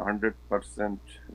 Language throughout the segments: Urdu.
100%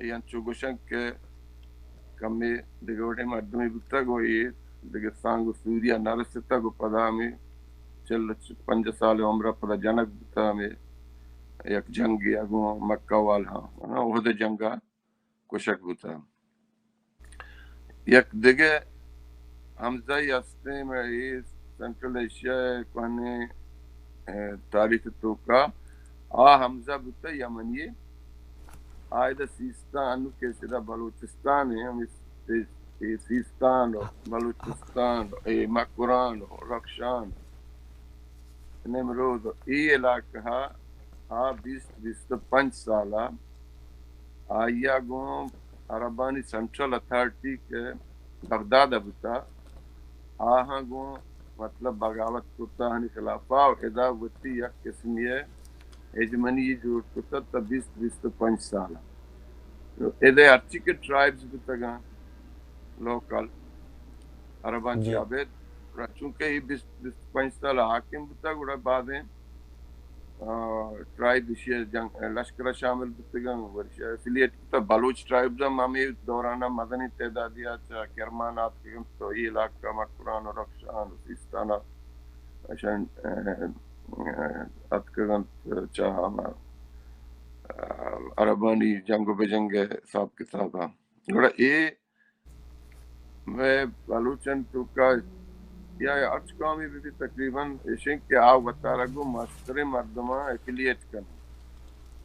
yan çoguşan ke kami digode mardumi butta goyi dige sangu Suriya narasita go padami chel 5 saal umra pada janak butta me yak jang ya go Makka wal ha na ohde janga koshak butta yak dige Hamza yaste me Central Asia kone tarih to ka Hamza butta Yamani Ayda Sistan ke sida Balochistan hum Sistan Balochistan Makuran Rakshan Nimrod یہ علاقہ 20-25 سالہ آیا گو عربانی سینٹرل اتھارٹی کے بغداد ابتا آہاں گو مطلب بغاوت کتا ہنی خلافہ اور ادا وطی یک قسمی ہیجمنی جوڑ کتا تا 20-25 سالہ ادا ارچی کے ٹرائبز بتا گا لوکل عربان چابید چونکہ یہ 20-25 سالہ حاکم بتا گوڑا بعدیں ٹرائب لشکرہ شامل بتگاں ورشہ افیلیٹ تا بلوچ ٹرائب دا ہمیں دورانہ مدنی تعدادیات کرمانات کے تو یہ علاقہ مکران و رخشان و سیستانہ عشان اتکگن چاہا عربانی جنگ و بجنگ صاحب کتابہ گوڑا اے میں بلوچن تو کا یا ارچ قومی بھی تقریباً اشن کے آو بطارگو مستر مردمہ افیلیٹ کرنا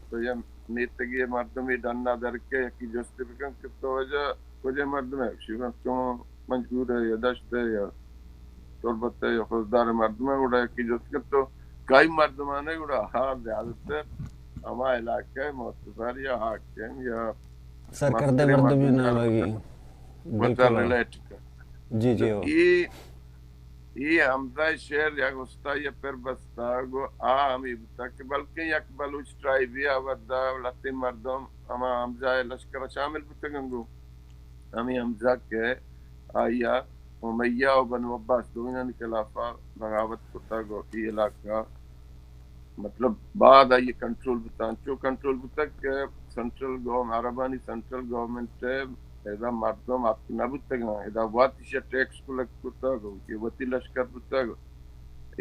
تو یہ نیتگی مردمی ڈننا در کے یکی جستے بکن کہ توجہ کجھے مردم ہے شیفن کیوں منجور ہے یا دشت ہے یا طربت ہے یا خوزدار مردم ہے گوڑا یکی جستے تو کئی مردمان ہے گوڑا ہاں زیادت ہے ہما علاقہ ہے متصر یا حاکم یا سرکردہ مردمی نام لگی بالکل ریلیٹ کر جی جی یہ حمزہ شہر یا گستا یا پر بستا گو ہمیں بتا کہ بلکہ یک بلوچ ٹرائبی آوردہ لطی مردم ہما حمزہ لشکر شامل بتا گنگو ہمیں حمزہ کے آیا امیہ و بنو عباس دوینہ خلافہ بغاوت کتا گو یہ علاقہ مطلب بعد آئیے کنٹرول بتا چو کنٹرول بتا کہ سنٹرل عربانی سنٹرل گورنمنٹ ایدا مردم آپ کی نبوت تگنا ایدا واتیشہ ٹیکس کو لگ کتا گو کہ واتی لشکر بتا گو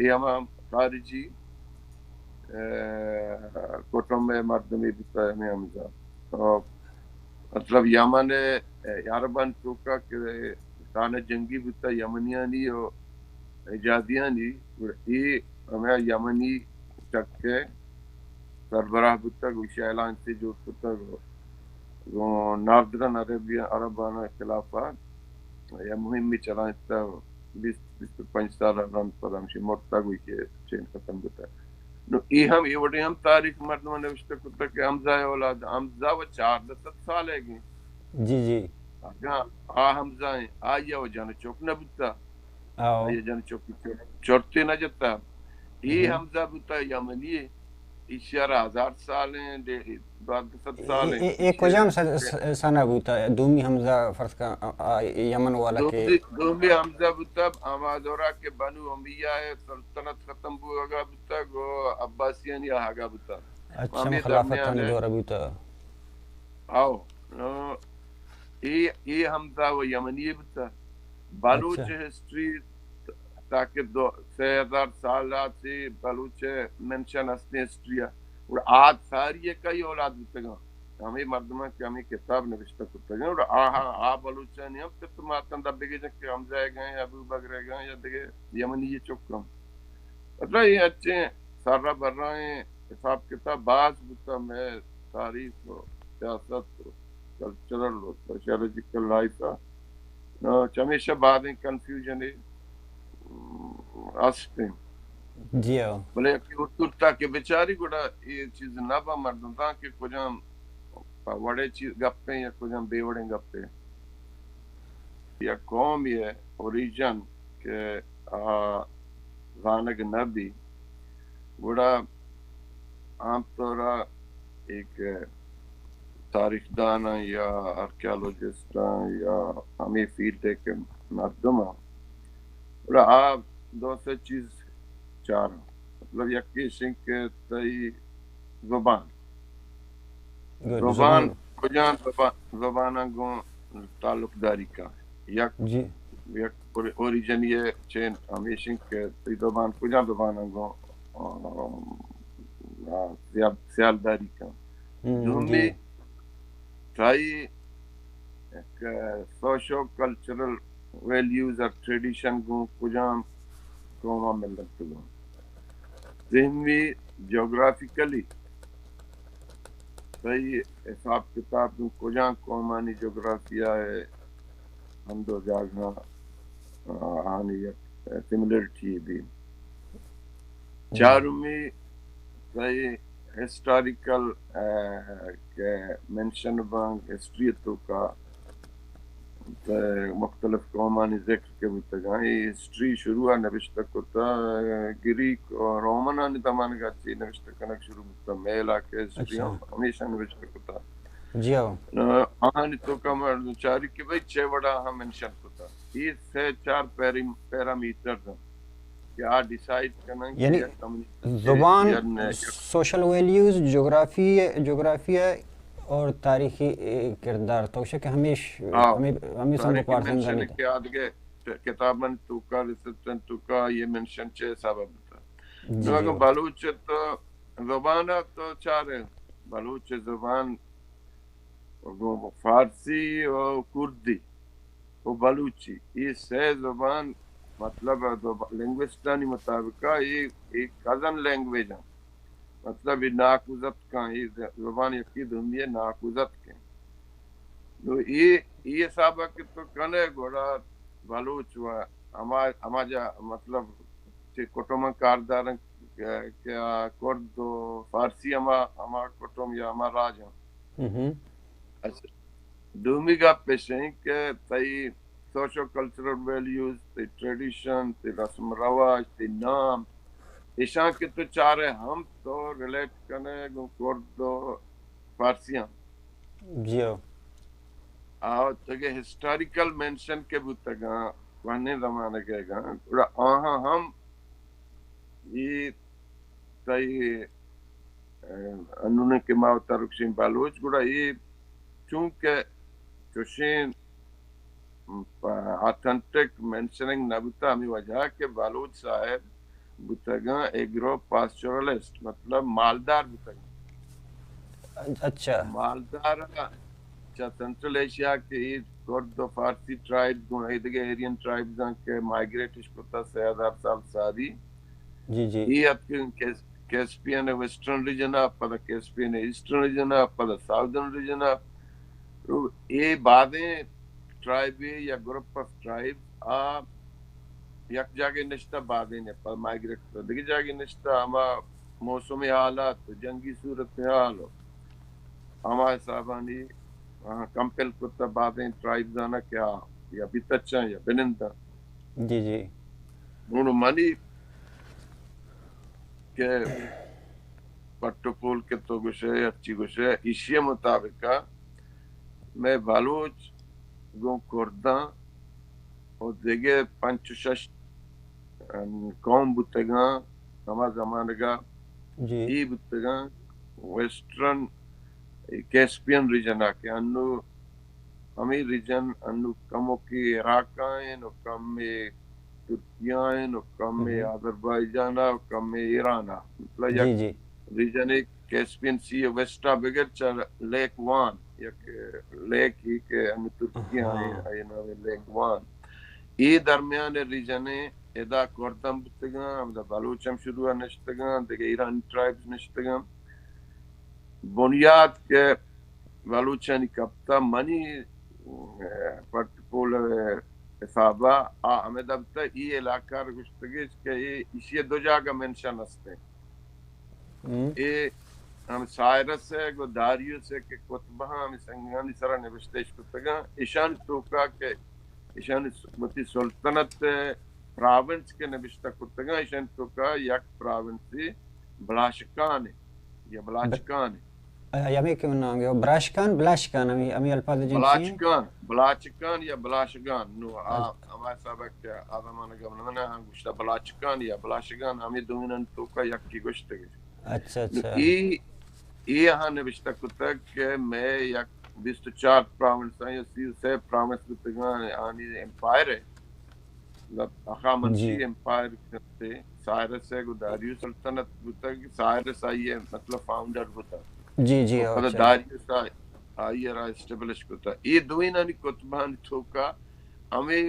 یہ ہم خارجی کوٹم میں مردمی بتا ہے ہمیں حمزہ مطلب یمن عربان توکا کہ تانے جنگی بتا یمنیانی و اجادیانی یہ ہمیں یمنی چک کے سربراہ بتا گو اسی اعلان سے جو کتا گو ناردرن عربانہ خلافہ یا مہم بھی چلائیں تا 20-25 سال رن پر ہمشی مرتا گوئی کے چین ختم ہوتا ہے نو ای ہم یہ وڈی ہم تاریخ مردمہ نوشتہ کتا کہ حمزہ اولاد حمزہ و 4-10 سال ہے گی جی جی حمزہ ہیں آیا و جانا چوک نہ بتا آیا جانا چوک چورتے نہ جتا ای حمزہ بتا یمنی ہے اشیار 1000 سال ہیں 200 سال ہیں ایک کجام سنہ بوتا ہے دومی حمزہ فرض کا یمن والا کے دومی حمزہ بوتا آمادورا کے بنو امیہ ہے سلطنت ختم بوگا بوتا گو عباسیان یا آگا بوتا اچھا خلافت ہم دورا بوتا آو یہ حمزہ و یمنی بوتا بلوچ ہسٹری تاکہ 3000 سالات سے بلوچ منشن ہستے ہسٹریا اور آج ساری کئی اولاد بتا گا ہمیں مردمہ کی ہمیں کتاب نوشتہ کرتا گا اور بلوچانی ہم پھر تم آتاں دبے گئے کہ حمزہ گئے یا ابو بکر گئے یا دیکھے یمنی یہ چکم مطلب یہ اچھے سارا بر رہے ہیں حساب کتاب بعض بتا میں تاریخ و سیاست و کلچرل و سوشیالوجیکل لائف ہمیشہ بعدیں کنفیوژن ہے آستے جی ہاں بلے اردو کہ بیچاری گوڑا یہ چیز نہ با مردم تھا کہ کجام وڑے چیز گپیں یا کجام بے وڑے گپیں یا قوم یہ اوریجن کہ غانگ نبی گوڑا عام طورا ایک تاریخ دانا یا آرکیالوجسٹاں یا ہمیں فیلڈ ہے کہ مردم اور آپ دو سے چیز چار مطلب یکی شنک تئی زبان کجان زبانہ گو تعلق داری کا یک جی یک اوریجن یہ چین ہمیشہ کے زبان کجان زبانہ گو سیالداری کا دومی جی تھائی سوشو کلچرل ویلیوز اور ٹریڈیشن گو کجان قوما ملت گو ذہنی جغرافیکلی صحیح حساب کتاب گو کجان قومانی جغرافیہ ہے ہم دو جاگنا آنی سملرٹی بھی چارمی صحیح ہسٹوریکل منشن بانگ ہسٹری تو کا مختلف قومانی ذکر کے بتگاں یہ ہسٹری شروع ہے نوشتہ کتا گریک اور رومنانی زمانے کا چیز نوشتہ کنک شروع ہوتا میلا کے ہسٹری ہمیشہ نوشتہ کتا جی ہاں آنی تو کا چاری کہ بھئی چھے وڑا ہم منشن کتا یہ سے 4 پیرامیٹر ہیں کیا ڈیسائیڈ کرنا یعنی زبان سوشل ویلیوز جغرافیہ اور تاریخی کردار تو کہ ہمیں سب پارسن منشن کے آدھگے کتابن تو کا ریسپٹن تو کا یہ منشن چھے سبب تھا اگر بلوچ تو زبانہ تو 4 ہے بلوچ زبان فارسی اور کردی اور بلوچی یہ 6 زبان مطلب لنگوسٹانی مطابق یہ ایک کزن لینگویج ہے مطلب یہ ناکوزت کا یہ زبان یقید ہوندی ہے ناکوزت کے تو یہ سابق تو کنے گوڑا بلوچ و ہما جا مطلب کٹوم کاردارن کیا کرد و فارسی ہما کٹوم یا ہما راج ہیں دومی کا پیشیں کہ تی سوشو کلچرل ویلیوز تی ٹریڈیشن تی رسم رواج تی نام ایشان کے تو 4 ہم تو ریلیٹ کرنے کرد و فارسیاں جی اور تگہ ہسٹوریکل مینشن کے بتگاں وہنے زمانے کے گاں آہاں ہم یہ تی انہوں کے ماوتا رکشین بلوچ گوڑا یہ چونکہ چوشین آتھنٹک مینشننگ نبتا ہمیں وجہ کہ بلوچ صاحب بتگاں ایگرو پاسچورلسٹ مطلب مالدار بتگاں اچھا مالدار سینٹرل ایشیا کے کرد و فارسی ٹرائب گوڑا ادھگے ایرین ٹرائبز کے مائگریٹش کتا 3000 سال سادی جی جی یہ کیسپین ویسٹرن ریجن پدا کیسپین ایسٹرن ریجن پدا ساؤدرن ریجن یہ بادیں ٹرائب یا گروپ آف ٹرائب یک جاگے نشتہ بادیں پدا مائگریٹ کرتا دیکھ جاگے نشتہ ہما موسمی حالات جنگی صورت حال ہما حسابانی کمپل کتا بادیں ٹرائب دانا کیا یا بیتچا یا بنندا جی جی انہوں منی کہ پٹو پول کے تو گوشے اچھی گوشے اسی مطابق میں بلوچ گو کرداں اور دیگے 5-6 قوم بتگاں ہما زمانے کا جی ای بتگاں ویسٹرن کیسپین ریجن آکے انو ہمیں ریجن انو کمو کی عراق آئیں اور کم میں ترکیہ آئیں اور کم میں آذربائیجان اور کم میں ایران مطلب یک ریجن ایک کیسپین سی ویسٹا بگر چاہ لیک وان یک لیک ہی کہ ہمیں ترکیہ آئیں لیک وان ای درمیان ریجن ادا کردم بتگاں ہمیں بلوچم شروع نشتگاں دیکھے ایران ٹرائبز نشتگاں بنیاد کے بلوچانی کبتا منی پرٹپول حسابہ ہمیں دبتا ای علاقہ رگشتگی کہ اسی 2 جاگہ منشن ہستے یہ ہم سائرس ہے گو داریوس ہے کہ کتبہ ہمیں سنگانی سرہ نوشتیش کتگاں ایشان توکا کہ ایشان متی سلطنت پراونس کے نوشتہ کتگاں ایشان توکا یک پراونسی بلاشکان ہے یا بلاچکان ہے یمی کیوں نام ہے بلاشکان ہمیں الفاظ جنسی ہیں بلاچکان یا بلاشگان نو ہمارے سابق کے آدمان گمنانا ہم گوشتا بلاچکان یا بلاشگان ہمیں دومینن توکا یک کی گوشتا گئی اچھا یہ ہاں نوشتہ کتا کہ میں یک 24 پراونس ہیں یا 33 پراونس بتگان آنی امپائر ہے مطلب اخا منشی جی امپائر کرتے سائرس ہے داریو سلطنت بتا کہ سائرس آئی ہے مطلب فاؤنڈر بتا جی جی وہ پتہ اچھا داریوس آئی ہے اسٹیبلش کتا یہ دوئی نانی کتبان توکا ہمیں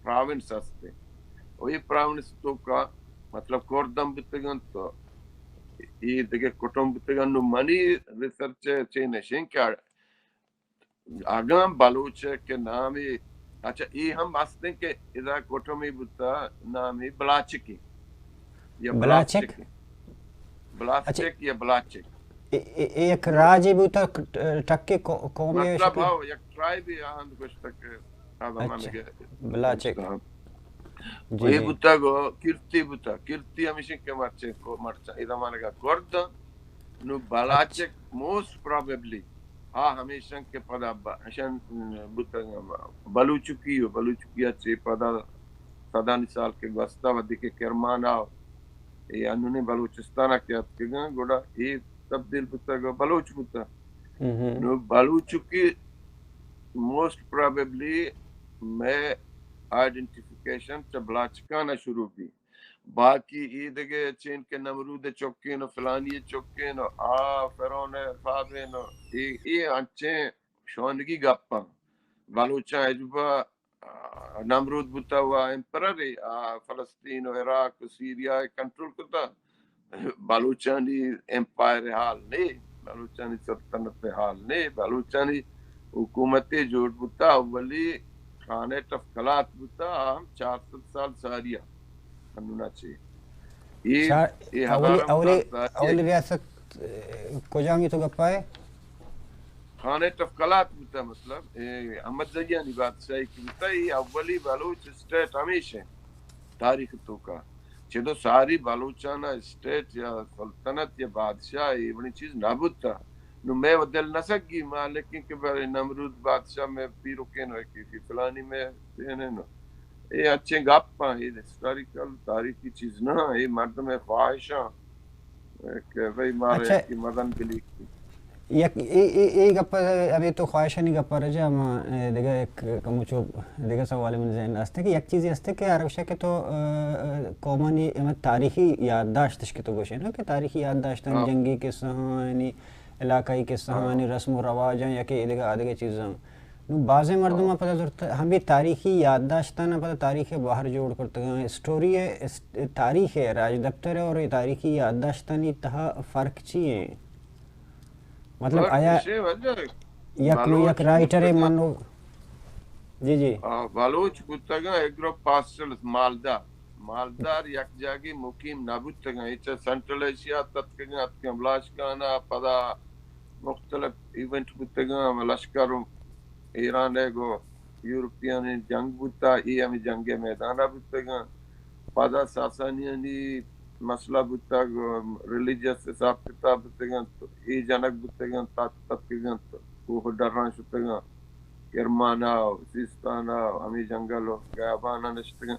پراونس ہستے وہی پراونس توکا مطلب کوردم بتگان تو یہ دیکھے کٹم بتگان نو منی ریسرچ چینشن کیا آگام بلوچ کے نامی اچھا یہ ہم ہستے کہ اذا کٹمی بتا نامی بلاچکی یا بلاچک بلاسٹک اچھا بلاسٹک یا بلاچک ایک راجی بوتا ٹکے قوم یا مطلب شکل ہاں یک ٹرائب ہی آہند کچھ تک آدمان اچھا کے بلاچک جی وہی جی بتا گو کیرتی بتا کیرتی ہمیشہ کے مرچے کو مرچا ادھا مانے گا کرد نو اچھا بلاچک موسٹ پروبیبلی ہاں ہمیشہ کے پدا ہشان بتا بلوچکی ہو بلوچکی اچھے پدا صدانی سال کے گوستا ودی کے کرمان آو یہ انہوں نے بلوچستانہ کیا گا گوڑا یہ تبدیل بتا گا بلوچ بتا نو بلوچکی موسٹ پروبیبلی میں آئیڈینٹیفیکیشن چبلاچکانہ شروع بھی باقی عید کے چین کے نمرود چوکے نو فلانی چوکے نو فرون فابے نو یہ انچے شونگی گپا بلوچاں اجبا نمرود بتا ہوا امپرر فلسطین و عراق و سیریا کنٹرول کرتا بلوچانی امپائر حال نہیں بلوچانی سلطنت حال نہیں بلوچانی حکومت جوڑ بتا اولی خانے تفکلات بتا ہم 400 سال ساریا ہنونا چاہیے یہ اولی ہزارم اولی سال ساریا اولی ریاست کجامی تو گپا ہے خانے تفکلات بتا مطلب احمد زیانی بادشاہی کی بتا یہ اولی بلوچ اسٹیٹ ہمیشہ تاریخ تو کا چھدو ساری بلوچانہ اسٹیٹ یا سلطنت یا بادشاہ یہ بڑی چیز نابود تھا نو میں وہ دل نہ سکی ماں لیکن کہ بھائی نمرود بادشاہ میں پیرو کین ہوئے کی فلانی میں دینے نو یہ اچھے گاپاں یہ ہسٹوریکل تاریخی چیز نہ یہ مرد میں خواہشاں کہ بھائی مارے اچھا کی مدن گلی کی یہ گپا ابھی تو خواہشہ نہیں گپا رجا ہم دیگه ایک کموچو دیگه سوالی من ذہن استه کہ یک چیزی استه کہ عربشہ کے تو قومانی تاریخی یادداشتش کے تو گوشے نا کہ تاریخی یادداشتن جنگی قصہ یعنی علاقائی قصہ یعنی رسم و رواج ہیں یا کہ دیگه آدھے چیزاں نو بعض مردم پتہ ضرورت ہم بھی تاریخی یادداشتہ نہ پتہ تاریخ باہر جوڑ کرتے ہیں اسٹوری ہے تاریخ ہے راج دفتر ہے اور یہ تاریخی یادداشتہ نہیں تہا فرق چیئے مطلب آیا یک نو یک رائٹر منو جی جی بلوچ بتگا ایگرو پاسٹل مالدار مالدار یک جاگی مقیم نبوت تگا ایچا سنٹرل ایشیا تتکگا اتکا بلاشکانا پدا مختلف ایونٹ بتگا لشکر ایران ہے گو یورپین جنگ بتا ای ہمیں جنگ میدانہ بتگا پدا ساسانیانی مسئلہ بتا ریلیجیس حساب کتاب بتگا تو ای جنگ بتگا تتکگا وہ ڈران شتگا کرمانا سیستانا ہمیں جنگلو گیابانا نشتگا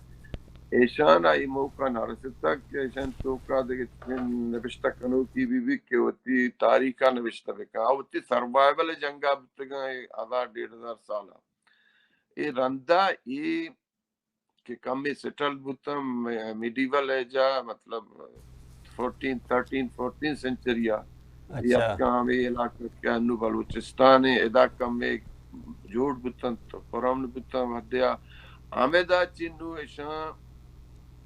ایشان آئی موقع نارستا کہ ایشان توقع دیکھ نبشتہ کنو کی بھی کہ ہوتی تاریخہ نبشتہ بکا ہوتی سروائیول جنگا بتگا 1000-1500 سالہ یہ رندہ یہ کہ کمی سیٹل بتا میڈیول ایجا مطلب 14 سنچریا یہ اب کا ہمیں علاقہ کے انو بلوچستان ہے ادا کم میں جوڑ بتن تو پرامن بتن ودیا آمیدہ چینو ایشان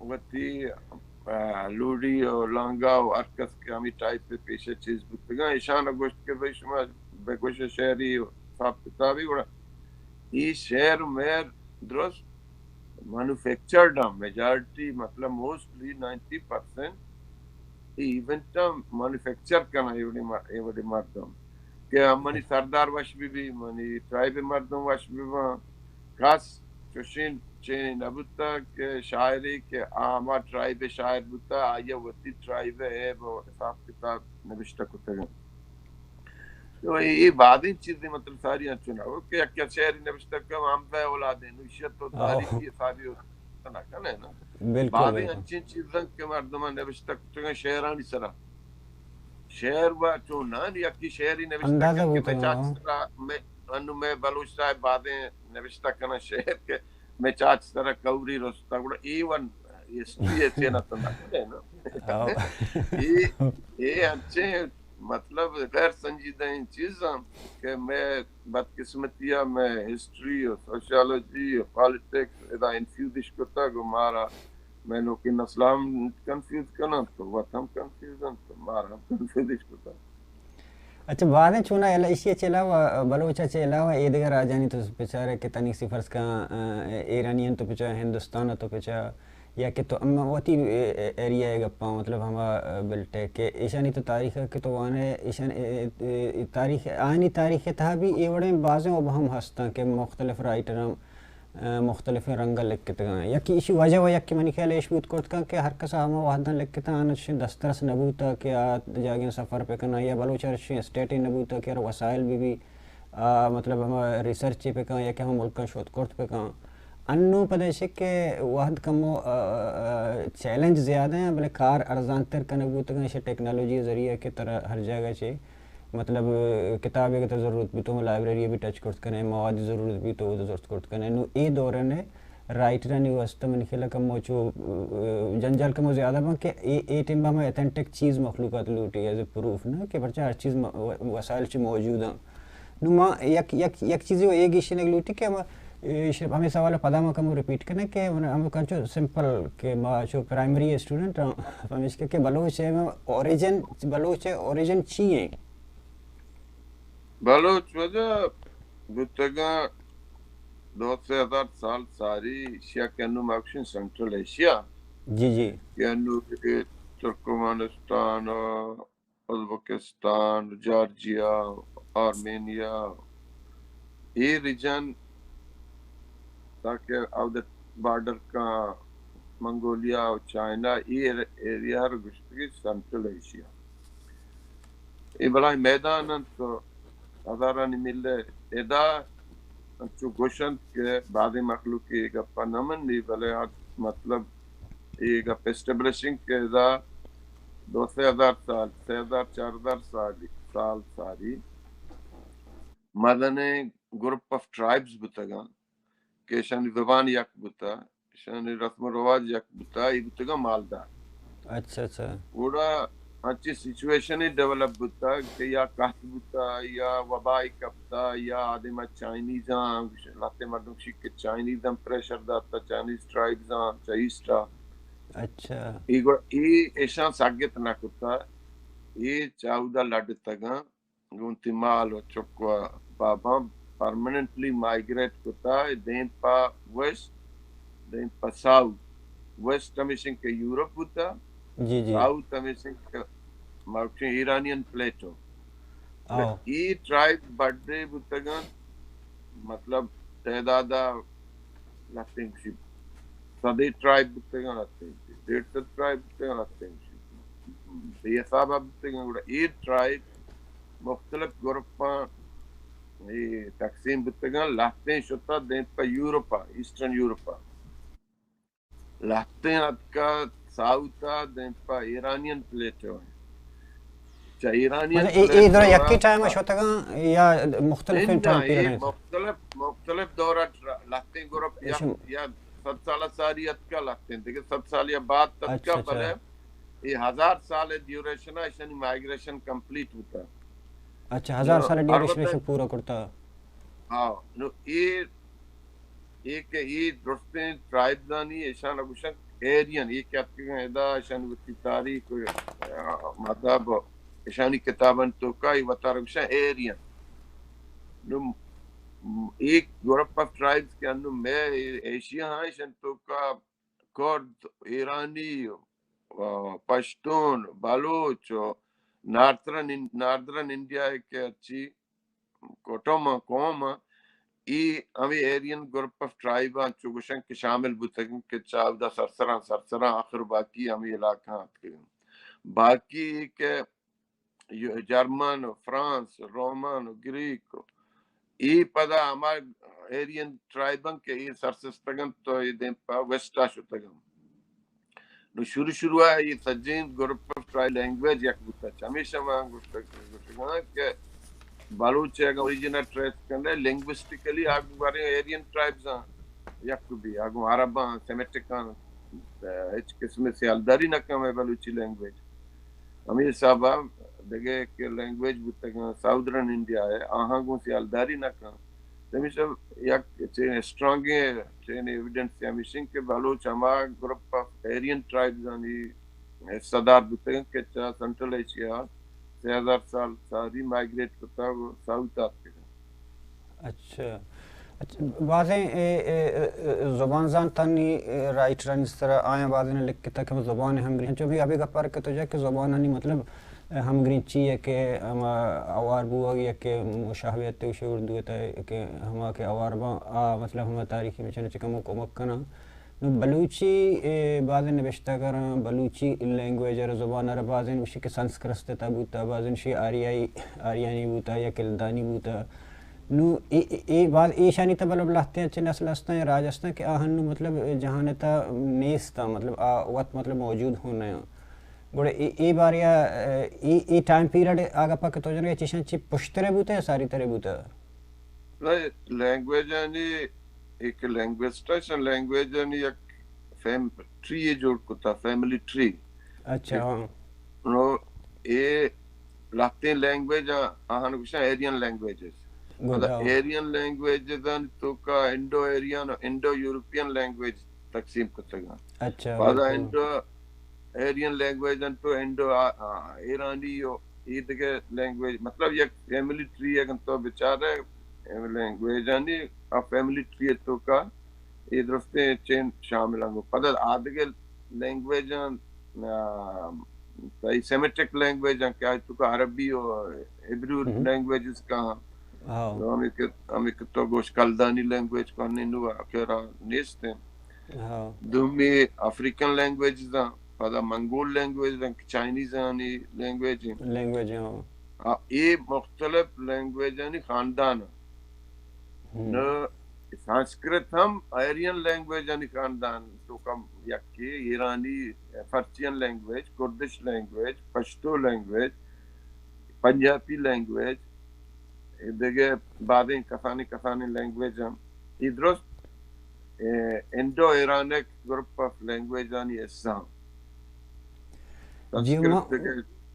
وتی لوڑی اور لانگا اور ارکس کے ہمیں ٹائپ پہ پیشہ چیز بتگا ایشان گوشت کے بھائی شما بگوش شہری صاحب کتابی گوڑا یہ شہر میں درست مینوفیکچرڈ میجارٹی مطلب موسٹلی 90% ایونٹ مینوفیکچر کرنا یہ بڑی مردم کہ منی سردار وش بھی منی ٹرائب مردم وش بھی خاص چوشین چین نبوتا کہ شاعری کہ آما ٹرائب شاعر بوتا آیا وطی ٹرائب ہے وہ حساب کتاب نبشتہ کتے گا تو یہ بعدین چیزیں مطلب ساری چنا ہو کہ کیا شہری نبشتہ کم ہم پہ اولادیں نوشیت تو تاریخی ساری ہوتا نا کنے نا بعدین اچھی چیزیں کہ مردمان نبشتہ کتے گا شہرانی سرا شعر و چونان یکی شعری نوشتہ اندازہ کن کہ ہوتا میں چاچ ہے سرا میں انو میں بلوچ صاحب بادیں نوشتہ کنا شعر کے میں چاچ سرا کوری رستا گوڑا ایون ہسٹری ایسے نہ تو نہ کرے نا یہ اچھے مطلب غیر سنجیدہ ان چیزاں کہ میں بدقسمتیہ میں ہسٹری اور سوشیالوجی اور پالیٹکس ادا انفیوزش کرتا گو مارا میں لوگ ان اسلام کنفیوز کرنا تو وہ ہم کنفیوژن تو مارا کنفیوزش کرتا. اچھا بعدیں چونا ایشیا کے علاوہ بلوچا کے علاوہ یہ دیگر آ جانی تو بیچارے کہ تنی سی فرض کا ایرانین تو پچا ہندوستان تو پچا یا کہ تو اما وتی ایریا ہے گپا مطلب ہما بلٹے کہ ایشانی تو تاریخ کہ تو وانے ایشان تاریخ آنی تاریخ تھا بھی یہ بڑے بعضیں اب ہم ہستا کہ مختلف رائٹراں مختلف رنگ لکھتے ہیں یا کہ اسی وجہ یا کہ منی خیال ایش بود کرت کہ ہر کسا ہم وحدن لکھتا آنش دسترس نبوتا کہ جاگیں سفر پہ کرنا یا بلوچ اسٹیٹی نبوتا کہ وسائل بھی مطلب ہم ریسرچ پہ کہاں یا کہ ہم ملک شوت کرت پہ کہاں انو پدیش کہ واحد کمو چیلنج زیادہ ہیں بلے کار ارزان تر کا نبوتا کہ ٹیکنالوجی ذریعے کی طرح ہر جگہ چاہیے مطلب کتابیں کی تو ضرورت بھی تو لائبریری بھی ٹچ کرت کریں مواد ضرورت بھی تو ضرورت کرت کریں نو ای دورے نے رائٹر نے واسطہ من خیال کم موچو جنجال کم زیادہ بن کہ ای ٹیم میں اتھینٹک چیز مخلوقات لوٹی ایز اے پروف نا کہ برچہ ہر چیز وسائل چ موجود ہیں نو ما یک چیز وہ ایک ایشن لوٹی کہ ہمیں سوال پدا میں کم ریپیٹ کرنے کہ ہم کنچو سمپل کہ ما جو پرائمری اسٹوڈنٹ ہمیش کہ بلوچ ہے اوریجن بلوچ ہے اوریجن چی ہے بلوچ وجہ گتگا 2000 سال ساری ایشیا کے انو مکشن سنٹرل ایشیا جی کہ انو ترکمانستان ازبکستان جارجیا آرمینیا یہ ریجن تاکہ آف دا بارڈر کا منگولیا اور چائنا یہ ایریا گشتگی سنٹرل ایشیا یہ بلا میدان تو ہزارانی ملے ادا انچو گوشن کے بعد مخلوقی گپا نمن نہیں بلے مطلب یہ گپ اسٹیبلشنگ کے ادا 2000 سال 4000 سال ساری مدنے گروپ آف ٹرائبز بتگا کہ شانی زبان یک بتا شانی رسم و رواج یک بتا یہ بتگا مالدار اچھا اچھا پورا اچھی سچویشن ہی ڈیولپ بتا کہ یا قحط بتا یا وبائی کپتا یا آدم چائنیزاں لاتے مردم شک چائنیزاں پریشر داتا چائنیز ٹرائبزاں چائیسٹا اچھا یہ ایشان ساگت نہ کتا یہ چاودہ لڑتگا گونتی مال و چکوا بابا پرمننٹلی مائگریٹ کتا دین پا ویسٹ دین پا ساؤتھ ویسٹ ہمیشن کے یورپ ہوتا جی ساؤتھ ہمیشن کے مارکشن ایرانین پلیٹو ای ٹرائب بڑھے بتگا مطلب تعدادہ لگتے ہیں صدی ٹرائب بتگا لگتے ہیں 150 ٹرائب بتگا لگتے ہیں یہ صاحب بتگا ای ٹرائب مختلف گروپاں یہ تقسیم بتگا لگتے ہیں شتا دین پا یورپا ایسٹرن یورپا لگتے ہیں کا ساؤتھا دین پا ایرانین پلیٹو ہیں ادھر یکی ٹائم ہوتا گا یا مختلف ٹائم پیریڈ مختلف دورہ لگتے ہیں گروپ یا 7 سالہ ساریت کا لگتے ہیں دیکھیں 7 سال یا بعد تک کا بلے یہ 1000 سال ڈیوریشن ہے ایسا مائگریشن کمپلیٹ ہوتا ہے اچھا 1000 سال ڈیوریشن پورا کرتا ہاں نو یہ کہ یہ درستیں ٹرائب دانی ایشان اگوشن ایرین یہ کہتے ہیں ادا ایشان وطی تاریخ مذہب ایشانی کتابن تو کا یہ وطا رگوشن ایرین نو ایک گروپ آف ٹرائبز کے انو میں ایشیا ہاں ایشان تو کا کرد ایرانی پشتون بلوچ ناردرن انڈیا کے اچھی کوٹوما قوم ای ہمیں ایرین گروپ آف ٹرائب چوگوشن کے شامل بتگن کہ چاودہ سرسراں آخر باقی ہمیں علاقہ باقی کہ جرمن فرانس رومن گریک ای پدا ہمارے ایرین ٹرائبن کے ای سرسستگن تو ای دین پا ویسٹا شتگن شروع ہے یہ سجین گروپ آف ٹرائی لینگویج یک بوتا ہمیشہ میں گوشتگاں کہ بلوچ اگر اوریجنل ٹریس کرنے لنگوسٹیکلی آگو بارے ایرین ٹرائبز ہیں یک بھی آگو عرباں سیمیٹکاں ہچ قسم سیالداری نہ کم ہے بلوچی لینگویج امیر صاحبہ دگے کہ لینگویج بوتا ساؤدرن انڈیا ہے آہاں گو سیالداری نہ کم ہمیشہ یک اسٹرانگ چین ایویڈنس ہمیشہ کہ بلوچ ہما گروپ آف ایرین ٹرائبز ہیں صدار بوتے ہیں کہ سنٹرل ایشیا 3000 سال ساری مائگریٹ کرتا وہ ساؤتھ آتے ہیں. اچھا اچھا بعضیں زبان زان تانی رائٹران اس طرح آئیں بعضیں نے لکھ کے تک زبان ہم گرین جو بھی ابھی کا پر کہ تو جا کہ زبان ہنی مطلب ہم گرین چی ہے کہ ہم اوار بو گیا کہ مشاہویت توشی اردو ہے کہ ہما کہ اوار با مطلب ہم تاریخی میں چنے چکم کو مکنا بلوچی بعضیں نوشتہ کریں بلوچی لینگویج اور زبان اور بعضیں وشی کہ سنسکرت تا بوتا بعضیں شی آریانی بوتا یا کلدانی بوتا نو ای بعد ای شانی تا بلب لہتے ہیں چھ نسل ہستا ہیں راج ہستا کہ آہن نو مطلب جہاں تا نیستا مطلب وقت مطلب موجود ہونا ہے گوڑے ای باریا ای ٹائم پیریڈ آگا پاک تو جنگے چیشان چی پشترے بوتا ہے ساری طرح بوتا لینگویج یعنی ایک لینگویسٹیشن لینگویج یعنی ایک فیم ٹری جوڑ کتا فیملی ٹری اچھا ہاں نو اے لہتے لینگویج آہن کشا ایرین لینگویجز ایرین لینگویجز تو کا Indo Aryan Indo European language تقسیم کرتا گا اچھا بعضا انڈو ایرین لینگویج تو انڈو ایرانی یہ دیکھے لینگویج مطلب یک فیملی ٹری ہے تو بچارے لینگویج آنی فیملی ٹری تو کا یہ درستے چین شامل ہوں پدر آدھگے لینگویج سیمیٹک لینگویج کیا تو کا عربی اور ہبریو لینگویجز کا ہمیں تو گوش کلدانی لینگویج کو نینو اکیرا نیست ہیں دومی افریکن لینگویجز ہیں پدا منگول لینگویج ہیں چائنیز ہیں لینگویج ہیں یہ مختلف لینگویج ہیں خاندان ہیں سانسکرت ہم ایرین لینگویج ہیں خاندان تو کم یکی ایرانی فرچین language Kurdish language Pashto language Punjabi language دیگه بعدین کفانی لینگویج هم ای درست Indo Iranic group of language آنی اسام سنسکرت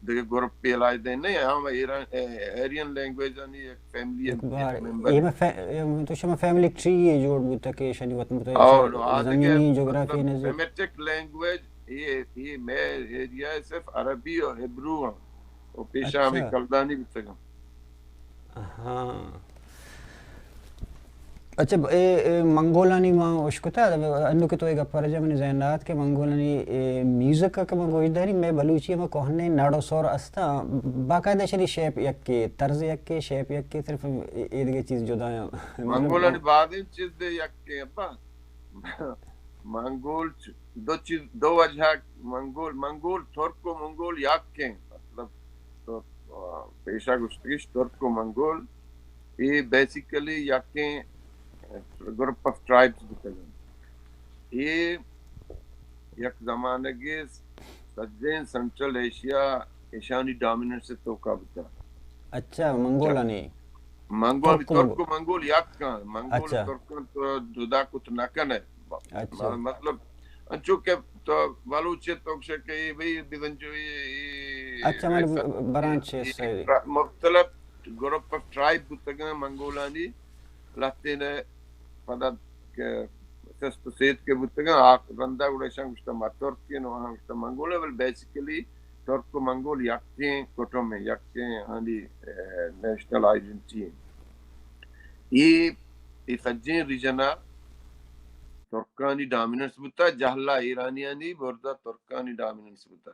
دیگه گروپ پیلائی دیں نہیں ہم ایرین لینگویج آنی ایک فیملی ممبر تو شما فیملی ٹری جوڑ بوتا کہ شانی وقت مطلب زمینی جغرافی نظر سیمیٹک لینگویج یہ میں ایریا صرف عربی اور ہبرو ہیں اور پیشہ ہمیں کلدانی بھی تکا ہاں اچھا منگولانی ماں اشکتا انو کہ تو ایک پرجہ میں ذہنات کہ منگولانی میوزک کا کم گوش داری میں بلوچی میں کوہنے ناڑو سور استا باقاعدہ شری شیپ یک کے طرز یک کے شیپ یک کے صرف ایدگے چیز جدا ہے منگولانی بعدین چیز دے یک کے ابا منگول دو وجہ منگول ترک و منگول یک کے مطلب پیشہ گشتگیش ترک و منگول یہ بیسیکلی یکیں گروپ آف ٹرائبز بتا گئے یہ یک زمانے کے سجین سنٹرل ایشیا ایشانی ڈومیننٹ سے توقع بتا اچھا منگولانی ترک و منگول یک کان منگول ترکن تو جدا کچھ نکن ہے مطلب چونکہ تو بلوچی توکشے کہ یہ بھی بیدنجوی اچھا میں برانچ مختلف گروپ آف ٹرائب بتگن منگولانی لہتے نے پدا کہ سست سید کے بتگن رندہ گوڑے شاہ مجتمع ترکی نوہاں مجتمع منگولے بل بیسیکلی ترک و منگول یکتیں کٹوں میں یکتیں ہاں نیشنل آئیڈنٹی ہیں یہ سجین ریجنہ ترکانی ڈامیننس بتا جہلا ایرانیانی بردہ ترکانی ڈامیننس بتا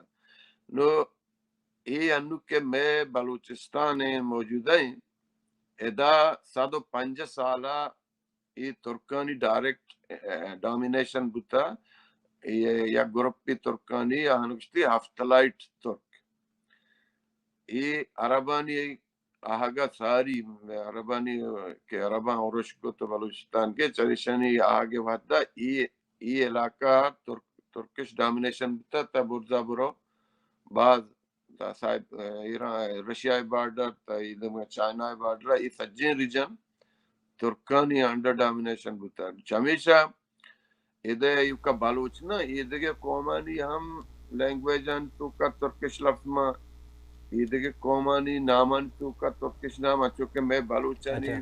نو یہ انو کہ میں بلوچستان موجود ہیں ادا 105 سالہ یہ ترکانی ڈائریکٹ ڈومینیشن بتا یا گروپی ترکانی ہنگشتی ہفتلائٹ ترک یہ عربانی آہگا ساری عربانی کے عربان عرش کو تو بلوچستان کے چریشانی آگے وحدہ یہ علاقہ ترکش ڈومینیشن بتا تا برزا برو بعض تا صاحب ایران رشیا بارڈر تا ایدم چائنا بارڈر یہ سجین ریجن ترکانی انڈر ڈومینیشن بتا ہمیشہ ادھر یو کا بلوچ نا ادھر کے قومانی ہم لینگویج ان تو کا ترکش لفظ میں ادھر کے قومانی نامان تو کا ترکش نام چونکہ میں بلوچانی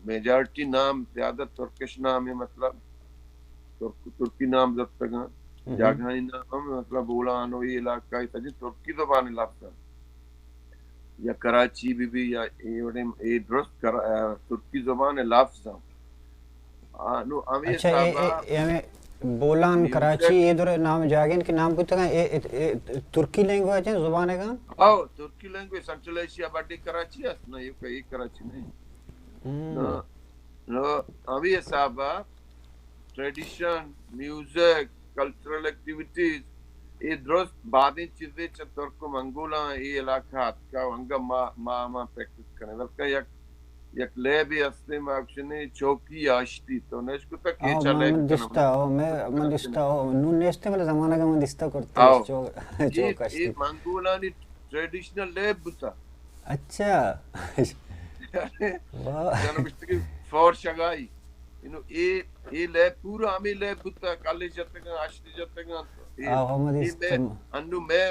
میجارٹی نام زیادہ ترکش نام ہے مطلب ترکی نام زد تگا جاگانی نام مطلب اولانو یہ علاقہ تجی ترکی زبان لفظ یا کراچی بھی یا یہ درست ترکی زبان لفظ نو امی اچھا بولان کراچی یہ دور نام جاگین کے نام پوچھتا ہے ترکی لینگویج ہے زبان ہے کہاں ترکی لینگویج سنٹرل ایشیا بڑی کراچی ہے نا یہ کئی کراچی نہیں نو امی حسابہ ٹریڈیشن میوزک کلچرل ایکٹیویٹیز یہ درست بعدیں چیزیں ترکو منگولا یہ علاقہ کا ونگا ما پریکٹس کرنے بلکہ یک لے بھی اصلی ماکشنی چوکی آشتی تو نیشکو تک یہ چلے من دستا ہو نون نیشتے والا زمانہ کا من دستا کرتا ہے چوک آشتی یہ منگولانی ٹریڈیشنل لیب بتا اچھا جانو بشتگی فور شگائی یہ لیب پورا ہمیں لیب بتا کالی جاتے گا آشتی جاتے گا انو میں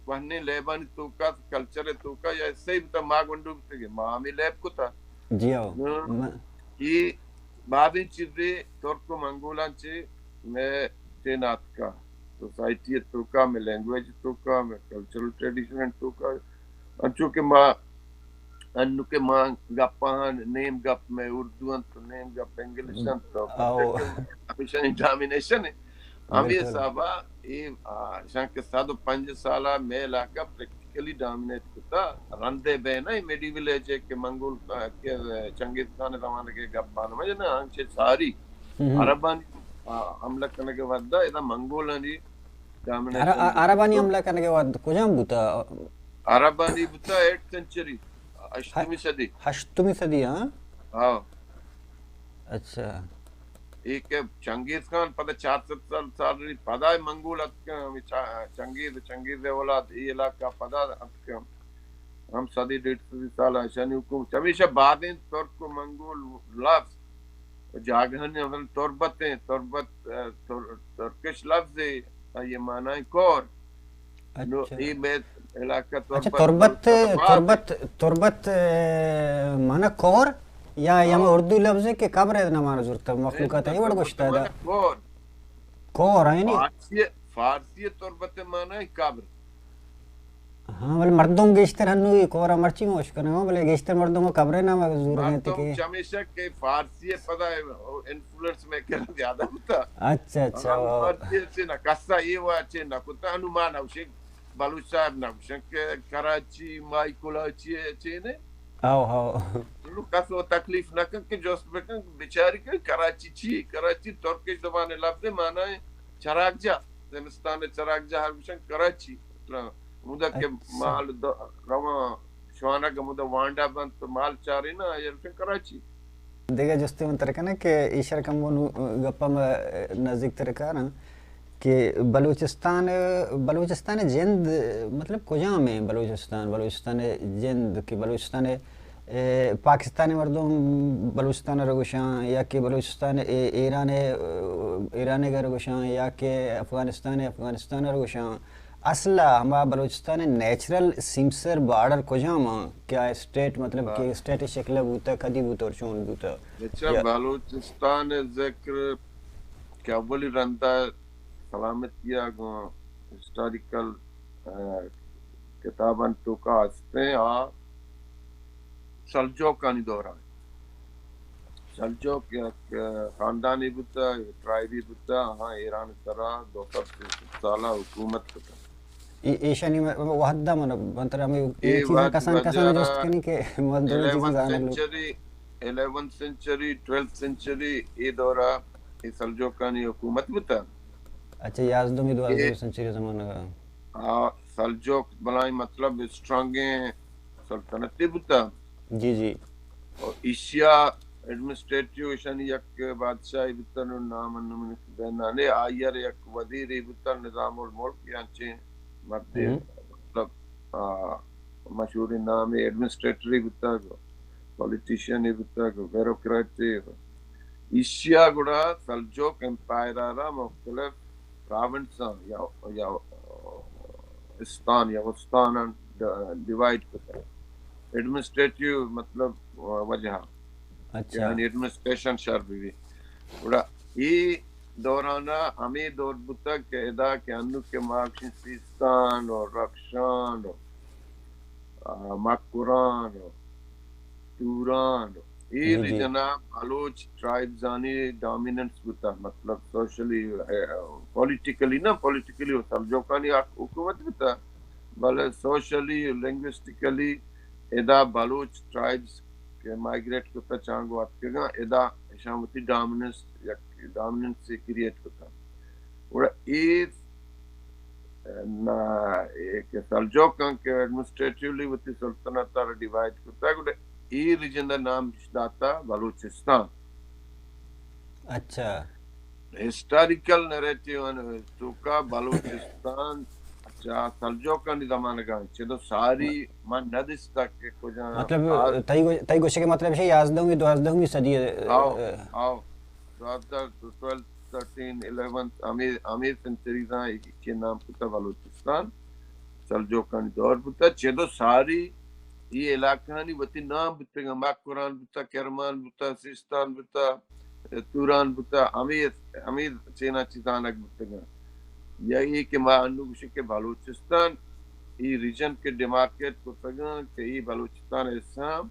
وہنے لیبانی تو کا کلچر تو کا یا اس سے ہی بتا ماں گنڈو بتا گئے ماں ہمیں لیب کو تھا جی آو یہ بعدیں چیزیں ترکو منگولان چے میں تینات کا سوسائٹی تو کا میں لینگویج تو کا میں کلچرل ٹریڈیشن تو کا انچو کہ ماں انو کے ماں گپاہاں نیم گپ میں اردو تو نیم گپ انگلشن تو ہمیشہ ڈامینیشن ہے ہمیں صاحبہ یہ شاید کہ 105 سالہ میں علاقہ پریکٹیکلی ڈامینیٹ کرتا رندے بے نا میڈیول ایج ہے کہ منگول کے چنگیز خان زمانے کے گپانا مجھے نا آنچے ساری عربانی حملہ کرنے کے بعد دا منگولانی ڈامینیشن عربانی حملہ کرنے کے بعد کجام بوتا عربانی بوتا 8th سنچری ہشتمی صدی ہاں اچھا ایک چنگیز خان پتہ 400 سال رہی پدا منگول چنگیز اولاد یہ علاقہ پدا ہم 150 سال آشانی حکومت ہمیشہ بعدیں ترک و منگول لفظ جاگہن تربتیں تربت ترکش لفظ ہے یہ معنی کور یہ میں علاقہ تربت معنی کور یا میں اردو لفظ ہے کہ قبر ہے نمانا ضرورت ہے مخلوقات ہے یہ بڑا گوشتا ہے کور ہے نہیں فارسی تربت معنی ہے قبر ہاں بلے مردوں گیشتر ہنو یہ کورا مرچی موش کرنے ہوں بلے گیشتر مردوں کو قبر ہے نا ضرورت ہے مردوں چمیشہ کہ فارسی پدا ہے انفلوئنس میں کہنا زیادہ ہوتا اچھا اچھا مرچی سے نا کسا یہ ہوا چھے نا کتا انومان ہوشے بلوچ صاحب نا ہوشے کہ کراچی مائی کلاچی چھے نے آو لوگ کسو تکلیف نہ کن کہ جوست بکن بیچاری کہ کراچی چی کراچی ترکش زبان لفظ مانا ہے چراغ جا زمستان چراغ جا ہر بشن کراچی مدہ کے مال روان شوانا کا مدہ وانڈا بند تو مال چاری نا یہ بشن کراچی دیکھا جستے من ترکا نا کہ ایشار کم وہ گپا میں نزدیک ترکا نا کہ بلوچستان جند مطلب کجام ہے بلوچستان جند کہ بلوچستان پاکستانی مردم بلوچستان رگوشان یا کہ بلوچستان ایران کا رگوشان یا کہ افغانستان رگوشان اصلا ہما بلوچستان نیچرل سمسر بارڈر کجام کیا اسٹیٹ مطلب کہ اسٹیٹ شکل بوتا کدی بوتا اور چون بوتا بلوچستان ذکر کیا اولی رندہ سلامتیا ہسٹوریکل کتاباں تو کا ہستے ہیں سلجوکانی دورہ سلجوک خاندانی بتا ٹرائبی بتا ہاں ایران سرا 200 سالہ حکومت بتا ایشانی وحدہ من بنتر ہمیں چیزیں کسان جوست کنی کہ مدر چیزیں آنے لوگ 11th century 12th century یہ دورہ یہ سلجوکانی حکومت بتا اچھا یازدومی 12 سنچری زمانہ کا سلجوک بلائی مطلب اسٹرانگیں سلطنتی بتا جی اور ایشیا ایڈمنسٹریٹیو یک بادشاہی بتن نام من بینانے آیر یک وزیری بتن نظام الملک یعنی مرد مطلب مشہور نام ایڈمنسٹریٹری بتا گو پولیٹیشین بتا گو بیروکریٹ ایشیا گڑا سلجوک امپائر مختلف پراونس یا استان یا وستان ڈیوائڈ کرتا ہے ایڈمنسٹریٹیو مطلب وجہ یعنی ایڈمنسٹریشن شر بھی بڑا یہ دورانا ہمیں دور بتا کہ ادا کے انو کے مارکشن سیستان اور رکشان اور مکران اور توران یہ ریجنا بلوچ ٹرائبزانی ڈومیننس بتا مطلب سوشلی پولیٹیکلی نا پولیٹیکلی سلجوکانی حکومت بتا بلے سوشلی لنگوسٹیکلی ادا بلوچ ٹرائبز کہ مائگریٹ کرتا چانگو آپ کے گا ادا شامتی ڈومیننس سے کریٹ کرتا اور ایس ایک سلجوکان کے ایڈمنسٹریٹیولی وتی سلطنت تارا ڈیوائڈ کرتا ہے ای ریجن دا نام داتا بلوچستان. اچھا ہسٹوریکل نیریٹیو تو کا بلوچستان اچھا سلجوکان دی زمانہ کا چلو ساری من ندس تک کہ کجا مطلب تائی گوشے کے مطلب ہے 11ویں صدی آو 12 13 11 امیر سنچری دا کے نام پتا بلوچستان سلجوکان دور پتا چلو ساری یہ علاقہ نہیں وتی نام بتا گا مکران بتا کرمان بتا سیستان بتا توران بتا امیر چینا چیزانک بتا گا یہی کہ ما انو گوشے کے بلوچستان یہ ریجن کے ڈیمارکیٹ کو تگا کہ یہ بلوچستان اسام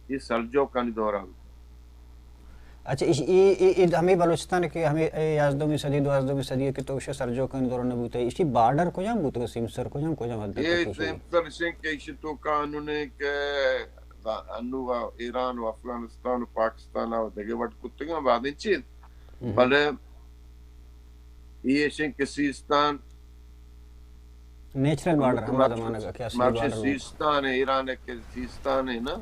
یہ سلجوکانی دورہ ہوتا. اچھا یہ ہمیں بلوچستان کے ہمیں 11ویں صدی 12ویں صدی کے تو سلجوکانی دورہ نے بوتا ہے اسی بارڈر کو جام بوتا ہے سمسر کو جام حد تک یہ سمسر سے کہ اسی تو کانو نے کہ انو ایران و افغانستان و پاکستان و دگے وٹ کتگا بعد چیز بلے یہ شن کہ سیستان نیچرل بارڈر ہمارا زمانہ کا کیا بارڈر سیستان ہے ایران ہے کہ سیستان ہے نا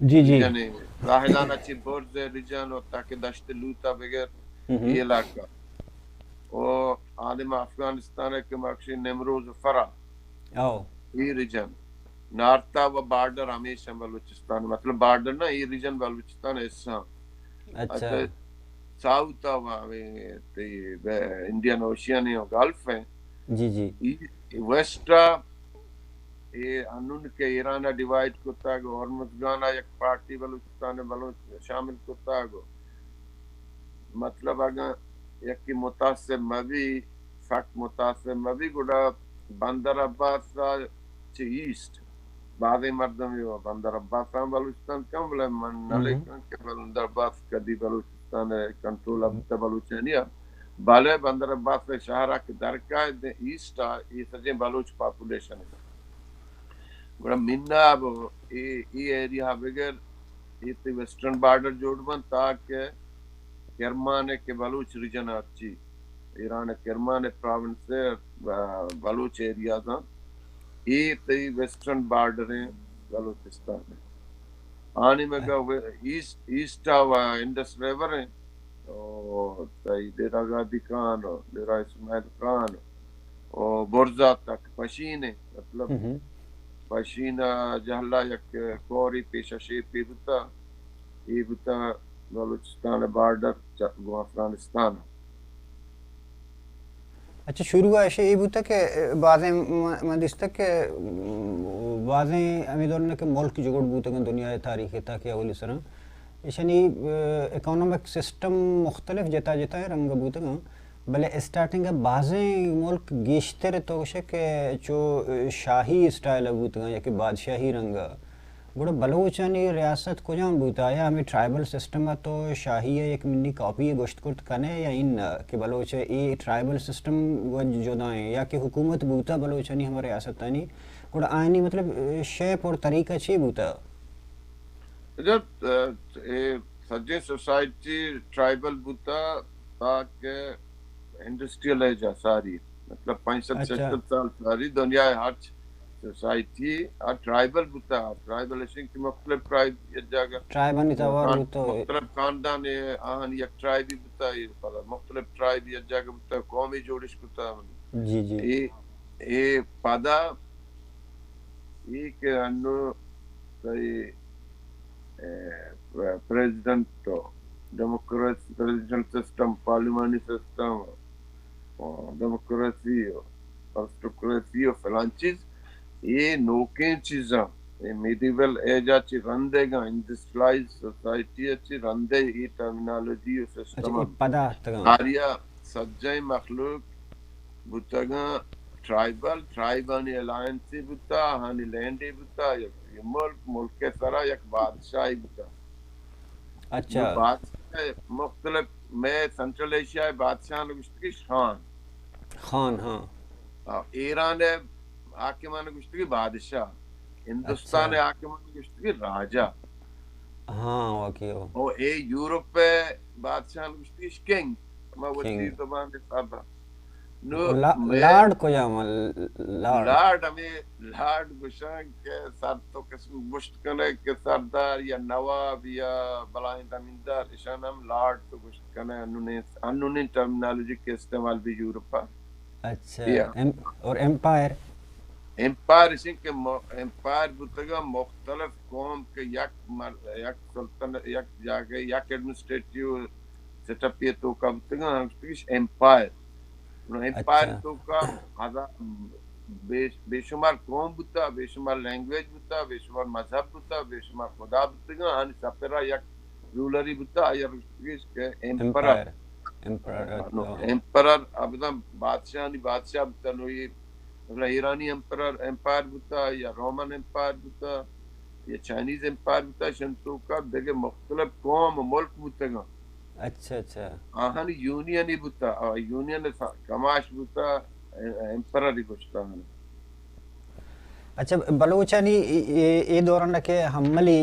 جی جی یعنی راہدانہ چی بورز ریجن اور تاکہ دشت لوتا بغیر یہ علاقہ اور عالم افغانستان ہے کہ مقصد نمروز فرا یہ ریجن نارتا و بارڈر ہمیشہ بلوچستان مطلب بارڈر نا یہ ریجن بلوچستان ایسا اچھا ساؤتا و انڈین اوشین ہے گلف ہے جی جی ویسٹا یہ انون کے ایرانہ ڈیوائڈ کرتا گو ہرمزگانہ یک پارٹی بلوچستان بلوچ شامل کرتا گو مطلب اگر یکی متاثر مبی سخت متاثر مبی گوڑا بندر عباس چی ایسٹ بعضی مردم یہ بندر عباس بلوچستان کم بلے من نلیکن کہ بندر عباس کدی بلوچستان کنٹرول ابتا بلوچانیا بالے بندر عباس شہرہ کے درکا ایسٹا یہ سجیں بلوچ پاپولیشن ہے بڑا منہ اب یہ ایریا بغیر یہ تی ویسٹرن بارڈر جوڑ بن تاکہ کرمان کے بلوچ ریجن اچھی ایران کرمان پراونس سے بلوچ ایریا تھا یہ تی ویسٹرن بارڈر ہیں بلوچستان میں آنے میں گا ایسٹا و انڈس ریور ہیں اور تی دیرہ گادی خان اور دیرہ اسماعیل خان اور برزا تک پشین ہے مطلب پشینہ جہلا یک کوری پیشہ شیپی بتا یہ بتا بلوچستان بارڈر افغانستان. اچھا شروع ایسے یہ بتا کہ بعضیں مندستا کہ بعضیں امیدورنے کے ملک جگڑ بوتا کہ دنیا تاریخ تاکہ اولی سرم ایشانی اکانومک سسٹم مختلف جتا ہے رنگ بوتا کہ بلے اسٹارٹنگ بعضیں ملک گیشتر تو کہ جو شاہی اسٹائل بوتا یا کہ بادشاہی رنگا گوڑا بلوچانی ریاست کو جان بوتا یا ہمیں ٹرائبل سسٹم تو شاہی ہے ایک منی کاپی ہے گوشت کرت کنے یا ان کہ بلوچ ای ٹرائبل سسٹم جو دائیں یا کہ حکومت بوتا بلوچانی ہمارے ریاست تانی گوڑا آئینی مطلب شیپ اور طریقہ چی بوتا جب سجے سوسائٹی ٹرائبل بوتا تاکہ انڈسٹریل ہے جا ساری مطلب 65-66 سال ساری دنیا ہر سوسائٹی ٹرائبل بتا ٹرائبل اشن کی مختلف ٹرائب جگہ ٹرائبن تور تو مختلف خاندان آہن یک ٹرائبی بتا مختلف ٹرائب جگہ بتا قومی جوڑش بتا جی جی اے پدا یہ کہ انو پریزیڈنٹ ڈیموکریسی پریزیڈنٹ سسٹم پارلیمانی سسٹم ڈیموکریسی آرسٹوکریسی اور فلان چیز یہ نوکیں چیزاں میڈیول ایجا چی رندے گا انڈسٹریلائز سوسائٹی چی رندے یہ ٹرمینالوجی اور سسٹم پدا تگا آریا سجائے مخلوق بتگا ٹرائبانی الائنسی بتا ہانی لینڈی بتا یہ ملک کے سرا یک بادشاہی بتا اچھا بادشاہ مختلف میں سنٹرل ایشیا بادشاہ گشتگی خان ہاں ایران حاکمان گشتگی بادشاہ ہندوستان حاکمان گشتگی راجا ہاں واقعی اور اے یورپ بادشاہ گشتگی کنگ ما وتی زبان صاحب لارڈ کو جام لارڈ ہمیں لارڈ گشان کے سر تو قسم گشت کنے کے سردار یا نواب یا بلائیں زمیندار اشان ہم لارڈ تو گشت کنے انہوں ٹرمینالوجی کے استعمال بھی یورپا اچھا اور ایمپائر اشن کے ایمپائر بتگا مختلف قوم کے یک سلطنت یک جاگے یک ایڈمنسٹریٹیو سیٹ اپ یہ تو کا بتگا ایمپائر ایمپائر تو کا بے شمار قوم بتا بے شمار لینگویج بتا بے شمار مذہب بتا بے شمار خدا بتگا ہانی سپرا یک رولری بتا یا رشتگیش کے ایمپرر ابدا بادشاہ بتا نو یہ ایرانی ایمپائر بتا یا رومن ایمپائر بتا یا چائنیز ایمپائر بتا شنتو کا دیکھے مختلف قوم ملک بتگا اچھا اچھا آہن یونین ہی بتا یونین کماش بتا ایمپرر ہی کچھ تا اچھا بلوچانی یہ دوران کہ ہملی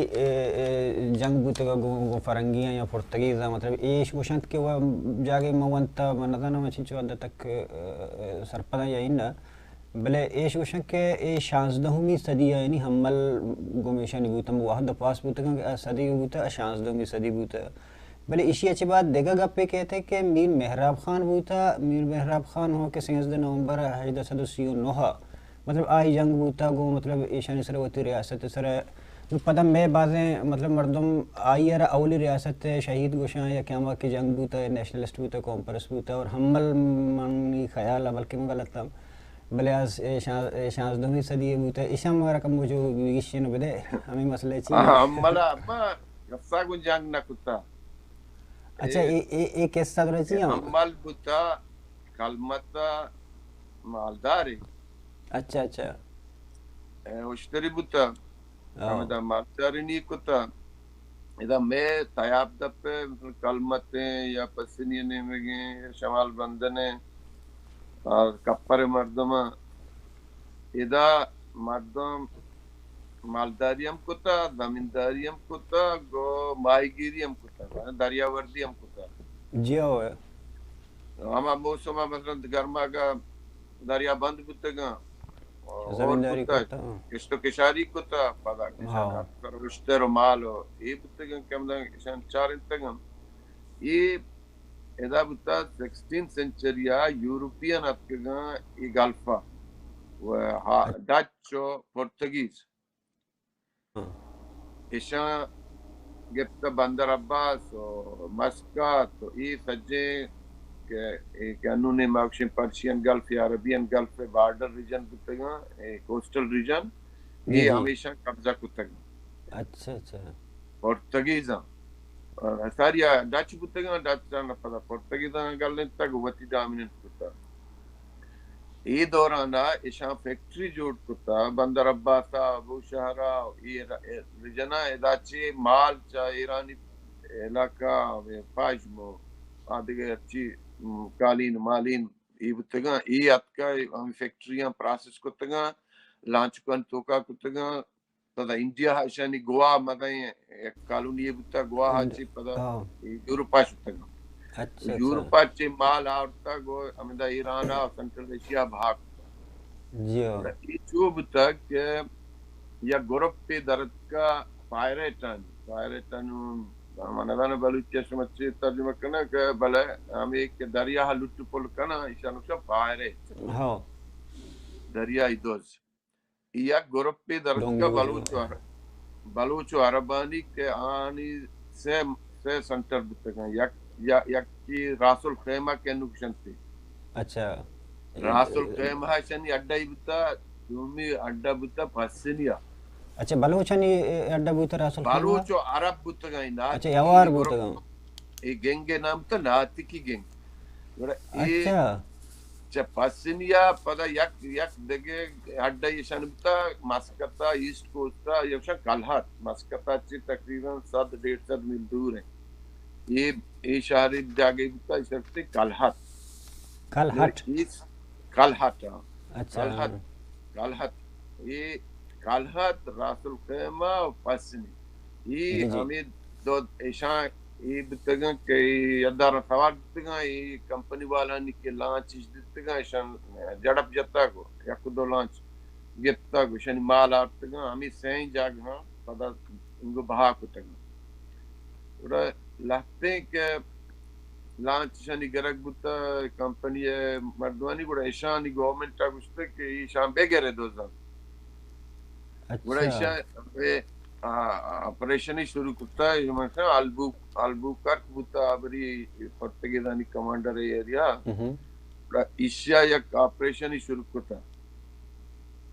جنگ بوتگا گو فرنگیاں یا پرتگیزاں مطلب یہ شوشنت کہ وہ جاگے موانتا منظرنا مچین چو عدد تک سرپدا یا انہ بلے یہ شوشن کہ یہ 16ویں صدی یعنی ہمل گومیشانی بوتا واحد پاس بوتگا صدی بوتا 16ویں صدی بوتا بلے اسی اچھی بات دیگا گپے کہتے ہیں کہ میر محراب خان بوتا میر محراب خان ہو کہ 16 نومبر 1839 مطلب آئی جنگ بوتا گو مطلب ایشانی سر ہوتی ریاست سر پتہ میں بعضیں مطلب مردم آئی ہے اولی ریاست شہید گوشاں یا کیا کی جنگ بوتا نیشنلسٹ بوتا قوم پرست بوتا اور حمل منی خیال ہے بلکہ میں غلط تھا بلے آج 16ویں صدی بوتا ایشا مغرہ کم جو ویگیشن بدے ہمیں مسئلہ چیئے حملہ اما گفتا کو جنگ نہ کتا اچھا ایک قصہ تو رہتی ہے حمل بوتا کلمتا مالداری اچھا اچھا اشتری بوتا ہمیں مالداری نہیں کتا اذا میں تیاب دپے کلمتیں یا پسینینے میں گئے شمال بندنے اور کپر مردم اذا مردم مالداری ہم کتا زمینداری ہم کتا گو ماہی گیری ہم کتا دریا وردی ہم کتا جی ہوئے ہما موسمہ مثلا گرما کا دریا بند کتا گا زمینداری کرتا کشتو کشاری کتا پدا کشار رشتر و مال ہو یہ بتا گا کم دا کشان چار انتگم یہ ادا بتا 16th سنچریا یوروپین اتگا یہ گلفا ڈچ و پرتگیز ایشان گفتا بندر عباس و مسکات و یہ سجے کہ انہوں نے ماکشن پرشین گلف یا عربین گلف بارڈر ریجن بتگا کوسٹل ریجن یہ ہمیشہ قبضہ کتگا اچھا اچھا پرتگیزاں ساری ڈچ بتگا ڈچ جانا پتا پرتگیزاں گلن تک وطی ڈامیننٹ کتا یہ دورانا ایشان فیکٹری جوڑ کتا بندر عباسا ابو شہرہ یہ ریجنہ اداچے مال چا ایرانی علاقہ پاجمو آدھگے اچھی قالین مالین یہ بتگا یہ اتکا ہم فیکٹریاں پراسس کتگا لانچ کن توکا کتگا پدا انڈیا ہاشانی گوا مدائیں ایک کالونی یہ بتا گوا ہاچی پدا یوروپا شتگا یوروپا چی مال آورتا گو امیدہ ایران آو سنٹرل ایشیا بھاگ جی چوب تک یا گروپ پہ درد کا پائریٹن منادان بلوچ مچی ترجمہ کرنا کہ بلے ہم ایک دریا لٹ پل کنا ایشان کا پائریٹ ہاں دریا دوز یا گروپ پہ درد کا بلوچ عربانی کے آنی سے سنٹر بتگا یک کی راس الخیمہ کے نقشن تھی اچھا راس الخیمہ شنی اڈا بتا دومی اڈا بتا پسنیا اچھا بلوچانی اڈا بوتا راس الخیمہ بلوچ عرب بتگا اچھا یوار بوتا یہ گنگے نام تا ناتی کی گنگ اچھا پسنیا پدا یک دگے اڈا یشان بتا مسکتا ایسٹ کوسٹ تا یشان کلہات مسکتا چی تقریباً 100-150 میل دور ہیں یہ شہری جاگے بتا اس وقت کلہات کلہات یہ کلہات راس الخیمہ اور پسنی یہ ہمیں دو ایشان یہ بتگاں کہ یدار سوار بتگاں یہ کمپنی والا نکے لانچ بتگاں ایشان جڑپ جتا گو یک دو لانچ گتا گو شانی مال آرتگاں ہمیں سین جاگاں پدا انگو بہا کتگاں لہتے کہ لانچ شانی گرگ بتا کمپنی مردوانی گوڑا ایشانی گورنمنٹ آگوشتا کہ ایشان بے گرے دوزان گوڑا ایشان آپریشنی شروع کرتا ہے البو کرک بتا آبری پرتگیدانی کمانڈر ایریا ایشیا یک آپریشنی شروع کرتا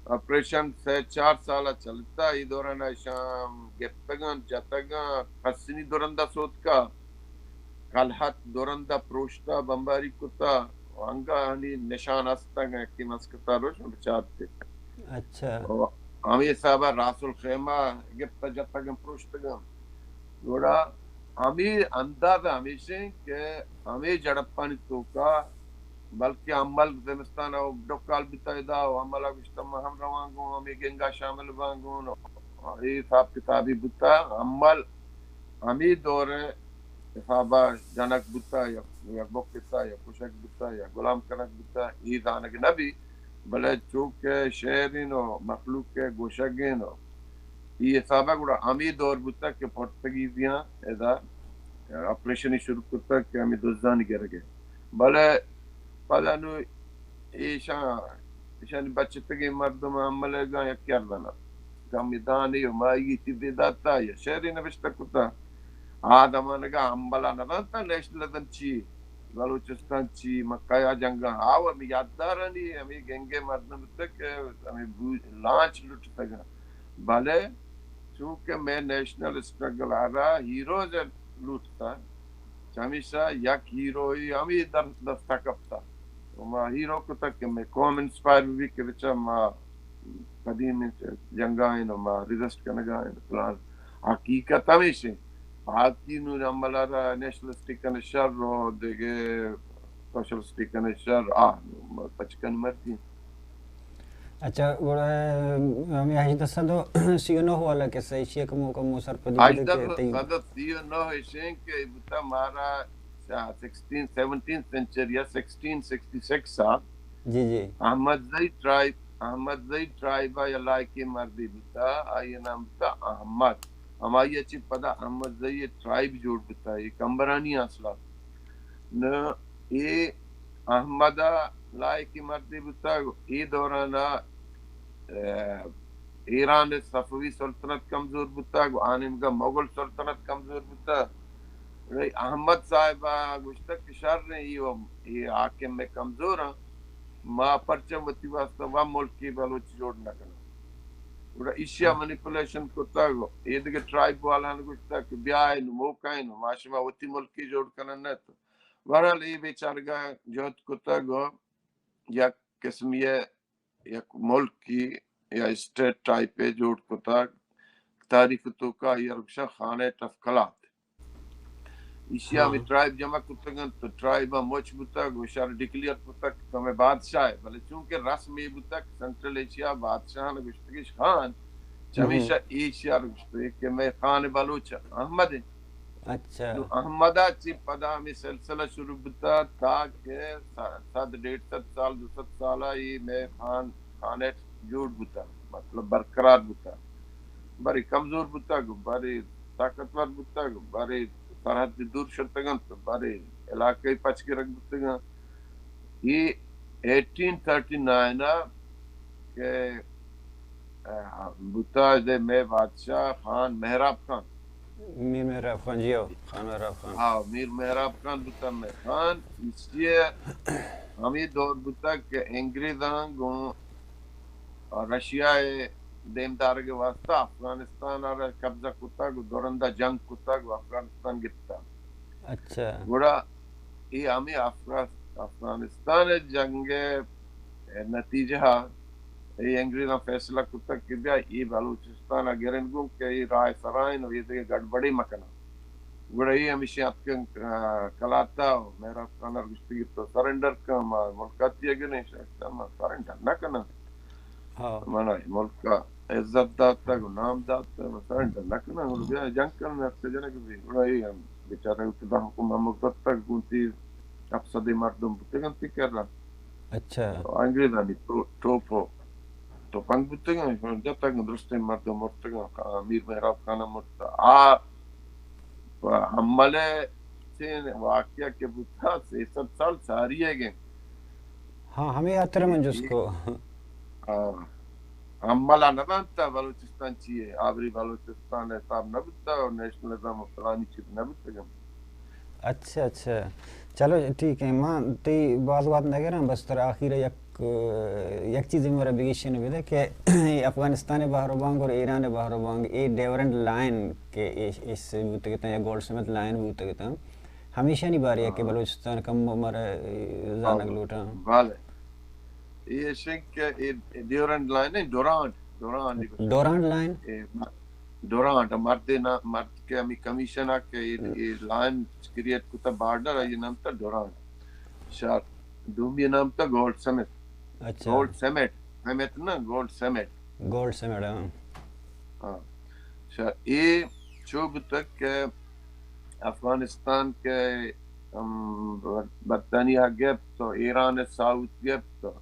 آپریشن 4 سالہ چلتا ای دوران ایشان گپتگان جاتگان خسنی دورندہ سوت کا کلحت دورندہ پروشتا بمباری کتا وانگا ہنی نشان ہستا گا کی مسکتا روش بچاتے اچھا ہمیں صاحبہ راس الخیمہ گپتا جاتا گا پروشتا گا گوڑا ہمیں اندازہ ہمیشہ کہ ہمیں جڑپانی توکا بلکہ عمل زمستان او ڈوکال بتائی دا عمل اگشتم ہم روانگو ہمیں گنگا شامل بانگو یہ صاحب کتابی بتا عمل ہمیں دور صحابہ جنک بتا یا بکتا یا کشک بتا یا غلام کنک بتا یہ دانک نبی بلے چوکے شہرین و مخلوق کے گوشگین یہ صحابہ گوڑا ہمیں دور بتا کہ پرتگیزیاں ایدا آپریشنی شروع کرتا کہ ہمیں دوزانی گر گئے بلے پدانو ایشان بچتگی مردم عملے گا یا کیا لنا کمی دانی و مائی تیدی داتا یا شہری نوشتا کتا آدمانگا عملہ نبانتا نیشنلدن چی بلوچستان چی مکہ جنگا آو ہمیں یاددارانی ہمیں گنگے مردم تک ہمیں لانچ لٹتا گا بلے چونکہ میں نیشنل اسٹرگل آ رہا ہیروز لوٹتا ہمیشہ یک ہیروئی ہمیں دستا کپتا ما ہیرو کو تک کہ میں قوم انسپائر بھی کہ بچہ ما قدیم جنگائن ما ریزسٹ کنگائن پلان حقیقت ہمیشہ باقی نور عملہ رہا نیشنلسٹی کن شر رو دیگے سوشلسٹی کن شر پچکن مرتی اچھا گوڑا ہمیں آج دستا دو سیو نو والا کہ سیشیا کمو سر پدی آج دستا سیو نو ہے کہ بتا مارا 17th century یا 1666 سا احمد زئی ٹرائب یا لائکی مردی بتا آئی نام بتا احمد ہمائی اچھی پدا احمد زئی ٹرائب جوڑ بتا یہ کمبرانی اصلا نا یہ احمدہ لائکی مردی بتا یہ دورانا ایران صفوی سلطنت کمزور بتا آنم کا مغل سلطنت کمزور بتا احمد صاحبہ گشتک شر نے یہ حاکم میں کمزور ہیں ما پرچم وتی واسطہ وہ ملک کی بلوچ جوڑ نہ کرنا ایشیا مینیپولیشن کرتا گو یہ دیکھ ٹرائب والا نے گشتک بیائی نو موقعی نو ماشما وتی ملک کی جوڑ کرنا نہ تو بہرحال یہ بیچارگاہ جوت کرتا گو یا قسمیہ یک ملک کی یا اسٹیٹ ٹائپ پہ جوڑ کرتا تاریخ تو کا یہ رکشہ خانہ تفکلات ایشیا میں ٹرائب جمع کرتا گا تو ٹرائب موچ بتا گوشار ڈکلیئر کرتا کہ تمہیں بادشاہ ہے بلے چونکہ رسم یہ بتا کہ سنٹرل ایشیا بادشاہ نے گشتگیش خان چمیشہ ایشیا رگشتے کہ میں خان بلوچ احمد ہیں اچھا احمدہ چی پدا میں سلسلہ شروع بتا تاکہ 150 سال 200 سالہ یہ میں خان خانه جوڑ بوتا مطلب برقرار بوتا باری کمزور بوتا گو باری طاقتور بوتا گو باری سرحد دور شدتگن تو باری علاقائی پچ کے رکھ بوتگن یہ 1839 کے بوتا دے میں بادشاہ خان محراب خان میر محراب خان جی خان محراب خان ہاں میر محراب خان بوتا میں خان اس لیے ہمیں دور بوتا کہ انگریزاں گو اور رشیا دیمدار کے واسطہ افغانستان اور قبضہ کتا گو دورندہ جنگ کتا گو افغانستان گتا اچھا گوڑا یہ ہمیں افغانستان جنگ نتیجہ یہ انگریزاں فیصلہ کتا کہ بیا یہ بلوچستان اگرن گو کہ یہ رائے سرائن اور یہ دیکھے گڑبڑی مکنا گوڑا یہ ہمیشہ آپ کے کلاتا ہو میرا خانر گشتی تو سرنڈر کا ملکاتی اگر نہیں شاکتا سرنڈر نہ کنا مانا ملک کا عزت داتا کو نام داتا سرنڈر نہ کنا گوڑا جنگ کرنا اپنے جنہ کے بھی گوڑا یہ ہم بیچارہ اتباہ حکومہ مقدت تک گونتی افسدی مردم بوتے گنتی کر رہا اچھا انگریزانی ٹوپو تو پنگ بوتے گا جب تک درستے مردم مرتے گا امیر محراب خانہ مرتا حملے سے واقعہ کے بوتا 600 سال ساری ہے گئے ہاں ہمیں آتر من جس کو حملہ نہ بانتا بلوچستان چیئے آبری بلوچستان حساب نہ بوتا اور نیشنلزم و فلانی چیز نہ بوتا گا اچھا اچھا چلو ٹھیک ہے ماں تی بعض بات نہ کریں بس تر آخر یک چیز میرا بگیشن بھی تھا کہ افغانستان باہر بانگ اور ایران باہر بانگ یہ ڈیورنٹ لائن کے اس بوتے کہتے ہیں یا گولڈ سمت لائن بوتے کہتے ہیں ہمیشہ نہیں باری ہے کہ بلوچستان کم عمر زانگ لوٹا بالے یہ شنک ڈیورنٹ لائن ہے ڈورانٹ لائن ڈورانٹ مرد کے ہمیں کمیشن ہے کہ یہ لائن کریٹ کتا بارڈر ہے یہ نام تا ڈورانٹ شاہ دومی نام تا گولڈ سمیٹ اچھا گولڈ سمیٹ سمیٹ نا گولڈ سمیٹ ہاں شاہ یہ چوب تک کہ افغانستان کے برطانیہ گیپ تو ایران ساؤتھ گیپ تو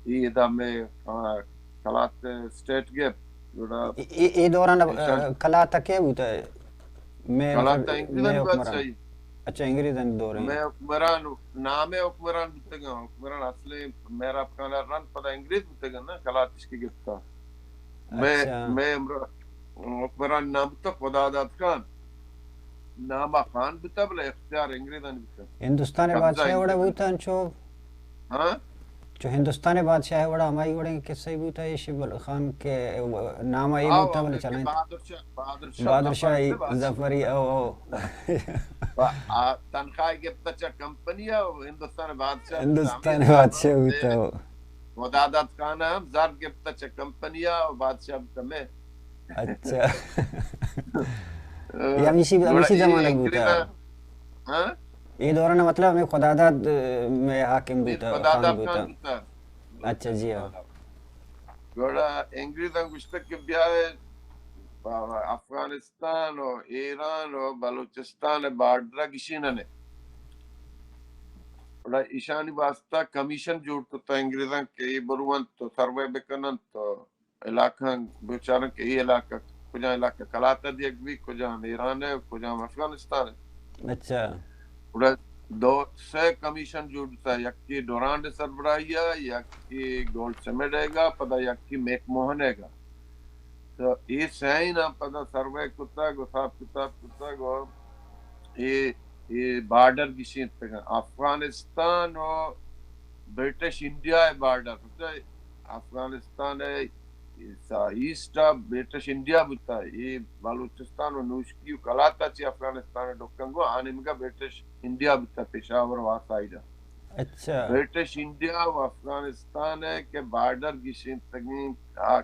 یہ دا میں کلات سٹیٹ گیپ یہ دوران کلاتا کیا ہوتا ہے کلاتا انگریزن بادشاہی اچھا انگریزن دور میں حکمران نام حکمران بوتے گا حکمران اصلی میرا افغان رن پدا انگریز بوتے گا نا کلاتش کی گفتا میں حکمران نام بوتا خداداد خان نام خان بوتا بلا اختیار انگریزن بوتا ہندوستان بادشاہ وڑا بوتا انچو ہاں جو ہندوستان بادشاہ وڑا ہماری وڑے کس سے بوتا ہے شبل خان کے نام آئی بوتا بلا چلائیں بہادر شاہ ظفری او تنخواہ گفتا چا کمپنیا ہندوستان بادشاہ ہوتا ہو خداداد خان ہم زار گفتا چا کمپنیا بادشاہ بوتا میں اچھا یہ ہمیشی زمانہ بوتا یہ دوران مطلب ہمیں خداداد میں حاکم بوتا خان بوتا اچھا جی ہاں گوڑا انگریزاں گشتک کے بیائے افغانستان و ایران و بلوچستان بارڈرہ گشینہ نے گوڑا ایشانی واسطہ کمیشن جوڑتا تھا انگریزاں کے یہ بروان تو سروے بکنن تو علاقہ بیچارن کے یہ علاقہ کجا علاقہ کلاتا دیکھ بھی کجا ایران ہے کجا افغانستان ہے اچھا گوڑا دو سے کمیشن جوڑتا ہے یک کی ڈورانڈ سربراہی ہے یک کی گولڈ سمیٹ ہے گا پدا یک کی میک موہن ہے گا تو یہ سہی نا پدا سروے کتا گو صاحب کتاب کتا گو یہ بارڈر گشین تگا افغانستان و برٹش انڈیا ہے بارڈر افغانستان ہے ایسٹ برٹش انڈیا بتا ہے یہ بلوچستان و نوشکی و کلاتا چی افغانستان ڈوکنگو آنے مگا برٹش انڈیا بتا پیشاور واسائیڈا اچھا برٹش انڈیا و افغانستان ہے کہ بارڈر گشین تگین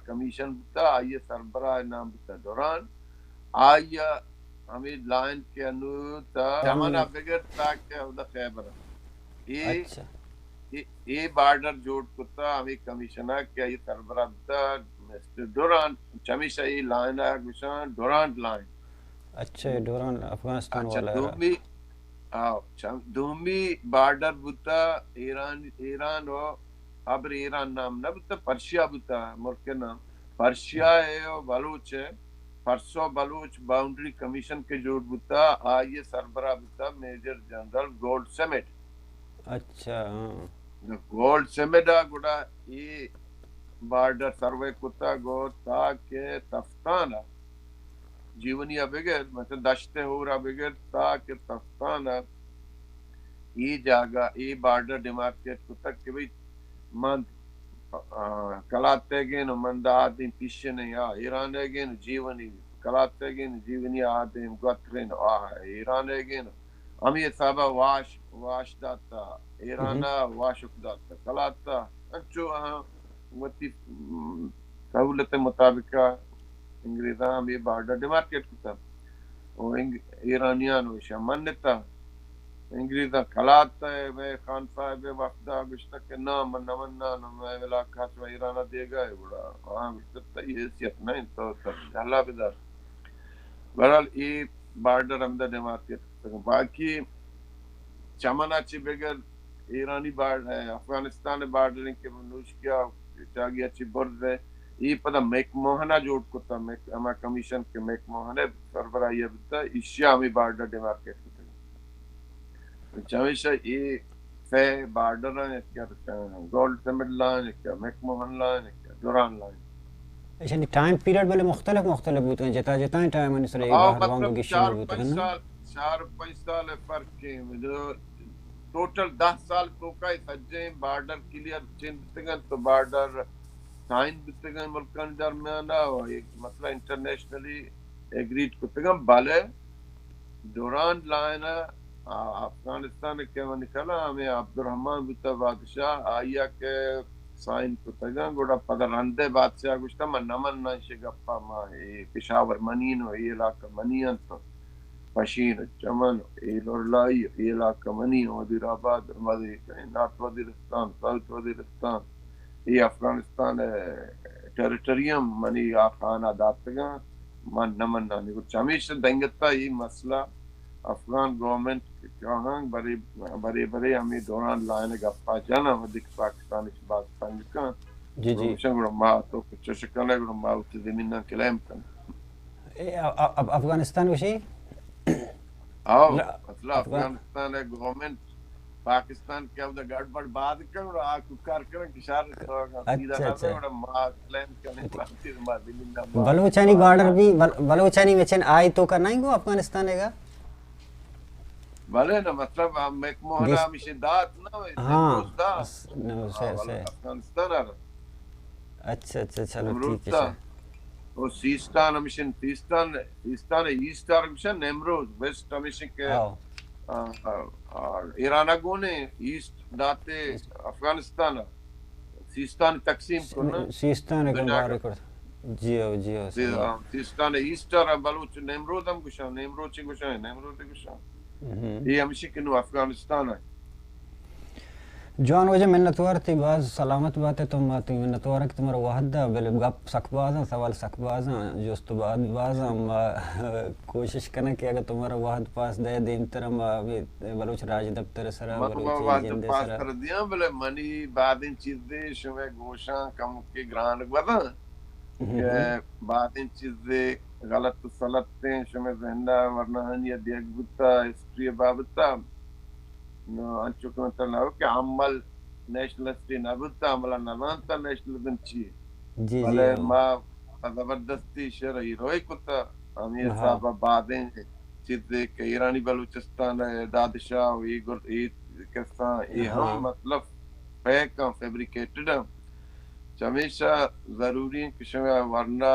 کمیشن بتا آئیے سربراہ نام بتا دوران آئیے ہمیں لائن کے انو تا جمانہ بگر تاکہ ہودا خیبر یہ بارڈر جوڑ کتا ہمیں کمیشنہ کیا یہ سربراہ بتا مسٹر ڈوران چمیشہ یہ لائن ہے گوشان ڈورانٹ لائن اچھا ڈوران افغانستان والا ہے دومی بارڈر بتا ایران و ابر ایران نام نہ بتا پرشیا بتا ملک نام پرشیا ہے اور بلوچ ہے پرسو بلوچ باؤنڈری کمیشن کے جوڑ بتا آئیے سربراہ بتا میجر جنرل گولڈ سمیٹ. اچھا گولڈ سمیٹ گوڑا ای بارڈر سروے کتا گو تاکہ تفتانا جیونیا بغیر مثلا دشتے ہو رہا بغیر تاکہ تفتانا ای جاگا ای بارڈر ڈیمارکیٹ کتا کہ بھئی من کلاتے گے نو من دا آدم پیشے نہیں ایران ہے گے نو جیونی کلاتے گے نو جیونی آدم گترے نو ایران ہے گے نو ہمی صاحبہ واش داتا ایران واشک داتا کلاتا انچو وتی سہولت مطابقہ انگریزاں ہم یہ بارڈر ڈیمارکیٹ کتا اور ایرانیان وشا منتا انگریزاں کھلاتا ہے میں خان صاحب وفدہ گشتہ کہ نا من میں علاقہ سو ایرانہ دے گا ہے بڑا وہاں گشتہ یہ حیثیت نہیں تو اللہ بدار برحال یہ بارڈر ہم دا ڈیمارکیٹ کتا باقی چمنا چی بغیر ایرانی بارڈر ہے افغانستان بارڈرنگ کے منوش کیا چاگی اچھی برد ہے یہ پتہ میک موہنہ جوڑ کتا ہما کمیشن کے میک موہنہ سربراہ یہ بتا ایشیا ہمیں بارڈر ڈیمارکیٹ کتا چمیشہ یہ فے بارڈر ہیں کیا گولڈ سمیٹ لائن کیا میک موہن لائن کیا دوران لائن اچھا ٹائم پیریڈ والے مختلف ہوتے ہیں جتا جتا ٹائم ان سے باہر وانگو کی شمول ہوتے ہیں نا 4-5 سال فرق ہے ٹوٹل 10 سال تو کا سجیں بارڈر کلیئر چین بتگن تو بارڈر سائن بتگن ملکان درمیان ایک مسئلہ انٹرنیشنلی ایگریڈ کتگن بالے دوران لائن افغانستان کے وہ نکلا ہمیں عبدالرحمن بتا بادشاہ آیا کے سائن کتگا گوڑا پدر رندے بادشاہ گوشتا من نمن نانشی گپا ما پشاور منین و یہ علاقہ منین تو پشین چمن ایلولائی یہ علاقہ منین وزیر آباد نارت وزیرستان ساؤتھ وزیرستان یہ افغانستان ٹیریٹریم منی آخانہ داتگا من نمن نانی گوڑ چمیش دنگتا یہ مسئلہ افغان گورنمنٹ کہاں بڑے ہمیں دوران لائن گپا جانا ودک پاکستان اس بات سنگ کا جی جی گڑا ما تو کچھ شکل ہے گڑا ما اتنے زمینہ کلیم کرنا افغانستان وشی آو مطلب افغانستان ہے گورنمنٹ پاکستان کے اب گڑبڑ بعد کر اور آکو کار کرن کشارت ہوگا سیدھا نہ گڑا ما کلیم کرنے پاکستان ما زمینہ بلوچانی بارڈر بھی بلوچانی میں چین آئی تو کرنا ہی گو افغانستان ہے گا بھلے نا مطلب میک موہنہ ہمیشہ دات نہ ہوئے نمروز دات افغانستان آ رہا اچھا چلو ٹھیک ہے اور سیستان ہمیشہ سیستان ایسٹ آرگشن نمروز ویسٹ ہمیشہ کے ایران گونے ایسٹ داتے افغانستان سیستان تقسیم کرنا سیستان ہے گنبارے کرتا جیو سیستان ایسٹ آر بلوچ نمروز ہم گشا نمروز چی گشا ہے نمروز گشا یہ ہمیشہ کنو افغانستان ہے جوان وجہ منتوار تھی بعض سلامت باتیں تم آتی منتوار کہ تمہارا وحدہ بلے گپ سکبازاں سوال سکبازاں جوست بعد بازاں کوشش کرنا کہ اگر تمہارا وحد پاس دے دین ترم بلوچ راج دفتر سرا بلوچ جندے پاس کر دیا بلے منی بعد ان چیزیں شوے گوشاں کم کے گران بدا کہ بعد ان چیزیں غلط سلطیں شوے زہندہ ورنہ ہنیا دیکھ بتا ہسٹری بابتا انچو کہ مطلب نہ ہو کہ عمل نیشنلسٹی نہ بتا عملہ نلانتا نیشنلزم چیئے بلے ما زبردستی شرعی روئی کتا امیر صاحبہ بعدیں چیزیں کہ ایرانی بلوچستان ہے دادشاہ یہ کساں یہ ہم مطلب فیک ہم فیبریکیٹڈ ہم ہمیشہ ضروری ہے کہ شما ورنہ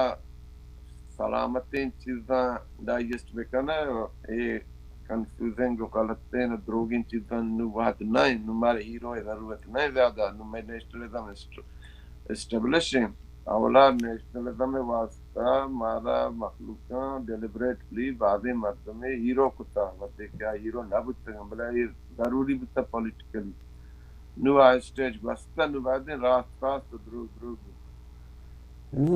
سلامتیں چیزاں ڈائجسٹ بکنا ہے کنفیوزنگ و غلطیں نو دروگین چیزاں نو وحد نہیں نو مارے ہیرو ضرورت نہیں زیادہ نو میں نیشنلزم اسٹیبلش ہیں اولا نیشنلزم واسطہ مارا مخلوقاں ڈیلیبریٹلی بعضی مردمیں ہیرو کتا ودے کیا ہیرو نہ بتا بلا یہ ضروری بتا پولیٹیکلی نو آئی سٹیج واسطہ نو بعدیں راست دروگ نو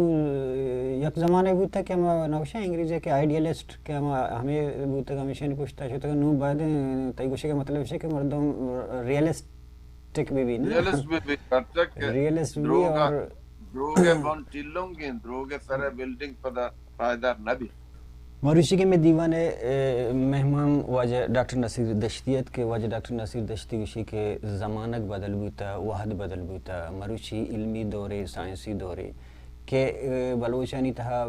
یک زمانے بوتا کہ ہم نوشہ انگریزی کے آئیڈیالسٹ کہ ہمیں بوتا کہ ہمیشہ نہیں پوچھتا چھوتا کہ نو بعد تایی گوشے کا مطلب ہے کہ مردم ریئلسٹک بھی نا، ریئلسٹ بھی کرچک ریئلسٹ بھی دروگا اور دروگے بون چلوں گے دروگے سارے بلڈنگ پدا پائیدار نبی مروشی کے میں دیوان مہمان واجہ ڈاکٹر نصیر دشتیت کے واجہ ڈاکٹر نصیر دشتی وشی کے زمانک بدل بوتا وحد بدل بوتا مروشی علمی دورے سائنسی دورے کہ بلوچانی تہا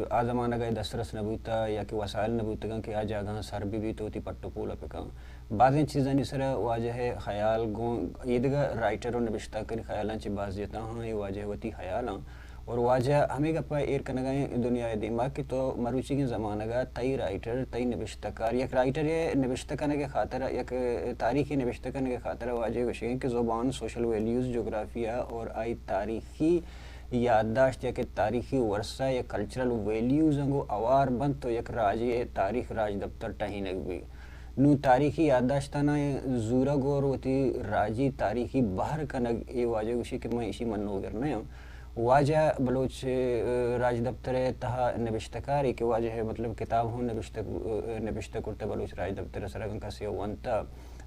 آ زمانہ گئے دسترس نبوتا یا کہ وسائل نبوتا کہ آ جاگاں سر بھی توتی پٹو پولا پکاں بعضیں چیزیں نسر واجہ ہے خیال گوں ایدگا رائٹر و نبشتہ کر خیالاں چی باز جتا ہاں یہ واجہ ہوتی خیالاں اور واجہ ہمیں گپا ایر کنگائیں دنیا دماغ کی تو مروچی کی زمانہ گا تئی رائٹر تئی نبشتہ کار یک رائٹر یہ نبشتہ کرنے کے خاطر یک تاریخی نبشتہ کرنے کے خاطر واجہ گوشیں کہ زبان سوشل ویلیوز جغرافیہ اور آئی تاریخی یادداشت یا کہ تاریخی ورثہ یا کلچرل ویلیوز انگو اوار بند تو یک راجی تاریخ راج دفتر ٹہینک بھی نو تاریخی یادداشتانا زورا گور ہوتی راجی تاریخی باہر کنگ اے واجہ گوشی کہ میں اسی منو گرنے ہوں واجہ بلوچ راج دفتر تہا نبشتہ کاری کہ واجہ ہے مطلب کتاب ہوں نبشتہ کرتے بلوچ راج دفتر سرگن کا سی وانتا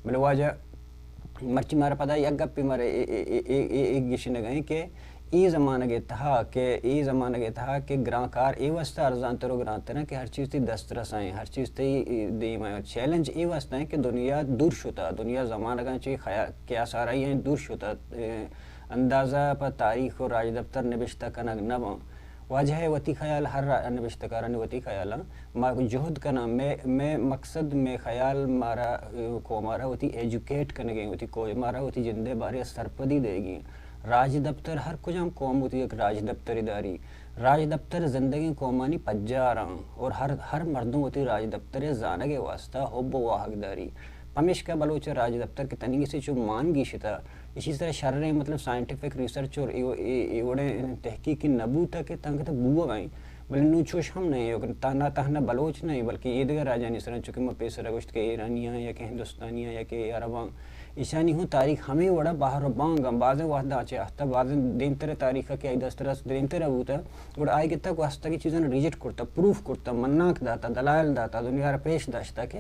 مطلب واجہ مرچی مارا پدا یک گپی مارے ایک گشن گئیں کہ ای زمانہ گے تہا کہ گران کار ای واسطہ ارزان ترو گران ترہ کہ ہر چیز تی دسترس آئیں ہر چیز تی دیم آئیں چیلنج ای واسطہ ہیں کہ دنیا دور شتا دنیا زمانہ گا چی کیا سارا ہیں دور شتا اندازہ پا تاریخ و راج دفتر نبشتہ کنگ نبا واجہ ہے وتی خیال ہر نبشتہ کارانی وتی خیالا ما جہد کنا میں مقصد میں خیال مارا کو مارا وتی ایجوکیٹ کرنے گئیں وتی کو مارا وتی جندے بارے سرپدی دے گی راج دفتر ہر کجام قوم ہوتی ایک راج دفتری داری راج دفتر زندگی قومانی پجاراں اور ہر مردوں ہوتی راج دفتر زانگ واسطہ حب و واحق داری پمیش کا بلوچ راج دفتر کے تنگی سے جو مان گی شتا اسی طرح شرح مطلب سائنٹیفک ریسرچ اور ایوڑے تحقیقی نبوتا کہ تنگ تک بوہ گئیں بلکہ نو چوش ہم نہیں نہ تہنا بلوچ نہیں بلکہ یہ دیگر راجہ نہیں سرن چونکہ میں پیسر گوشت کہ ایرانیاں یا کہ ہندوستانیاں یا کہ عرباں ایشانی ہوں تاریخ ہمیں وڑا باہر و بانگا بعضیں وحدہ آچے احتا بعضیں دینتر تاریخہ کہ آئی دسترس دینتر ہوتا اور آئی گتا کو ہستا کی چیزیں ریجٹ کرتا پروف کرتا مناک داتا دلائل داتا دنیا را پیش داشتا کہ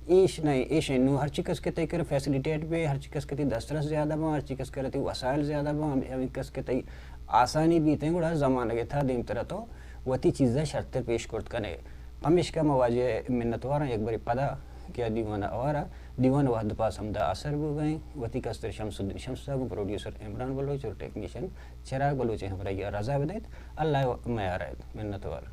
ایش نہیں ایش نو ہر چیز کے تیکر فیسلیٹیٹ پہ ہر چیز کے تی دسترس زیادہ با ہر چیز کے تی وسائل زیادہ با ہر چیز کے تی آسانی بیتے ہیں گوڑا زمانہ گے تھا دینتر تو وتی چیزیں شرط پیش کرت کنے ہمیش کا مواجہ منتوارا ایک باری پدا کیا دیوانہ اوارا دیوان وحد پاس ہمدہ اثر بھی گئیں وتی کستر شمس الدین شمس صاحب پروڈیوسر عمران بلوچ اور ٹیکنیشین چراغ بلوچ ہمارا یہ رضا بدایت اللہ میں آ رہا ہے منتوار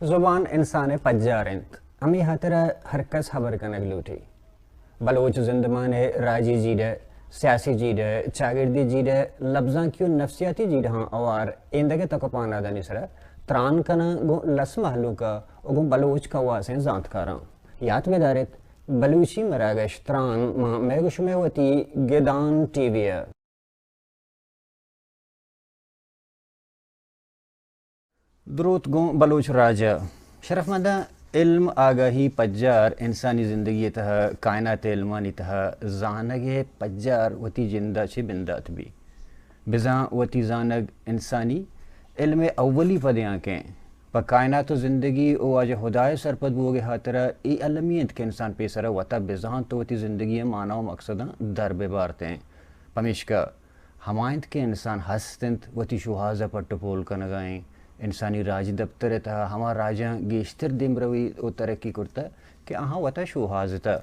زبان انسان پجارند ہمیں حترہ ہر کس خبر کنگ لوٹی بلوچ زندمان راجی جیڈہ سیاسی جیڈہ چاگردی جیڈہ لفظاں کیوں نفسیاتی جیڈہ ہاں اوار ایندگے تک پانا دانی سرہ تران کنا گو لس محلو کا گو بلوچ کا واسیں زانت کاراں یاد میں دارت بلوچی مراگش تران میں گوش میں ہوتی گیدان ٹی وی دروت گوں بلوچ راجہ شرف مندہ علم آگاہی پجار انسانی زندگی تہ کائنات علمانی تہ زانگ پجار وتی جندہ چھ بندات بھی بزاں وتی زانگ انسانی علم اولی پدیاں کے پا کائنات و زندگی او آج خدای سرپد بوگے خاطرہ ای علمیت کے انسان پیسرہ وطا بزاں تو وتی زندگی معنی و مقصداں در ببارتے ہیں پمیشکا ہمائنت کے انسان ہستنت وتی شوہازہ پٹ پول کنگائیں انسانی راج دفتر تہا ہما راجاں گیشتر دیم روی او ترقی کرتا کہ آہاں وطا شوہازتا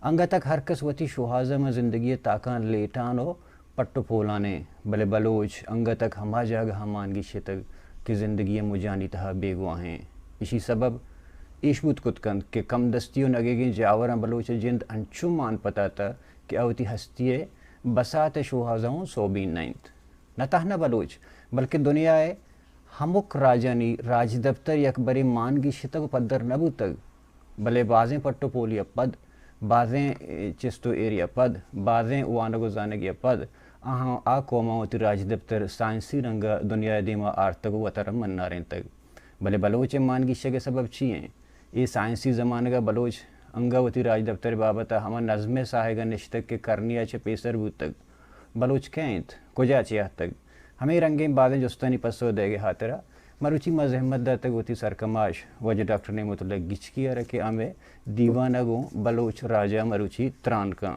انگا تک ہر کس وتی شوہازہ میں زندگی تاکان لیٹانو پٹ پولانے بلے بلوچ انگا تک ہما جاگہ ہمانگی شتگ کہ زندگی مجانی تہا بے گواہیں اسی سبب ایشبوت کتکند کہ کم دستیوں نگے گیں جاوراں بلوچ جند انچو مان پتا تھا کہ اوتی ہستیے بسات شوہازاؤں صوبین نائنت نہ تہنہ بلوچ بلکہ دنیا ہے ہمک راجانی راج دفتر یک بری مانگی شتگ پدر نبو تگ بلے بازیں پٹو پولیا پد بازیں چستو ایریا پد بازیں وانگو زانگیا پد آہاں آ قوماوتی راج دفتر سائنسی رنگا دنیا دیما آرتگو وطرم منارین تگ بلے بلوچ مانگی شگے سبب چیئیں یہ سائنسی زمانہ کا بلوچ انگا وتی راج دفتر بابتا ہما نظم ساہگا نشتگ کے کرنیا چھ پیسر بود تگ بلوچ کینت کجا چیاہ تگ ہمیں رنگیں بازیں جستانی پسو دے گے خاطرہ مروچی ما زحمت دا تک وتی سرکماش وجہ ڈاکٹر نعمت اللہ گچ کیا رکھے ہمیں دیوانہ گوں بلوچ راجہ مروچی تران کا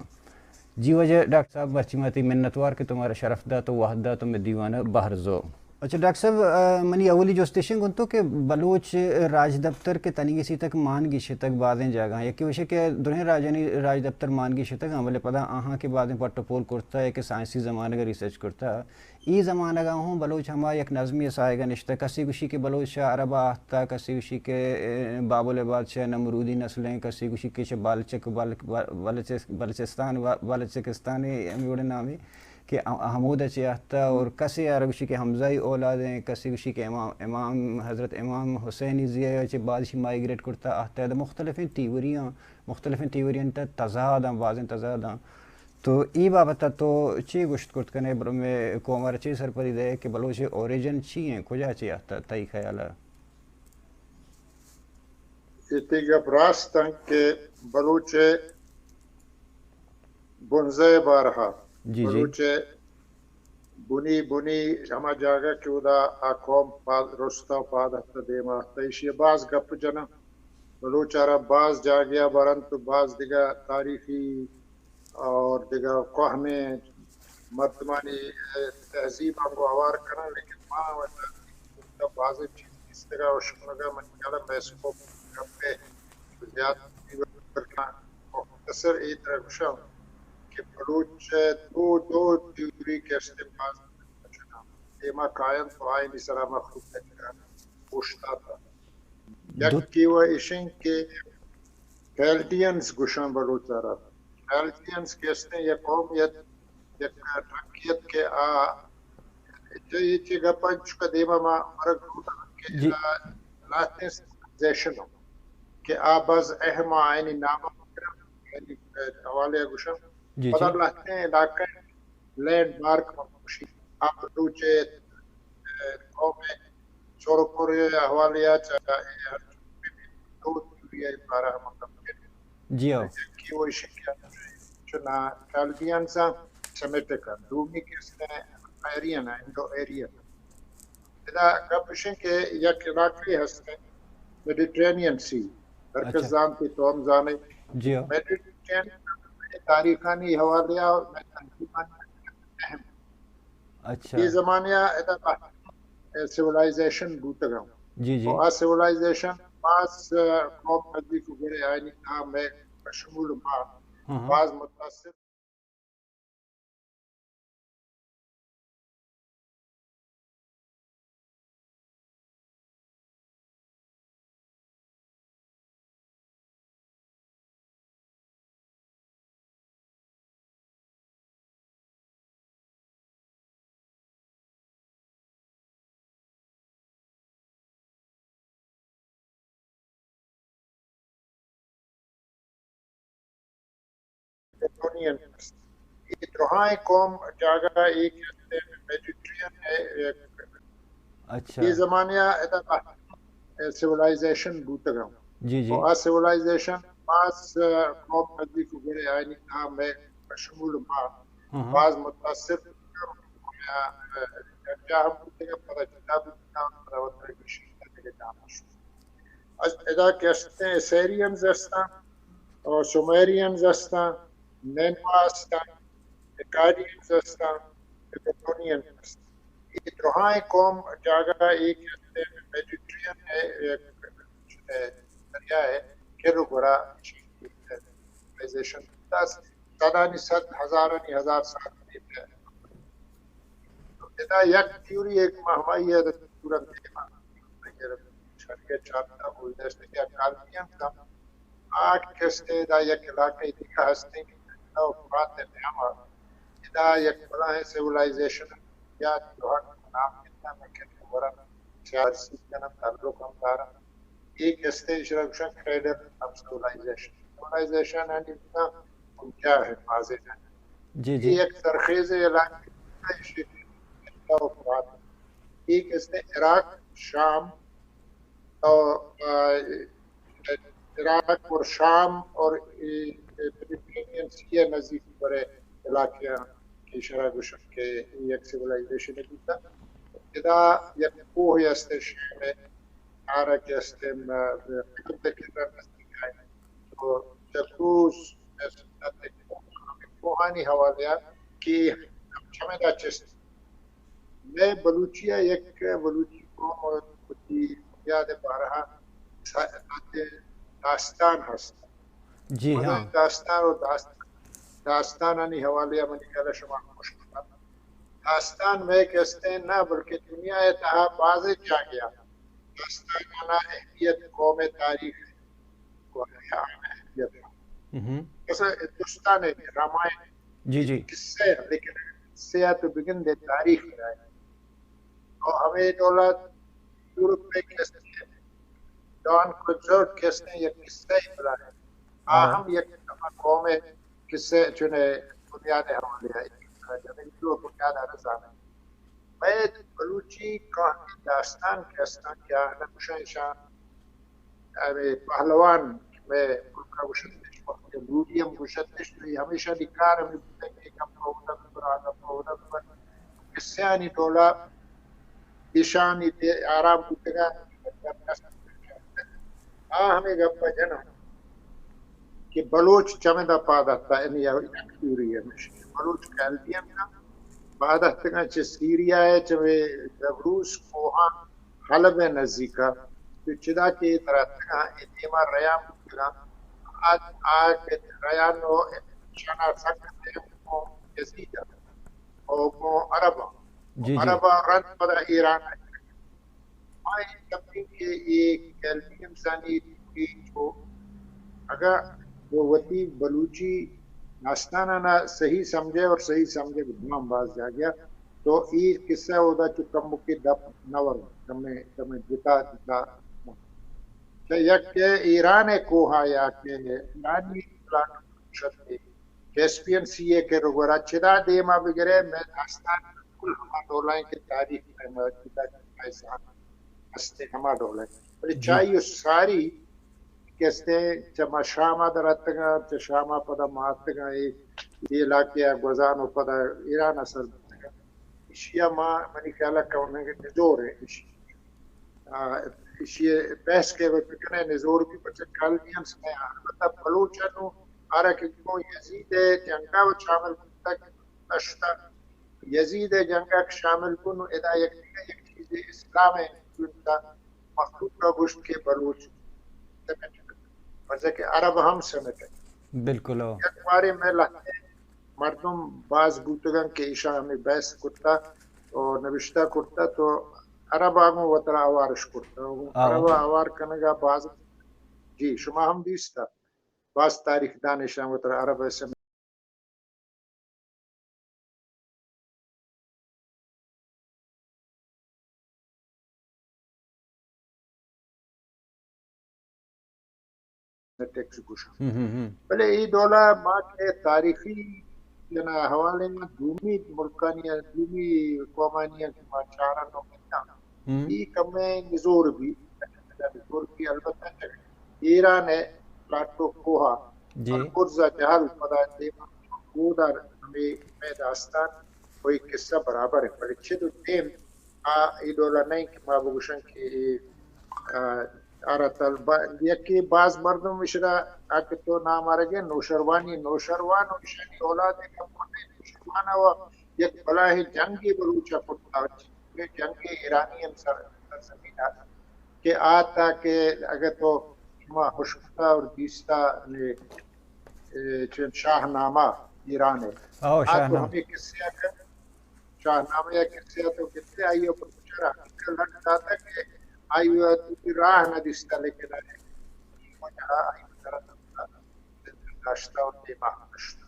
جی وجہ ڈاکٹر صاحب برچیماتی منتوار کہ تمہارا شرف دا تو واحد دا تو میں دیوانہ باہر زو. اچھا ڈاکٹر صاحب منی اولی جو اسٹیشن گن تو کہ بلوچ راج دفتر کے تنگی سی تک مان گی شتک بازیں جاگا یہ کہ وشے کہ دنیا راجانی راج دفتر مان گی شتک ہم بلے پدا آہاں کے بازیں پٹو پول کرتا ہے کہ سائنسی زمانہ کا ریسرچ کرتا ای زمانہ گا ہوں بلوچ ہما یک نظمی سائے گا نشتہ کسی گوشی کے بلوچ شاہ عربہ آہتا کسی گوشی کے بابل بادشاہ نمرودی نسلیں کسی گوشی کے بالچک بلچستان بالچکستانی ہمیں نامی کہ حمود چیاہتا اور کسی عربشی کے حمزائی اولادیں کسی گوشی کے امام حضرت امام حسینی زیہ چے بادشی مائگریٹ کرتا آہتا ہے مختلف تیوریاں تا تضاداں واضح تضاداں تو ای بابتا تو چی گشت کرت کنے برو میں کومار چی سرپری دے کہ بلوچ اوریجن چی ہیں کجا چی آہتا تائی خیالہ اتی گپ راستن کہ بلوچ بنزے بارہا بلوچ بنی ہما جاگہ چودا قوم رستا پادہ دیما تیشی باز گپ جنا بلوچ عرب باز جاگیا برن تو باز دیگا تاریخی اور دیگا قوم مردمانی تہذیب کو آوار کرنا لیکن ماں باز چیز اس طرح وشمگا من کلم بیسکو گپے زیادہ مختصر ای طرح گشم کہ بلوچ دو تیوری کے استعمال چنا ایما قائم تو آئینی سرا مخلوق تکرار پوشتا تھا یک کی وہ اشن کے کیلٹینز گشن بلوچ عرب کیلٹینز کہتے ہیں یہ قومیت یک ترکیت کے یہ گپا چکا دیما ما مرگ روٹا کہ لاتے سیشن ہو کہ آباز اہم آئینی نام حوالے گشن پتہ لاتے ہیں علاقہ لینڈ مارک مکوشی آپ دوچے قوم چورپوری حوالیا چاہے دو تیوریہ بارہ مطلب جی ہو کی وہ شکیہ چنا کالبیان سا سمیٹکا دومی کس نے ایرین انڈو ایرین ادا گپشن کے یک علاقی ہستے میڈیٹرینین سی ہرکس زانتی تو ہم زانے میڈیٹرینین تاریخانی حوالیا اور تنظیمانی اہم اچھا یہ زمانیہ ادا سیولائزیشن بوتگاں اور آ سیولائزیشن بعض قوم نزدی کو گرے آئینی نام میں شمول بعض متاثر ادروہائی قوم جاگا ایک میڈیٹرین ہے یہ زمانیہ ادا سیولائزیشن بوتگاں جی جی و civilization بعض قوم نزدیک وګړي عیني نام شمول ما ہاں ہاں بعض متاثر جا هم para kitab para otra kişiler de kalmış. Eda keste Assyrians هستن و Sumerians هستن Nineveh هستن Akkadians هستن Babylonians هستن یہ تروہائیں قوم جاگا ایک میڈیٹرین دریا ہے کہ گورا civilization دس سدانی ست ہزارانی ہزار سال ادا یک تیوری ایک مہمائی ہے تورن دیما شریعت چاہتا ہوئی دستے کیا کالمیاں کا آج کستے دا یک علاقے دیکھا ہستے او بات ہے ہما ادا یک بلا ہے civilization یا جوہر نام کتنا میں کہتے ورن سیاسی جنم تعلق ہم دارا ایک کستے شرکشن کریڈر اب civilization ہے اتنا ان کیا ہے واضح ہے جی جی ایک ترخیز علاقے ایک اس نے عراق شام عراق اور شام اور فلپینین سی نزدیک بڑے علاقے کی شرح گشن کے ایک سیولائزیشن ہے دیتا ادا یک کوہ یستے شہر میں آرہ کے استے قدر کی طرح نزدیک آئے تو جکروز کوہانی حوالیا کی چمیدہ چست میں بلوچیا یک بلوچی قوم کی یاد بارہا داستان ہست جی ہاں داستان اور داستانانی حوالے منی کہلا شما مشکل داستان میں کہتے ہیں نہ بلکہ دنیا اتہا بازے جا گیا داستانانا اہمیت قوم تاریخ کو اہمیت ایسا ہندوستان ہے رامائن جی جی قصے لیکن قصے تو بگن دے تاریخ رہا ہے اور ہمیں دولت یورپ میں کہتے ہیں ڈان کنزرٹ کہتے ہیں یہ قصہ ہی بلا ہے ہم یک قوم قصے چنے بنیاد حوالے ہیں جنہیں جو بنیاد رضان ہے میں بلوچی کہانی داستان کہستا کیا نمشہ شان پہلوان میں ملکہ گشتش وقت بلودیم گشتش تو یہ ہمیشہ نکار ہمیں بودن کہ کم پرودت پر قصے آنی دولا ایشانی دے آرام بودگا ہمیں گپا جنا کہ بلوچ چمدہ پادتا ہے یعنی تیوری ہے بلوچ کیلدیم کا پادتا ہے چھ سیریا ہے چھ روس کوہاں حلب نزدیکا تو چدا کے طرح تکا اتیما ریام بودگا آج ریانو شانا سکتے ہیں یزیدہ اور عربہ عربہ رد پدا ایران ہے ماں تبدیل کے یہ کیلدیم سانی جو اگر وہ وطی بلوچی ناستانہ صحیح سمجھے اور صحیح سمجھے گھوم باز جا گیا تو یہ قصہ ہوتا جو کم کے دپ نور کمیں جتا یک ایران کوہا یا کہ ایرانی علاقہ کیسپین سیے کے رگورا چدا دیما بگرے میں داستان کل ہما دولائیں کے تاریخ میں موجودہ ایسان ہستے ہما دولائیں بلی چاہیے ساری کہتے ہیں چما شامہ دراتگا چا شامہ پدا ماتگا یہ علاقے گوزانو پدا ایران اثر بتگا اشیاء ماں منی خیالہ کونگا کہ نزور ہے اشیاء بحث کے وقت کنے نزور کی پچھے کالمیاں سمیں البتہ بلوچانو آرہ کہ کیوں یزید جنگا و شامل کتا اشتا یزید جنگا شامل کنو ادا یک چیز اسلام ہے جنتا مخلوق کا گشت کے بلوچ وجہ کہ عرب ہم سمجھتے بالکل یک بارے میں لگتے مردم باز بوتگن کے عشاء ہمیں بحث کرتا اور نوشتہ کرتا تو عرب آگوں وطرہ آوارش کرتا عرب آوار کنگا باز جی شما ہم دیستا باز تاریخ دانشان وطرہ عرب ایسے ٹیکس گوشا بلے ای دولا ماں کے تاریخی جنا حوالے میں دومی ملکانیاں دومی قومانیاں کی ماں چارانوں میں ای کم میں نزور بھی نزور کی البتہ ایران پلاتو کوها جی البرزا جہل پدا دیما بودار ہمیں میں داستان کوئی قصہ برابر ہے پر چھدو دیم ایدولا نہیں کہ ما بگوشن کی آراتل یکی باز مردم مشرا آکے تو نام آرگے نوشروانی نوشروان وشانی اولاد کا پوٹے نوشروان و یک بلاہی جنگی بلوچا پوٹا جنگی ایرانی انسر زمین آتا کہ آتا کہ اگر تو ما حشکتا اور دیستا شاہ نامہ ایران ہے تو ہمیں کس سے آکر شاہ نامہ یا کس سے تو کتنے آئیو پر بچارا حقیقت لگ جاتا کہ آئیو تو راہ نہ دیستا لیکن آئیو طرح داشتا اور دیما داشتا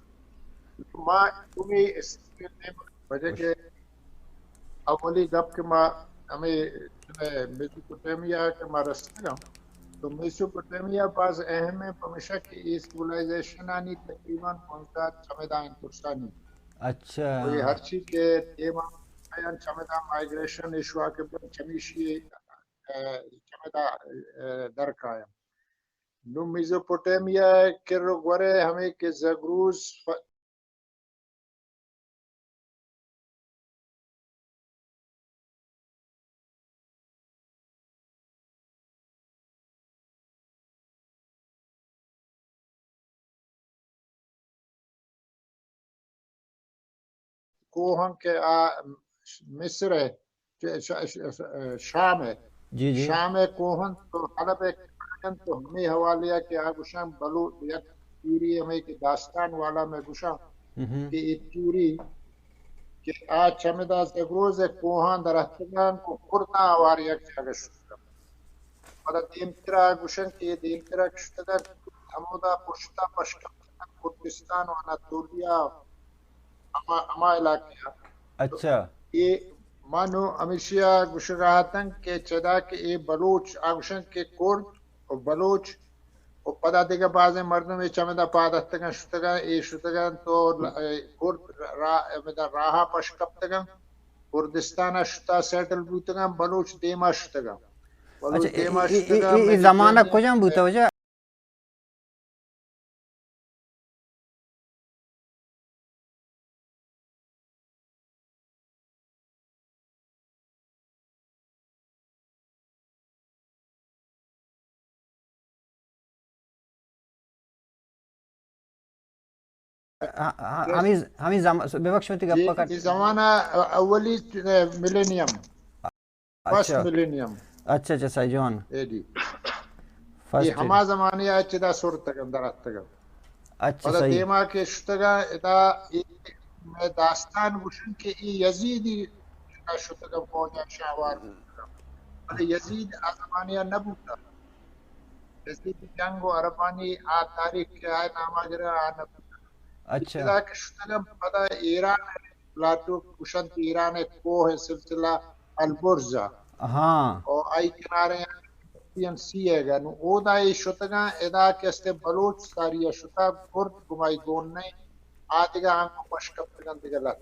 ما تمہیں اس وجہ کہ اولی گب کہ ما ہمیں میسوپوٹیمیا کے ما رستے گا تو میسوپوٹیمیا بعض اہم ہے پمشہ کی اس سیولائزیشن آنی تقریباً 15 چمدہ انترسانی اچھا کوئی ہر چیز کے تیمہ آیان چمدہ مائگریشن ایشوا کے بعد چمیشی چمدہ درک آیا نو میسوپوٹیمیا کے رگورے ہمیں کہ زگروز کوہن کے مصر ہے شام ہے جی جی شام ہے کوہن تو حلب ہے تو ہمیں حوالیا کہ آگوشان بلو یک تیوری ہمیں کہ داستان والا میں گوشان کہ ایک تیوری کہ آج چمدہ زگروز کوہان در احتگان کو خورنا آواری یک جاگہ شکتا مدد دیمترا آگوشان کہ دیمترا کشتگر ہمودا پشتا پشکا کردستان و اناتولیا اما علاقہ اچھا یہ مانو ہمیشہ گشراہتن کہ چدا کہ یہ بلوچ آگوشن کے کورد اور بلوچ اور پدا دیگا بازیں مردوں میں چمدہ پادتگن شتگن اے شتگن تو کورد راہا پشکپتگن کردستان شتا سیٹل بوتگن بلوچ دیما شتگن بلوچ دیما شتگن یہ زمانہ کجا بوتا وجہ ہمیں ببخشوتی گپا کر زمانہ اولی ملینیم فرسٹ ملینیم اچھا اچھا سائی جوان یہ ہما زمانے آئے چدا سورتگم دراتگم اچھا پدا صحیح دیما کے شتگا ادا میں داستان گوشن کے ای یزیدی شتگم پہنچا شاہوار پدا یزید آزمانیہ نبوتا یزید جنگ و عربانی تاریخ کے آئے نامہ گرہ نبوتا اچھا ابتدا کے شتگم پدا ایران پلاتو گوشن ایران کوہ سلسلہ البرزا ہاں اور آئی کنارے سی ہے گا نو او دائی شتگا ادا کستے بلوچ ساری شتا کرد گمائی گون نہیں آدھگا آنکو پشکپتگن دیگا لات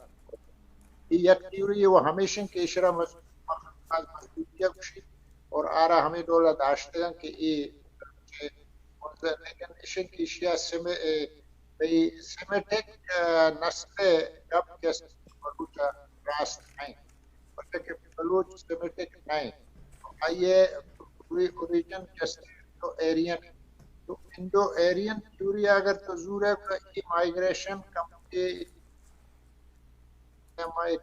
یہ یک تیوری وہ ہمیشن کے اشرا مضبوطیہ کشی اور آرہ ہمیں دولا داشتگن کہ یہ لیکن اشن کی اشیاء سیمیٹک نسل گب کستے بلوچا راست نہیں بلکہ بلوچ سیمیٹک نہیں آئیے اوریجن کستے انڈو ایرین تو انڈو ایرین تیوری اگر تزور ہے کہ یہ مائگریشن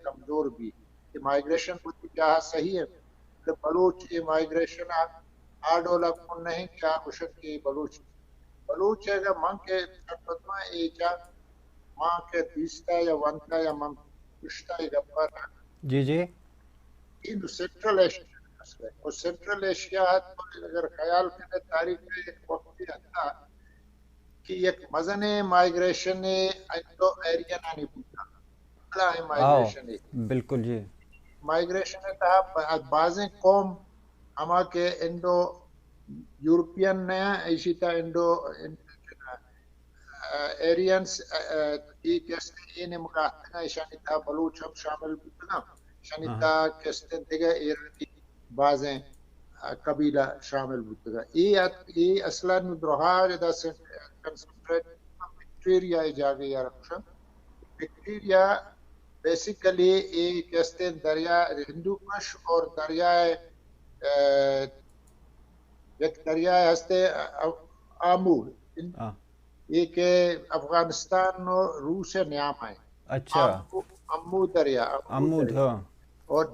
کمزور بھی یہ مائگریشن بہت جہاں صحیح ہے بلوچ یہ مائگریشن آڈولا کن نہیں کیا گوشت کی بلوچ ہے کہ من کے خدمہ ایجا ماں کے دیستا یا ونتا یا من کشتا یا گپر جی جی یہ سنٹرل ایشیا اور سنٹرل ایشیا اگر خیال کرے تاریخ میں ایک وقت آتا کہ ایک مزن مائگریشن انڈو ایرین آنی بوتا مائگریشن بالکل جی مائگریشن تھا بعضیں قوم ہما کے انڈو یورپین نے اسی تا انڈو ایرینس یہ کیسے انہیں مقاہتنا اشانی تا بلوچ ہم شامل بوتا شانی تا کیسے دیگا ایرانی بعضیں قبیلہ شامل بودگا ای اصلا ندرها دا کنسنٹریٹ بیکٹیریا جاگے یا رکشن بیکٹیریا بیسیکلی ای کہتے ہیں دریا ہندو کش اور ایک دریا ہستے آمود یہ کہ افغانستان اور روس نیام ہے. اچھا امو دریا امود ہاں اور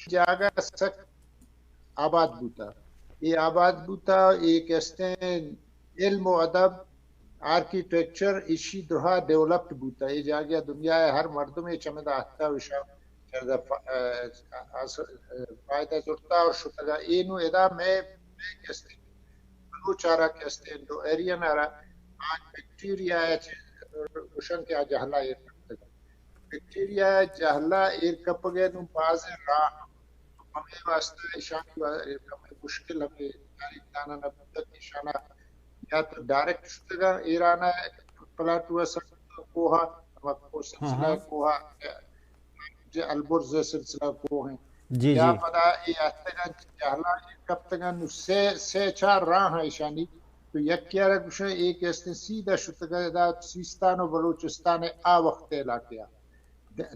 جاگا سک آباد بوتا یہ آباد بوتا یہ کہتے ہیں علم و ادب آرکیٹیکچر اسی درہا ڈیولپڈ بوتا یہ جاگیا دنیا ہر مردم یہ چمدہ آتا وشا فائدہ زرتا اور شتگا اینو ادا میں کہتے ہیں بلوچارا کہتے ہیں دو ایرین آرہ آج بیکٹیریا ہے وشن کے جہلا ایر کپتگا بیکٹیریا جہلا ایر کپگے نو باز راہ ہمیں واسطہ اشانی ہمیں مشکل ہمیں تاریخ دانا نبودت اشانہ یا تو ڈائریکٹ شتگا ایرانا پلاٹو سلسلہ کوہا ہمیں سلسلہ کوہا البرز سلسلہ کوہ ہیں یا پدا یہ آتگا جہلا کپتگا نو سے چار راہ ہیں اشانی تو یک کیا رکھوشا ایک ایسے سیدھا شتگا دا سیستان و بلوچستان آ وقت علاقیہ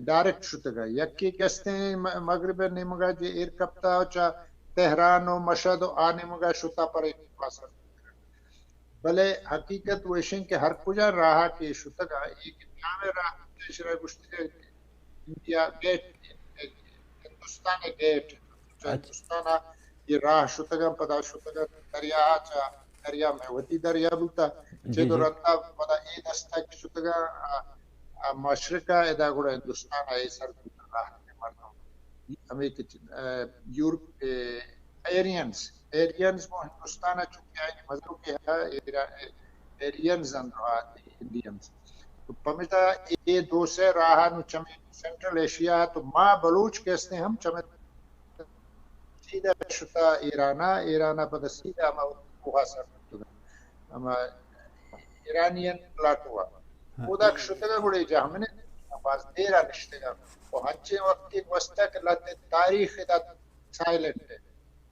ڈائریکٹ شتگا یکی کہتے ہیں مغرب نمگا جے ایر کپتا ہو چا تہران و مشہد و آنے مگا شتا پر ایک پاسر بلے حقیقت ویشن کے ہر کجا راہا کے شتگا ایک نام راہ تیشرہ گشتگا India gate Hindustan gate Hindustan یہ راہ شتگا پدا شتگا دریا چا دریا میں ودی دریا بوتا چھے دو رندا پدا ای دستا کی شتگا مشرقہ ادا گوڑا ہندوستان آئے سر بوتا راہ کے مردوں ہمیں یورپ ایرینز وہ ہندوستان چونکہ آئے مذہب کے ایرینز اندر آتے انڈینز تو پمیتا یہ دو سے راہا نو چمیں سینٹرل ایشیا تو ماں بلوچ کہتے ہیں ہم چمیں سیدھا شتا ایرانا پدا سیدھا ہمیں کوہا سر ہمیں ایرانین پلاٹوا خدا شتگا گوڑے جا ہم نے باز دیرہ نشتگا وہ ہنچے وقتی وسطہ کہ لاتے تاریخ ادا سائلنٹ ہے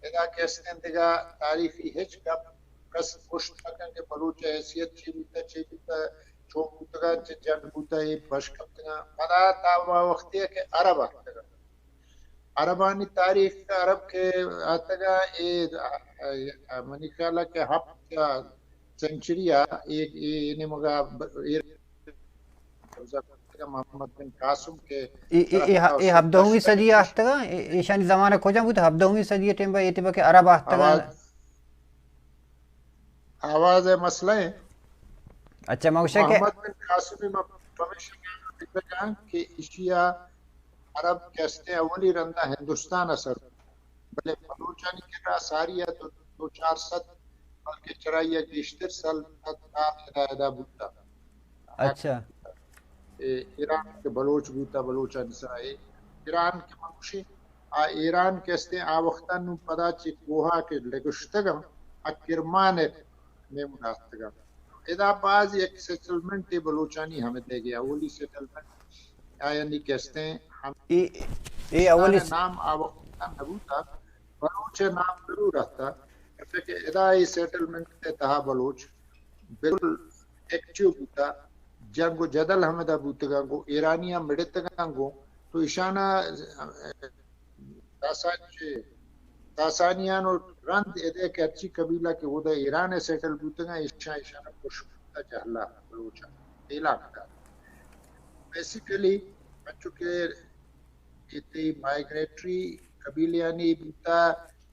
ادا کہتے ہیں دیگا تاریخی ہچ گپ کس پشت تکن کے بلوچ حیثیت چی بیتا چوک بوتگا جنگ بوتا یہ بشکبتگا پدا تاوا وقتی ہے کہ عرب آتگا عربانی تاریخ کا عرب کے آتگا منی خیالہ کہ ہفتہ سنچریہ ایک مگا محمد بن قاسم کے یہ ہفتہویں صدی آہتگا ایشانی زمانہ کھوجا بود ہفتہویں صدی ٹیم با ایتبا کہ عرب آہتگا آواز ہے مسئلہ ہے. اچھا موشا کہ محمد بن قاسم میں کہ اشیا عرب کہتے ہیں اولی رندہ ہندوستان اثر بلے بلوچانی کے رہا ساری ہے تو 2-4 بلکہ چرائیہ گیشتر سال ادا بوتا. اچھا ایران کے بلوچ بوتا بلوچانی سرائے ایران کے منوشی ایران کہتے ہیں وقتا نو پدا چی کوہا کے لگشتگم کرمان میں مناستگم ادا باز ایک سیٹلمنٹ بلوچانی ہمیں دے گیا اولی سیٹلمنٹ یعنی کہتے ہیں یہ اولی نام وقتا نبوتا بلوچ نام ضرور رہتا کہ ادا یہ سیٹلمنٹ کے تہا بلوچ بالکل ایکٹیو بوتا جنگ و جدل ہمیں دا بوتگا گو ایرانیاں مڑتگا گو تو اشانہ تاسانیان اور رند ادھے کہ اچھی قبیلہ کے وہ دا ایران سیٹل بوتگا اشانہ پشکتا جہلا بلوچا اعلان کا بیسیکلی چونکہ اتنی مائگریٹری قبیلیانی بوتا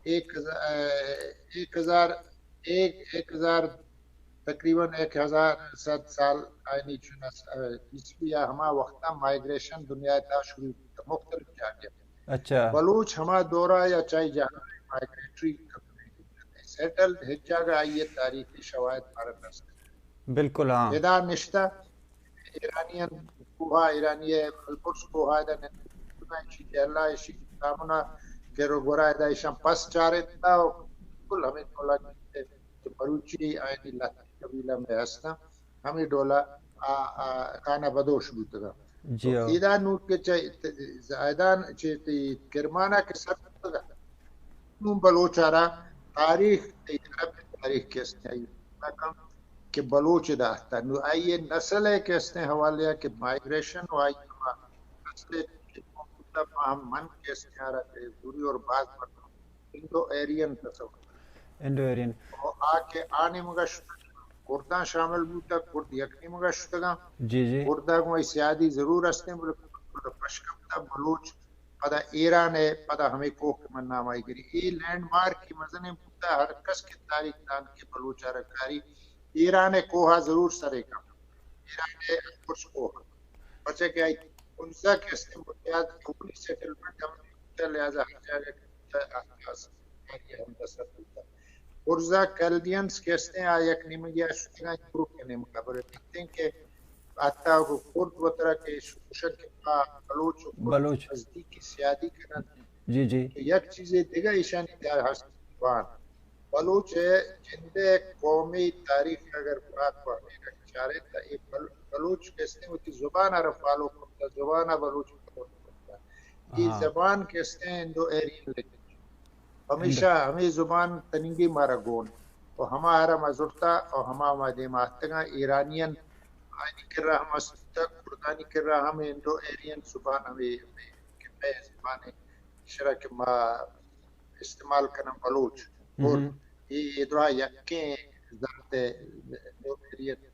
1000 تقریباً 1000 سال آئینی چنا عیسویہ ہما وقتا مائگریشن دنیا تا شروع مختلف جا گیا. اچھا بلوچ ہما دورہ یا چاہی جانا مائگریٹری سیٹل ہجا گا آئیے تاریخی شواہد مارد نسل بالکل ہاں ادا نشتہ ایرانیان کوہا ایرانی البرز کوہا ادا نشتہ ایشی جہلا ایشی کامنا کہ رو گورا ادا ایشان پس چارے تا کل ہمیں کولا کہ بلوچی آئینی لاتی قبیلہ میں ہستا ہمیں ڈولا کانا بدوش بوتگا ایدان نوٹ کے زائدان چیتی کرمانا کے سر بوتگا بلوچارا تاریخ تاریخ کیستے ہیں کہ بلوچ داتا نو آئیے نسل ہے کیستے حوالے ہے کہ مائگریشن و آئیے نسل من کیستے آ رہا ہے دوری اور بعض انڈو ایرین تصور انڈو ایرین اور آکے آنے مگا کردان شامل بوتا کرد یکنی مگا شتگا جی جی کردان کو سیادی ضرور ہستے ہیں بلکہ پشکمتا بلوچ پدا ایران ہے پدا ہمیں کوہ کے من نام آئی گری یہ لینڈ مارک کی مزنے بوتا ہر کس کے تاریخ دان کے بلوچہ رکھاری ایران کوہا ضرور سرے کا ایران کچھ کوہا بچے کہ انسا کیسے متعاد کبھی سیٹلمنٹ ہم نے لہذا ہر جگہ احساس ہم دستر ہوتا ارزا کیلڈینز کیسے آیک نیمگیا شکنا یوروپ کے نیم قبر دیکھتے ہیں کہ آتا کو کرد وطرہ کے شکشن کے بلوچ نزدیکی سیادی کرنا جی جی یک چیزیں دیگا ایشانی دار حسن بلوچ ہے جندے قومی تاریخ اگر بات پڑھنے کا چارے تا بلوچ کیسے ہوتی زبان عرب فالو کرتا زبان بلوچ کرتا یہ زبان کیسے ہیں اندو ایرین لگی ہمیشہ ہمیں زبان تنگی مارا گون اور ہمارا مزرتا اور ہمارا دیماتگا ایرانین آئینی کر رہا ہم استا کردانی کر رہا ہمیں انڈو ایرین زبان ہمیں کمیں زبان شرک ما استعمال کرنا بلوچ اور یہ ادرا یکیں ذات انڈو ایرین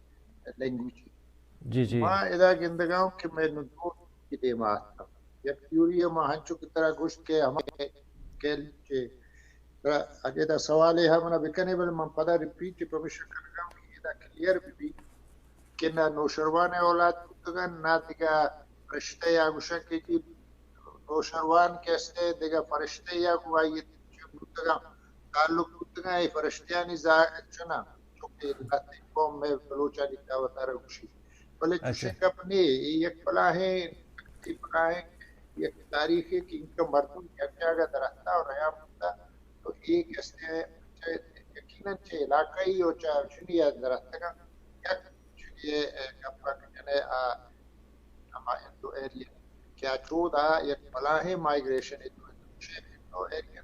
لینگویج جی جی ماں ادا گندگاؤں کہ میں ندور کی دیمات یک تیوری ماں ہنچو کی طرح گوشت کے ہمیں کہل کے اگر دا سوال ہے ہمنا بکنے بل من پدا ریپیٹ پرمیشن کرگا کہ دا کلیر بھی کہ نا نوشروان اولاد کتگا نا دیگا فرشتے یا گوشن کے جی نوشروان کیسے دیگا فرشتے یا گوائی کتگا تعلق کتگا یہ فرشتیانی چنا چونکہ لاتے قوم میں بلوچانی دعوتہ رہوشی بلے چوشن اپنے یک پلا ہے یک تاریخ ہے کہ ان کا مردم کیا گا درہتا اور ریام ہوتا تو ایک کیسے ہیں یقیناً چھے علاقائی ہو چاہے چنی ہے درہتا گا یک چنی کپا کنے ہمارے اندو ایرین کیا چودا یک پلا ہے مائگریشن اندو ایرین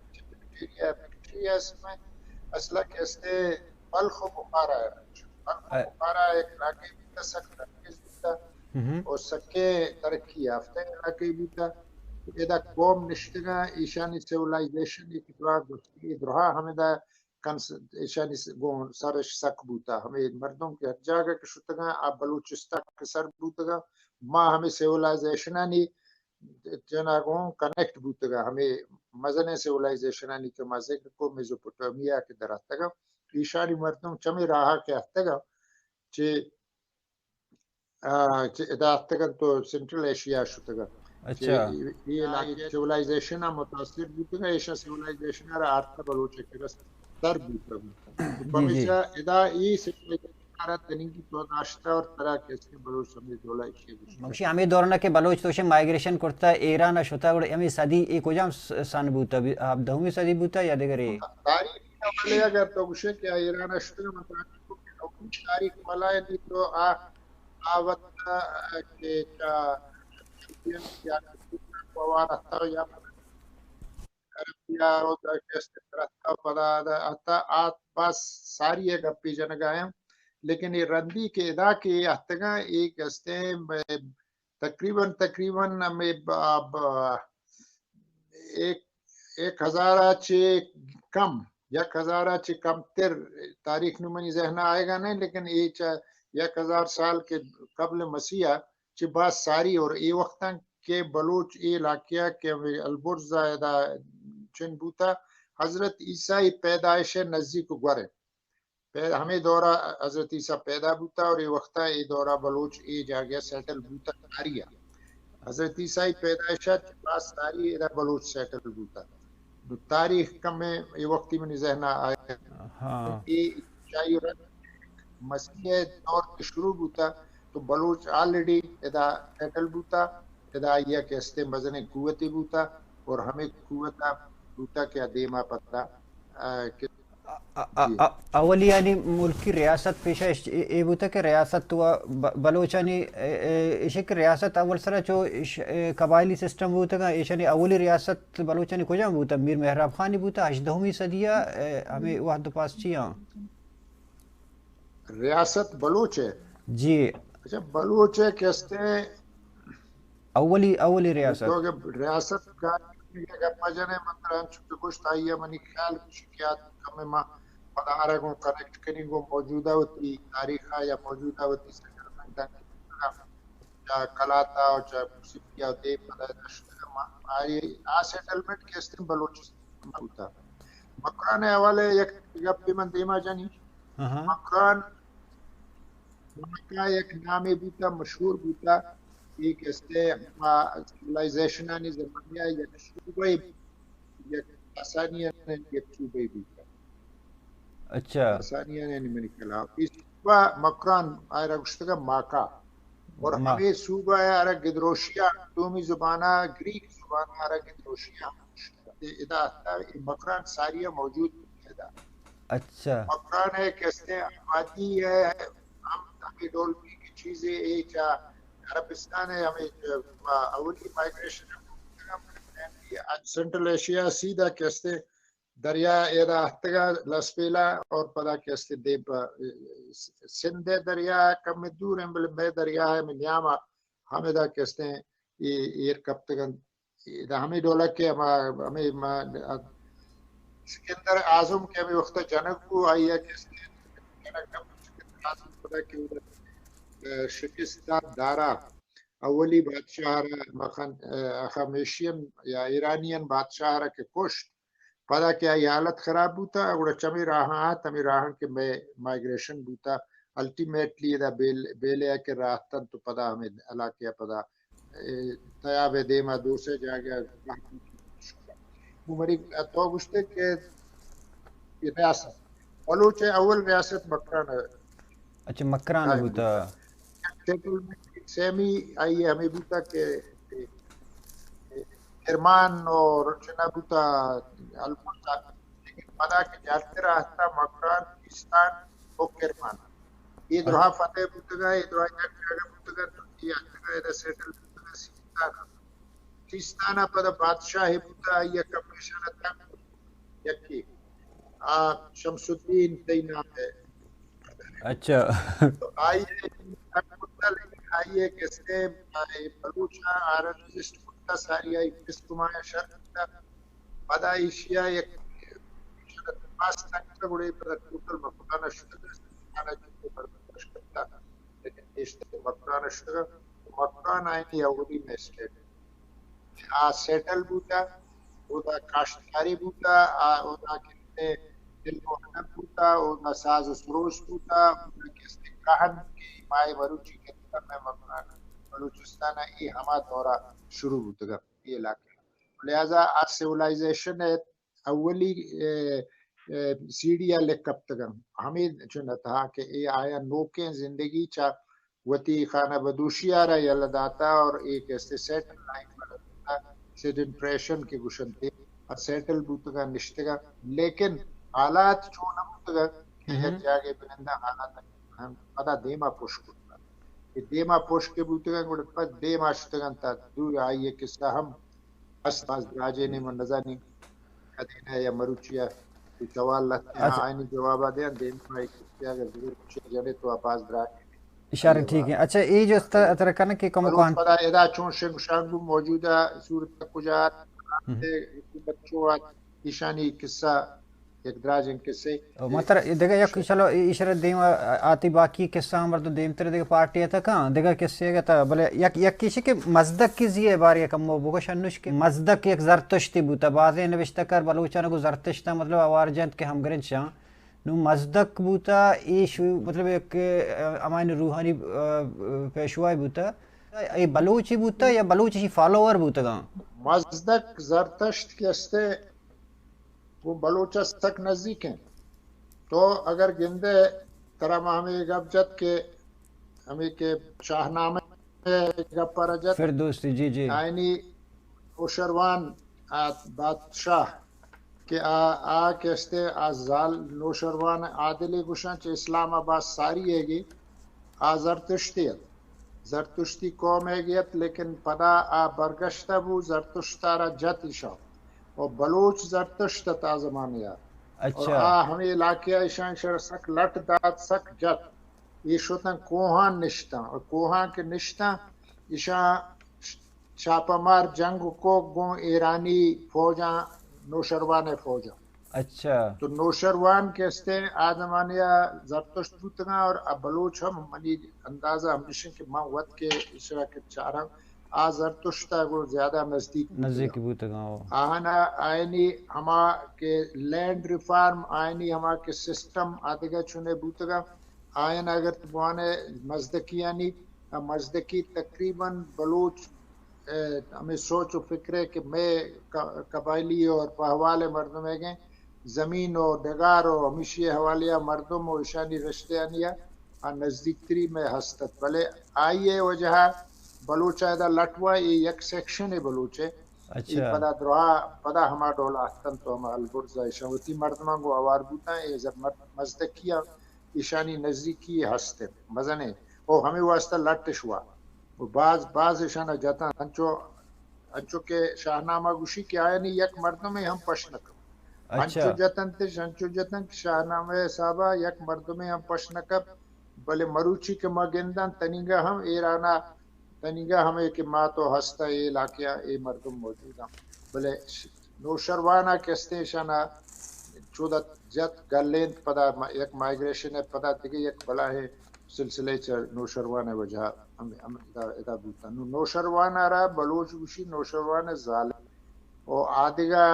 بیکٹیریا اس میں اصلا کیسے بلخ و بخارا ہے بلخ و بخارا ایک علاقائی بیتا سکتا بیتا اور سکے ترقی یافتہ علاقائی بیتا ادا قوم نشتگا ایشانی سیولائزیشن ایک ادراک دوستی ادراہ ہمیں دا ایشانی سرش سک بوتا ہمیں مردوں کے ہر جاگہ کے شتگا آپ بلوچستان کے سر بوتگا ماں ہمیں سیولائزیشنانی جناگوں کنیکٹ بوتگا ہمیں مزن سیولائزیشنانی کے مزے کو میزوپوٹامیا کے دراتگا ایشانی مردوں چمی راہا کے ہفتگا چھے ادا ہفتگا تو سنٹرل ایشیا شتگا اچھا یہ علاقے سیولائزیشن متاثر بوتگا ایشا سیولائزیشن آرتا بلوچے کے رس در بوتگا ہمیشہ ادا یہ سیولائزیشن تنگی تو داشتا اور طرح کیسے بلوچ سمجھ دولا ایشی مکشی ہمیں دورنا کہ بلوچ توشے مائگریشن کرتا ایران شتا گوڑا ہمیں صدی ایک ہو جام سان بوتا آپ دہویں صدی بوتا یا دیگر یہ تاریخ حوالے اگر تو گوشے کہ ایران شتا مطلب تاریخ ملائے دی تو آوت کے شکریان کیا پوار اتا یا عربیہ روزہ کیسے ترہتا پدا آتا آت باس ساری ہے گپی جنگاہیں لیکن یہ رندی کے ادا کے احتگاں ایک ہستے ہیں تقریباً ہمیں ایک ہزارہ چھے کم یک ہزارہ چھے کم تر تاریخ نمانی ذہنہ آئے گا نہیں لیکن یک ہزار سال کے قبل مسیح چھے باس ساری اور ای وقتاں کے بلوچ ای علاقیہ کے البرزہ ادا چن بوتا حضرت عیسیٰ پیدائش نزدیک گورے ہمیں دورہ حضرت عیسیٰ پیدا بوتا اور یہ وقتا یہ دورہ بلوچ یہ جا گیا سیٹل بوتا تاریہ حضرت عیسیٰ پیدائشہ پاس ساری ادھا بلوچ سیٹل بوتا تاریخ کم میں یہ وقتی میں ذہنہ آیا یہ چاہیے مسیح دور کے شروع بوتا تو بلوچ آلریڈی ادھا سیٹل بوتا ادھا یہ کہستے مزن قوتی بوتا اور ہمیں قوتا بوتا کیا دیما پتا اولی یعنی ملکی ریاست پیشہ ای بوتا کہ ریاست و بلوچانی اشک ریاست اول سرا چو قبائلی سسٹم بوتا کہ ایشانی اولی ریاست بلوچانی کجا بوتا میر محراب خانی بوتا 18ویں صدیہ ہمیں وحد پاس چیاں ریاست بلوچ ہے جی اچھا بلوچ ہے کہتے ہیں اولی ریاست تو ریاست کا مجنے مطلب چونکہ کچھ تائیہ منی خیال شکیات کم ماں مدارہ کو کنیکٹ کریں گو موجودہ ہوتی تاریخہ یا موجودہ ہوتی سیٹلمنٹا چاہ کلاتا اور چاہ موسیقیہ دے آ سیٹلمنٹ کے استعمال بلوچستان ہوتا مکران حوالے یک گپی من دیما جانی مکران کا ایک نامی بوتا مشہور بوتا ایک استے سیولائزیشن آنی زمانیہ یک صوبائی یک آسانیہ یک صوبائی بوتا اچھا آسانیہ نے منی کلا اس صوبہ مکران آئرہ گشتگا ماکا اور ہمیں صوبہ آئرہ گدروشیہ دومی زبانہ گریک زبانہ آئرہ گدروشیہ ادا مکران ساریہ موجود ہے اچھا مکران ہے کہتے آبادی ہے ہمیں ڈولپی کی چیزیں ایک عربستان ہے ہمیں اولی مائگریشن سنٹرل ایشیا سیدھا کہتے دریا ایرا ہتگا لسپیلا اور پدا کہتے دیب سندھ دریا کم دور ہیں بلے دریا ہے میں نیاما ہمیں دا کہتے ہیں یہ کب تگن ہمیں ڈولا کے ہمیں سکندر اعظم کے ہمیں وقت جنگ کو آئی ہے کہتے ہیں سکندر اعظم پدا کہ ادھر شکستان دارا اولی بادشاہ خمیشین یا ایرانین بادشاہ رہا کے کشت پدا کیا یہ حالت خراب ہوتا اگر چمی راہاں تمی راہاں کے مائگریشن ہوتا الٹیمیٹلی دا بیلے کے راہتن تو پدا ہمیں علاقے پدا تیاب دیما دو سے جا گیا عمری تو گشتے کہ ریاست بلوچ اول ریاست مکران ہے اچھا مکران ہوتا سیمی آئی ہمیں بوتا کہ کرمان اور چنا بوتا البتا لیکن پدا کہ جالتے رہتا مکران کیستان اور کرمان یہ درہا فتح بوتگا یہ درہا یک جگہ بوتگا ترکی آتگا یہ سیٹل بوتگا سیستانا سیستانا پدا بادشاہ بوتا یہ کمیشن تک یکی شمس الدین تی نام ہے اچھا تو آئیے کہتے بلوچا آرنجسٹ کتا ساری آئی پسکمایا شرکتا پدا ایشیا ایک پاس تک گوڑے پدا ٹوٹل مکرانہ شدگا سکانا جنگے برداشت کرتا لیکن ایشتے مکرانہ شدگا مکران آئینی اولی میں اسٹیٹ سیٹل بوتا اودا کاشتکاری بوتا اودا کہتے دل کو حنب بوتا اودا ساز و سروش بوتا اودا کہتے کہن کی مائے مروچی کے میں مکران بلوچستان یہ ہما دورہ شروع ہوتا گا یہ علاقہ لہذا آج سیولائزیشن ہے اولی سیڑھیا لکھ کب تک ہمیں چنہ تھا کہ یہ آیا نوکیں زندگی چاہ وطی خانہ بدوشی آ رہا ہے اللہ داتا اور ایک ایسے سیٹل لائن بلتا سیڈنٹریشن کے گشن تھے اور سیٹل بوتا گا نشتے گا لیکن حالات چونہ بوتا گا کہ یک جاگے بنندہ حالات ہم پدا دیما پوش کرتا دیما پوش کے بوتگان گوڑے پس دیما شتگان تا دور آئیے قصہ ہم اس باز راجے نے من نظانی قدین ہے یا مروچیا جوال لگتے ہیں آئینی جوابہ دیں دیما ایک قصہ اگر ضرور کچھ جانے تو آپاز دراجے اشارہ ٹھیک ہے اچھا یہ جو طرح کرنا کہ کم کوان پدا ادا چون شنگ شانگو موجودہ صورت کجات بچوات ایشانی قصہ ایک دراجن قصے مطلب دیکھا یک چلو اشارت دیم آتی باقی قصہ ہمار تو دیم تر دیکھا پارٹی ہے کہاں دیکھا قصے گا تا بلے یک کسی کہ مزدک کی زیے باری کم وہ بگو شنوش کے مزدک ایک زرتشتی بوتا بعضی نوشتہ کر بلوچانہ کو زرتشتا مطلب آوار جنت کے ہم گرنچ شاں نو مزدک بوتا ایشو مطلب ایک امائن روحانی پیشوائی بوتا یہ بلوچی بوتا یا بلوچی فالوور بوتا گا مزدک زرتشت کے استے وہ بلوچس تک نزدیک ہیں تو اگر گندے طرح ہمیں گبجت کے ہمیں کے شاہنامے گپا رجت فردوسی جی جی آئینی اوشروان بادشاہ که کسته زال نوشروان عادلی گوشن چه اسلام آباد ساری هگی زرتشتیت زرتشتی قوم هگیت لیکن پدا برگشته بو زرتشتا را جتیشا و بلوچ زرتشت تا زمانیہ اور اچھا ہمیں علاقے ایشان شر سک لٹ داد سک جت یہ شوتن کوہاں نشتا اور کوہاں کے نشتا ایشان چھاپمار جنگ کو گوں ایرانی فوجاں نوشروان فوجاں اچھا تو نوشروان کہتے ہیں آدمانیہ زرتشت بوتگا اور بلوچ ہم منی اندازہ ہم نشن کے ماں وقت کے اشرا کے چارہ زرتشتہ کو زیادہ نزدیک بوتگاؤں آنا آئینی ہما کے لینڈ ریفارم آئینی ہما کے سسٹم آدھگا چنے بوتگا آئین اگر تبوانے مزدکیانی مزدکی تقریباً بلوچ ہمیں سوچ و فکر ہے کہ میں قبائلی اور پہوالے مردم ہے گئے زمین و ڈگار و ہمیشی حوالیہ مردم و اشانی رشتیانیہ نزدیک تری میں ہستت بلے آئیے وجہ بلوچہ دا لٹوا یہ یک سیکشن ہے بلوچے یہ پدا درہا پدا ہما ڈولا ہستن تو ہما البرزہ اشاوتی مردمان کو آوار بوتا ہے یہ مزدکیہ اشانی نزدیکی ہستے مزنے وہ ہمیں واسطہ لٹش ہوا بعض اشانہ جاتا انچو کے شاہنامہ گوشی کی آیا نہیں یک مردم میں ہم پشنکم انچو جتن شاہنامہ صاحبہ یک مردم میں ہم پشنکب بلے مروچی کے مگندن تنیگا ہم ایرانا تنیگا ہمیں کہ ماں تو ہستا اے علاقہ اے مردم موجود ہیں بلے نوشروانا کستے شانہ چودہ جت گلین پدا یک مائگریشن ہے پدا دیگه یک بلا ہے سلسلے چا نوشروان وجہ ادا بوتا نوشروان آرہ بلوچ گوشی نوشروان ظالم و آدھگا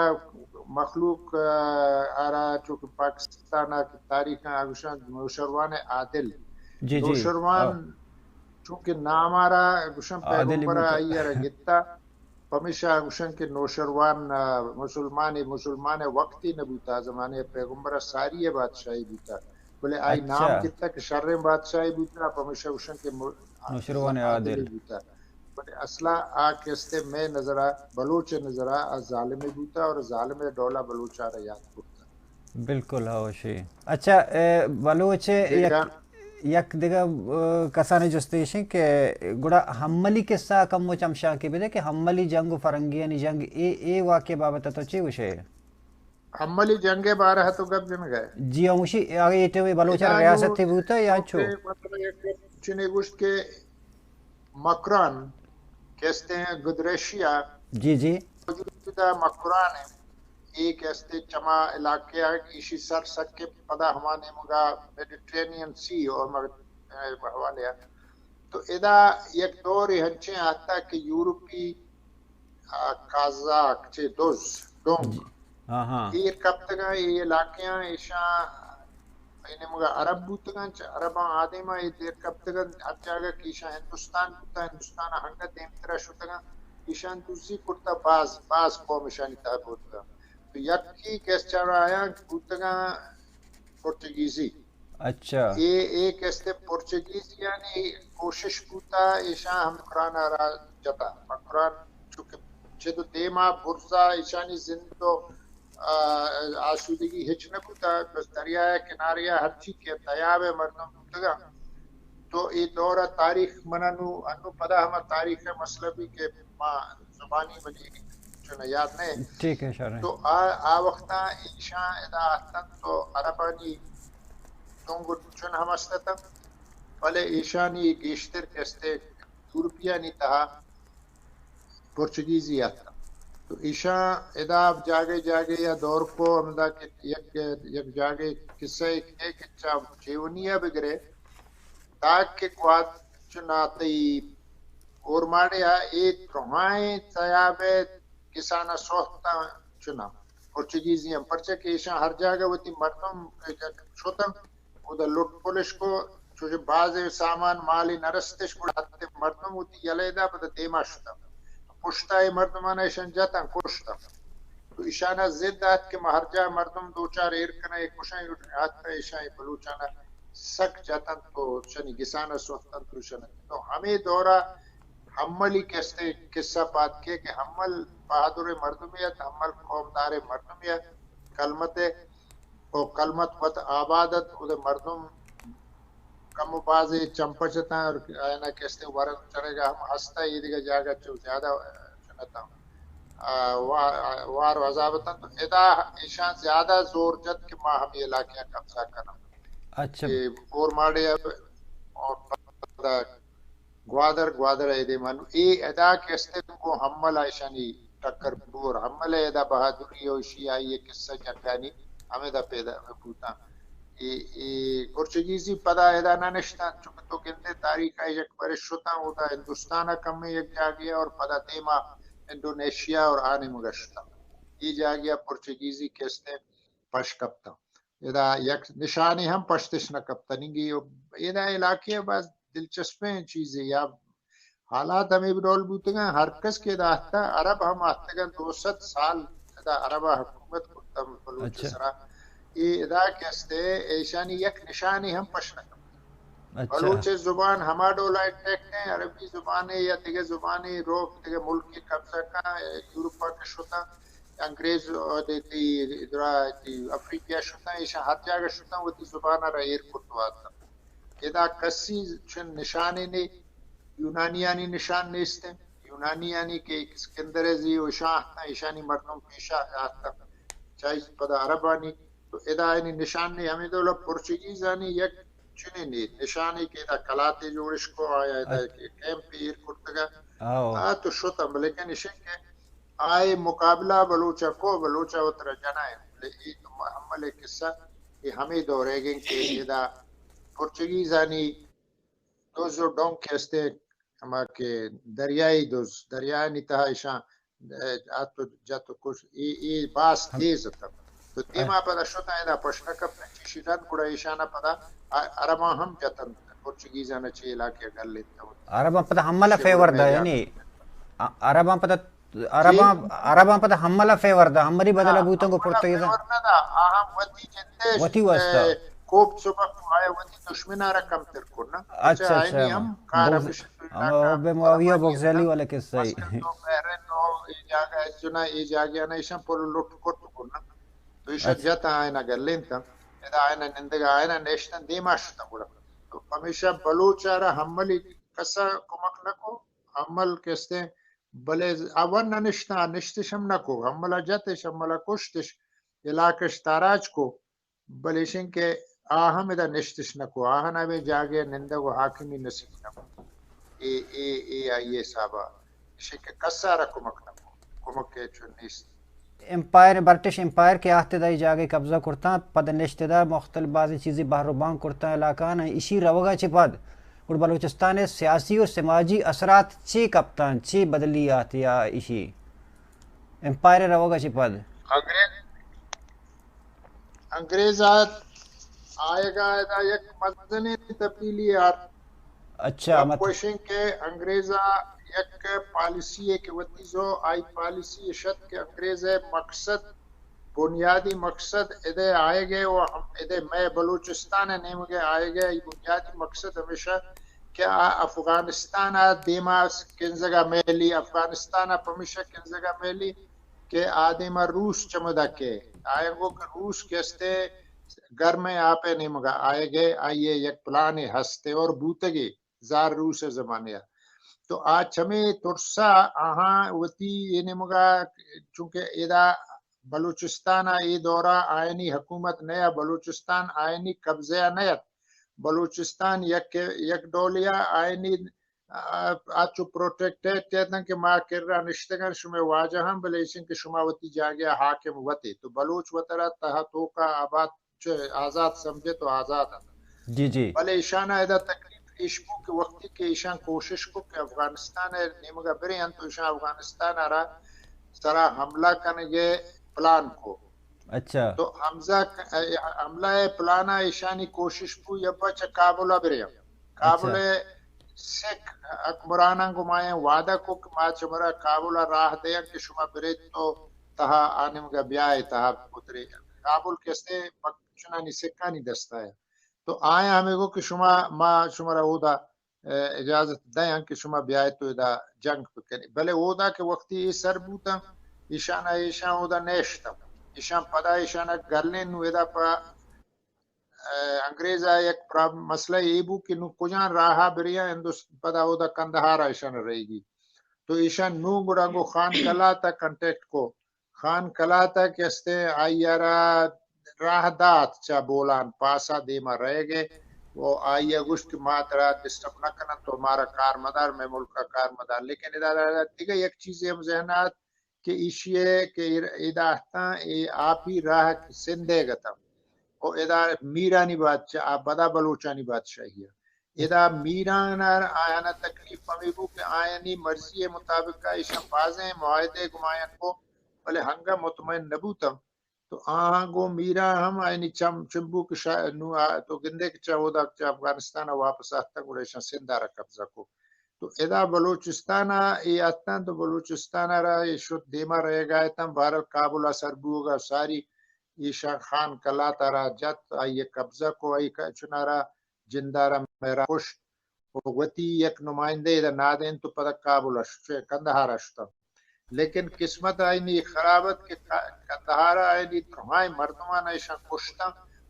مخلوق آرہ چونکہ پاکستان کی تاریخ آگوشان نوشروان عادل نوشروان چونکہ نام آرہ گوشن پیغمبر آئی آرہ گتا پمیشہ گوشن کے نوشروان مسلمان وقتی نبوتا زمانے پیغمبر ساری بادشاہی بوتا بلے آئی نام کتا کہ شر بادشاہی بوتا پمیشہ گوشن کے نوشروان عادل بوتا بلے اصلا کستے میں نظرہ بلوچ نظرہ ظالم بوتا اور ظالم ڈولا بلوچ آرہ یاد کرتا بالکل ہوشی اچھا بلوچ یک دیگه کسانی جستیشن که گوڑا حملی قصہ کم و چمشا کی بده که حملی جنگ و فرنگی یعنی جنگ ای واقع بابت تو چی وشه حملی جنگ بارہ تو گب جن گئے جی ہموشی آگے ایٹے ہوئی بلوچہ ریاست تھی بوتا یا چھو چنے گوشت کے مکران کہتے ہیں گدریشیا جی موجودہ مکران ہے ایک ایستے چما علاقے ایشی سر سکے پدا ہمانے مگا میڈیٹرینین سی اور حوالے تو ادا یک دور ہنچے آتا کہ یورپی کازاک چے ڈونگ یہ کب تک یہ علاقیاں ایشاں انہیں مگا عرب بوتگاں چا عرباں آدمہ یہ دیر کب تک اچھا گا کہ ایشاں ہندوستان بوتا ہندوستان ہنگا دیم ترہ شتگاں ایشاں دوسری کرتا باز قوم ایشانی تاب ہوتا تو یکی کیس چاہ رہا آیا بوتگاں پرچگیزی اچھا یہ ایک ایستے پرچگیز یعنی کوشش بوتا ایشاں ہم قرآن آرہ جتا قرآن چونکہ چھے تو دیما برزا ایشانی زندو آسودگی ہچ نہ بوتا بس دریائے کناریہ ہر چیز کے تیاب مردم بوتگا تو یہ دورہ تاریخ مننو انو پدا ہما تاریخ مسلبی کے ماں زبانی بنی چونہ یاد نہیں ٹھیک ہے شرح تو وقتا ایشاں ادا آتن تو عربانی دونگو چون ہم استتا پلے ایشانی گیشتر کستے یورپیانی تہا پرچگیزی آتا تو ایشاں ادا جاگے یا دور کو ہمدہ یک جاگے قصہ ایک چیونیہ بگرے تاک کے قواد چناتی اور ماڑے ایک روحائیں تیابے کسانہ سوختا چنا پرچگیزیاں پرچہ کہ ایشاں ہر جاگہ ہوتی مردم چھوتم ادھا لٹ پولش کو چوچہ بعض سامان مالی نرستش کو حتی مردم ہوتی یلیدہ پتہ دیما شتا پشتا مردمانہ ایشان جاتا کشتا تو ایشانہ زد آت کہ مہرجا مردم دو چار ایرکنہ ایک کشائیں آتا ایشان بلوچانہ سک جاتا تو شنی گسانہ سوختن تو شنی تو ہمیں دورہ حملی کہتے قصہ بات کے کہ حمل بہادر مردمیت حمل قومدار مردمیت کلمت او کلمت وت عبادت او مردم کم بازی چمپچتا اور اینا کہتے ورد چڑھے گا ہم ہستا یہ دیگا جاگا چو زیادہ چنتا وار عذابتا تو ادا ایشان زیادہ زور جد کہ ما ہم یہ علاقیاں قبضہ کرنا اچھا اور ماڑے اور گوادر ایدے منو ای ادا کہتے کو حمل ایشانی ٹکر بور حمل ادا بہادری ہوشی آئی یہ قصہ جنگانی ہمیں دا پیدا بوتا پرچگیزی پدا ادا نہ نشتا چونکہ تو کہتے تاریخ ایک برش شتا ہوتا ہندوستانہ کم میں یک جا گیا اور پدا دیما انڈونیشیا اور آنے مگشتا یہ جا گیا پرچگیزی کہتے پش کپتا ادا یک نشانی ہم پشتش نہ کپتا ننگی ادا علاقے بعض دلچسپیں چیزیں یا حالات ہمیں برول بوتگا ہر کس کے دا آتا عرب ہم آتگا 200 سال ادا عربہ حکومت کرتا بلوچ سرا یہ ادا کہتے ایشانی یک نشانی ہم پشنا بلوچ زبان ہما ڈولا ٹیکٹ ہیں عربی زبانیں یا دیگه زبانیں روک دیگه ملک کی قبضہ کا یورپا کا شتا انگریز دیتی افریقیا شتا ایشا ہر جگہ شتا وہ تی زبانہ را ایر کرتو آتا ادا کسی چن نشانی نے یونانیانی نشان نیستے یونانیانی کے اسکندرزی و شاہ ایشانی مردم پیشا آتا چاہیے پدا عربانی تو ادا اینی نشان نہیں ہمیں دولا پرچگیزانی یک چنے نہیں نشانی کے ادا کلاتے جوڑش کو آیا ادا کیمپ پیر کرتگا تو شتم لیکن اشن کے آئے مقابلہ بلوچہ کو بلوچہ اترا جنائے حمل قصہ یہ ہمیں دورے گئے کہ ادا پرچگیزانی دوزو ڈونگ کہستے ہما کے دریائی دوز دریائی نیتہا ایشان آتو جاتو کچھ یہ باس تیز تھا تو دیما پدا شتا ایدا پشنا کب نچیشی رد کڑا ایشانا پدا عربا ہم جاتن پرچگیزانا چی علاقے گل لیتا ہوتا عربا پدا حملہ فیور دا یعنی عربا پدا حملہ فیور دا ہماری بدل ابوتن کو پرتگیزا وطی واسطہ کوپ صبح کو آئے وطی دشمنہ رکم تر کرنا اچھا ہم کارا بے معاویہ بغزالی والے قصہ ہی ای جاگیا نا ایشان پولو لوٹ کرتو کرنا تو ایشان جاتا آئینا گلین تا ادا آئینا نندگا آئینا نیشتن دیما شتا گوڑا تو ہمیشہ بلوچارا حملی کسا کمک نکو حمل کہستے بلے اول نشتا نشتش ہم نکو حملہ جاتش حملہ کشتش علاقش تاراج کو بلیشن کے آہم ادا نشتش نکو آہنا بے جاگیا نندگو حاکمی نصیب نکو ای آئیے صحابہ شکل کسارا کمک نکو کمک کے چون نیست امپائر برٹش امپائر کے آہتے دائی جاگے قبضہ کرتا پد نشتہ مختلف بعضی چیزیں باہر و بان کرتا علاقہ نا اسی روگا چی پد اور بلوچستان سیاسی و سماجی اثرات چی کپتان چی بدلیات یا اسی امپائر روگا چی پد انگریز آئے گا یک مدنی تبدیلی اچھا کوشن کے انگریزا یک پالیسی ہے کہ وطیزو آئی پالیسی شد کہ انگریز مقصد بنیادی مقصد ادھے آئے گئے و ادھے میں بلوچستان نیم گئے آئے گئے بنیادی مقصد ہمیشہ کہ افغانستان دیما کنزگا میلی افغانستان پمیشہ کنزگا میلی کہ آدیما روس چمدہ کے آئے گو کہ روس کہستے گھر میں آپے نیم گا آئے گئے آئیے یک پلانے ہستے اور بوتگے زار روس زمانے تو آج ہمیں ترسا آہاں وطی یہ نمگا چونکہ ادا بلوچستان ای دورہ آئینی حکومت نیا بلوچستان آئینی قبضہ نیت بلوچستان یک دولیا آئینی آچو پروٹیکٹیڈ کہتا کہ ماں کر رہا نشتگن شما واجہ ہم بلیشن کہ شما وطی جاگیا حاکم وطی تو بلوچ وطرہ تحتو کا آباد آزاد سمجھے تو آزاد جی جی بلے ایشانہ ادا تکلیف اشبو کے وقتی کے ایشان کوشش کو کہ افغانستان نیمگا بری ہیں تو ایشان افغانستان آرہا سرا حملہ کرنگے پلان کو اچھا تو حملہ پلانا ایشانی کوشش کو یبا چا کابلہ بری ہیں کابلہ سکھ اکبرانہ گمائیں وعدہ کو کہ ماں چمرا کابلہ راہ دیا کہ شما بری تو تہا آنمگا بیائے تہا پتری کابل کستے چنانی سکھا نہیں دستا ہے تو آئے ہمیں کو کہ شما ماں شمارا اودا اجازت دیں کہ شما بیائے تو ادا جنگ پکنی بلے اودا کے وقتی یہ سر بوتا ایشان اودا نیشتا ایشان پدا ایشان گرلین ویدا پا انگریزا یک مسئلہ یہ بو کہ نو کجان راہا بریا ہندوستان پدا ہودا کندہارا ایشان رہے گی تو ایشان نو گڑا گو خان کلا تا کنٹیکٹ کو خان کلا تا کہستے آئیارا راہ دات چا بولان پاسا دیما رہ گئے وہ آئیا گوشت کی ماترا ڈسٹرب نہ کرنا تو ہمارا کار مدار میں ملک کا کار مدار لیکن ادا دیگا یک چیز ہم ذہنات کہ ایشیے کہ ادا آپ ہی راہ سندے گتا اور ادا میرانی بادشاہ آپ بدا بلوچانی بادشاہی ہے ادا میرانا آیانا تکلیف پمیبو کہ آیانی مرضی مطابق ایشا بازیں معاہدے گمائن کو بلے ہنگا مطمئن نبوتم تو گو میرا ہم آئینی چمبو کے تو گندے کے چاہو دا افغانستان واپس آتا گوڑا ایشا سندارا قبضہ کو تو ادا بلوچستانا ای آتاں تو بلوچستانا را ایشو دیما رہے گا ایتاں بھارت کابل سربو گا ساری ایشا خان کلا تارا جت آئیے قبضہ کو آئی چنارا جندارا میرا خوش وتی یک نمائندے دا نادین تو پدا کابل کندہار اشتا لیکن قسمت آئینی خرابت کے کندہارا آئینی ترہائی مردمان ایشا کشتا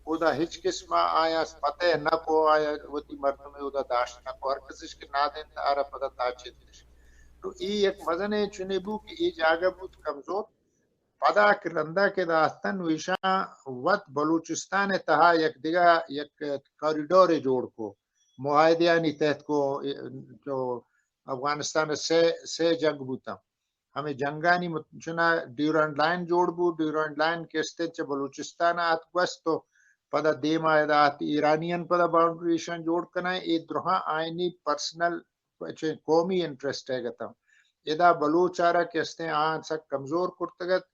او دا ہچ قسمہ آیا پتہ نہ کو آیا وتی مردمے او دا داشت نہ کو ہر کسیش کے نادین تا آرہ پدا تاچے دیش تو ای ایک مزنے چنے بو کہ ای جاگہ بود کمزور پدا کرندہ کے داستان ویشا وط بلوچستان تہا یک دیگا یک کوریڈور جوڑ کو معاہدیانی تحت کو جو افغانستان سے جنگ بوتا ہمیں جنگانی چنا ڈیورنڈ لائن جوڑ بو ڈیورنڈ لائن کے استچ بلوچستان آت گوست تو پدا دیما ادات ایرانین پدا باؤنڈریشن جوڑ کنائیں ای درہاں آئینی پرسنل قومی انٹرسٹ ہے گتا ادا بلوچارا کے استے آن سک کمزور کرتگت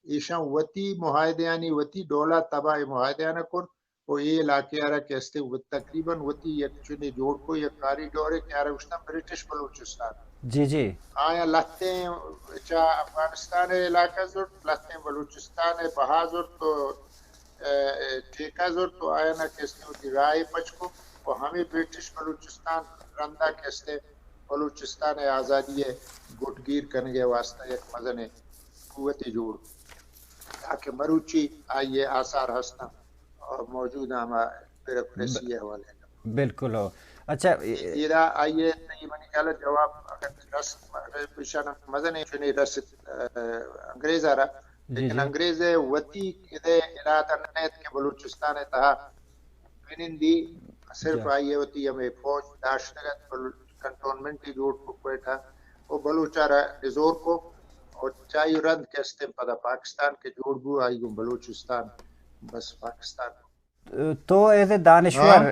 ایشان وطی معاہدیانی وطی ڈولا تباہ معاہدیانا کر وہ یہ علاقے آرہ کے استے تقریباً وطی یک چنے جوڑ کو یک کاری ڈورے کہ آرہ اشتا برٹش بلوچستان جی جی آیا لہتے چا افغانستان علاقہ زور لہتے بلوچستان بہا زور تو ٹھیکہ زور تو آیا نا کہستے ہوتی رائے پچ کو اور ہمیں برٹش بلوچستان رندہ کہستے بلوچستان آزادی گٹگیر کرنگے واسطہ یک مزن قوت جوڑ تاکہ مروچی آئیے آثار ہستا اور موجود ہمارا بیروکریسی حوالے بالکل ہو اچھا یہ آئیے نہیں منی کہلا جواب اگر رس مزن چنی رس انگریز آ رہا لیکن انگریز وطی کدے ارادہ نیت کے بلوچستان تہا منندی صرف آئیے وطی ہمیں فوج داشتگت کنٹونمنٹی جوڑ کو بیٹھا وہ بلوچارا ریزور کو اور چاہیے رند کہستے پدا پاکستان کے جوڑ بو آئی گو بلوچستان بس پاکستان تو ایز اے دانشور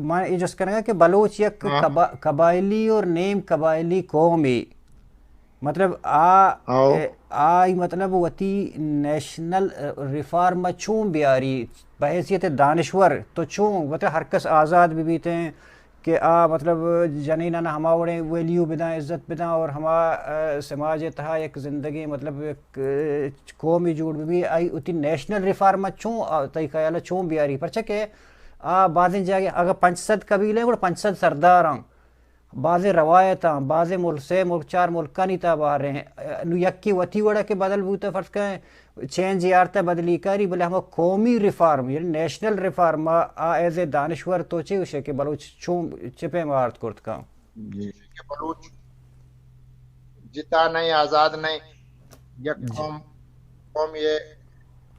میں یہ جس کرنے گا کہ بلوچ یک قبائلی اور نیم قبائلی قومی مطلب آئی مطلب وتی نیشنل ریفارم چون بیاری بحیثیت دانشور تو چون مطلب ہر کس آزاد بھی بیتے ہیں کہ مطلب جنینہ نہ ہما وڑے ویلیو بدائیں عزت بدائیں اور ہما سماج تہا ایک زندگی مطلب قومی جوڑ بھی آئی اتی نیشنل ریفارم چون تی خیال چون بیاری پرچہ کہ بعضیں جاگے اگر 500 قبیلے اور 500 سردار ہیں بعض روایتاں بعض ملک سے ملک چار ملکہ نہیں تا باہر رہے ہیں نو یکی وطی وڑا کے بدل بوتا فرض کہیں چینج یارتا بدلی کاری بلے ہمیں قومی ریفارم یعنی نیشنل ریفارم ایز اے دانشور تو چی اسے کہ بلوچ چون چپے مارت کرت کا کہ بلوچ جتا نہیں آزاد نہیں یک قوم یہ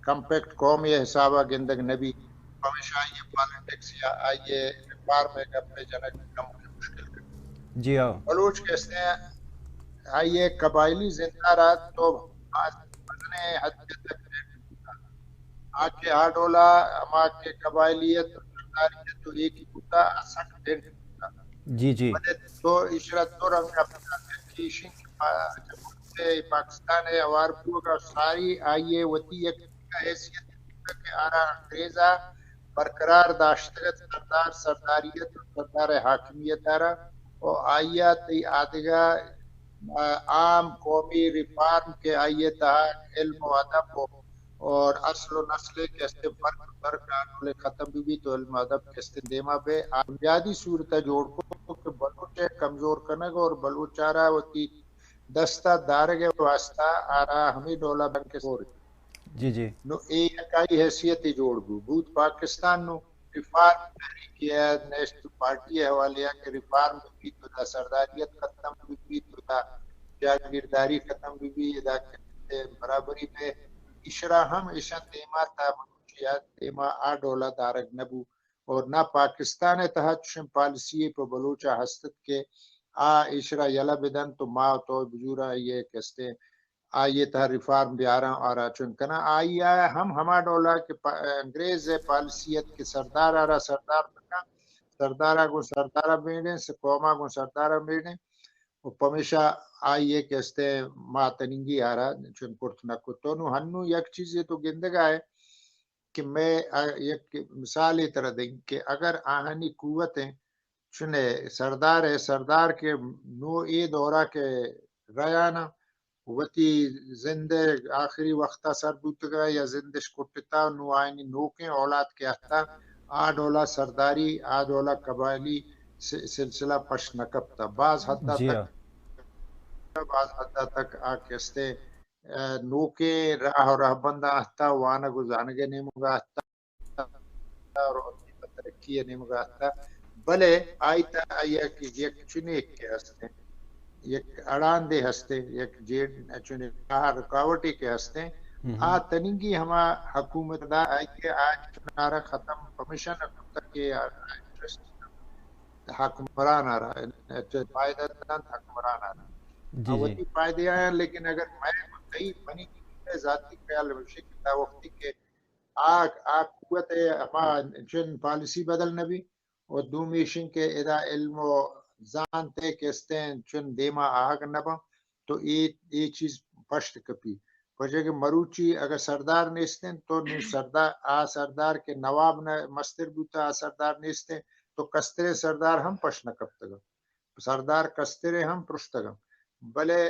کمپیکٹ قوم یہ حسابہ گندگ نبی ہمیشہ آئیے پالیٹکس یا آئیے ریفارم ایک اپنے جنک کم مشکل کر جی ہاں بلوچ کہتے ہیں آئیے قبائلی زندہ رات تو بدنے حد تک آکے آڈولا ہما کے قبائلیت اور سرداریت تو ایک ہی ہوتا سک دین ہوتا جی جی تو اشرت تو رنگ اپنا کیشن کے پاکستان ہے اوار پورا ساری آئیے وطی ایک حیثیت کہ آرہ انگریزہ برقرار داشتگت سردار سرداریت اور سردار حاکمیت آرہ اور آئیہ تی آدھگا عام قومی ریفارم کے آئیے تہا علم و ادب اور اصل و نسل کے استے فرق آنولے ختم بھی تو علم و ادب کے استے دیما بے بنیادی صورتہ جوڑ کو کہ بلوچے کمزور کنگ اور بلوچارہ ہوتی دستہ دارگے واسطہ آرہ ہمیں ڈولا بن کے سوری جی جی نو اے یکائی حیثیت جوڑ گو بود پاکستان نو ریفارم تحریک ہے نیشنل پارٹی حوالے کہ ریفارم بھی تو دا سرداریت ختم بھی تو دا جاگیرداری ختم بھی دا برابری پہ اشرا ہم ایشا تیما تا منوشیات تیما آڈولا دارگ نبو اور نہ پاکستان تحت شم پالیسی پہ بلوچا ہستت کے اشرا یلا بدن تو ما تو بجورا یہ کہستے یہ تھا ریفارم بیارا اور چنکنا آئی آیا ہم ہما ڈولا کہ انگریز پالیسیت کے سردار آرہ سردار بنا سردارہ کو سردارہ بیڑیں سکوما کو سردارہ بیڑیں وہ پمیشہ آئیے کہستے ما تننگی آرہ چن پرتنکو تو نو ہنو یک چیز تو گندگا ہے کہ میں یک مثال ہی طرح دیں کہ اگر آہنی قوتیں چنے سردار ہے سردار کے نو اے دورہ کے ریانا وتی زندے آخری وقتا سر بوتگا یا زندش کٹتا نو آئینی نوکیں اولاد کے احتا آڈولا سرداری آڈولا قبائلی سلسلہ پش نکبتا بعض حدہ جی تک بعض حدہ تک آکستے نوکیں راہ و راہ بندہ احتا وانا گزانگے نیمگا احتا اور ترقی نیمگا احتا بلے آئیتا آئیا کی یک چنے کے ہستے یک اڑان دے ہستے یک جیڑ چنے رکاوٹی کے ہستے تننگی ہما حکومت دا آئی کہ آج چنارا ختم کمیشن تک کے حکمران آ رہا ہے پائدہ دان حکمران آ رہا ہے وہی پائدے آیا لیکن اگر میں کئی بنی ذاتی خیال رشی کتا وقتی کے قوت ہما چن پالیسی بدل نبی اور دومیشن کے ادا علم و زانتے کہستیں چن دیما آگ نبا تو یہ چیز پشت کپی وجہ کہ مروچی اگر سردار نیستیں تو سردار کے نواب نہ مستر بوتا سردار نیستیں تو کسترے سردار ہم پشت نکبتگا سردار کسترے ہم پرشتگا بلے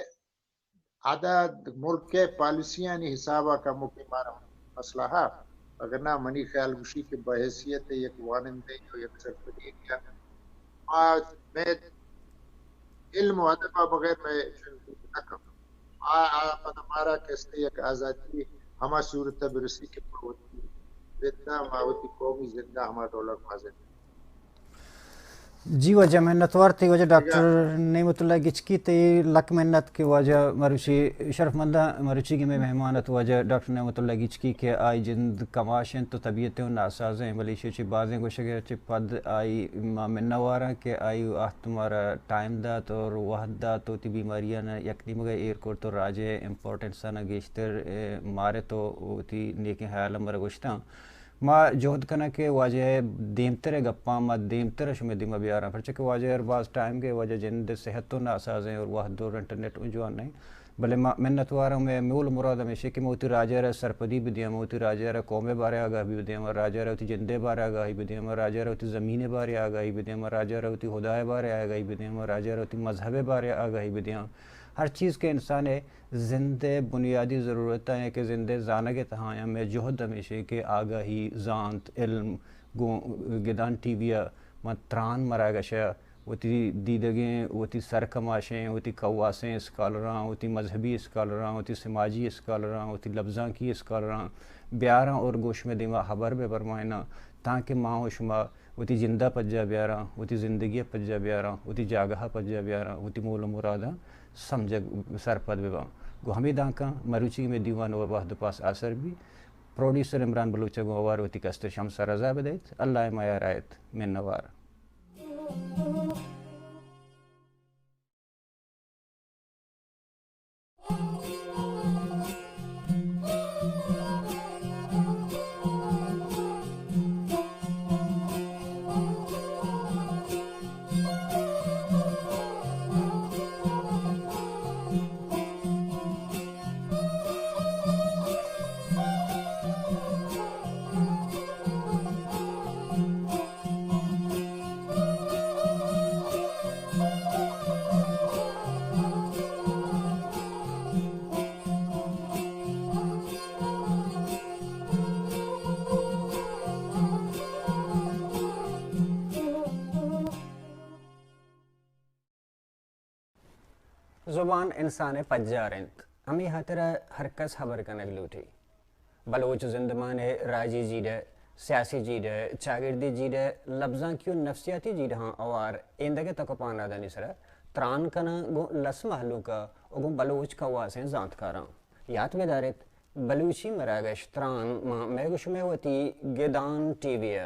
آدھا ملک کے پالیسیاں نہیں حسابہ کا مقیمار مسئلہ ہے اگر نہ منی خیال گوشی کے بحیثیت یک وانندے یا یک سرپدی کیا میں علم و ادبہ بغیر میں نکم ہمارا کہستے یک آزادی ہما صورت برسی کے پروتی زندہ ماوتی قومی زندہ ہما دولت مازن جی وجہ محنتوار تھی وجہ ڈاکٹر نعمت اللہ گچکی تے لک محنت کی وجہ مروچی شرف مندہ مروچی کی میں مہمانت وجہ ڈاکٹر نعمت اللہ گچکی کے آئی جند کماشن تو طبیعتیں ناسازیں ملیشیا چی بازیں کو شگر چی پد آئی منوارا کہ آئی تمہارا ٹائم دات اور وحد دات تو تی بیماریاں یکنی مگا ایئرکورٹ تو راجے امپورٹنٹ سانا گیشتر مارے تو تی نیکی حیال مرا گوشتا ما جہد کنا کہ واجہ دیمتر گپاں ما دیمتر شمی دیما بیارا پرچہ کہ واجہ ہر باز ٹائم کے واجہ جند صحت تو ناسازیں اور واحد دور انٹرنیٹ انجوان نہیں بلے منت وارا میں مول مراد ہمیشہ کہ موتی راجہ رہ سرپدی بھی دیا موتی راجہ رہ قوم بارے آگاہ بھی دیا راجہ رہ ہوتی جندے بارے آگاہی بھی دیا راجہ رہ ہوتی زمین بارے آگاہی بھی دیا راجہ رہ ہوتی خدا بارے آگاہی بھی دیا راجہ رہ ہوتی مذہب بارے آگاہی بھی دیا ہر چیز کے انسان زندے بنیادی ضرورت ہے کہ زندے زانگ تہایا میں جہد ہمیشہ کہ آگاہی زانت علم گدان ٹی ویا تران مرا گشا وتی دیدگیں وتی سرکماشیں وتی قواسیں اسکالراں وتی مذہبی اسکالراں وتی سماجی اسکالراں وتی لفظاں کی اسکالراں بیاراں اور گوش میں دیما خبر بے برمائنا تاکہ ماں و شما وتی زندہ پجا بیاراں وتی زندگی پجا بیاراں وتی جاگہ پجا بیاراں وتی مول مراداں سمجھ سرپد بے گو ہمیں دانکاں مروچی میں دیوان و وحد پاس آثر بھی پروڈیوسر عمران بلوچہ گو اوار وتی کستر شمس رضا بدیت اللہ مایا رایت من نوار زبان انسان پجارند ہمیں ہترا ہر کس خبر کنگ لوٹی بلوچ زندمان راجی جیڑے سیاسی جیڑے چاگردی جیڑے لفظاں کیوں نفسیاتی جیڑے ہاں اوار ایندگے تک پانا دانی سرا تران کنا گو لس محلو کا اگو بلوچ کا واسیں زانت کاراں یاد میں دارت بلوچی مراگش تران میں گوش میں ہوتی گیدان ٹی وی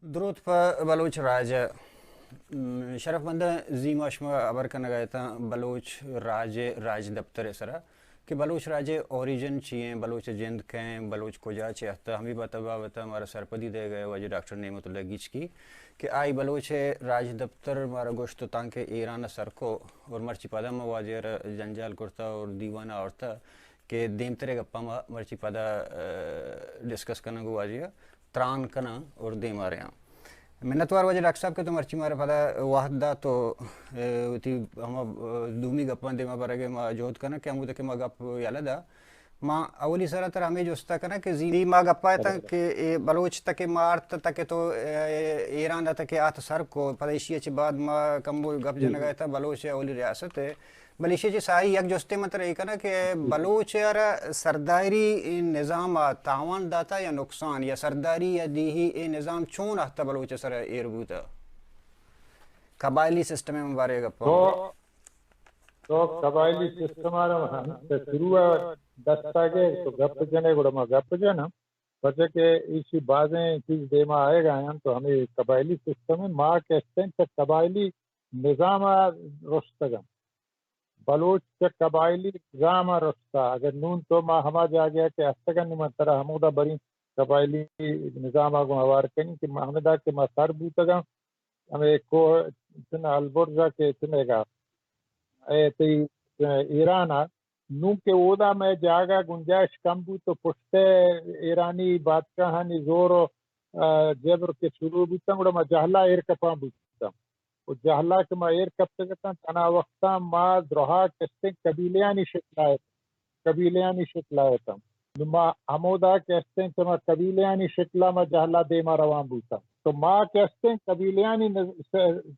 درود پا بلوچ راج شرف مند زیم اشما ابر کنا گئے تھا بلوچ راج دفتر سرا کہ بلوچ راج اوریجن چیئیں بلوچ جند کہیں بلوچ کجا چاہتا ہمیں بتبا ہمارا سرپدی دے گئے وجہ ڈاکٹر نعمت اللہ گیچ کی کہ آئی بلوچ راج دفتر ہمارا گوشت تانکہ ایران سر کو اور مرچی پادا مواجر جنجال کرتا اور دیوانہ عورتا کہ دیم ترے گپا مرچی پادا ڈسکس کرنا گو واجیا تران کنا اور دیم آ رہے ہیں منتوار وجہ ڈاکٹر صاحب کے تو مرچی مارا پتا واحد دا تو ہم دومی گپان دے ما برگے ما جوہد کنا کہ ہمو تک ما گپ یالا دا ما اولی سرا تر ہمیں جوستا کنا کہ زی ما گپا تا کہ بلوچ تک مارت تک تو ایران دا تک آت سر کو پتہ اشی اچھی بعد ما کمبو گپ جنہ گئے تھا بلوچ اولی ریاست ہے بلیشی جی سائی یک جوستے مطلب یہ کنا کہ بلوچ سرداری نظام تاوان داتا یا نقصان یا سرداری یا دیہی نظام چون آتا بلوچ سر ایر بوتا قبائلی سسٹم مبارے گا تو قبائلی سسٹم آرہا شروع دستا گئے تو گپ جنے گوڑا ما گپ جنا وجہ کہ اسی بازیں چیز دیما آئے گا ہیں تو ہمیں قبائلی سسٹم ہے ماں کہتے ہیں کہ قبائلی نظام رستگا بلوچ کے قبائلی نظام رستا اگر نون تو ما ہما جا گیا کہ ہستگا نمان ترہ ہمودا بری قبائلی نظام آگو ہوار کنی کہ محمدہ کے ما سر بوتگا ہمیں کو اتنا البرزہ کے اتنے گا تی ایران نون کے اودا میں جاگا گنجائش کم بھی تو پشتے ایرانی بادشاہانی زور و جبر کے شروع بھی تھا ما جہلا ایر کپاں بھی تھا اور جہلا کے ما ایر کپ تکتا تنا وقتا ما درہا کستے قبیلیانی شکل آئے تھا ما ہمودا کہتے ہیں کہ ما قبیلیانی شکلہ ما جہلا دے ما روان بوتا تو ما کہتے ہیں قبیلیانی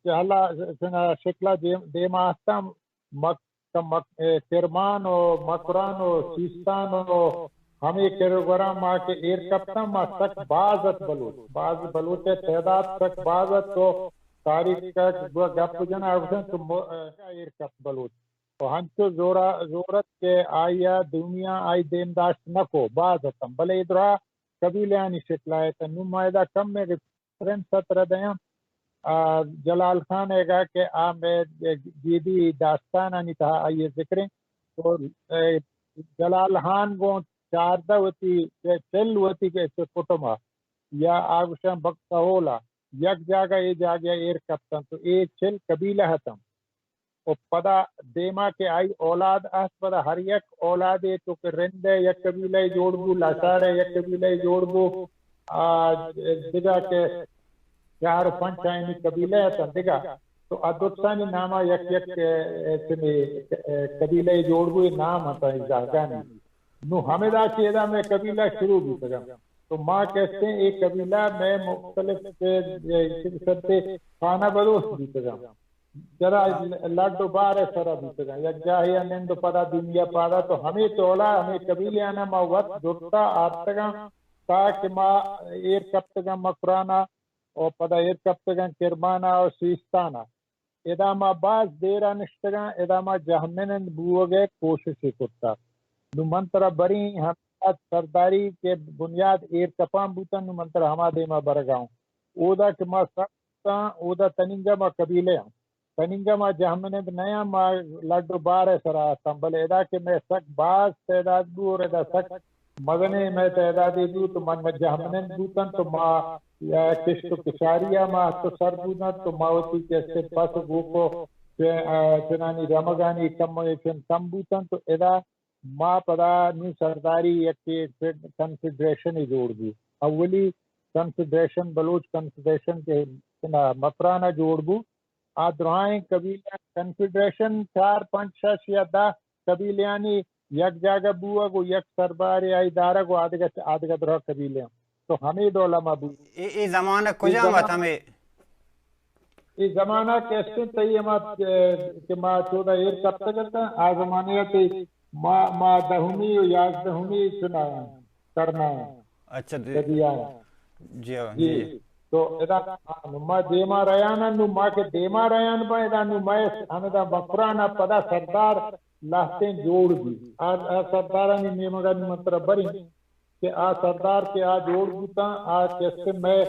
جہلا شکلہ دے ما آتا کرمان و مکران و سیستان و ہمیں کرگرام ماں کے ایر کپتا ماں تک بازت باز بلوچ تعداد تک بازت تو تاریخ کا گپ جنا اوسن تو ایر کپ بلوچ تو ہنچو زورت کے آیا دنیا آئی دیمداشت نکو بازتم بلے ادرا قبیلیانی شکل آئے تا نمائدہ کم میں ریفرنس سترہ دیاں جلال خان ہے گا کہ میں جیدی داستان آنی تھا آئیے ذکریں تو جلال خان کو چاردہ ہوتی چل ہوتی کہ کٹما یا آگوشان بکتا ہولا یک جاگا یہ جاگیا ایر کپتن تو اے چل قبیلہ ہتم اور پدا دیما کے آئی اولاد آس پدا ہر یک اولادے تو کہ رندے یک قبیلہ جوڑ بو لاشارے یک قبیلہ جوڑ بو دیگا کے چار پنچ آئینی قبیلہ ہے دیگا تو ادوتسانی نامہ یک قبیلہ جوڑ بو نام ہوتا ہے جاگانی نو ہمیں دا چیدہ میں قبیلہ شروع بھی سکا تو ماں کہتے ہیں ایک قبیلہ میں مختلف سبتے خانہ بدوش بھی سکا جرا لڈو بارے سرا بھی سکا یک جاہیا نندو پدا دنیا پادا تو ہمیں تولا ہمیں قبیلے آنا ماں وقت جڑتا آرتگا تاکہ ماں ایر کپتگا مکرانا اور پدا ایر کپتگا کرمانا اور سیستانا ادامہ باز دیرہ نشتگا ادامہ جہمنند بوگے کوششی کرتا نو منترہ بری ہم سرداری کے بنیاد ایر کپام بوتا نو منترہ ہما دیما برگاؤں اودا کہ ما سکتا اودا تننگا ما قبیلے ہم تننگا ما جہمنند نیا ما لڈو بارے سرا سنبھل ادا کہ میں سک باز تعداد بو اور ادا سک مغنے میں تعدادی دو تو من جہمنند بوتن تو ما کشت و کشاریہ ما تو سر بونا تو ماوتی کیسے پس گوکو چنانی رمگانی کم بوتن تو ادا ما پدا نو سرداری یک کنفیڈریشن ہی جوڑ دی اولی کنفیڈریشن بلوچ کنفیڈریشن کے مکرانا جوڑ بو آدرائیں قبیلہ کنفیڈریشن 4 5 6 یا 10 قبیلیانی یک جاگہ بوا گو یک سرباری آئی دارہ گو آدھگا درہ قبیلے تو ہمیں دولما بو ای زمانہ کجا مت ہمیں ای زمانہ کیسے تئی ہما کہ ما 14 ایر کب تک کرتا آ زمانہ تی ما دہمی و یازدہمی سنا کرنا اچھا دیا جی جی تو ادا ما دیما ریانا نو ما کے دیما ریان با ادا نو ما ہمدا بکرانا پدا سردار لاہتے جوڑ دی سردارانی نیمگا مطلب بری کہ سردار کے جوڑ دیتا کیسے میں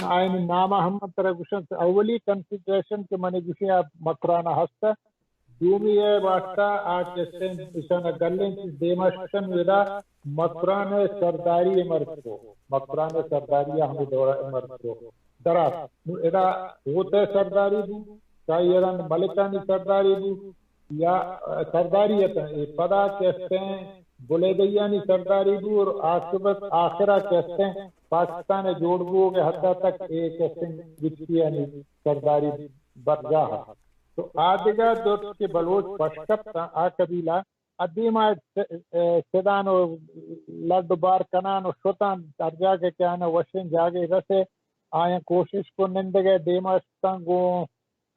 آئین نامہ ہم مطلب گوشن اولی کنسیڈریشن کے منی گوشی مکرانا ہستا دومی ہے واسطہ کیسے اشانا گلیں دیما شکن ودا مکران سرداری امرد کو مکران سرداری ہمیں دورہ امرد کو دراز ادا ہوتے سرداری دو چاہیے ایران ملکانی سرداری دو یا سرداریت پدا کہتے ہیں بلیدیانی سرداری دو اور عاقبت آخرہ کہتے ہیں پاکستان جوڑ گو کے حد تک ایک کہتے ہیں گچیانی سرداری برجاہ تو آدھگا دوست کے بلوچ پشکت قبیلہ ادیمہ سدان و لڈ بار کنان و شتان درجہ کے کہنا وشن جاگے رسے آیا کوشش کو نندگے دیما ستنگو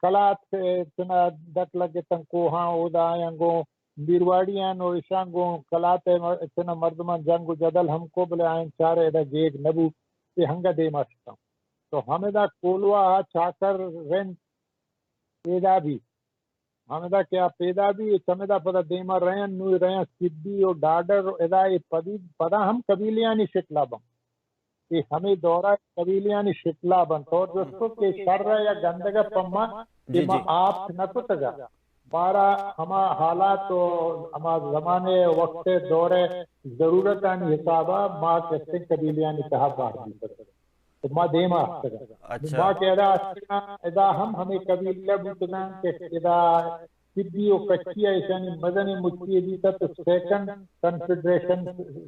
کلات چنا ڈٹ لگے تنکو ہاں اودا آیا گو بیرواڑیاں و اشانگو کلات چنا مردمان جنگ و جدل ہم کو بلے آئین چارے دا جیگ نبو یہ ہنگا دیما ستنگ تو ہمیں دا کولوا چاکر رن پیدا بھی ہمیں دا کیا پیدا بھی چمیدہ پدا دیما رین نوی رین سدی و ڈاڈر ادا یہ پدا ہم قبیلیانی شکلا بن کہ ہمیں دورہ قبیلیانی شکلا بن تو دوستو کہ شر یا گندگا پما کہ ما آپ نہ تو تجا بارا ہما حالات و ہما زمانے وقت دورے ضرورتانی حسابہ ما کہتے قبیلیانی کہا بار دی ما دیما ما کہہ ادا ہمیں قبیلہ بودنا کہ ادا سدی و کچیا ایسانی مدنی مجھے دیتا تو سیکنڈ کنفیڈریشن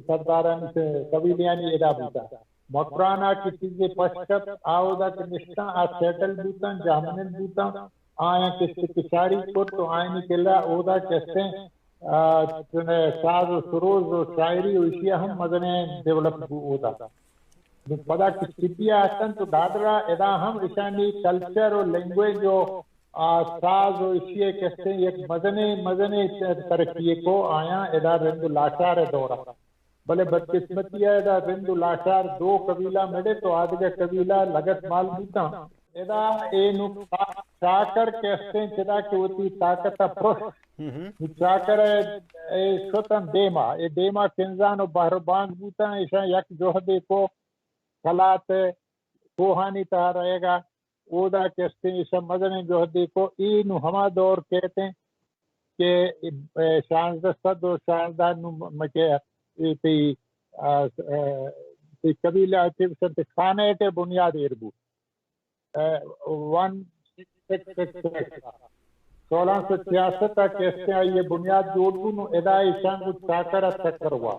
سردارانی سے قبیلیانی ادا بوتا مکرانا کسی سے پشکت آودا کے نشتہ سیٹل بوتا جامنن بوتا آیا کسی کشاری کو تو آئینی کلا اودا کہتے ہیں ساز و سروز و شاعری و اشیاء ہم مدنی ڈیولپ ہوتا پدا کی سپیا آسن تو دادرا ادا ہم اشانی کلچر و لینگویج و ساز و اشیاء کہتے ہیں ایک مدنی ترقی کو آیا ادا رند لاشار دورا بلے بدقسمتی ہے ادا رند لاشار دو قبیلہ مڑے تو آدھگا قبیلہ لگت مال بوتا ادا اینو چاکر کہتے ہیں چدا کہ ہوتی طاقت پروش چاکر شتن دیما اے دیما کنزان و بہربانگ بوتا ایشا یک جوہدے کو خلات کوہانی تہا رہے گا اودا کہتے ہیں ایسا مدن جوہدے کو اینو ہما دور کہتے ہیں کہ 1600 و 16 مکہ قبیلہ سنت خانہ تے بنیاد اربو 1666 تک کہتے ہیں یہ بنیاد جوڑ نو ادا ایشان کو چاکرہ چکر ہوا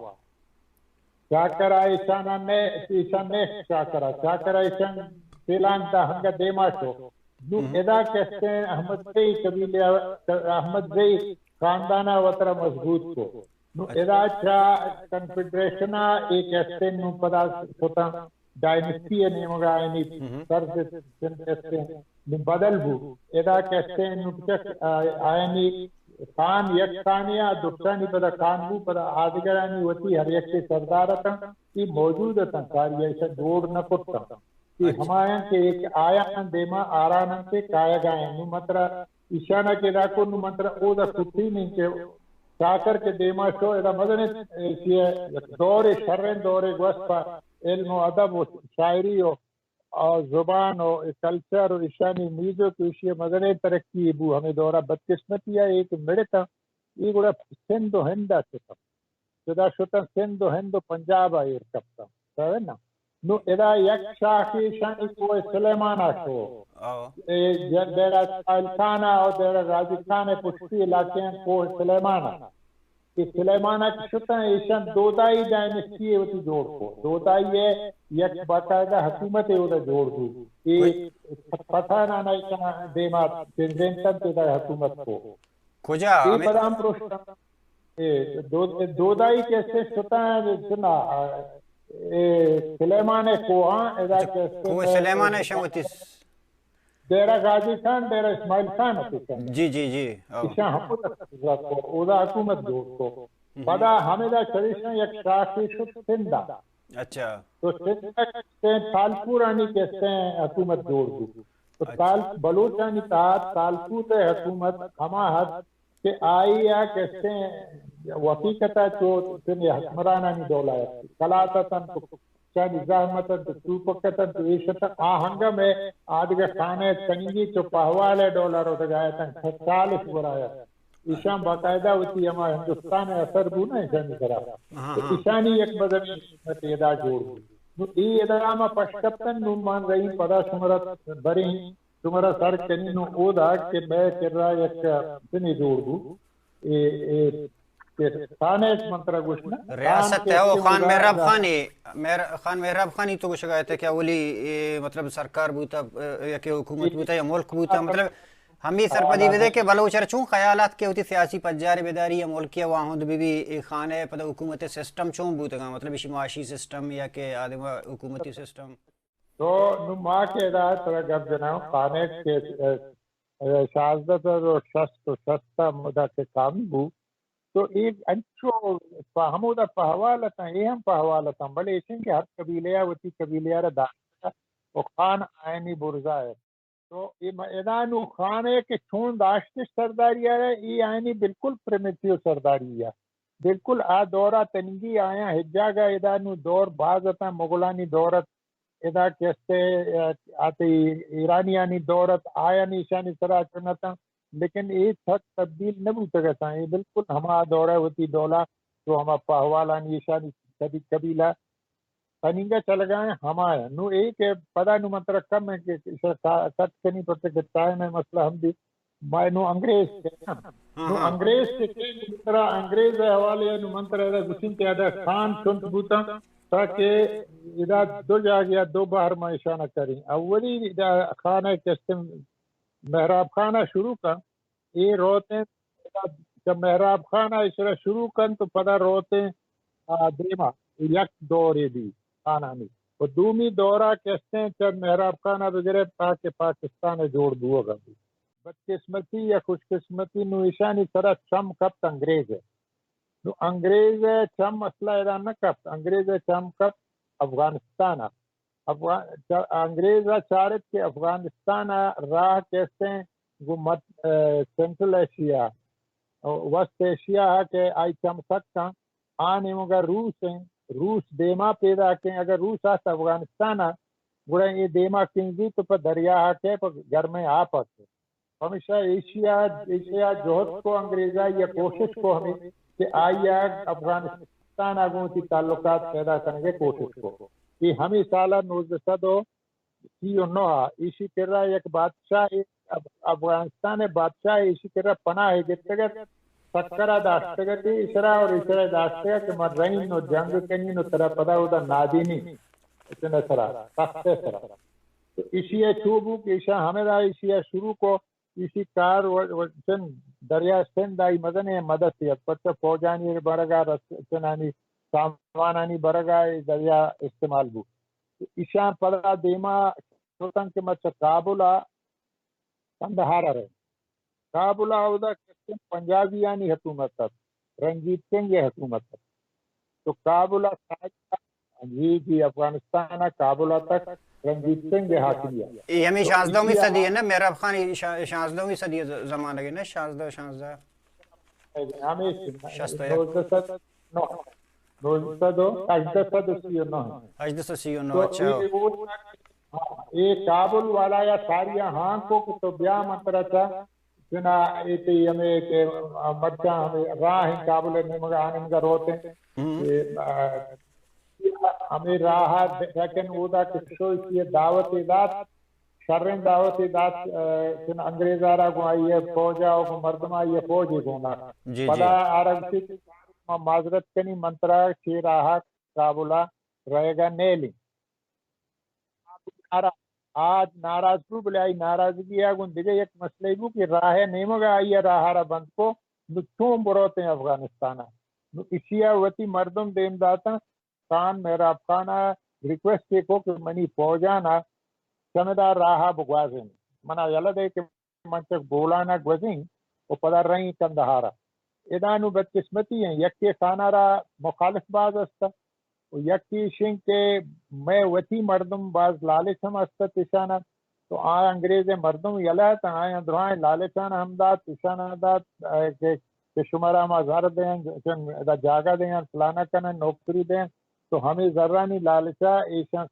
چاکرہ ایشانہ نے ایشان نے چاکرہ ایشان فیلان دا ہنگا دیما شو نو ادا کہتے ہیں احمد زئی قبیلہ احمد زئی خاندانہ وطرہ مضبوط کو نو ادا چاہ کنفیڈریشنہ ایک کہتے ہیں نو پدا سوتا ڈائنسٹی ہے نیمگا آئینی سرد کہتے ہیں بدل بو ادا کہتے ہیں نکتک آئینی خان یک خانیہ دکتانی پدا خان بو پدا آدگرانی وطی ہر یک سے سردارتا کی موجود تا کاری ایسا جوڑ نہ کرتا کہ ہمائیں کہ ایک آیا دیما آرانن سے کایا گائیں نو مطرح اشانہ کے راکو نو مطرح او دا کتی نہیں کہ چاکر کے دیما شو ادا مدن دور شرن دور گوسپا علم و ادب و شاعری و زبان و کلچر و اشانی میزو کی اشیاء مدن ترقی بو ہمیں دورہ بدقسمتی ہے ایک مڑتا یہ گوڑا سندھ و ہندہ چکا جدا شتا سندھ و ہند و پنجاب آئیر کپتا سوئے نا نو ادا یک شاخی شانی کوئی سلیمانہ شو دیرہ سائل خانہ اور دیرہ راجی خانہ پشتی علاقے ہیں کوئی سلیمانہ کہ سلیمانہ کی شتا ہے ایشان دودائی ڈائنسٹی ہے وہ تی جوڑ کو دودائی ہے یک باقاعدہ حکومت ہے وہ جوڑ دو یہ پتہ نہ ایشان دیما تنزینتن تیدا حکومت کو کجا یہ پدام پروشتا دودائی کیسے شتا ہے جنا سلیمان کوہاں ادا کیسے کوہ سلیمان شموتی ڈیرا غازی خان ڈیرا اسماعیل خان اتشان جی اشان حکومت کو اودا حکومت دوست کو پدا حمیدہ چریشن یک شاخی شد سندہ. اچھا تو سندہ کہتے ہیں تالپورانی کہتے ہیں حکومت جوڑ دو. تو بلوچانی تحت تالپور حکومت ہما حد کہ آئی یا کہتے ہیں وفیقتا چو سنی حکمرانانی دولائے کلاتتاً چانی زحمتاً چوپکتاً تو ایشتاً آہنگا میں آدھگا خانے تنگی چو پہوالے ڈولاروں تگایتاً 40 برایا ایشان باقاعدہ ہوتی ہما ہندوستان اثر بونا ایشانی کرا تو ایشانی ایک بدنی حکمت ادا جوڑ دو ای ادراما پشکتن نمان رہی پدا شمرت بری شمرہ سر کنی نو او دا کہ میں کر رہا یک سنی جوڑ دو خانے ایک منترہ گوشنا ریاست ہے وہ خان محراب خانی خان محراب خانی تو کچھ گئے تھے کہ اولی مطلب سرکار بوتا یا کہ حکومت بوتا یا ملک بوتا مطلب ہم یہ سرپدی بدے کہ بلوچر چون خیالات کے ہوتی سیاسی پجار بیداری یا ملکی واہد بھی خانے پتہ حکومت سسٹم چون بوتا گا مطلب اسی معاشی سسٹم یا کہ آدم حکومتی سسٹم تو نما کے ہدایت طرح گب جناؤں خانے کے شازدت اور شست و شستہ مدہ کے کام بو تو ایک انچو ہمودہ پہوالتا یہ ہم پہوالتا بلے اسیں کہ ہر قبیلیہ ہوتی قبیلیہ را داشتا وہ خان آئینی برزا ہے تو ادانو خانے کے چون داشت سرداری ہے یہ آئینی بالکل پریمیٹیو سرداری ہے بالکل آ دورہ تنگی آیا حجاگا ادانو دور بعضتا مغلانی دورت ادا کہتے آتے ایرانیانی دورت آیا نیشانی سرا چنتا لیکن ایک حد تبدیل نہ بوتا گتا ہے بالکل ہما دورہ ہوتی دولا تو ہما پہوالانی ایشانی قبیلہ پنینگا چل گئے ہما ہے نو ایک پدا نو منترہ کم ہے کہ کٹ کنی پڑتے کہ میں مسئلہ ہم بھی نو انگریز کے نو انگریز کے منترہ انگریز حوالے نو منترہ ہے گسین کے آدھا خان چنت بوتا تاکہ ادا دو جا گیا دو باہر میں اشانہ کریں اولی خانہ کہتے محراب خانہ شروع کا یہ روتے جب محراب خانہ اشرا شروع کن تو پدا روتے دیما یک دورے دی خانہ میں اور دومی دورہ کہتے ہیں جب محراب خانہ بگرے پاکستان جوڑ دو گا بدقسمتی یا خوش قسمتی نو ایشانی طرح چم کپت انگریز ہے نو انگریز چم مسئلہ ادا نہ کپت انگریز چم کپت افغانستان انگریز چارت کے افغانستان راہ کہتے ہیں سینٹرل ایشیا وسط ایشیا کے آئی چم سکتا آنے مگر روس ہیں روس دیما پیدا کریں اگر روس آتا افغانستان گوڑا یہ دیما کنگی تو پر دریا کے پر گھر میں آپ آتے ہمیشہ ایشیا جوہد کو انگریزہ یا کوشش کو ہمیں کہ آئیا افغانستان آگوں کی تعلقات پیدا کرنے کے کوشش کو کہ ہمیں سالہ 1939 ایشی کر رہا ایک بادشاہ افغانستان بادشاہ ایشی کر رہا پناہ ہے جتگر سکرہ داشتگتی اشرا اور اشرا داشتگا کہ مرین و جنگ کنین و طرح پدا ہوتا نادینی اتنے سرا سخت سرا تو ایشیا چوبو کہ ایشا ہمیں دا ایشیا شروع کو اسی کار دریا سندھ آئی مدن مدد تھی پتہ فوجانی برگا رسنانی سامانانی برگا دریا استعمال بو ایشان پدا دیما سوتن کے مچہ کابلہ کندہارا رہے کابلہ ہوتا کہتے ہیں پنجابیانی حکومت تک رنجیت سنگھ یہ حکومت تک تو کابلہ جی افغانستان کابلہ تک رنجیت سنگھ حاکمیہ یہ ہمیں 16ویں صدی ہے نا محراب خان 16ویں صدی زمانہ گئے نا 16 ہمیں 1839 اچھا یہ کابل والا یا ساریا ہاں کو تو بیا منترہ تھا جنا ایتی ہمیں کہ مرچہ ہمیں راہ ہیں کابل میں مگا آنے مگا روتے ہیں ہمیں راہ لیکن وہ دا کسو اس دعوت ذات شرن دعوت ذات جن انگریز آرہ کو آئیے فوجہ کو مردم آئیے فوجی گونا پدا عرب سے معذرت کنی منترہ چی راہ کابلہ رہے گا نیلی آج ناراض کو بلائی ناراضگی آگون دیگے ایک مسئلہ بو کہ راہ نیمگا آئیے راہارہ بند کو نچون بروتے ہیں افغانستانہ اسیا وطی مردم دیم داتا خان محراب خانہ ریکویسٹ کو کہ منی فوجانا سمدار راہا بگوازیں منا یلدے کہ منچک بولانا گوزیں و پدر رہیں کندہارا ادانو بدقسمتی ہیں یکی خانہ را مخالف باز استا و یکی شن کے میں وطی مردم باز لالچ ہم استا تشانا تو آیا انگریز مردم یلا تا آیا درائیں لالچانا ہم داد تشانا داد کہ شمارا ما زہر دیں دا جاگہ دیں فلانا کنن نوکری دیں تو ہمیں ذرہ نہیں لالچا ایشان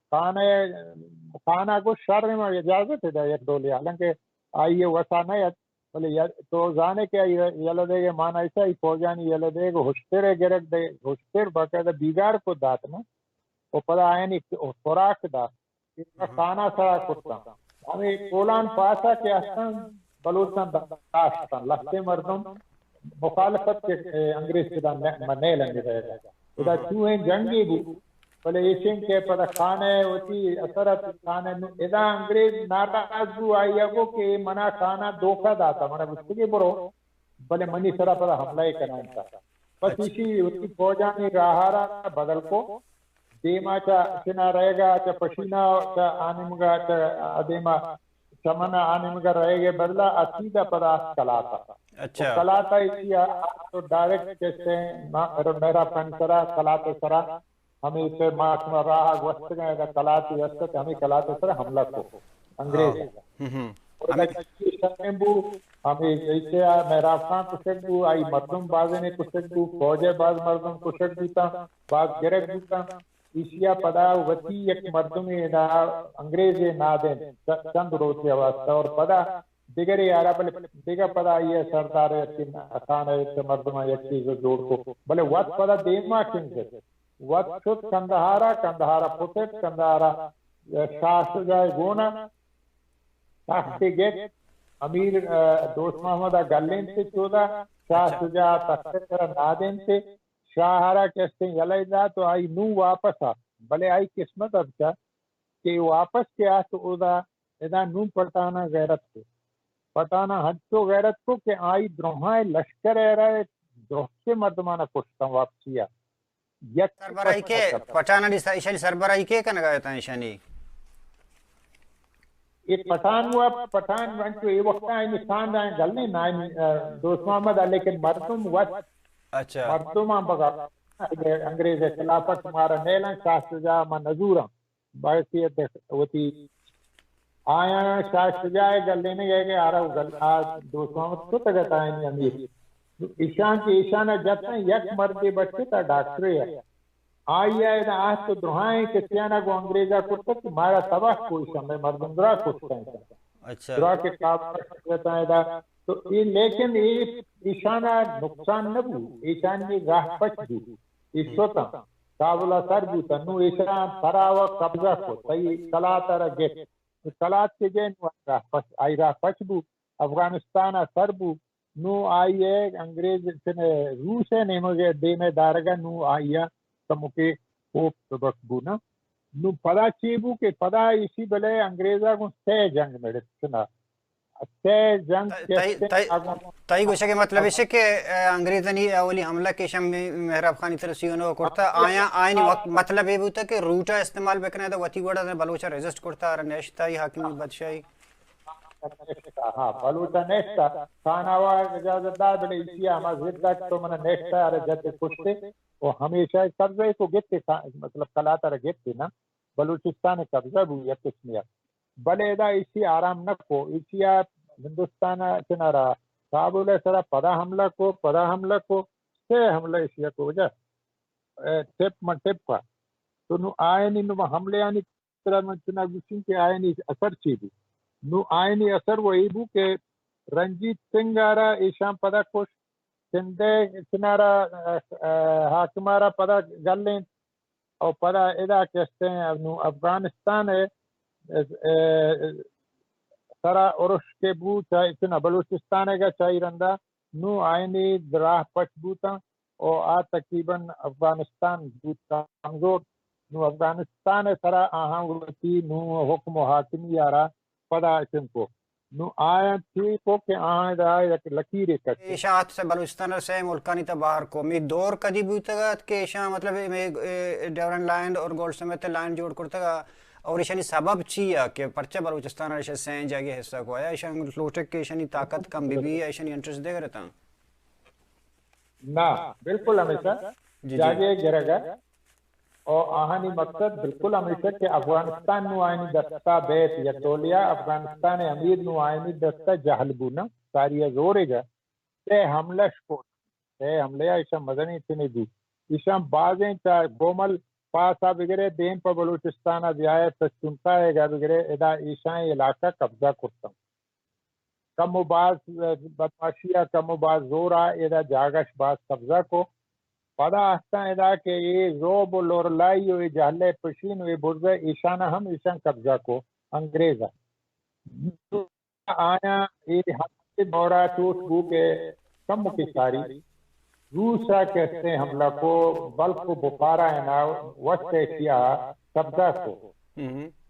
خانہ کو شر میں اجازت ہے دا یک دولی حالانکہ آئیے وسا نیت بلے تو زانے کے یلدے گے مانا ایسا ہی فوجانی یلدے گے ہوشتر گرک دے ہوشتر باقاعدہ بیگار کو داتنا وہ پدا آئین خوراک دا خانہ سرا کتا ہمیں کولان پاسا کے احسان بلوچستان داشتان لختے مردم مخالفت کے انگریز کے منے لنگے رہے گا ادا چوہیں جنگی بھی بلے ایشن کے پدا کھانے ہوتی اثرت کھانے ادا انگریز ناراض بھی آئی ہے کہ منا کھانا دھوکہ داتا منا گفتگی برو بلے منی سرا پدا حملہ کرنا تھا بس اسی ہوتی فوجانی راہارا بدل کو دیما چا چنا رہے گا چا پشینہ چا آنمگا چا ادیما چمنا آنمگا رہے گا بدلا اسیدہ پدا کلاتا اچھا کلاتا اسی تو ڈائریکٹ کہتے ہیں میرا پنسرا کلاتا سرا ہمیں اسے ماکنا راہ گوشت گئے دا کلاتی وسط ہمیں کلاتا سرا حملہ کو انگریز ہمیں ایسے میرا خان کشک دو آئی مردم بازے نے کشک دو فوجے باز مردم کشک دیتا باز گرک دیتا ایشیا پدا وطی یک مردمی دا انگریز نادیں چند روچے واسطہ اور پدا دیگر یارا بلے دیگر پدا یہ سردار یقین اخان ہے مردمہ یک چیز جوڑ کو بلے وقت پدا دیما کنگے وقت شد کندہارا پھوٹت کندہارا شاہ شجائے گونا تخت گیت امیر دوست محمد گلین سے چودہ شاہ شجاع تخت کر نادین سے شاہارا کہتے ہیں یلائی دا تو آئی نو واپس آ بلے آئی قسمت اب چا کہ واپس کیا تو ادا نو پٹانا غیرت کو پٹانا حد تو غیرت کو کہ آئی دروہائے لشکر ہے رہے دروہ سے مردمانہ کشتا واپسیا سربراہی کے پٹانا ایشانی سربراہی کے کنگا تا ایشانی ایک پٹھان ہوا پٹھان ونچو یہ وقت آئی نسان رہے ہیں گلنے نائن دوست محمد لیکن مردم وقت اچھا مردم آن بگا انگریز خلافت ہمارا نیلن شاہ شجاع ما نزورا باعثیت ہوتی آیا شاہ شجاع گل لینے گئے کہ آرہا گل دوست محمد کو تگت آئینی امیر ایشان کی ایشانہ جب ہیں یک مردی بچے تا ڈاکٹری ہے آئی ہے نا آج تو دروہائیں کہ سیانہ کو انگریزہ کرتا کہ مارا تباہ کوئی شمع مردم درہ کچھتا ہے درہ کے کعبہ کرتا ہے دا تو لیکن ایشانہ نقصان نبو ایشانی راہ پچ دی ایشوتا کابلہ سر بوتا نو ایشان سراوہ قبضہ کو تی کلاتا را گیت کلات کے جین آئی راہ پچ بو افغانستانہ سر بو نو آئی ہے انگریز روس ہے نیمگے دیمے دارگا نو آئی ہے تمکے خوب سبق بونا نو پدا چیبو کہ پدا اسی بلے انگریزہ کو تے جنگ میں سنا تے جنگ تائی گوشہ کے مطلب ہے کہ انگریزانی اولی حملہ کے شم محراب خانی ترسیونو کرتا آیا آئینی وقت مطلب یہ بوتا کہ روٹا استعمال بکنے دا وطی گوڑا بلوچہ ریزسٹ کرتا اور نیشتائی حاکمی بادشاہی ہاں بلوچہ نیشتا خاناوا اجازت دار بلے اسی ہما زدہ تو منہ نیشتا اور جد کشتے وہ ہمیشہ قبضہ کو گتے مطلب کلاتا رہ گتے نا بلوچستان قبضہ بھی یا قسمیہ بلے دا اسی آرام نہ کو اسی ہندوستان چنا رہا کابل سرا پدا حملہ کو سے حملہ اسی کو وجہ ٹپ کا تو نو آئینی نو حملے آنی طرح من چنا گسن کے آئینی اثر چیدی نو آئینی اثر وہ ایبو کہ رنجیت سنگھ آرہ ایشان پدا کش سندے چنارا حاکمارا پدا گلیں اور پدا ادا کہتے ہیں افغانستان ہے سرا عرش کے بو چاہی اتنا بلوچستان ہے گا چاہی رندہ نو آئینی دراہ پچ بوتا اور تقریباً افغانستان بوتا کمزور نو افغانستان ہے سرا آہاں ہوتی نو حکم و حاکمی آرہ پدا اسن کو نو آیا تھی کو کہ آہاں دا یک لکیرے کرتے اشاعت سے بلوچستان سے ملکانی تا باہر کو میں دور کدی بوتا گا کہ اشاع مطلب ڈیورن لائن اور گولڈ سمیت لائن جوڑ کرتا گا اور ایشانی سبب چیا کہ پرچہ بلوچستان ایشا سین جاگے حصہ کو آیا ایشان لوٹک کے ایشانی طاقت کم بھی بھی ایشانی انٹرسٹ دے گا رہتا ہوں نا بالکل ہمیشہ جاگے گرے گا اور آہانی مقصد بالکل ہمیشہ کہ افغانستان نو آئینی دستا بیت یا تولیا افغانستان امیر نو آئینی دستا جہل بونا ساری زورے گا تے حملہ شکوت تے حملہ ایشا مدنی تنی دی ایشا بازیں چاہ گومل پاسا بگرے دین پا بلوچستانا بیائے تچنتا ہے گا بگرے ادا ایشا علاقہ قبضہ کرتا ہوں کم و باز بدماشیہ کم و باز زورا ادا جاگش باز قبضہ کو پدا آستا ادا کہ یہ زوب و لورلائی و جہلے پشین و برزہ ایشانہ ہم ایشان قبضہ کو انگریزہ آیا یہ حد دورہ ٹوٹ بو کے کم کی ساری روسا کہتے ہیں حملہ کو بلخ و بخارا ہے نا وسط ایشیا قبضہ کو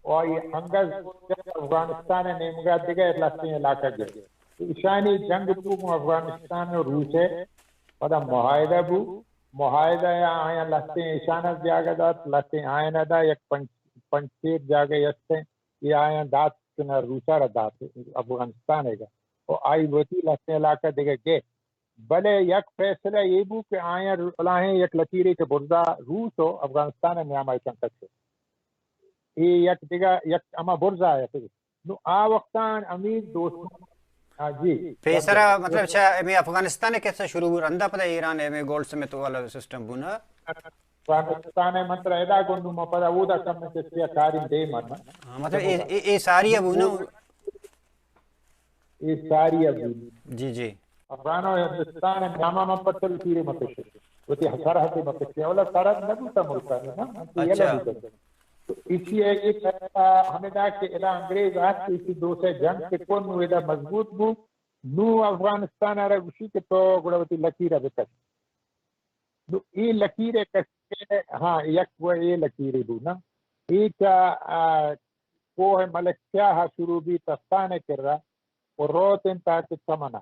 اور یہ انگز افغانستان نیمگا دیگا اطلاقی علاقہ گئے ایشانی جنگ بو افغانستان اور روس ہے پدا معاہدہ بو معاہدہ یا آیا لہتے ہیں ایشانہ جاگہ دات لہتے ہیں آئینہ دا یک پنچیر جاگہ یستے یہ آیا دات کنا روسا را دات افغانستان ہے گا اور آئی وطی لہتے ہیں علاقہ دیگا گئے بلے یک فیصلہ یہ بو کہ آیا رلاہیں یک لکیرے کے برزا روس ہو افغانستان میں آمائی چنکت سے یہ یک دیگا یک اما برزا ہے پھر نو آ وقتان امیر دوستوں جی پیسرا مطلب چاہ امی افغانستان کیسا شروع ہو رندہ پتہ ایران امی گولڈ سمیت والا سسٹم بونا افغانستان مطلب ایدا گندو ما پتہ وہ دا کم میں کسی کاری دے مرنا مطلب اے ساری ابونا یہ ساری ابونا جی جی افغانو ہندوستان نامہ میں پتل تیرے مکشے وہ تی سرحد مکشے اولا سرحد نبو تا ملکہ ہے نا اچھا تو اسی ایک ہمیں دا کہ ادا انگریز آج کے اسی دو سے جنگ کے کون نو ادا مضبوط بو نو افغانستان آرہ گوشی کے تو گڑاوتی لکیرہ بکش نو ای لکیرے کشکے ہاں یک وہ ای لکیرے بو نا ای کا کوہ ملک کیا شروع بھی تستانے کر رہا اور روت انتا کے سمنا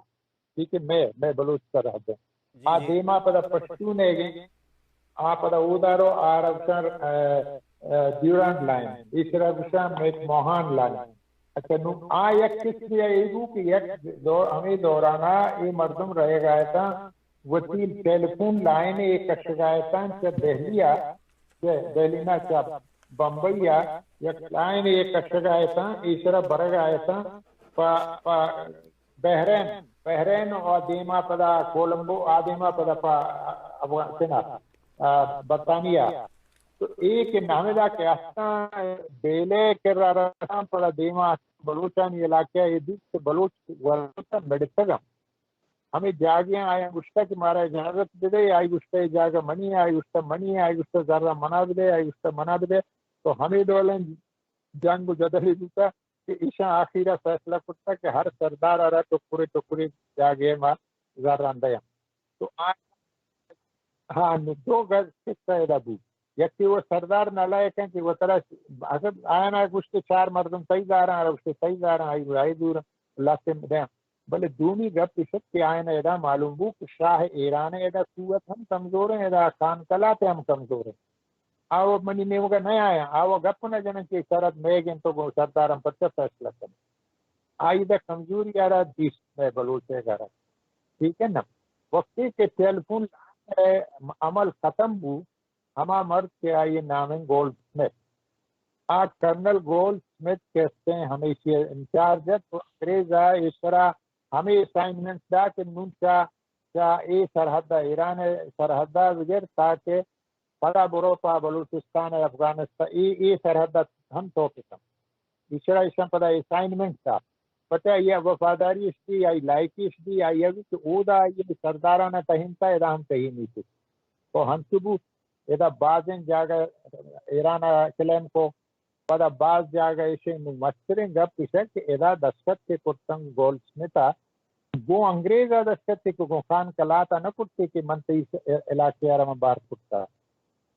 ٹھیک ہے میں بلوچ کر رہا دیں آ دیما پدا پشتونے گئے آ پدا اودارو آرکر ڈیورانڈ لائن اس طرح میک موہان لائن اچھا نو آ یک کس لئے ایگو کہ یک ہمیں دورانا یہ مردم رہے گا تھا وطیل ٹیلیفون لائن ایک کشگائے تھا چا دہلیہ دہلینا چا بمبئیہ یک لائن ایک کشگائے تھا اس طرح برگ آئے تھا بحرین اور دیما پدا کولمبو آدیما پدا افغانستان برطانیہ تو ایک نامیدہ کے آستان بیلے کر رہا پڑا دیما بلوچانی علاقہ یہ دیکھ سے بلوچ ورطا مڈتا گا ہمیں جاگیاں آیا گشتہ کی مارا اجازت دے دے آئی گشتہ جاگہ منی آئی گشتہ منی آئی گشتہ ذرہ منا دے آئی گشتہ منا دے تو ہمیں دولیں جنگ جدہی دیتا کہ ایشاں آخیرہ فیصلہ کرتا کہ ہر سردار آ رہا تو پوری جاگے مار ذرہ اندیا تو ہاں دو گز قصہ ادا بو یکی وہ سردار نہ لائے کہیں کہ وہ طرح آیا نا گشتے چار مردم صحیح دارا آرہا گشتے صحیح دارا آئی دور اللہ سے دیں بلے دومی گپ پشت کہ آئین ایدا معلوم بو کہ شاہ ایران ایدا قوت ہم کمزور ہیں ایدا خان کلاتے ہم کمزور ہیں آو منی نیو کا نہیں آیا آو گپ نہ جنن کی شرط میں گئن تو سردار ہم پتہ فیصلہ کریں آئی دا کمزوری آ رہا دیس میں بلوچے گا رہا ٹھیک ہے نا وقتی کے ٹیلیفون عمل ختم بو ہما مرد کے آئیے نام ہے گولڈ سمتھ آج کرنل گولڈ سمتھ کہتے ہیں ہمیشہ انچارج ہے تو انگریز آئے اس طرح ہمیں اسائنمنٹ دا کہ نون چاہ اے سرحدہ ایران سرحدہ وغیر تاکہ پڑا بروپا بلوچستان افغانستان اے سرحدہ ہم تو کتم اس طرح اس میں پڑا اسائنمنٹ تھا پتہ یہ وفاداری اس کی آئی لائکی اس کی آئی ہے کہ او دا یہ سردارانہ تہنتا ہے ہم کہیں نہیں تھے تو ہم صبح ادا بعضیں جاگہ ایران کلیم کو پدا بعض جاگہ اسے مستریں گا پیسے کہ ادا دستخط کے کرتنگ گولڈ سمتھا وہ انگریز دستخط کے کو خان کلاتا نہ کرتے کہ منطقی علاقے آرہ میں بار کرتا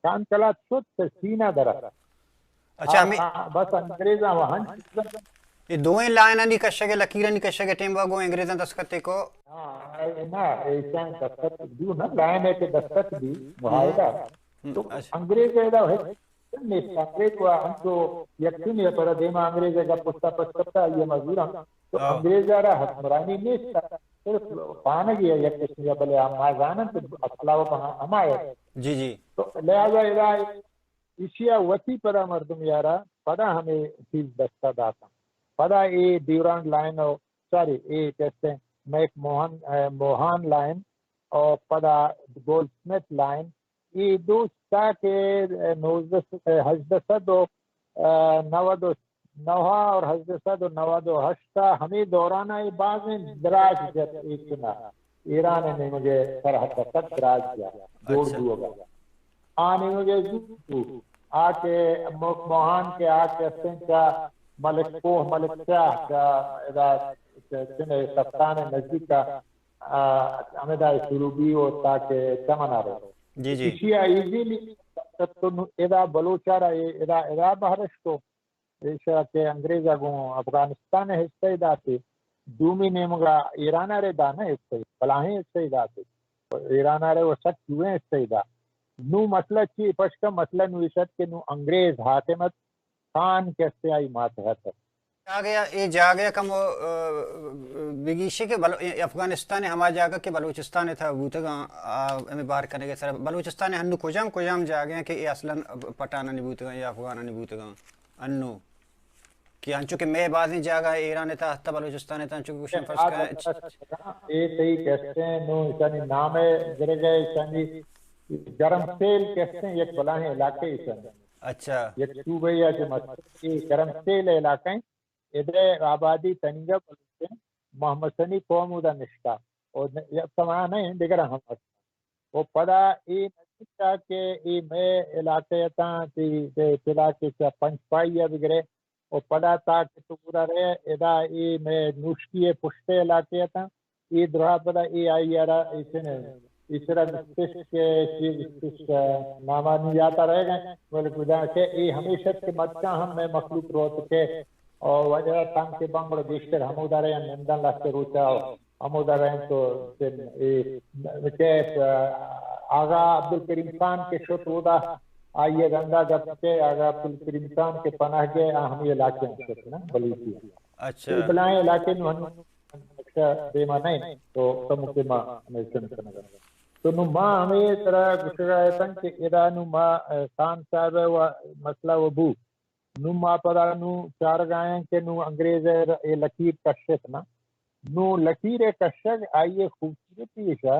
خان کلات شد سینہ درہ اچھا ہمیں بس انگریزاں وہاں یہ دوئیں لائنہ نہیں کشگے لکیرہ نہیں کشگے ٹیم باگو انگریزاں دستخطے کو نا ایسا دستخط دیو نا لائن ہے کہ دستخط دی معاہدہ تو انگریز ایدا ہے انگریز کو انتو یکسونی پر دیما انگریز کا پستا پستا یہ مزورا تو انگریز را حکمرانی نیست صرف پانگی ہے یکسونی بلے آمازانا تو اصلاو پہاں ہمایت جی جی تو لہذا اذا ایشیا وسیع پر مردم یارا پدا ہمیں چیز دستا داتا پدا اے ڈیورانڈ لائن اور سوری اے کہتے ہیں میک موہان لائن اور پدا گولڈ سمتھ لائن یہ دو سا کے 1899 اور 1898 ہمیں دورانہ یہ بعض دراج جب ایک چنا ایران نے مجھے سرحد تک دراج کیا جوڑ دو گا آنے مجھے آ کے موہان کے آ کے سنچا ملک کوہ ملک شاہ کا سفتان نزدیک کا امیدہ سروبی اور تاکہ چمنا رہے جی جی ایشیا ایزیلی ادا بلوچارا ادا بہرشتو ایشیا کے انگریزا گوں افغانستان حصہ داتے دومی نیمگا ایرانا رے دانا حصہ بلاہیں حصہ داتے ایرانا رے وہ سچ ہوئے حصہ دا نو مسئلہ چی پشکا مسئلہ نویشت کے نو انگریز حاکمت خان کیسے آئی ماتحت ہے جا گیا کم بگیشے کے افغانستان ہما جاگا کہ بلوچستان تھا بوتگا ہمیں باہر کرنے کے سر بلوچستان ہنو کجام جا گیا کہ یہ اصلا پٹانا نہیں بوتگا یا افغانا نہیں بوتگا انو کہ انچو کہ میں بعضی جاگا ایران تھا حتی بلوچستان تھا انچو کہ کچھ فرض کریں یہ صحیح کہتے ہیں نو چانی نام ہے گرے گئے چانی گرم سیل کہتے ہیں یک بلاہیں علاقے چانی اچھا یک صوبہ یا جو مسئلہ گرم سیل علاقے ادھر آبادی تنگا بلوچے محمد سنی قوم دا نشتا اور سمان ہے دیگر احمد وہ پڑا ای نشتا کہ ای میں علاقے تا کہ علاقے چا پنچ پائی یا بگرے وہ پڑا تا کہ تو پورا رہے ادا ای میں نوشکی پشتے علاقے تا ای درہا پڑا ای آئی یارا اس طرح مستش کے چیز نامہ نہیں جاتا رہے گا بلکہ خدا کہ ای ہمیشہ کے مدکا ہم میں مخلوق روت کے اور وجہ تنگ کے بنگڑ بیشتر ہمودہ رہے ہیں نندن لستے روچا ہمودہ رہے ہیں تو کہ آغا عبدالکریم خان کے شت ہودا آئیے گندہ جب کہ آغا عبدالکریم خان کے پناہ کے ہم یہ علاقے ہیں شت نا بلیسی اچھا بلائیں علاقے میں نقشہ دیما نہیں تو سمکہ ماں ہمیں سنتا نگر تو نو ماں ہمیں طرح گشرہ ہے تن کہ ادا نو ماں خان صاحب و مسئلہ و بو نو ما پدا نو چار گائیں کہ نو انگریز لکیر کشت نا نو لکیر کشت آئیے خوبصورتی ایشا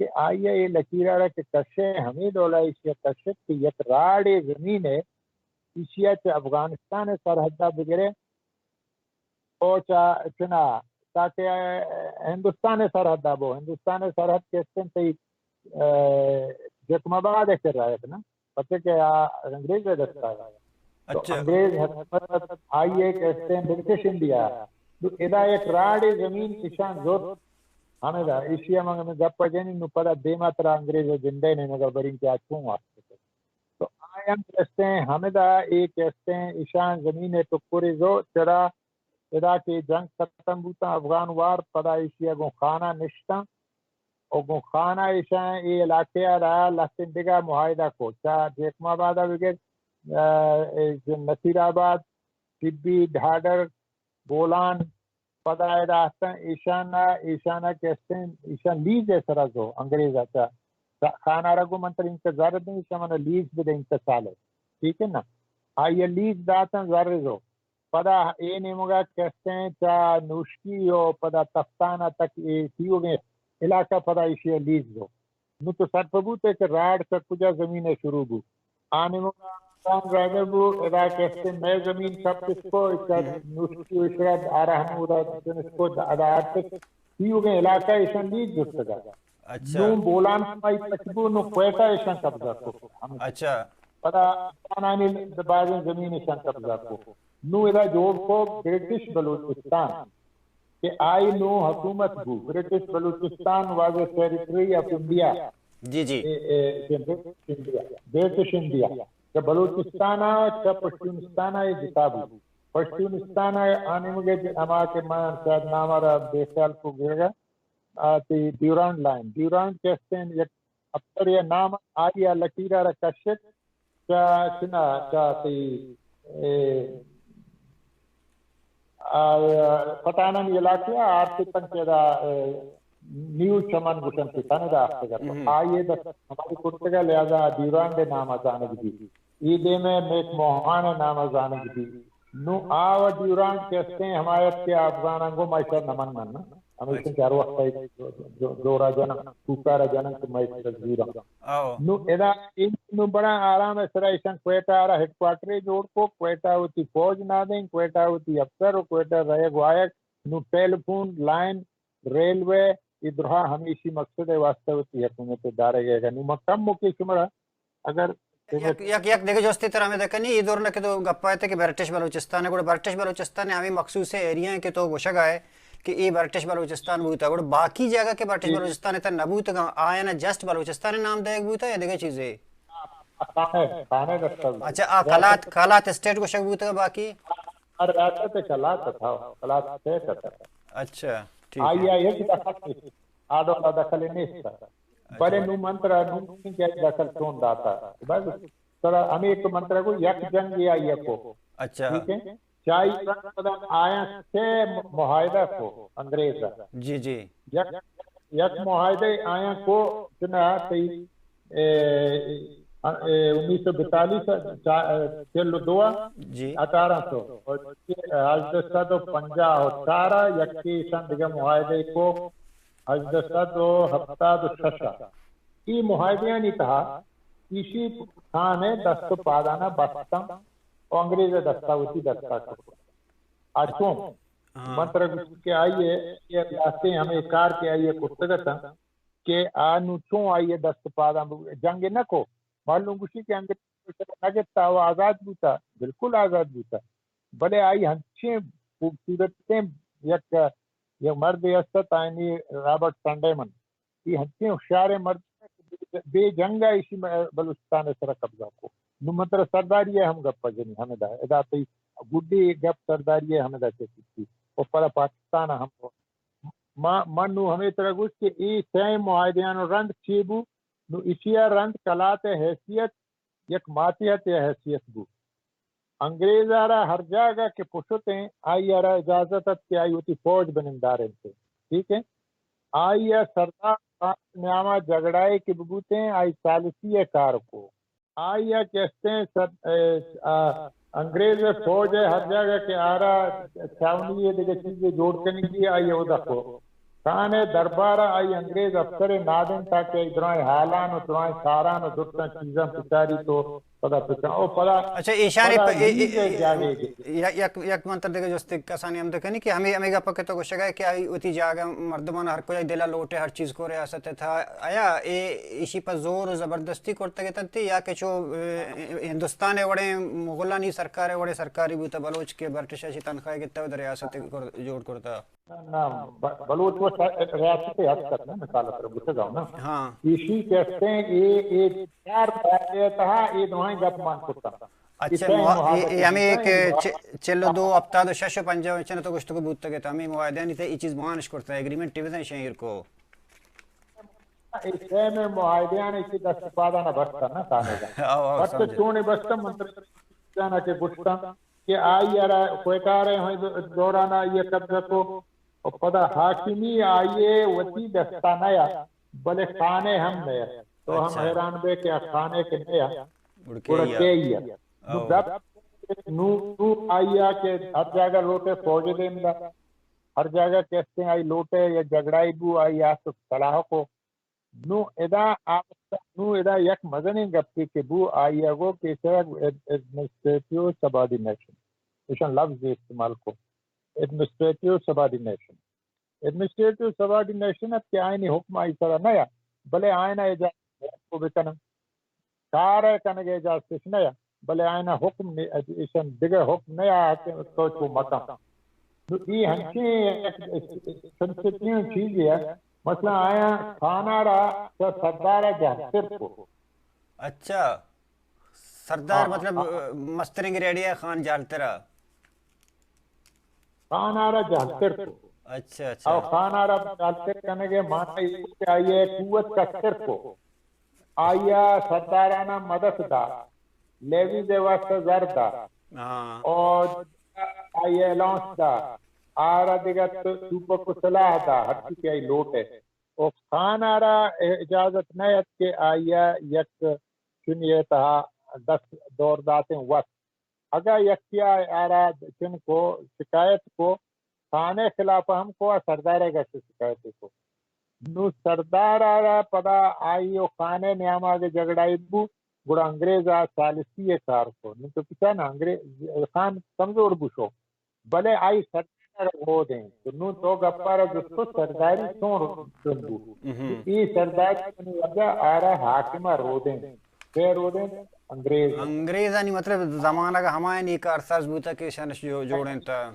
کہ آئیے یہ لکیرہ رہا کہ کشے ہمیں دولا ایشیا کشت کہ یک راڑ زمین ہے ایشیا چا افغانستان سرحدہ بگرے او چنا تاکہ ہندوستان سرحدہ بو ہندوستان سرحد کے سن تی جکم آباد کر رہا ہے نا پتہ کہ انگریز دستا ہے تو انگریز حکومت آئیے کہتے ہیں برٹش انڈیا تو ادا ایک راڑ زمین کشان زور ہمیں دا ایشیا میں گپ جنی نو پدا دیما ترا انگریز زندے نے مگر برین کیا چھوں واسطے تو آئیم کہتے ہیں ہمیں دا ایک کہتے ہیں ایشان زمین ہے تو پورے زور چرا ادا کے جنگ ختم بوتا افغان وار پدا ایشیا گو خانہ نشتا اور گو خانہ ایشان یہ علاقے رہا لسن دگا معاہدہ کو چاہ جیکم آبادہ بگر نصیر آباد طبی ڈھاڈر بولان پدا راستہ ایشانہ کہتے ہیں ایشان لیز ہے سرازو انگریز آتا خانہ رگو منتر انتظار دیں ایشان لیز بھی دیں انتصال ہے ٹھیک ہے نا آئیے لیز داتا زرزو پدا اے نیمگا کہتے ہیں چاہ نوشکی ہو پدا تفتانہ تک تیو گئے علاقہ پدا ایشیا لیز دو نو تو سر پبوتے کہ راڑ کا کجا زمین شروع بو آنے مگا رائدر بو ادا کہتے ہیں میں زمین سب کس کو نوشکی اشراد آرہ ہمودہ اس کو ادایت تک تیو گئے علاقہ ایشان لیز جس گا نو بولان سمائی تکبو نو کوئٹا ایشان قبضہ کو اچھا پدا آنانی بازن زمین ایشان قبضہ کو نو ادا جوڑ کو برٹش بلوچستان کہ آئی نو حکومت بو British Balochistan was a territory of India جی جی برٹش انڈیا کہ بلوچستان آئے پشتونستان آئے جتابو پشتونستان آئے آنے مجھے اما کے مان شاید نامارا بیسال کو گئے گا ڈیورانڈ لائن ڈیورانڈ کہتے ہیں اب تر یہ نام آئی لکیرہ رکشت patanan yelakya artikan keda new chaman gushan pitane da after aaye da hamari kurtaga lihaza diwan de naam azanag di ide mein mek mohan naam azanag di nu awa diwan kehte hain hamayat ke afghanango maisha naman manna hamisha charo waqt dora jana tukara jana ke mai tasveera nu eda nu bada aaram hai saraisan Quetta ara headquarter jod ko Quetta uti fauj na dein Quetta uti afsar aur Quetta rahe gwayak nu telephone line railway idra hamishi maqsad hai vastavati hukumat idare gega nu makam muke shumara agar یک دیگه جستی تر ہمیں دیکھنی یہ دور کہ تو گپا ہے کہ برٹش بلوچستان ہے برٹش بلوچستان ہمیں مخصوص ایریا ہے کہ تو گوشگا ہے کہ یہ برٹش بلوچستان بوتا ہے باقی جگہ کے برٹش بلوچستان ہے نہ بوتا آیا نہ جسٹ بلوچستان نام دے بوتا ہے دیگه چیزیں اچھا کالات اسٹیٹ گوشگ بوتا ہے باقی ریاست کالات تھا کالات اسٹیٹ تھا اچھا ٹھیک آیا یہ دخل آدو دخل نہیں تھا بڑے نو منترا نو کیا دخل کون داتا بس تھوڑا ہمیں ایک منترا کو یک جنگ یا یہ کو اچھا ٹھیک ہے چاہی آیا سے معاہدہ کو انگریز جی جی یک معاہدے آیا کو جنا تی 1942 چلو دوا جی 1800 اور حضرت صد و 50 یکی سن دیگه معاہدے کو حضرت صد و 76 یہ معاہدے نہیں کہا اسی خان ہے دست پادانا بستم اور انگریز دستاوتی دستا کرو آج کون منتر کے آئیے یہ راستے ہمیں کار کے آئیے کتگتا کہ آنو چون آئیے دست پادانا جنگ نہ کو معلوم کسی کے انگریز نگتا وہ آزاد بوتا بالکل آزاد بوتا بلے آئی ہنچیں خوبصورتیں یک مرد است آئینی رابرٹ سنڈیمن یہ ہنچیں ہوشیار مرد بے جنگا اسی بلوچستان سر قبضہ کو نو مطلب سرداری ہے ہم گپ جنی ہمیں دا ادا تی گڈی گپ سرداری ہے ہمیں دا چیتی تھی اور پر پاکستان ہم منو ہمیں طرح گوش کہ ای سیم معاہدیان رند چیبو نو اسیا رند کلات حیثیت یک ماتیت حیثیت بو انگریز آرہ ہر جگہ کے پشتے آئی آرہ اجازت کہ آئی ہوتی فوج بنندارے تھے ٹھیک ہے آئی سردار نیامہ جگڑائے کے ببوتے آئی ثالثی کار کو آئی کہتے ہیں انگریز فوج ہے ہر جگہ کے آرہ چھاونی ہے دیکھے چیزیں جوڑ کرنے کی آئی عہدہ کو کانے دربارہ آئی انگریز افسر نادن تاکہ ادرائیں حالان و ادرائیں ساران و درتاں چیزاں پچاری تو پدا پچا او پدا اچھا اشارے یک منتر دیگه جستی کسانی ہم دکنی کہ ہمیں گا پکے تو گوشگا ہے کہ آئی اتی جاگا مردمان ہر کوئی دلا لوٹے ہر چیز کو ریاست تھا آیا اسی پر زور زبردستی کرتے گئے تھے یا کہ چو ہندوستان وڑے مغلانی سرکار وڑے سرکاری بوتا بلوچ کے برٹشاشی تنخواہ گتا ہے ریاست جوڑ کرتا بلوچ وہ ریاست حد کرنا مثال پر بوتا جاؤ نا اسی کہتے ہیں یہ چار پہلے تھا یہ دعائیں گپ مان کرتا اچھا ہمیں ایک چلو دو ہفتہ دو شش پنجہ چنہ تو گشت کو بوتا گئے تھا ہمیں معاہدہ نہیں تھا یہ چیز مانش کرتا ہے ایگریمنٹ ٹیوزن شہر کو اس میں معاہدہ نے کی دست پادا نہ بستا نا کانے کا بس چونے بستا منتر جانا کے بستا کہ آئی یارا کوئٹا رہے ہیں دورانا یہ قبضہ کو اور پدا حاکمی آئیے وطی دستا نیا بلے خانے ہم نیا تو ہم حیران بے کہ خانے کے نیا اڑکے ہی نو آئیا کہ ہر جگہ لوٹے فوج دیں دا ہر جگہ کہتے ہیں آئی لوٹے یا جگڑائی بو آئی آسو صلاح کو نو ادا یک مزنی گپتی کہ بو آئیا گو کہ ایڈمنسٹریٹیو سبارڈینیشن ایشن لفظ استعمال کو ایڈمنسٹریٹیو سبارڈینیشن ایڈمنسٹریٹیو سبارڈینیشن اب کہ آئینی حکم آئی سرا نیا بلے آئینہ اجازت کو بکنم سارے کنگے اجازت نیا بلے آئینہ حکم ایشن دیگر حکم نیا آتے تو چھو مکم یہ ہنچی سنسٹیوں چیز ہے مثلا آیا خانہ رہا سردار جہتر کو اچھا سردار مطلب مسترنگ ریڈیا خان جالترہ خان آرہ جہتر کو اچھا اچھا اور خان آرہ جہتر کرنے کے معنی یہ کہ آئیے قوت کا سر کو آئیا سردارانہ مدد دا لیوی دے واسطہ زردہ اور آئی الاؤنس دا آرہ دیگا سوپر کو صلاح دا ہر چکی آئی لوٹ ہے اور خان آرہ اجازت نیت کے آیا یک چنیے تہا 10 دور داتے ہیں وقت اگر یکیا آرہ چن کو شکایت کو خانے خلاف ہم کو سردارے گا شکایت کو نو سردار آرہ پدا آئی و خانے نیام آگے جگڑائی بو گوڑا انگریزا سالسی کار کو نہیں تو پچھا نا انگریز خان کمزور بوشو بلے آئی سردار ہو دیں تو نو تو گپارا جس کو سرداری سون چنبو ای سرداری کنی وجہ آرہ حاکمہ رو دیں پھر رو دیں انگریز نہیں مطلب زمانہ کا ہمائے نہیں کار سرز بوتا کہ شانش جوڑیں تا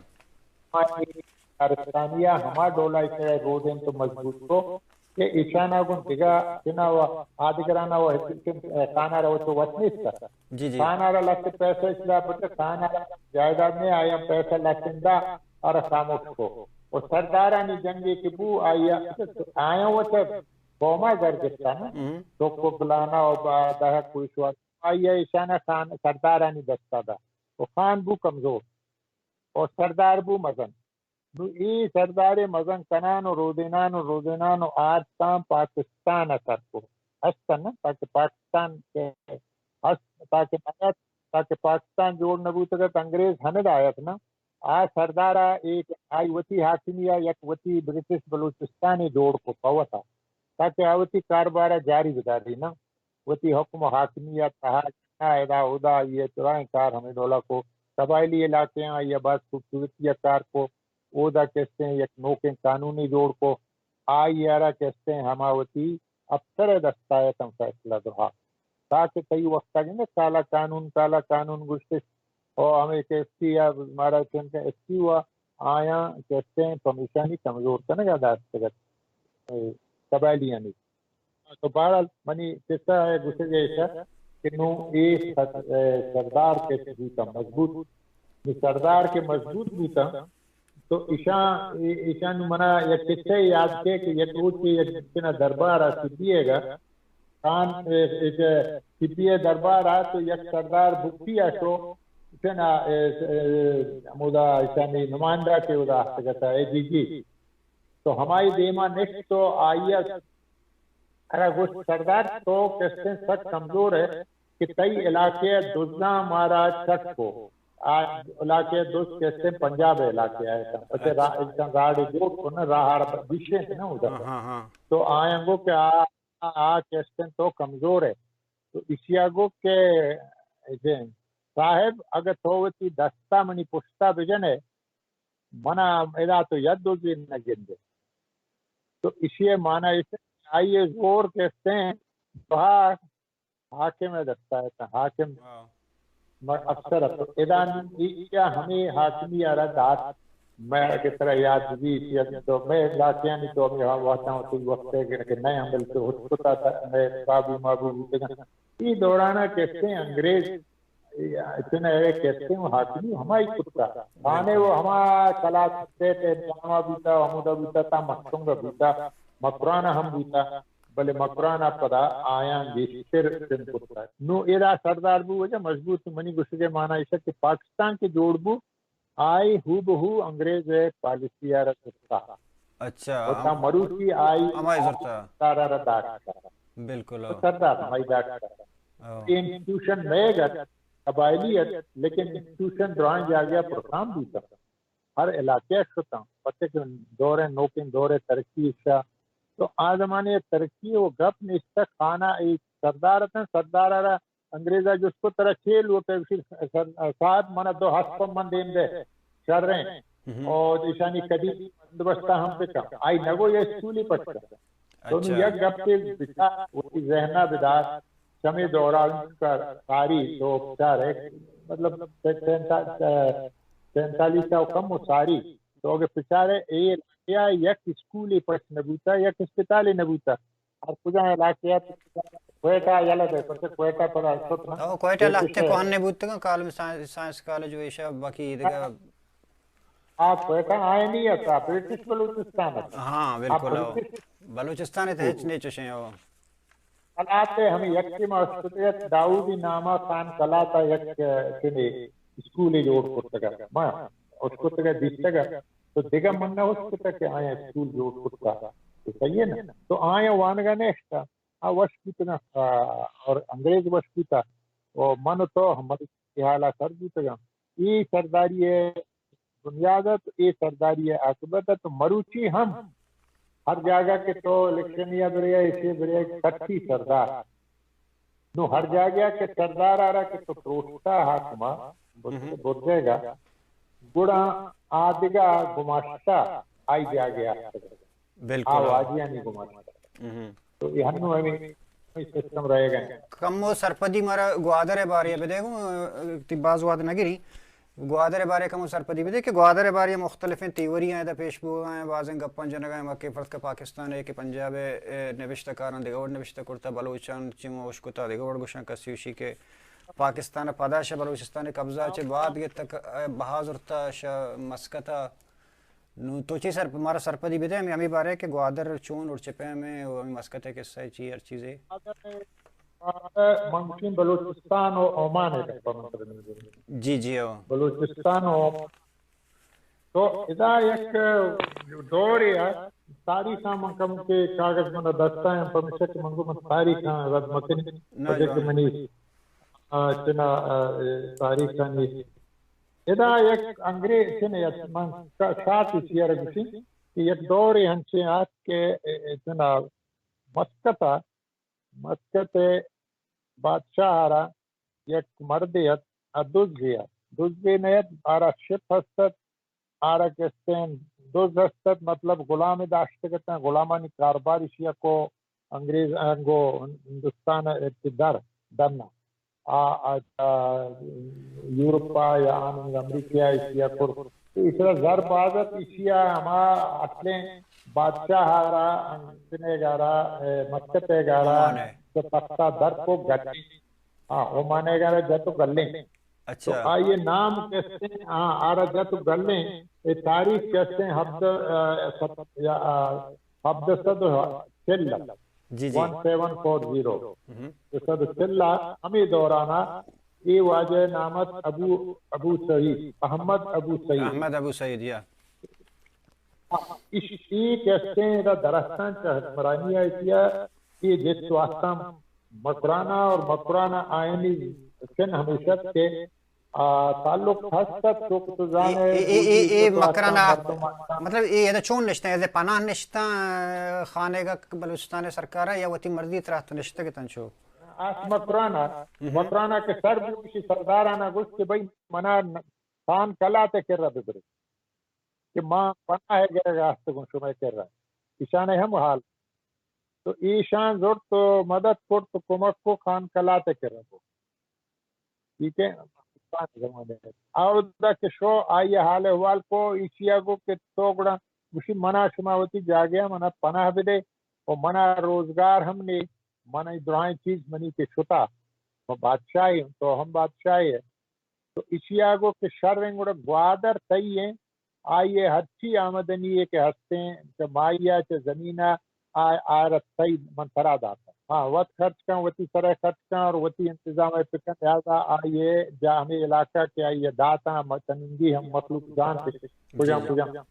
ارستانیہ ہما ڈولا اسے رو دیں تو مضبوط کو کہ ایشانہ گن دیگا چنا و آدھگرانا و خانہ رو تو وطنیس کا خانہ رو لگتے پیسے اسلا پتے خانہ رو جائداد میں آیا پیسہ لکندہ اور خاموش کو اور سردارانی جنگی کی بو آیا وہ تے بوما گرگتا نا تو کو بلانا و دہا کوئی شوار آیا ایشانہ سردارانی دستا دا وہ خان بو کمزور اور سردار بو مزن نو ای سردار مزن کنانو رودینانو آج تام پاکستان اثر کو ہستن نا تاکہ پاکستان کے تاکہ پاکستان جوڑ نبو تک انگریز ہمیں آیت نا آج سردارہ ایک آئی وطی حاکمیہ یک وطی برٹش بلوچستانی جوڑ کو پوتا تاکہ آوتی کاربارہ جاری بتا دی نا وطی حکم حاکمیہ تحاجہ ادا ادا یہ چرائیں کار ہمیں دولا کو قبائلی علاقے ہیں یہ بات خوبصورتی کار کو اودا کہتے ہیں یک نوکیں قانونی جوڑ کو آئی یارہ کہتے ہیں ہماوتی افسر دستایتم فیصلہ دہا تاکہ کئی وقت آگے کالا قانون گشتش اور ہمیں کہتی ہے ہمارا چنکہ اسی ہوا آیا کہتے ہیں پمیشانی کمزور کرنے کا داشت قبائلیاں نہیں تو بہرحال منی قصہ ہے گسے جیسا کہ نو ایک سردار کے بوتا مضبوط سردار کے مضبوط بوتا تو ایشان منا یک قصہ یاد کے کہ یک روز کی یک دربار سپیے گا خان ایک سپیے دربار آ تو یک سردار بکتی آشو اتنا مودا ایشانی نمائندہ کے ادا کہتا ہے جی تو ہماری دیما نیکس تو آئیہ ارہ گوشت سردار تو کہتے ہیں سچ کمزور ہے کہ کئی علاقے دوزنا مارا چھٹ کو آج علاقے دوست کہتے ہیں پنجاب علاقے آئے تھا پچھے راڑی جوڑ کو نا راہار بیشے تھے نا ادھر تو آئیں گو کہ کہتے ہیں تو کمزور ہے تو اسی آگو کہ صاحب اگر تووتی دستا منی پشتا بجنے منا ادا تو ید دوزی نگندے تو اسی مانا اسے آئیے زور کہتے ہیں بہا حاکم دستا ہے حاکم افسر ادان یہ ہمیں حاکمی ارادات میں کس طرح یاد بھی تو میں علاقیاں نہیں تو میں وہاں ہوں تو وقت ہے کہ نئے عمل سے ہوتا تھا میں بابو یہ دورانا کہتے ہیں انگریز اتنا ہے کہتے ہیں حاکمی ہماری کتا کھانے وہ ہمارا کلا سکتے تھے جامعہ بیتا حمودہ بیتا تھا مکسنگا بیتا مقرانہ ہم بیتا بلے مقرانہ پدا آیاں گی پھر دن کتا نو ایرا سردار بو وجہ مضبوط منی گسگے مانا ایسا کہ پاکستان کے جوڑ بو آئی ہو بہو انگریز پالیسی آرہ سکتا اچھا ہوتا مروسی آئی ہمائی زرطا سارا ڈاک بالکل سردار ہمائی ڈاک انسٹیٹیوشن میں گا قبائلیت لیکن انسٹیٹیوشن درائیں جا گیا پروگرام بھی تھا ہر علاقے شتا پتے کہ دورے نوکن دورے ترقی اشا تو آزمانے ترقی وہ گپ نے اس تک کھانا ایک سردار تھا سردار آرہ انگریزہ جس کو طرح کھیل ہوتا ہے صاحب منا دو ہاتھ پر من دین دے چل رہے ہیں اور اشانی کدی بندوبستہ ہم پہ کم آئی نگو یہ اسکولی پڑھتا تو انہوں یک گپ کے بچا وہ ذہنہ بدار سمے دوران کا ساری تو اپچار ہے مطلب 45 کم وہ ساری تو اگر پچارے یا یک اسکولی پڑھ نبوتا یک اسپتالی نبوتا اور کجا علاقے کوئٹہ یلا دے پرسے کوئٹہ پڑھا سوتنا کوئٹہ لگتے کو ہننے بوتے گا کالم سائنس کالج ویشا باقی دیگا آپ کوئٹہ آئے نہیں ہے برٹش بلوچستان ہے ہاں بالکل بلوچستان ہے تو ہچ نہیں چشیں ہو کلاتے ہمیں یکی ماسکتیت داودی نامہ خان کلاتا یک چنے اسکولی جوڑ کرتا گا ما اس کو تگا دیستا گا تو دیگا مننا اس کو تک آیا اسکول جوڑ کرتا تو صحیح ہے نا. تو آیا وانگا نیشتا وش کیتا اور انگریز وش کیتا اور من تو ہماری حالہ سر جیتا گا. یہ سرداری ہے بنیادت، یہ سرداری عاقبت. تو مروچی ہم ہر جگہ کے تو الیکشن یا بریا اسے بریا کٹھی سردار نو ہر جگہ کے سردار آ رہا کہ تو پروشتا حاکمہ بردے گا گڑا آدگا گماشتا آئی جا گیا بالکل آوازیاں نہیں گماشتا. تو یہ ہنو ہمیں سسٹم رہے گا. کم وہ سرپدی مارا گوادر باری ہے دیکھو باز واد نگری گوادر بارے کم سرپدی بھی دیکھ گوادر باری مختلف تیوری ہیں دا پیش بو ہیں بازیں گپن جنگائیں مکہ فرض کا پاکستان ہے کہ پنجاب نوشتہ کاران دیگوڑ نوشتہ کرتا بلوچان چیمو اشکتا دیگوڑ گوشن کسیوشی کے پاکستان پاداش بلوچستان قبضہ چے بعد یہ تک بحاظ ارتا مسکتا نو تو چی سر ہمارا سرپدی بھی دے ہمیں بارے کہ گوادر چون اور چپے میں مسکت ہے قصہ چی ہر چیزیں ممکن بلوچستان و عمان ہے جی جی بلوچستان و تو اذا یک دور ہے تاریخاں منکم کے کاغذ من دستا ہیں پرمشک منگو من تاریخاں رد مکن پجک منی چنا تاریخاں نہیں اذا یک انگریز چنے من ساتھ اسی رگسی کہ یک دور ہے ہنچے آت کے چنا مسکت بادشاہ آرہ یک مردیت دوزگی نیت آرہ شپ ہستت آرہ کہتے ہیں دوز ہستت مطلب غلامی داشتے کہتے ہیں غلامانی کاربار اشیاء کو انگریز انگو ہندوستان ابتدار درنا یورپا یا امریکہ اشیاء کو اس طرح ضرب آزت اشیاء ہما اٹلیں بادشاہ آرہ انگنے گارہ مسکت گارہ کہ پختہ در کو گٹی وہ مانے گا جتو گلیں. تو آئیے نام کہتے ہیں آرہ جتو گلیں تاریخ کہتے ہیں حبد صد چلہ 1740 صد چلہ ہمیں دورانا یہ واجہ نامت ابو سعید احمد ابو سعید یا اسی کہتے ہیں درستان چاہت مرانی آئیتیا یہ جس واسطہ مکرانہ اور مکرانہ آئینی سن ہمیشہ کے تعلق حسد سوکتزان اے مکرانہ مطلب یہ چون نشتہ ہے پناہ نشتہ خانے گا بلوچستان سرکارہ یا وطی مرضی طرح تو نشتہ کے تنچو مکرانہ کے سر بھی کسی سردارانہ گوشت کہ بھئی منا خان کلاتے کر رہا ببرے کہ ماں پناہ ہے گئے گا ہستگون شمائے کر رہا ایشانے ہم حال تو ایشان زور تو مدد کر تو کمک کو خان کلاتے کر رہا ٹھیک ہے اور دا کہ شو آئیے حال احوال کو ایشیا کو کہ تو گڑا مشی منا شماوتی جا گیا منا پناہ بھی دے اور منا روزگار ہم نے منا دعائیں چیز منی کے شتا بادشاہی تو ہم بادشاہی ہے تو ایشیا کو کہ شرنگ گڑا گوادر تئی ہیں آئیے ہرچی آمدنی ہے کہ ہستے ہیں کہ مائیہ چے زمینہ آرت صحیح منترا داتا ہاں وقت خرچ کن وطی سرح خرچ کن اور وطی انتظام پکن لہذا آئیے جا ہمیں علاقہ کے آئیے داتا متنگی ہم مخلوق جان سے پجام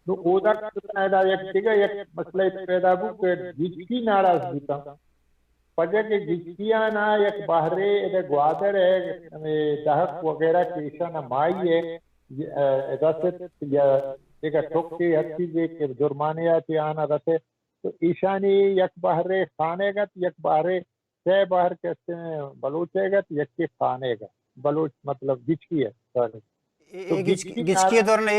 تو اودا کتنا ایدا یک دیگا یک مسئلہ پیدا بو کہ جیچکی ناراض بیتا پجا کہ جیچکیاں نا یک باہرے ایدہ گوادر ہے دہق وغیرہ کی ایشانہ مائی ہے ایدا سے دیکھا ٹھوکی ہر چیزیں کہ جرمانیاتی آنا رسے تو ایشانی یک بحرے خانے گت یک بحرے تے بحر کہتے ہیں بلوچے گت یک کے خانے گت بلوچ مطلب گچکی ہے گچکی دور نے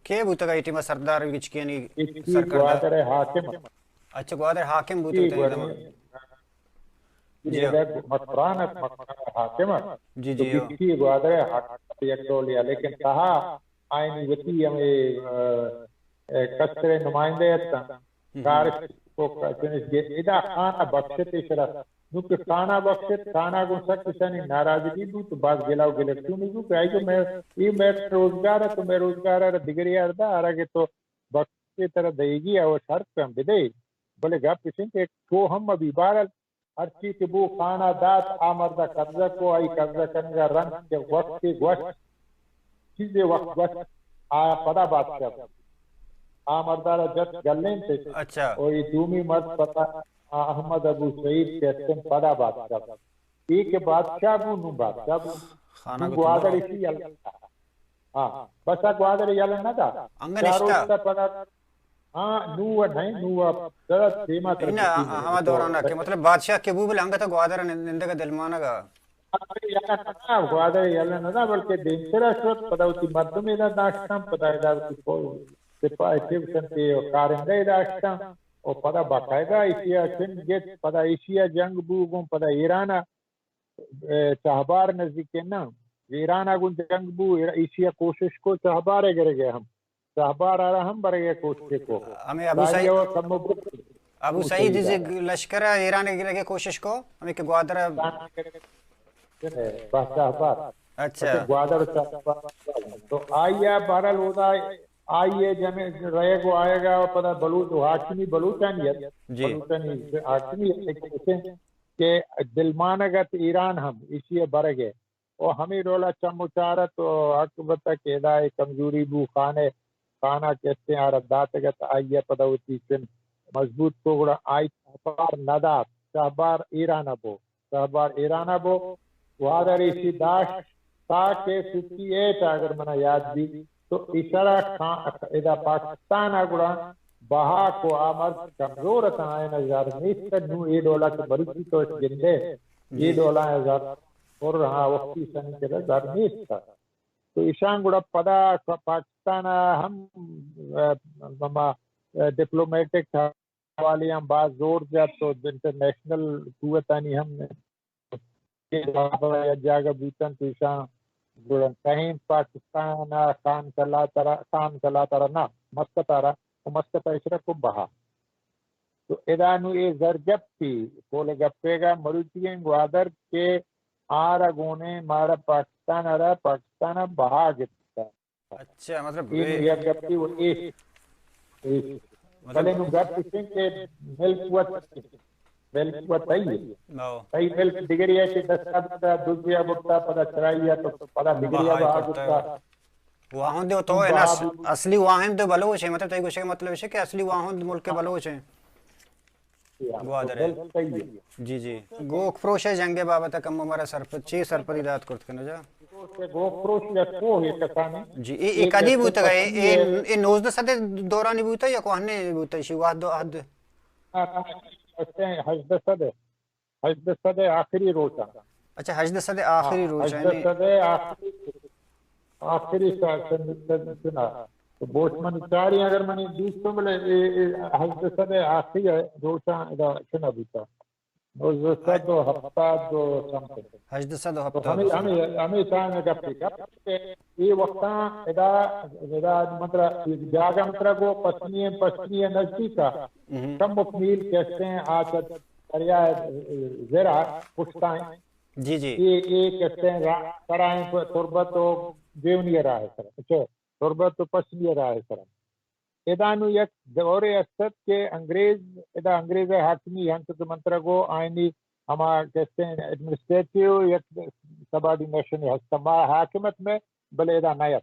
کیا بوتا گا ایٹی سردار گچکی نہیں گوادر حاکم اچھا گوادر حاکم بوتا گا مکران حاکم جی گچکی گوادر حاکم یک دو لیا لیکن کہا آئینی وطی ہمیں کسرے نمائندے کارش کو ادا خانہ بخشت شرح نوکہ خانہ بخشت خانہ کو سک کسانی ناراضگی دو تو بعض گلاو گلکتوں نہیں دو کہ آئی جو میں روزگار ہے تو میں روزگار ہے دیگری آردہ آرہا کہ تو بخشت طرح دے گی اور شرط پہ ہم بدے بلے گپ پسند کہ کو ہم ابھی بارل ارچی کے بو خانہ دات آمردہ قبضہ کو آئی قبضہ کرنے کا رنگ کے وقت کے گوشت چیزیں وقت گوشت آیا پدا بادشاہ آمردہ جت گلیں تھے اچھا اور یہ دومی مرد پتا احمد ابو سعید کہتے ہیں پدا بادشاہ ایک بادشاہ بو نو بادشاہ بو خانہ نو گوادر اسی اللہ ہاں بسا گوادر یلن نہ دا چاروں تا پدا ہاں نو نہیں نو درد دیما ان ہما دورانا کہ مطلب بادشاہ کے بو بل انگتا گوادر نندے کا دلمانہ گا گوادر یلن نہ دا بلکہ دینسرا شد پدا ہوتی مردمی دا داشتاں پدا ادار کی کوئی سپاہی کیوشن تے کارندے داشتاں اور پدا باقاعدہ ایشیا چند گیت پدا ایشیا جنگ بو گون پدا ایرانا چاہبار نزدیک نا ایران آگون جنگ بو ایشیا کوشش کو چاہبارے گرے گئے ہم چاہبار آ رہا ہم برے گئے کوشش کو ہمیں ابو سعید لشکر ایران گرے گئے کوشش کو ہمیں کہ گوادر چاہبار اچھا گوادر چاہبار تو آئیے بہرحال ہوتا آئیے جمع رہے گو آئے گا پتہ بلوچ حاکمی بلوچانیت بلوچانی حاکمی کہ دلمانگت ایران ہم اسی برے گئے اور ہمیں رولا چمچارت و حقبت کہ ادائے کمزوری بو خانہ کہتے ہیں آرداتگت آئیے پتہ ہوتی چن مضبوط کوگڑا آئی چاہبار ندات چاہبار ایران ابو وادر اسی داشت تاکہ 58 اگر منا یاد بھی تو اشارہ ادا پاکستان اگڑا بہا کو آمد کمزور آئے نظر نیست نو یہ ڈولا کے بریچی تو جندے یہ ڈولا نظر اور رہا وقتی سنی کے نظر نیست تھا تو ایشان گڑا پدا پاکستان ہم ڈپلومیٹک حوالی ہم بعض زور جات تو انٹرنیشنل قوتانی ہم جاگہ بوتن تو ایشان کہیں پاکستان خان کلا ترہ نا مسکت آ رہا مسکت اشرف کو بہا تو ادانو یہ زرجب تھی کولے گپے گا مروچین گوادر کے آرہ گونے مارا پاکستان آ رہا پاکستان بہا گتا اچھا مطلب یہ گپ تھی وہ بلے نو گپ تھی کہ ملک وقت آئی ملک ڈگری ہے کہ 10 سابتا دوزیا بکتا پدا چرائیا تو پدا ڈگریا بہا گتا وہاں دے تو ہے نا اصلی وہاں دے بلوچ ہیں مطلب تو ایک مطلب ہے کہ اصلی وہاں دے ملک کے بلوچ ہیں گوادر ہے جی جی گوک فروش ہے جنگ بابا کم ہمارا سرپت چی سرپت ایداد کرت کرنا جا گوک فروش یا کو ہے کسانی جی ایک ادھی بوتا گئے یہ 19 صدی دورانی بوتا یا کوہنے بوتا ہے شیوات دو حد حجد صدی آخری روچا اچھا حجد صدی آخری روچا حجد صدی آخری سنا تو بوچ من چاری اگر منی دوستوں بلے حجد صدی آخری روچا ادا سنا بیتا حجد صدی ہفتہ دو سمتے حجد صدی ہفتہ ہمیں چاہنے گپی کہ یہ وقتاں ادا مطلب جاگہ مطلب کو پسنی نزدیکا کم مکمیل کہتے ہیں آچت دریا زرہ پشتائیں جی جی یہ کہتے ہیں کرائیں تربت و دیونی راہ سر اچھا تربت و پسنی راہ سر ادانو یک دور اسد کے انگریز حاکمی ہنسد منترہ کو آئینی ہما کہتے ہیں ایڈمنسٹریٹیو یک سبارڈینیشن ہستما حاکمت میں بلے ادا نیت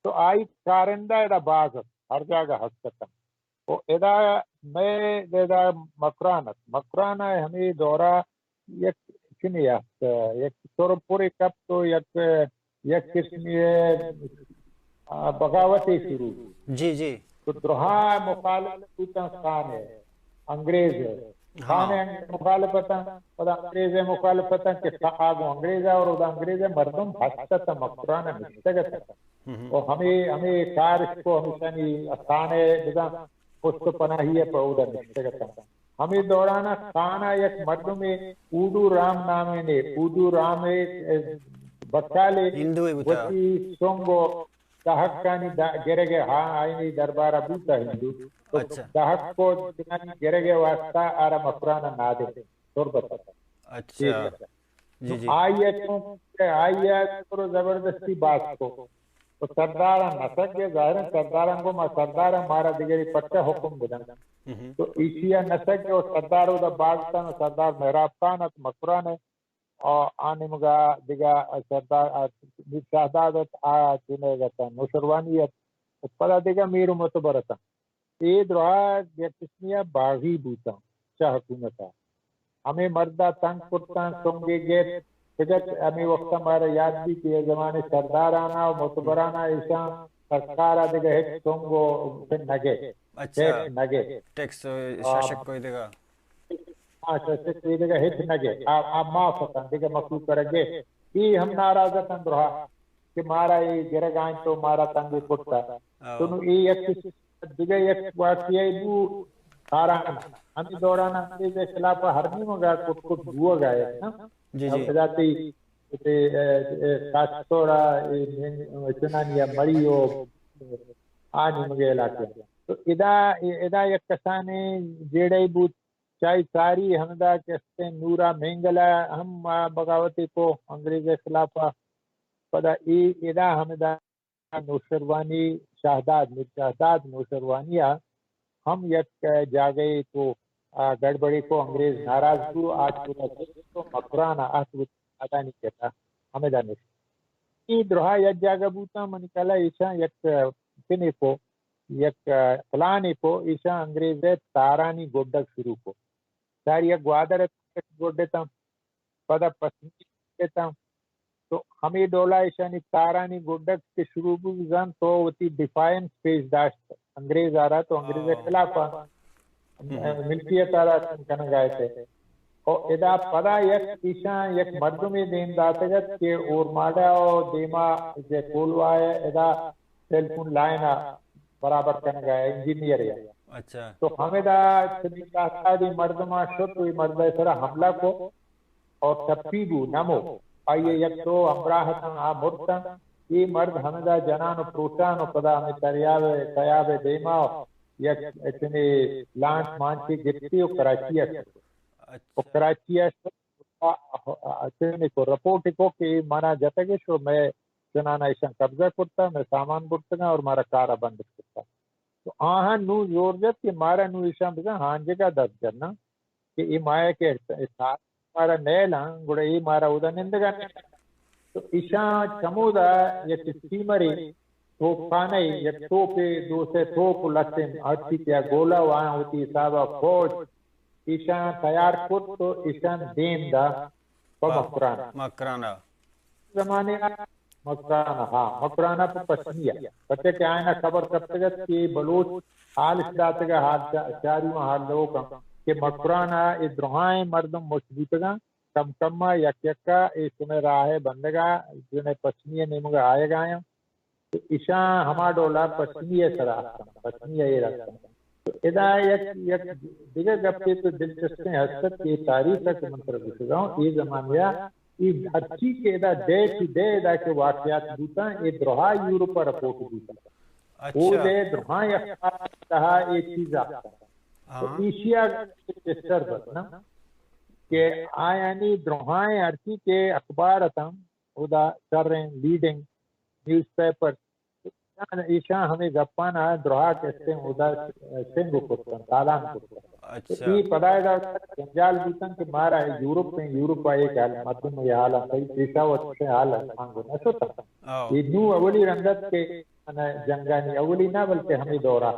تو آئی کارندہ ادا باز ہر جاگہ ہستتا تو ادا میں ادا مکرانہ ہمیں دورہ یک چنی ہے یک سورپوری کپ تو یک قسمی بغاوتی شروع جی جی تو درہا مخالفتاں خان ہے انگریز ہے خان ہے مخالفتاں اور انگریز ہے مخالفتاں کہ آگو انگریز ہے اور ادا انگریز ہے مردم ہستتا مکرانہ مشتگتا اور ہمیں کارش کو ہمیشہ نہیں خان ہے جدا پشت پناہی ہے پہودا مشتگتا ہمیں دورانا خانہ یک مردم اودو رام نامے نے اودو رام بچالے وچی سونگو دہکانی گرے گئے ہاں آئینی دربارہ بوتا ہندو تو دہک کو دنانی گرے گئے واسطہ آرہ مفرانہ نادے تربت اچھا جی جی آئیے تو زبردستی بات کو تو سردار نسک کے ظاہر سردار کو ما سردار مارا دیگری پٹا حکم بدن تو ایشیا نسک کے سردار دا باغستان سردار محراب خان ات مکران اور آنے مگا دیگا سردار شہدادت چنے گتا نوشروانیت پدا دیگا میرو متبرتا یہ درہا کسنیا باغی بوتا چاہ حکومتا ہمیں مردہ تنگ پرتان سنگے گئے فجت ہمیں وقت ہمارا یاد بھی کہ زمانے سردارانا و متبرانا ایشان سرکارا دیگا ہیچ سنگو پھر نگے نگے ٹیکس شاشک کوئی دیگا شاشک کوئی دیگا ہیچ نگے آپ معاف ہوتا دیگا مخلوق کرگے یہ ہم ناراضتاں درہا کہ مارا یہ گرگائیں تو مارا تنگی پرتا تو یہ ایک دیگا ایک واقعی بو سارانا ہمیں دورانا انگریز کے خلاف ہرنی مگا کچھ کچھ دعا گئے جاتی کاشتورا چنانیا مریو آنی مگے علاقے تو ادا یک کسانے جیڑے بود چاہی ساری ہمدہ کہتے نورا مینگلا ہم بغاوتی کو انگریز کے خلاف پدا ادا ہمدہ نوشروانی شہداد نوشروانیہ ہم یک جاگئے تو گڑبڑی کو انگریز ناراض کو آج کو مکرانا ادا نہیں کہتا ہمیں دانش یہ درہا یک جاگہ بوتا من کلا ایشا یک پنے کو یک پلانے کو ایشا انگریز تارانی گوڈک شروع کو ساری یک گوادر گوڈتا پدا پسندی دیتا تو ہمیں ڈولا ایشانی تارانی گوڈک کے شروع بزن تو وتی ڈیفائنس پیش داشت انگریز آ رہا تو انگریز کے خلاف ملکیت آ رہا کن گائے تھے اور ادا پدا یک ایشان یک مردمی دین داتگت کہ اور ماڈا اور دیما جے کولوا ہے ادا ٹیلیفون لائن برابر کن گائے انجینئر ہے اچھا تو ہمیں دا چلی کہتا دی مردمہ شد ہوئی مردہ سرا حملہ کو اور تپی بو نمو آئیے یک تو امراہتاں آمرتاں یہ مرد ہمیں جنان و پروٹان و پدا ہمیں تیاب دیما یک اتنے لانچ مانچی گرتی و کراچی و کراچی کو رپورٹ کو کہ مانا جتگے شو میں جنان ایشان قبضہ کرتا میں سامان برتگا اور مارا کارا بند کرتا تو آہاں نو زور جب کہ مارا نو ایشان بزا ہان جگہ درد کرنا کہ یہ مایا کے احساس مارا نیل ہاں گوڑا یہ مارا اودا نندگا تو ایشان چمودا یک سیمری توپ خانے یک توپے دو سے توپ لسن اچھی کیا گولا وہاں ہوتی صاحبہ فوج ایشان تیار کت تو ایشان دین دا مکرانا زمانے مکرانا ہاں مکرانا پہ پسنیا بچے کہ آئینہ خبر کرتگت کہ بلوچ حال اشداتگا حال چاریوں حال لوگوں کا کہ مکرانا ادرہائیں مردم مشبوتگا کم کما یک یکا سنے راہ بندگا جنہیں پسنیہ نیمگا آئے گا تو ایشان ہما ڈولا پسنیہ سراحتا پسنیہ یہ رکھتا تو ادا یک دیگر گپتے تو دلچسپیں حسد کی تاریخ کا منتر بسگا ہوں یہ زمانیہ یہ اچھی کے ادا دے کی دے ادا کے واقعات دوتا یہ درہا یوروپا رپورٹ دوتا وہ دے درہا اخبار کہا یہ چیز آتا تو ایشیا سسٹر بسنا کہ آیانی درہائیں ارچی کے اخبار اتم ادا کر رہے ہیں لیڈنگ نیوز پیپر ایشان ہمیں گپانا درہا کہتے ہیں ادا سنگو کرتن تالان کرتن یہ پدائے دا جنجال بیتن کہ مارا ہے یورپ میں یورپ آئے کہ مدن میں یہ حالا صحیح پیشا و اچھے حالا مانگو نسو تا یہ نو اولی رنگت کے جنگانی اولی نہ بلکہ ہمیں دورا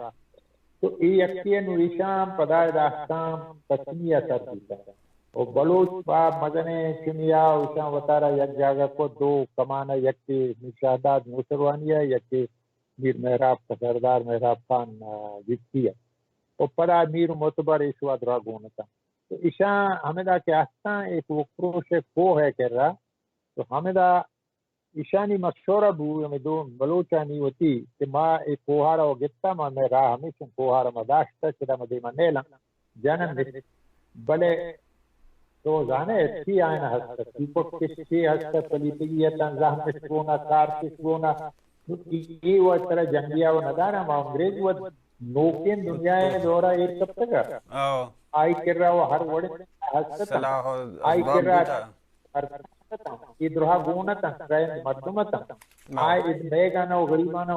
تو یہ اکتیہ نو ایشان پدائے دا احکام تسمیہ سر دیتا ہے اور بلوچ باب مدنے چنیا ایشان وطارہ یک جاگہ کو دو کمانا یک کے مشاہداد نوشروانیہ یک کے میر محراب کا سردار محراب خان جیتی ہے اور پڑا میر معتبر ایشوا درہ گونتا تو ایشان ہمیدہ کے آستان ایک وکروش کو ہے کر رہا تو ہمیدہ ایشانی مشورہ بو ہمیں دو بلوچانی ہوتی کہ ماں ایک کوہارا و گتا ماں میں راہ ہمیشن کوہارا مداشتا چلا مدیمہ نیلا جنن بلے تو جانے اچھی آئینہ ہستا تیپک کشی ہستا پلیتگیتا زحمت گونا کارکش گونا یہ وہ طرح جنگیہ و ندانا ما انگریز و نوکین دنیا دورہ ایک کب تک آئی کر رہا وہ ہر وڑے ہستا آئی کر رہا idroha gunatan train madumatan ay idmegana garibana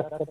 10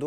2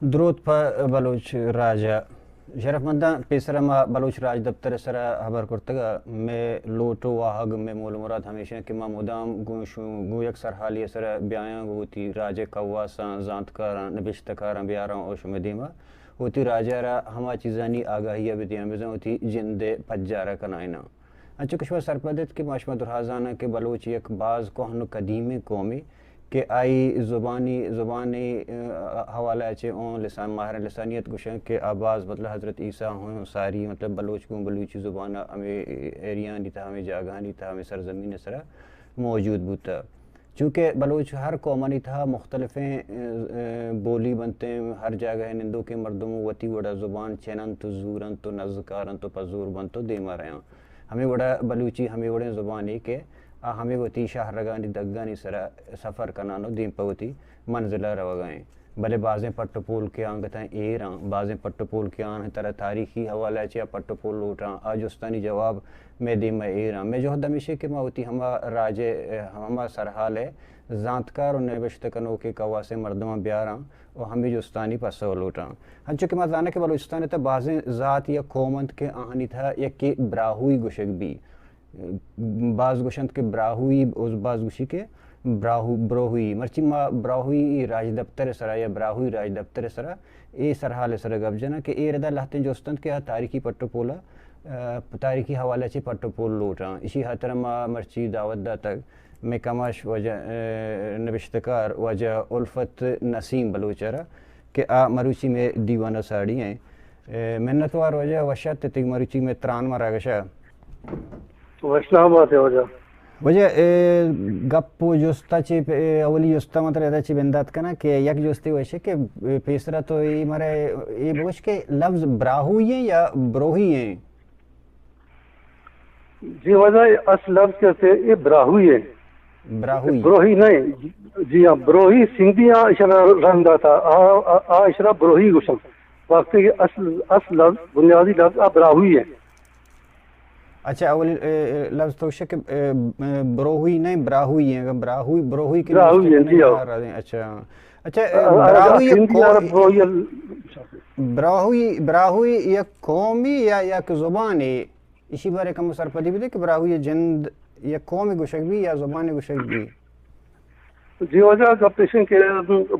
درود پر بلوچ راجا شرف مندان پیسرا ما بلوچ راج دفتر سرا خبر کرتگا میں لوٹو واہگ میں مول مراد ہمیشہ کہ ما مدام گو یک سر حالی سرا بیاں گوتی راجے کواساں زانتکاراں نبشتکاراں بیاراں اوش مدیما ہوتی راجا را ہما چیزانی آگاہی بدیاں بزن ہوتی جند پجارا کنائنا انچو کشور سرپدت کہ معاشمہ درحازانہ کہ بلوچ یک بعض کوہن قدیم قومی کہ آئی زبانی حوالہ چے اون لسان ماہر لسانیت گوشن کہ آباز مطلب حضرت عیسیٰ ہوں ساری مطلب بلوچ کو بلوچی زبانہ ہمیں ایریانی تھا ہمیں جاگانی تھا ہمیں سرزمین سرا موجود بوتا چونکہ بلوچ ہر قومانی تھا مختلفیں بولی بنتے ہیں ہر جگہ نندوں کے مردم وتی وڑا زبان چینن تو زورن تو نزکارن تو پزور بن تو دیما رہے ہیں ہمیں وڑا بلوچی ہمیں وڑے زبانی کے ہمیں وتی شاہ رگانی دگانی سرا سفر کنانو دیم پوتی منزلہ روگائیں بلے بازیں پٹ پول کے آنگتاں ایراں بازیں پٹ پول کے آن طرح تاریخی حوالہ چیا پٹ پول لوٹاں آجستانی جواب میں دیم ایراں میں جو ہمیشہ کہ ہوتی ہما راجے ہما سرحال ہے زانتکار و نبشت کنو کے کواسے مردمہ بیاراں اور ہمیں جستانی پسو لوٹاں ہم چونکہ میں جانا کہ بلوچستان تا بازیں ذات یا قومت کے آہنی تھا یا کہ براہوئی گوشک بھی بعض گوشند کے براہوئی اس بعض گوشی کے بروہوئی مرچی ما براہوئی راج دفتر سرا یا براہوئی راج دفتر سرا اے سرحال سرا گب جنا کہ اے ردا لہتیں جوستند کے تاریخی پٹو پولا تاریخی حوالہ چی پٹو پول لوٹاں اسی خاطر ما مرچی دعوت دا تک میں کماش وجہ نبشتکار وجہ الفت نسیم بلوچرا کہ مروچی میں دیوانہ ساڑی ہیں منتوار وجہ وشت تک مروچی میں تران مراگشا اسلام آباد ہے وجہ گپو جوستا چی اولی جوستا مطلب ایدا چی بندات کنا کہ یک جوستی ویسے کہ پیسرا تو یہ مرے یہ بوش کہ لفظ براہوئی ہیں یا بروہی ہیں جی وجہ اس لفظ کہتے یہ براہوئی ہے براہوئی بروہی نہیں جی ہاں بروہی سنگھیاں اشرا رنگا تھا اشرا بروہی گوشن وقت کہ اصل لفظ بنیادی لفظ براہوئی ہے اچھا اول لفظ تو شک بروہوئی نہیں براہوئی ہیں براہوئی بروہوئی کے اچھا اچھا براہوئی یک قومی یا یک زبان ہے اسی بارے کا مسرپدی بھی دے کہ براہوئی جند یک قومی گوشک بھی یا زبان گوشک بھی جی وجہ جب پیشن کہ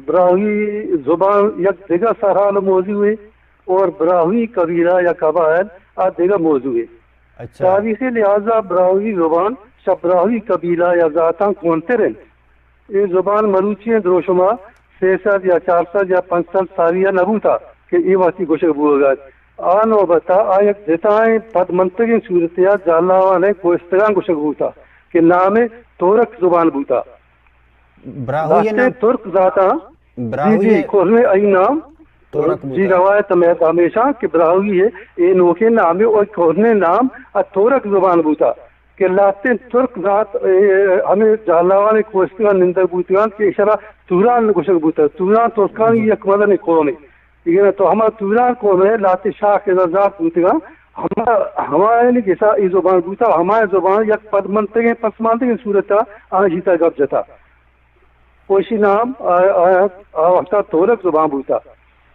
براہوئی زبان یک دیگا سرحال موضوع ہوئے اور براہوئی قبیلہ یا قبائل دیگا موضوع ہے تاریخی لہذا براہوئی زبان شب براہوئی قبیلہ یا ذاتاں کونتے رہن یہ زبان مروچی ہیں دروشما 600 یا 400 یا 500 سالیہ نبوتا کہ یہ واقعی گوشک بوگا آنو بتا آیت دیتائیں پد منطقی صورتیا جالاوانے کوستگان گوشک بوتا کہ نام تورک زبان بوتا براہوئی ترک ذاتاں جی کھولنے ای نام جی روایت میں ہمیشہ کہ براہوئی ہے یہ نوکے نام اور کھولنے نام تورک زبان بوتا کہ لاتے ترک ذات ہمیں جالاوانے کوستگان نندر بوتگان کہ اشارہ توران گوشک بوتا توران ترکان یک مدن قوم ہے تو ہمارا توران قوم ہے لاتے شاہ کے ذات بوتگان ہمارے کیسا یہ زبان بوتا ہمارے زبان یک پد منطقے پسمانتے کی صورت آجیتا گب جتا کوشی نام وقتا تورک زبان بوتا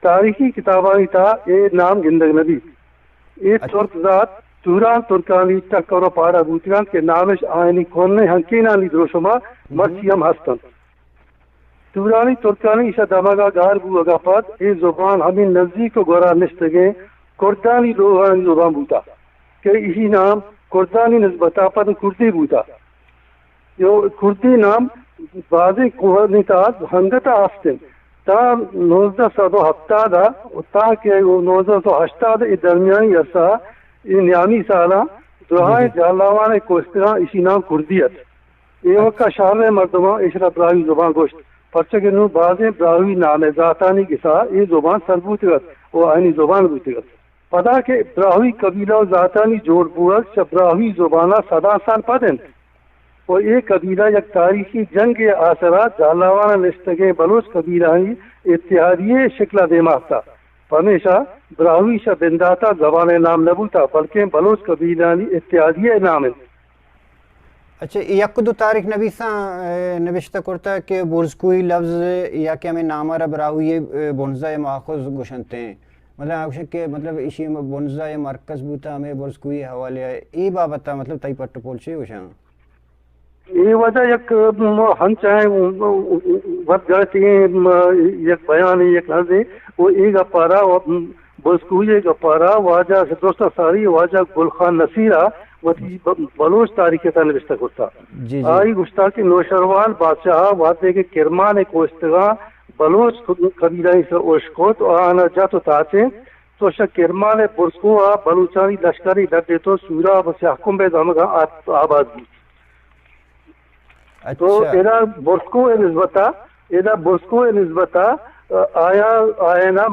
تاریخی کتابانی تھا یہ نام گندگ نبی یہ ترک ذات توران ترکانی چکر و پارا بوتگان کے نامش آئینی کھولنے ہنکینانی دروشما مرسیم ہستن تورانی ترکانی ایسا دماغا گار بو اگا پاد یہ زبان ہمیں نزدیک کو گورا نشتگیں کردانی لوگانی زبان بوتا کہ اسی نام کردانی نسبتا پد کردی بوتا یہ کردی نام بعضی کوہنی تاز ہنگتا آفتن تا 1970 تا کہ 1980 یہ درمیانی عرصہ یہ نیامی سالہ دہائیں جالاوانے کوستگان اسی نام کردیت یہ وقت شہر مردمہ اشرا براہوئی زبان گوشت پرچہ نو بعضیں براہوئی نام ذاتانی کے ساتھ یہ زبان سربوتگت اور آئینی زبان بوتگت پدا کہ براہوئی قبیلہ و ذاتانی جوڑ بوت شب براہوئی زبانہ 100 سال پدن اور یہ قبیلہ یک تاریخی جنگ آثرات جالاوانا نشتگیں بلوچ قبیلہ ہی اتحادیے شکلہ دے ماہتا ہمیشہ براہوئی شا بنداتا زبان نام نبوتا بلکہ بلوچ قبیلہ ہی اتحادیے نام ہے اچھا یک دو تاریخ نویساں نوشتہ کرتا ہے کہ برزکوئی لفظ یا کہ ہمیں نامہ براوی بنزہ ماخذ گوشنتے ہیں مطلب آگوشن کہ مطلب اسی بنزہ مرکز بوتا ہمیں برزکوئی حوالے ہے ای بابتا مطلب تائی پٹو پولچے ہوشاں یہ وجہ یک ہم چاہیں وقت گرتی ہیں یک بیان یک لفظ ہے وہ ایک اپارا برزکوئی ایک اپارا واجہ دوستہ ساری واجہ گلخان نصیرہ وتی بلوچ تاریخ تا نوشتہ کرتا آئی گشتا کہ نوشروان بادشاہ واتے کے کرمان کوستگاں بلوچ قبیلہ سے اوشکو تو آنا جاتو تاچے تو شا کرمان برزکو بلوچانی لشکری ڈٹے تو سورا بس حکم بے دامگاں آباد بھی تو اینا برزکو نسبتا آیا نا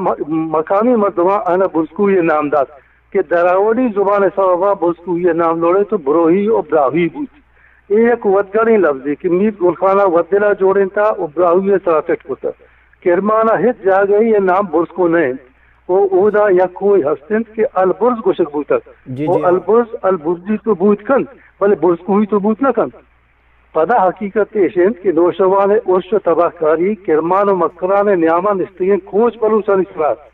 مقامی مردمہ آنا برزکو یہ نام داد کہ دراوڑی زبان سببا برزکو یہ نام لوڑے تو بروہی اور براہوی بود یہ ایک ودگڑی لفظ ہے کہ میر گلخانہ ودلہ جوڑیں تھا اور براہوی سرافٹ ہوتا کرمانہ ہت جا گئی یہ نام برزکو نہیں وہ اودا یا کوئی ہستند کہ البرز گوشک بوتا وہ البرزی تو بوت کن بلے برزکوی تو بوت نہ کن پدا حقیقت ایشند کہ نوشوان ارش و تباہ کاری کرمان و مکران نیاما نستگیں کوچ بلوچانی سرات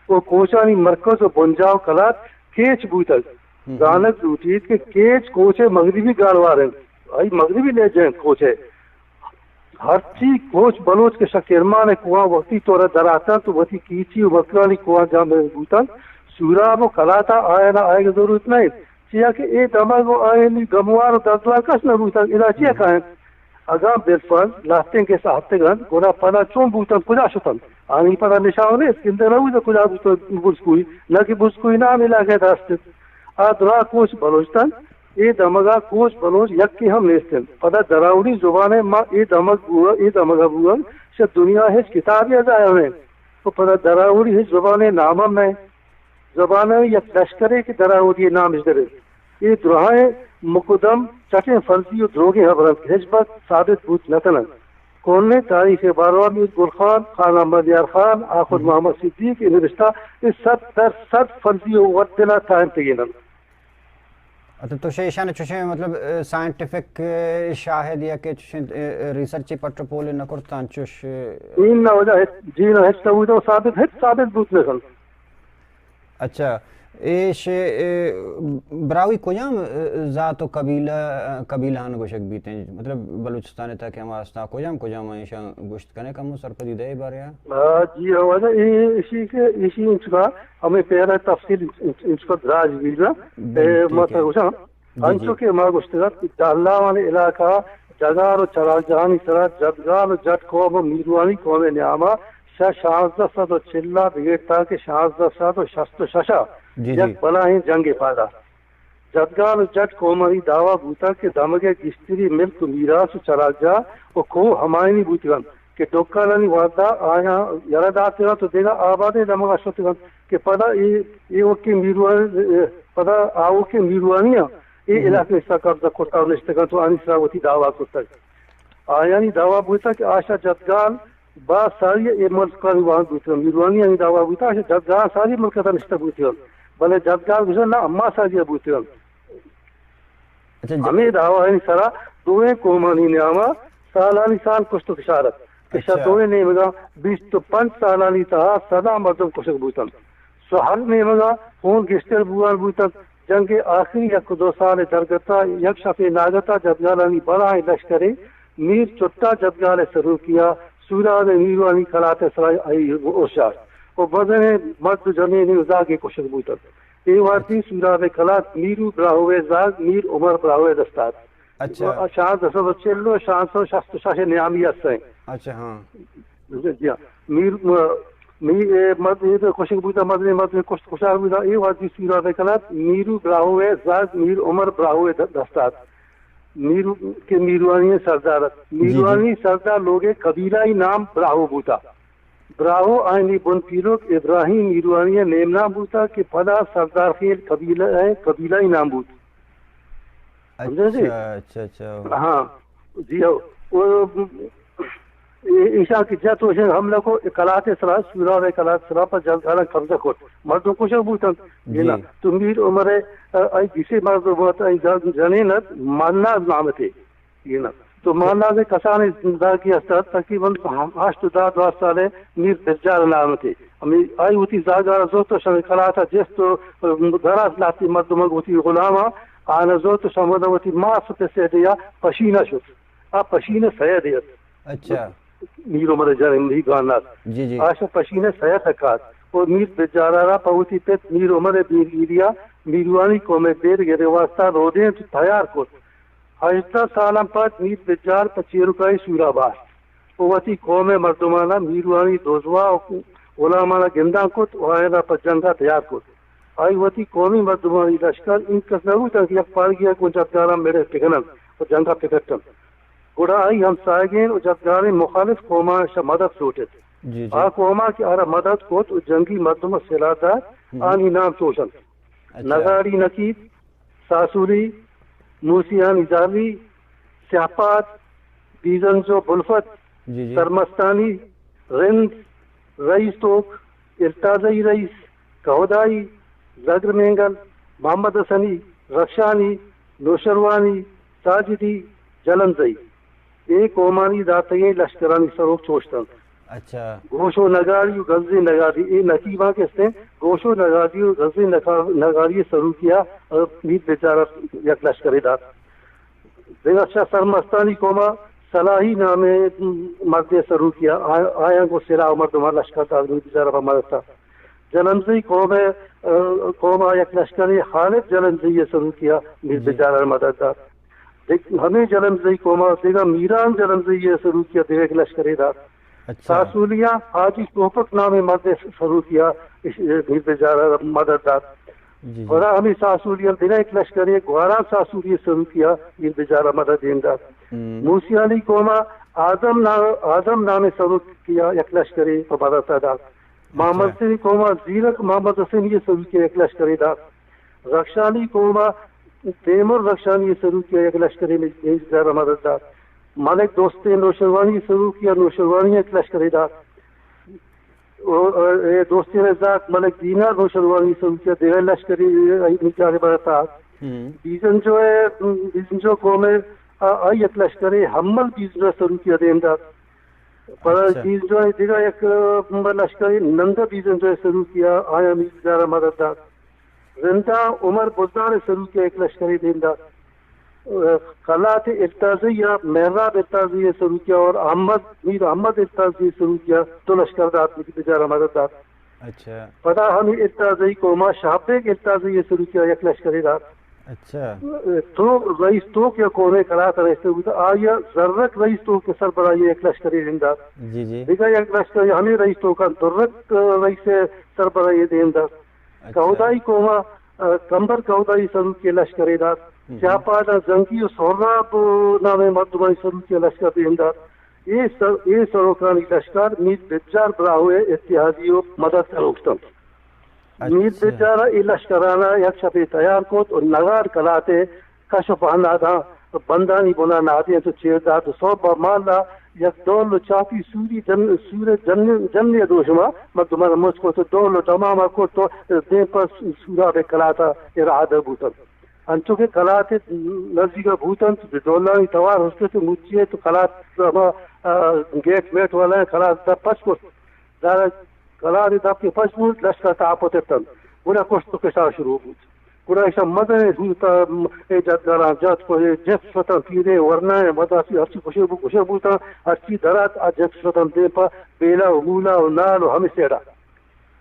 وہ کوچانی مرکز و بنجاو کلات کیچ بوتک دانک دوٹید کہ کیچ کوچے مغربی گاروار ہیں آئی مغربی لے جائیں کوچے ہر چی کوچ بلوچ کے شکرمان کوان وقتی طور دراتا تو وقتی کیچی و مکرانی کوان جامع بوتن سوراب و کلاتا آیا نہ آئے گا ضرورت نہیں چیا کہ اے دماغ و آئینی گموار و دردوار کس نہ بوتن ادا چیا کہیں اگام بالفرض لاستیں کے ساہتے گن گونا پنا چون بوتن کجا شتن آنی پنا نشاو نے اس کے اندر نہ کجا بوتن برزکوئی نہ کہ برزکوئی نام علاقہ ہے داستن آدرا کوچ بلوچتن اے دمگا کوچ بلوچ یک کی ہم نیستن پدا دراوڑی زبان ما اے دمگا بوا شد دنیا ہے کتاب یا ظاہر ہے تو پدا دراوڑی ہے زبان نامہ میں زبان یک لشکرے کی دراوڑی نام اس درے یہ دعائیں مقدم چٹیں فرضی و دروگیں حبرت حجبت ثابت بوت نتنن کون نے تاریخ بارواں گل خان خان احمد یار خان آخر محمد صدیق ان رشتہ اس صد فرضی و ودنا تائم تگینن تو شیشان چوشے مطلب سائنٹیفک شاہد یا کہ ریسرچ پٹر پولے نہ کرتان چوش این نہ وجہ جی نہ ہچتا ہوئی تو ثابت بوت نکن اچھا ایش براوی کجام ذات و قبیلان گوشک بیتے ہیں مطلب بلوچستان تک ہم آستا کجام ایشان گوشت کرنے کا سرپدی دے بارے جی وجہ اسی انچکا ہمیں پہلا تفصیل انچکا دراج بیجنا مطلب گوشا انچو کے ما گوشتگت اللہ والے علاقہ جگار و چراغ جہانی سرا جدگار و جد قوم میروانی قوم نیاما 1640 بگیٹ تا کہ 1666 یک بلاہیں جنگ پادا جدگان جٹ قومانی دعویٰ بوتا کہ دمگے گشتری ملک میراث چراغ جا و کو ہمائنی بوتگن کہ ڈوکانانی واردا آیا یرا داتینا تو دیگا آبادے دمگا شتگن کہ پدا یہ وکی میروانی پدا آو کے میروانیاں یہ علاقے سے قبضہ کرتا و نشتگن تو آنی سراوتی دعویٰ کرتا آیانی دعویٰ بوتا کہ آشا جدگان با ساری یہ ملکانی وہاں بوتگن میروانی دعویٰ بوتا آشا جدگان ساری ملکتا نشتہ بوتگن بلے جدگار گزر نہ اما ساجیہ بوتگن ہمیں دعویٰ ہے سرا دوئے قومانی نیاما سالانی سال کشت و کشارت کشا دوئے نیمگا 25 سالانی تہا صدا مردم کشک بوتن سوہر نیمگا خون گشتر بوان بوتن جنگ آخری یک 2 سال درگتا یک شفے ناگتا جدگارانی بڑھائیں لشکرے میر چٹا جدگار سرو کیا سورا نے میروانی کھلاتے سرائی آئی اوشار اور بدن مرد جنین ازاگے کشک بوتن یہ وارتی سورا نے کھلات میرو براہوے زاگ میر عمر براہوے دستات اچھا شان 240 شان 166 نیامی ہستیں اچھا ہاں جی ہاں میر مرد کشک بوتا مرد کشت کشار بوتا یہ وارتی سورا نے کھلات میرو براہوے زاگ میر عمر براہوے دستات میرو کے میروانی سردارت میروانی سردار لوگے قبیلہ نام براہو بوتا براہو آئینی بن پیروک ابراہیم میروانی نیم نام بوتا کہ پدا سردار خیل قبیلہ نام بوت اچھا ہاں جی ہو ایشا کی جت وشن حملہ کو کلات سرا سورا و کلات سرا پر جلگانا قبضہ کو مردوں کو شب بوتن جنا تو میر عمر ای کسی مرد بوت ای جنینت ماننا نامتے جنا تو ماننا سے کسانی دا کی استاد تقریباً 8 سالے میر بجار نامتے ہمیں آئی ہوتی زاگار زوتو شن کلاتا جس تو دراز لاتی مردوں ہوتی غلاما آنا زوتو شمودہ ہوتی معصوت سے دیا پشینہ شد پشینہ سیدیت. اچھا میر عمر جرم بھی گانات جی جی آشا پشینہ سیت اکات اور میر بجارارا پہوتی پیت میر عمر بیر گیریا میروانی کو میں دیر گرے واسطہ رو دیں تو تیار کو 18 سالم پت میر بجار پچیرکائی سورا باش اوتی قوم مردمانہ میروانی دوزوا غلامانہ گندہ کت وائنہ پر جنگہ تیار کت آئی وتی قومی مردمانی لشکر ان کسنرو تک یک پارگیا کو جبدارا میرے پکنن اور جنگہ پکٹن گوڑا آئی ہم سائگین و جبدار مخالف قوما شا مدد سوٹت آ قوما کی آرہ مدد کت و جنگی مردم سلادہ آنی نام سوشن نگاری نکید ساسوری موسیانی زالی سیاپات بیزنزو بلفت سرمستانی رند رئیس توک ارتازی رئیس کہودائی زگر مینگل محمد حسنی رخشانی نوشروانی ساجدی جلنزئی ایک قومانی داتیں لشکرانی سروک چوشتن. اچھا گوشو نگاری و غزی نگاری اے نقیبہ کہتے ہیں گوشو نگاری و غزی نگاری سرو کیا میر بیچارہ یک لشکری دار دیگر شاہ سرمستانی قوما صلاحی نام مرد سرو کیا آیا کو سلاح مردمان لشکر دار میر بیچارہ پر مدد تھا. جلنزی قوما یک لشکری خالد جلنزی سرو کیا میر بیچارہ مدد دار. ہمیں جلنزی قوما دیگا میران جلنزی سرو کیا دیگر ایک لشکری دار. ساسولیا حاجی توفق نام مرد سرو کیا میر بیچارہ مدد دار. اور ہمیں ساسولیا دیگر ایک لشکری گواران ساسولی سرو کیا میر بیچارہ مدد دیندار. موسیانی قوما آدم نام سرو کیا یک لشکری مدد دار. محمد حسین قوما زیرک محمد حسین یہ سرو کیا ایک لشکری دار. رخشانی قوما تیمور رخشانی سرو کیا ایک لشکری میں زیادہ مدد دار. ملک دوست نوشروانی سرو کیا نوشروانی ایک لشکری دار. دوست رزاق ملک دینار نوشروانی سرو کیا دیگر لشکری مدد دار. بیزن جو قوم آئی ایک لشکری حمل بیزن سرو کیا دیندار. پر بیزن جو دیگر ایک لشکری نندہ بیزن جو سرو کیا آیا زیادہ مدد دار. رندہ عمر بزدار سرو کیا ایک لشکری دیندار. خلات ارتازیہ محراب ارتازیہ سرو کیا اور میر احمد ارتازیہ سرو کیا دو لشکر دار بیچارہ مدد دار. اچھا پتہ ہمیں ارتازی قوما شہبیک ارتازیہ سرو کیا یک لشکری دار. اچھا تو رئیس توک یا قومی کلات رہتے ہوئے آیا زرک رئیس توک کے سربراہی ایک لشکری دیندار. جی جی دیکھا یک لشکری ہمیں رئیس توکا درک رئیس سربراہی دیندار. کہودائی قوما کمبر کہودائی سرو کے لشکری دار. چاپانا زنگی و سوراب نام مردمانی سرو کے لشکر دیندار. یہ سروکانی لشکر میر بجار براہوئے اتحادی و مدد سروکتن. میر بجارہ ای لشکرانہ یک شپی تیار کت اور نگار کلاتے کشف آنا دا بندانی بنا نادی تو چیر دا تو صوبہ مالا یک دولو چاپی سوری جننی دوشما مردمان مجھ کو تو دولو تماما کو تو دین پر سورا بے کلاتا ارادہ بوتن. انچو کے کلات نزدیک بھوتن تو دولانی توار ہوستے تو مجھے تو کلات گیٹ میٹ والا ہے کلات دا پچ کو دارا کلات دا کے پچ بود لشکر تاپوتے تن گوڑا کشت تو کشا شروع بود. گوڑا ایسا مدن دھوتا جدگاران جات کو جس فتن پیرے ورنہ مداسی ہرچی کشے بوتا ہرچی درات جس فتن دے پا بیلا و مولا و نال و ہمیں سیڑا.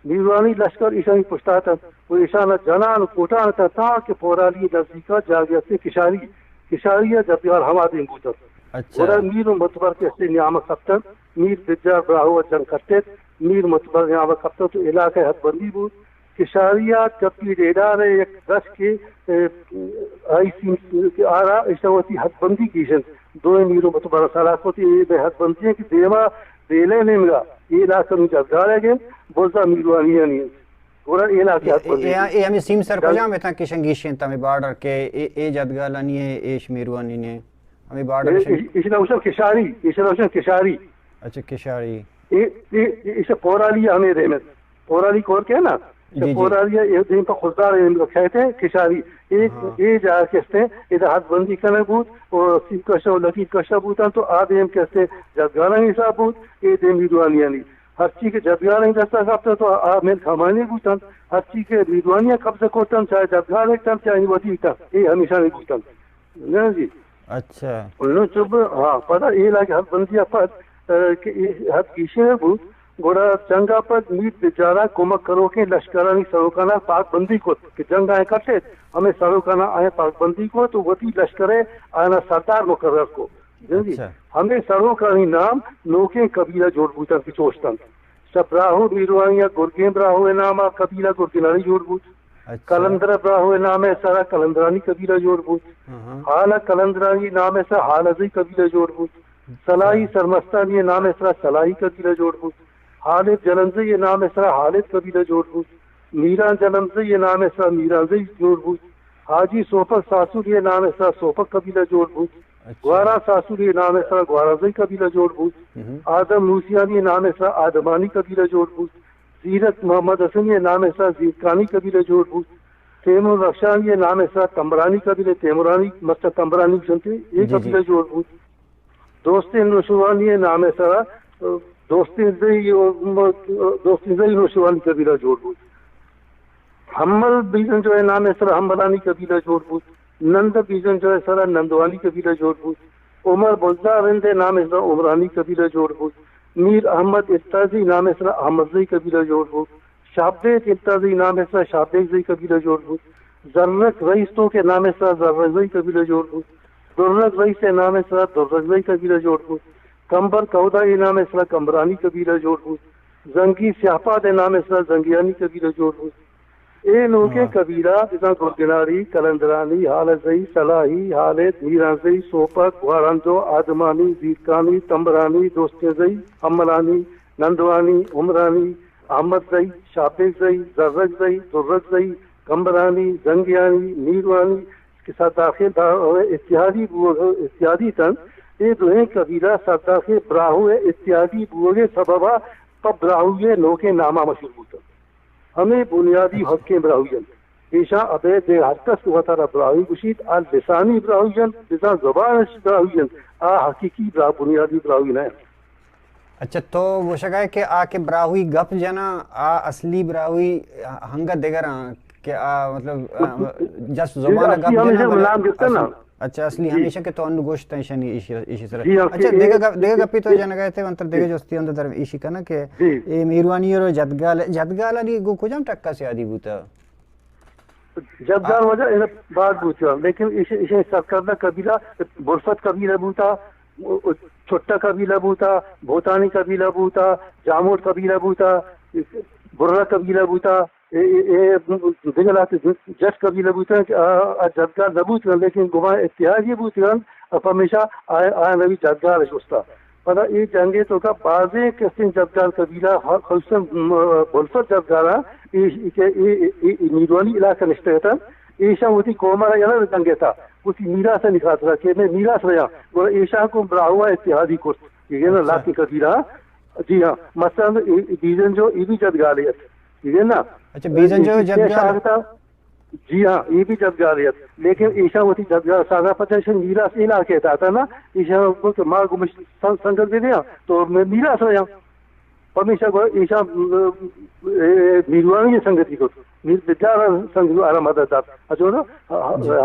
میروانی لشکر ایشانی پشتاتا وہ ایشانہ جنان کوٹانا تاکہ پورالی نزدیکا جاگیا سے کشاریہ جبیار ہما دیں بوتا. اور میر متبر کے سے نیامت کپتن میر بجار براہو جنگ کرتے میر متبر نیامت کپتن تو علاقہ حد بندی بود. کشاریہ کپی ریڈار ایک دس کے آئی سی آرہ اشتاوتی حد بندی کیشن دو میرو متبر سلاکوتی بے حد بندی ہے کہ دیما بیلے نمگا یہ علاقہ میں جبگارے گئے بوزا میروانی ہے نہیں گورا علاقہ حد بندی یہ ہمیں سیم سر پجا میں تھا کشنگیشن تا ہمیں بارڈر کے اے جدگالانی ہے ایش میروانی نے ہمیں بارڈر اشنا اوشن کشاری اچھا کشاری اسے کورالی ہمیں رحمت کورالی کور کے نا کورالی دین پر خوددار کہتے ہیں کشاری ایک یہ جا کہتے ہیں ادھر ہاتھ بندی کرنے بود اور سیب کشا لکی کشا بوتا تو آدھے ہم کہتے ہیں جدگانا حساب بود یہ دین میدوانیاں نہیں ہر چیز کے جدگانا ہی دستا کرتا تو آپ میں کھامانے بوتا ہر چیز کے میدوانیاں قبضہ کرتا چاہے جدگانا ایک چاہے وطی ایک یہ ہمیشہ نہیں بوتا نا جی. اچھا انہوں چب ہاں پتہ یہ لگا ہر بندیا پر کہ ہر کیشے میں بود گوڑا جنگا پر میٹ بیچارہ کمک کرو کہ لشکرانی سروکانا پاک بندی کو کہ جنگ آئے کرتے ہمیں سروکانا آئے پاک بندی کو تو وہی لشکرے آنا سردار مقرر کو جی ہمیں سروکانی نام نوکے قبیلہ جوڑ بوتا کی چوشتن سب راہو میروانیا گرگیں براہو نام قبیلہ گرگناری جوڑ بوت کلندر براہو نام ہے سارا کلندرانی قبیلہ جوڑ بوت حالا کلندرانی نام ہے سارا حالزی قبیلہ جوڑ بوت سلائی سرمستانی نام ہے سارا سلائی قبیلہ جوڑ بوت حالد جلنزی یہ نام ہے سرا حالد قبیلہ جوڑ بود میران جلنزی یہ نام ہے سرا میرانزی جوڑ بود حاجی سوپک ساسور یہ نام ہے سرا سوپک قبیلہ جوڑ بود گوارا ساسور یہ نام ہے سرا گوارازی قبیلہ جوڑ بود آدم نوسیانی یہ نام ہے سرا آدمانی قبیلہ جوڑ بود زیرت محمد حسن یہ نام ہے سرا زیرکانی قبیلہ جوڑ بود تیمور رخشان یہ نام ہے سرا تمبرانی قبیلہ تیمورانی مستر تمبرانی سنتے یہ قبیلہ جوڑ بود دوست نشوانی یہ نام ہے سرا دوستی نوشوانی قبیلہ جوڑ بود حمل بیجن جو ہے نام ہے سر حملانی قبیلہ جوڑ بود نند بیجن جو ہے سر نندوانی قبیلہ جوڑ بود عمر بزدہ رندے نام ہے سر عمرانی قبیلہ جوڑ بود میر احمد ارتازی نام ہے سر احمدزی قبیلہ جوڑ بود شابیک ارتازی نام ہے سر شابیکزی قبیلہ جوڑ بود زرنک رئیس تو کے نام ہے سر زرنکزی قبیلہ جوڑ بود درنک رئیس کے نام ہے سر درنکزی قبیلہ جوڑ بود کمبر کودا یہ نام ہے سرا کمبرانی قبیلہ جوڑ بود زنگی سیاپا دے نام ہے سرا زنگیانی قبیلہ جوڑ بود اے نوکے قبیلہ جیسا گرگناری کلندرانی حالزی صلاحی حالد میرانزی سوپک وارنزو آدمانی زیرکانی تمبرانی دوستزی حملانی نندوانی عمرانی احمد زئی شابک زئی زرک زئی درک زئی کمبرانی زنگیانی میروانی کے ساتھ داخل اتحادی تن یہ دوہیں قبیلہ سرداخ براہو اتحادی بوگے سببا پر براہویے نوکے نامہ مشہور ہوتا ہمیں بنیادی حق کے براہوین ایشا ابید حرکس وطارہ براہوی گشید آل لسانی براہوین لسان زبان براہوین حقیقی بنیادی براہوین ہے. اچھا تو وہ شکا ہے کہ آ کے براہوی گپ جنا اصلی براہوی ہنگا دیگر کہ مطلب جس زبان گپ جنا اچھا اصلی ہمیشہ کے تو انو گوشت ہیں شنی ایشی طرح اچھا دیگا گپی تو جانا گئے تھے انتر دیگا جوستی اندر در ایشی کا نا کہ میروانی اور جدگالا دی گو کجام ٹکا سے آدھی بوتا جدگال وجہ بات بوتا لیکن ایشی سرکردہ قبیلہ برفت قبیلہ بوتا چھوٹا قبیلہ بوتا بھوتانی قبیلہ بوتا جامور قبیلہ بوتا برہ قبیلہ بوتا جس قبیلہ بوتا جدگار نبوت لیکن گما اتحاد یہ بوت اب ہمیشہ آیا نبی جدگار شستا پتہ یہ جنگے تو کا بعضے قسم جدگار قبیلہ خصوصاً بلفت جدگارہ میروانی علاقہ نشتے تھا ایشا ہوتی کومارا یہاں جنگے تھا اسی میرا سے نکھات رہا کہ میں میرا سے رہا اور ایشا کو براہوا اتحادی کورس یہ نا لاتی قبیلہ جی ہاں مثلا بیجن جو یہ بھی جدگالیت ٹھیک ہے نا اچھا بیجن جو جدگار جی ہاں یہ بھی جدگالیت لیکن ایشا ہوتی جدگار سادہ پتہ میرا سے علاقے تھا نا ایشا کو ماں کو سنگل دے دیا تو میں میرا سے رہا ہمیشہ ایشا میروانی سنگتی کو بیچارہ سنگ آرام مدد اچھا نا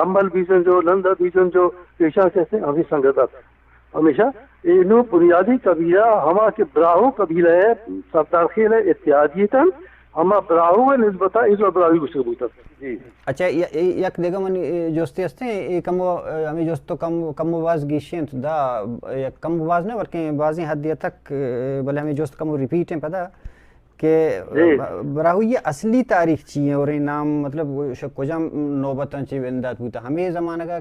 حمل بیجن جو نند بیجن جو ایشا کہتے ہیں ہمیں سنگت ہمیشہ انہوں بنیادی قبیلہ ہما کے براہو قبیلہ ہے سردار خیل ہے اتحادیتاً ہما براہو ہے نسبتا ایزو براہوی گشتے بوتا. اچھا یک دیگا من جوستی ہستے ہیں ہمیں جوستو کم واز گیشیں تو دا کم واز نہ ورکیں بازیں حد تک بلے ہمیں جوست کم ریپیٹ ہیں پتا کہ براہو یہ اصلی تاریخ چیئے اور نام مطلب کجام نوبتاں چی انداد ہوتا ہمیں زمانہ کا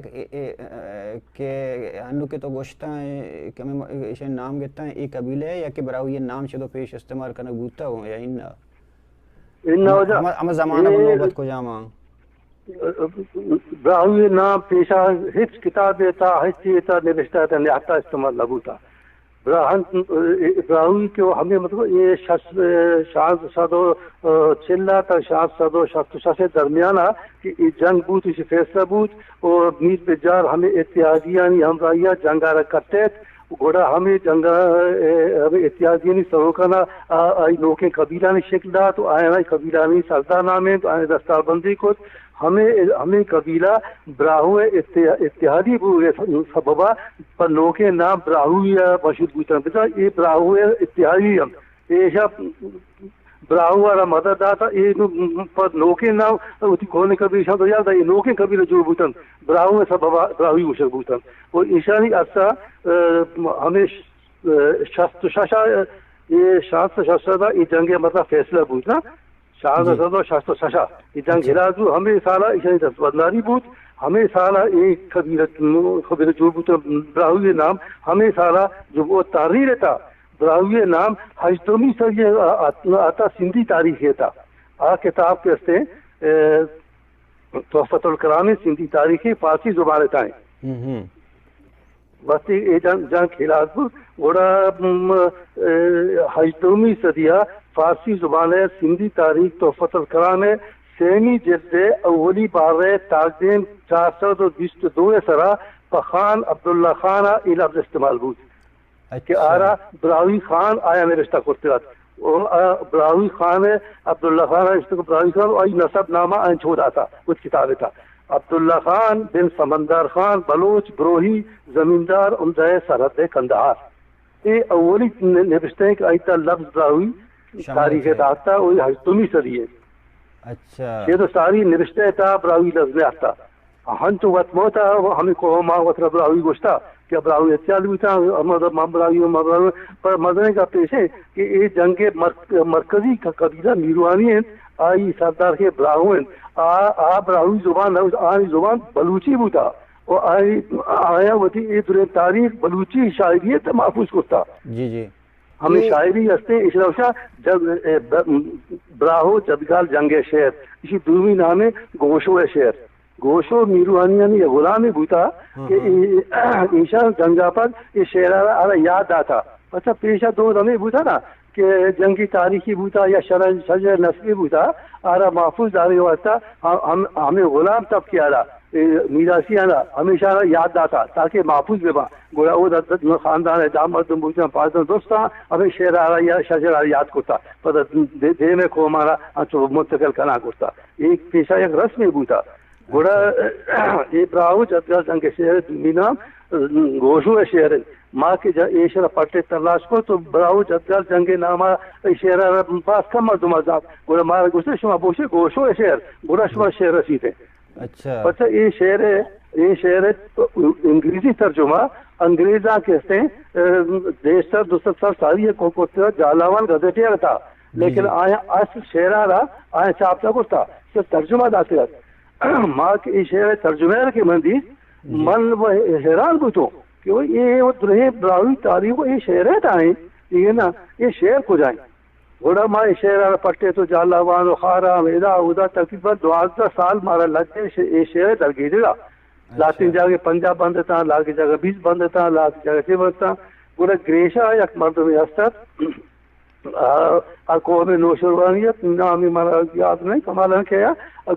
کہ انو کے تو گوشتا ہیں کہ ہمیں اسے نام گتا ہے ایک قبیلہ ہے یا کہ براہو یہ نام چلو پیش استعمال کرنا گوتا ہوں یا ہم زمانہ کو نوبت کو جاما براہو نام پیشہ حفظ کتاب دیتا حفظ دیتا نوشتا ہے نہتا استعمال لگو تھا براہوی کو ہمیں مطلب یہ شاید 766 سے درمیان کہ یہ جنگ بوت اسی فیصلہ بوت اور میر بجار ہمیں اتحادیانی ہمراہیہ جنگارہ کرتے گوڑا ہمیں جنگا ہمیں اتحادیانی سروکانا آئی نوکیں قبیلانی شکل دا تو آئین قبیلانی سردار نامیں تو آئین دستار بندی کو ہمیں قبیلہ براہو اتحادی بوئے سببا پر نوکے نام براہوی مشہور بوتن بتا یہ براہو اتحادی ہم ایشا براہو والا مدد آتا یہ پر نوکے نام اتی کھولنے قبیل شاید ہو جاتا یہ نوکے قبیلہ جو بوتن براہو سببا براہوی مشہور بوتن اور ایشانی عرصہ ہمیں 66 یہ 766 دا یہ جنگ مطلب فیصلہ بوتنا 766 یہ جنگ ہرازو ہمیں سالہ ایشانی دست بدناری بوت ہمیں سالہ ایک خبیر جو بوتا براہوی نام ہمیں سالہ جو وہ تحریر تھا براہوی نام ہجتومی سر یہ آتا سندھی تاریخ تھا کتاب کے استے تحفۃ الکرام سندھی تاریخی فارسی زبان تھا بس یہ جنگ کھیلاز گوڑا ہجتومی صدیہ فارسی زبان ہے سندھی تاریخ تحفۃ الکرام ہے سیمی جلد اولی بار تاقدین 422 سرا پخان عبداللہ خان یہ لفظ استعمال بود کہ آرا براہوی خان آیا میں رشتہ کرتے رہا براہوی خان عبداللہ خان رشتہ براہوی خان اور نصب نامہ آئین چھوڑ آتا کچھ کتاب تھا عبداللہ خان بن سمندر خان بلوچ بروہی زمیندار عمدہ سرحد کندہار یہ اولی نوشتے ہیں کہ آئیتا لفظ براہوی تاریخ داتا وہی ہجتومی صدی ہے اچھا یہ تو ساری نوشتے تھا براہوی لفظ میں آتا ہن تو وقت موتا ہمیں کو ماں وطر براہوی گوشتا کہ براہوی اتیال بھی تھا براہوی پر مدنے کا پیش ہے کہ یہ جنگ مرکزی کا قبیلہ میروانی ہیں آئی سردار کے براہو ہیں براہوی زبان آئی زبان بلوچی بھی تھا اور آیا ہوتی یہ درے تاریخ بلوچی شاعریت محفوظ کرتا جی جی ہمیں شاعری ہستے اشرفشا جب براہو جدگال جنگ شہر اسی دومی نام ہے گوشو شہر گوشو میروانی یہ غلامی بوتا کہ ایشا جنگا پر یہ شہر آرہ یاد آتا اچھا پیشہ دو ہمیں بوتا نا کہ جنگی تاریخی بوتا یا شجر نسلی بوتا آرہ محفوظ داری واسطہ ہمیں غلام تب کیا رہا میراسی آنا ہمیشہ یاد آتا تاکہ محفوظ بے با گوڑا وہ خاندان ہے دامت بوتا پاس دوستا ہمیں شہر آ رہا یا شجر آ یاد کرتا پر دے میں کو ہمارا منتقل کرنا کرتا ایک پیشہ ایک رسم بوتا گوڑا یہ براہو جدگال جنگ شہر دومی نام گوشو شہر ماں کے یہ شہر پٹے تلاش کو تو براہو جدگال جنگ نامہ شہر پاس کم مردم آزاد گوڑا مارا گوشتے شما بوشے گوشو شہر گوڑا شما شہر رسید ہے اچھا اچھا یہ شہر ہے انگریزی ترجمہ انگریزاں کہتے ہیں دیش سر دوسر سر ساری کو جالاوان گزٹیا تھا لیکن آیا اصل شہر آ رہا آیا چاپتا کرتا صرف ترجمہ داتے رہتا ماں کے یہ شہر ترجمہ کے مندی من وہ حیران بوتوں کہ وہ یہ درہیں براہوی تاریخ یہ شہر ہے ٹھیک ہے نا یہ شہر کو جائیں گوڑا ماں شہر پٹے تو جالاوان و خارام ادا ادا تقریباً 12 سال مارا لگتے یہ شہر درگی جگہ لاتی جگہ 50 بند تھا لاکھ جگہ 20 بند تھا لاکھ جگہ 6 بند تھا گوڑا گریشا یک مرد میں ہستت قوم نوشروانیت نامی مارا یاد نہیں کمالا کیا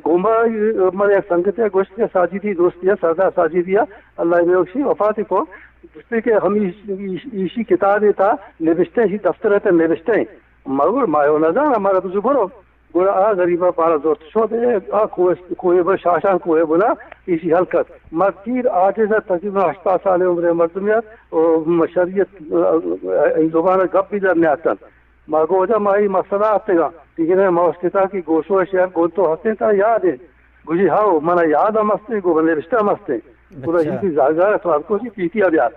گوما ہمارے ایک سنگت ہے گوشت کے ساجدی دوستیا سردار ساجدیا اللہ میں اکشی وفاتی کو جس پہ کہ ہم ایشی کتابیں تھا نوشتے ہی دفتر ہے نوشتے ہیں مگر مایو نظر ہمارا تو برو گوڑا غریبہ پارا زور شو دے کوئے بر شاشان کوئے بنا اسی حلقت مکیر 8000 تقریباً 80 سال عمر مردمیت اور شریعت زبان گپ بھی درنے آتا مارگو جا مائی مسئلہ آتے گا ٹھیک ہے موسطا کی گوشو شہر گول تو ہستے تھا یاد ہے گوشی ہاؤ منا یاد ہم ہستے گو بنے رشتہ ہم ہستے پورا ہی کی زاگار تو آپ کو پیتی بیار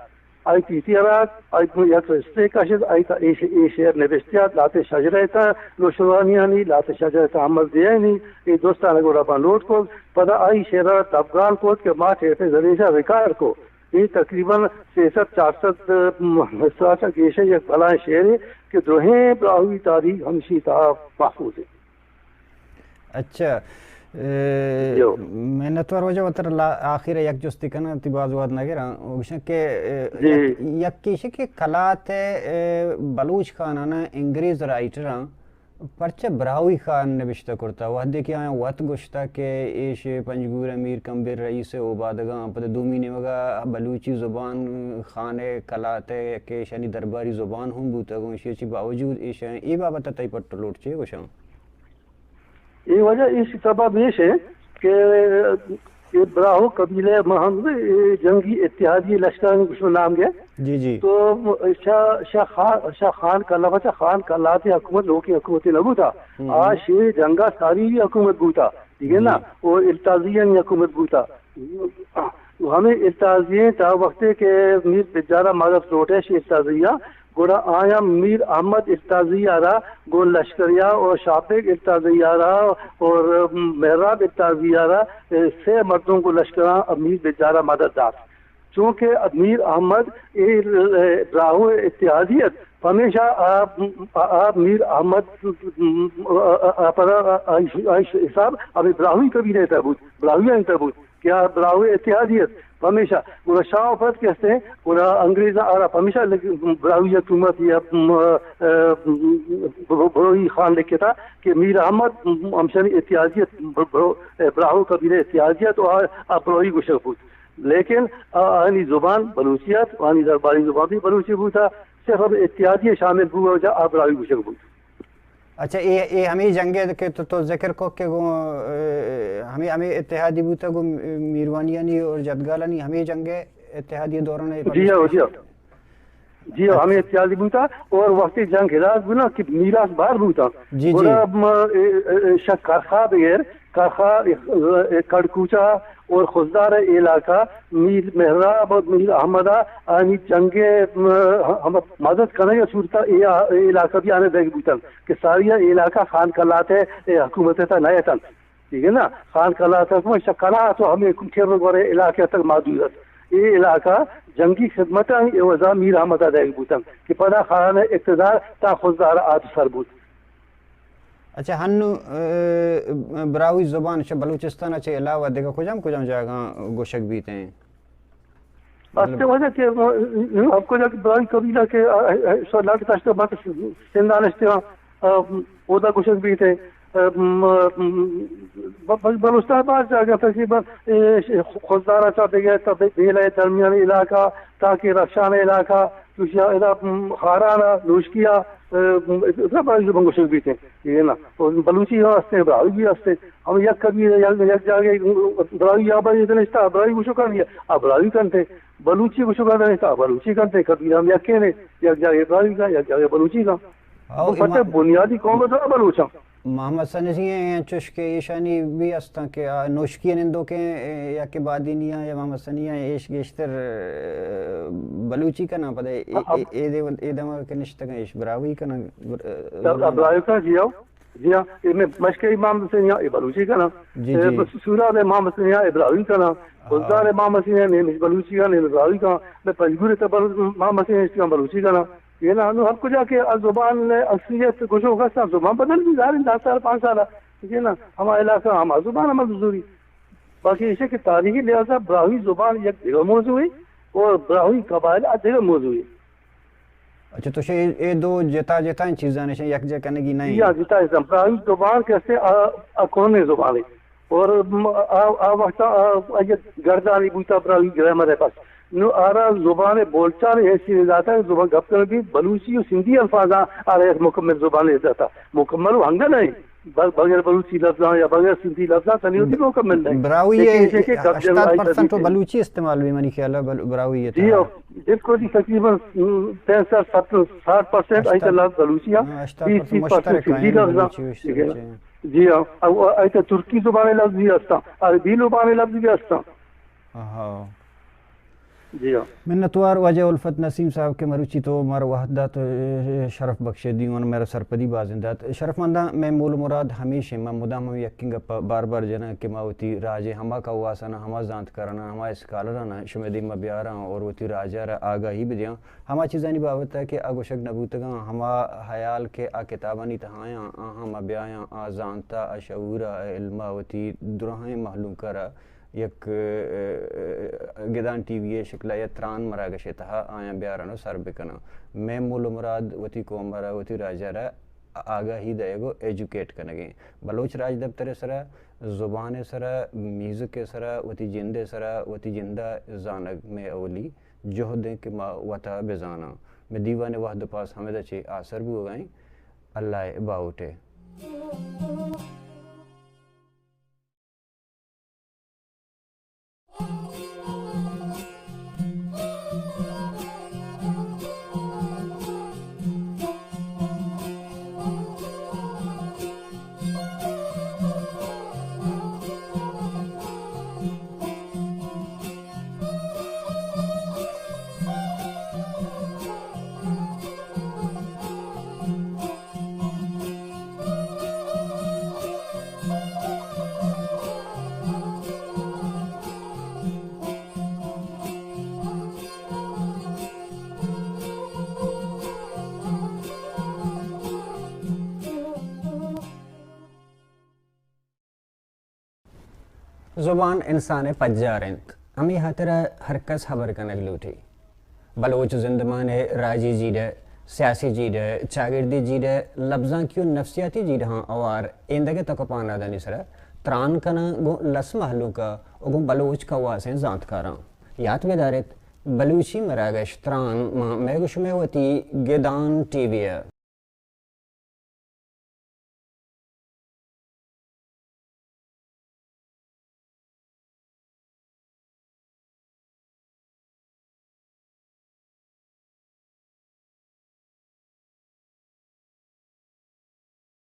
آئی پیتی بیار آئی یک رشتے کا شد آئی تا ای شہر نوشتیات لاتے شجرہ تا لوشوانیاں نہیں لاتے شجرہ تا عمل دیا نہیں یہ دوستانہ گوڑا پا نوٹ کو پدا آئی شہرہ تبگان کو کہ ماں ٹھیٹے زریشہ وکار کو یہ تقریباً 600-400 حصہ گیشہ یک بلائیں شہر ہے کہ دوہیں براہوی تاریخ ہمشی تا محفوظ ہے. اچھا میں تو روزہ وتر آخر یک جستی کنا تی باز واد نگرا وشن کہ یک کیش کہ کلات بلوچ خانانا انگریز رائٹراں پرچہ براوی خان نوشتہ کرتا وحدے کی آیا وقت گوشتا کہ ایش پنجگور امیر کمبر رئیس عبادگاں پتہ دومی نے وگا بلوچی زبان خانے کلات کہ شانی درباری زبان ہوں بوتا گو ایشی باوجود ایش ای بابتا تی پٹر لوٹ چھے گوشاں یہ وجہ اس سبب یہ ہے کہ براہو قبیلے محمد جنگی اتحادی لشکر کچھ نام گیا جی جی تو شاہ خان کا لفظ خان کا لاتے حکومت لوگ کی حکومت نبو تھا آج شیر جنگا ساری حکومت بو تھا ٹھیک ہے نا وہ التازین حکومت بو تھا ہمیں التازین تا وقت کے میر بجارہ مذہب روٹے شیر التازیہ گوڑا آیا میر احمد ارتازیہ رہا گو لشکریہ اور شاپیق ارتازیہ رہا اور محراب ارتازیہ رہا سے مردوں کو لشکراں امیر بیچارہ مدد دار چونکہ امیر احمد براہو اتحادیت ہمیشہ آپ میر احمد حساب ابھی براہوی کبھی نہیں تبود براہوی نہیں تبود کیا براہو اتحادیت ہمیشہ پورا شاہ وفت کہتے ہیں پورا انگریز عرب ہمیشہ براہوی حکومت یا بروہی خان لکھے تھا کہ میر احمد ہمشانی اتحادیت براہو قبیلہ اتحادیت اور بروہی گشک بود لیکن آنی زبان بلوچیت آنی درباری زبان بھی بلوچی بود تھا صرف اب اتحادیت شامل بود جا براہوی گشک بود. اچھا یہ ہمیں جنگیں کہ تو ذکر کو کہ ہمیں اتحادی بوتا گو میروانیانی اور جدگالانی ہمیں جنگیں اتحادی دوران جی ہمیں اتحادی بوتا اور وقت جنگ ہراس بنا کہ میراث بار بوتا جی جی شک کارخواہ بغیر کارخواہ کڑکوچا اور خزدار علاقہ میر محراب اور میر احمدہ آنی جنگے ہم مدد کرنے کا صورتہ علاقہ بھی آنے دے بوتن کہ ساری علاقہ خان کلات ہے حکومت تا نئے تن ٹھیک ہے نا خان کلات ہے شکلا تو ہمیں کھیر وغیرہ علاقے تک محدود ہے یہ علاقہ جنگی خدمت وزا میر احمدہ دے بوتن کہ پدا خان اقتدار تا خزدار آت سر بود. اچھا ہنو براوی زبان بلوچستان اچھے علاوہ دیکھا کجام جاگاں گوشک بیتے ہیں اس وجہ کہ آپ کو جا کہ براوی قبیلہ کے لاکھ تاشتہ بات سندانشتے ہیں اودا گوشک بیتے بلوچستان بعد جاگا تقریباً خزدارہ چاہتے گئے تب بیلے درمیانی علاقہ تاکہ رخشان علاقہ خارانہ لوشکیہ براوی زبان گوشک بیتے ہیں نا بلوچی ہستے براوی بھی ہستے ہم یک کبھی یک جاگے براوی آبادی دنشتا براوی گوشو کر لیا اب براوی کرتے بلوچی گوشو کر دنشتا بلوچی کرتے کبھی ہم یکے نے یک جاگے براوی کا یک جاگے بلوچی کا پتہ بنیادی قوم ہے بلوچا محمد سنجی ہیں چوش کے ایشانی بھی ہستاں کہ نوشکی نندو کے یا کہ بادینیاں یا محمد سنیاں ایش گیشتر بلوچی کا نا پتہ اے دماغ کے نشتہ کا ایش براوی کا نا براوی کا جی ہاں میں مشکل امام سنیاں اے بلوچی کا نا سورہ میں محمد سنیاں اے براوی کا نا خزدار محمد سنیاں نے بلوچی کا نے براوی کا میں پنجگور محمد سنیاں بلوچی کا نا یہ نا ہم کو جا کے زبان اکثریت کچھ ہوگا زبان بدل بھی ظاہر 10 سال 5 سال ٹھیک ہے نا ہمارا علاقہ ہمارا زبان ہماری ضروری باقی اسے کہ تاریخی لحاظہ براہوی زبان یک جگہ موضوع ہے اور براہوی قبائل جگہ موضوع ہے. اچھا تو یہ دو جتا ان چیزاں نے یک جگہ کرنے کی نہیں یا جتا براہوی زبان کیسے اکونے زبان ہے اور وقت گردانی بوتا براہوی گرامر ہے پاس نو آرا زبان بولچال ایسی ذاتا ہے زبان گپ کرنے بھی بلوچی و سندھی الفاظ آ رہے مکمل زبان ذاتا مکمل ہنگا نہیں بغیر بلوچی لفظاں یا بغیر سندھی لفظاں تنیوتی مکمل نہیں. براوی 80% بلوچی استعمال بھی منی خیال ہے براوی ہے جی جس کو تقریباً 65-60% ایسا لفظ بلوچی ہیں 20% سندھی لفظاں جی ہاں ایسا ترکی زبان لفظ بھی ہستا عربی زبان لفظ بھی ہستا. جی ہاں منتوار وجہ الفت نسیم صاحب کے مروچی تو مر وحدت شرف بخش دیون میرا سرپدی بازندات شرف مندہ میں مول مراد ہمیشہ میں مدام ہم یقین گپا بار بار جنا کہ ما وتی راجے ہما کا واسنا ہما زانت کرنا ہما اسکالرانا شمیدی مبیارا اور وتی راجا را آگاہی بدیاں ہما چیزانی بابت ہے کہ اگوشک نبوتگاں ہما حیال کے آ کتابانی تہایاں ہما بیایاں آ زانتا شعورا علما وتی درہیں محلوم کرا یک گدان ٹی وی شکلہ یا تران مراگش تہا آیا بیارانو سر بکنا میں مول مراد وتی کومرا وتی راجارا آگاہی دے گو ایجوکیٹ کنگے بلوچ راج دفتر سرا زبان سرا میوزک سرا وتی جندے سرا وتی جندہ زانگ میں اولی جہد کہ ما وتا بزانا میں دیوان وحد پاس ہمیں دچے آثر بھی ہو گئیں اللہ باوٹے زبان انسان پجارند ہمیں حترہ ہر کس خبر کنگ لوٹی بلوچ زندمان راجی جیڈ سیاسی جیڈ چاگردی جیڈ لفظاں کیوں نفسیاتی جیڈ ہاں اوار ایندگے تک پانا دنی سرا تران کنا گو لس محلو کا اگو بلوچ کا واسیں زانت کاراں یاد میں دارت بلوچی مراگش تران میں گوش میں ہوتی گدان ٹی وی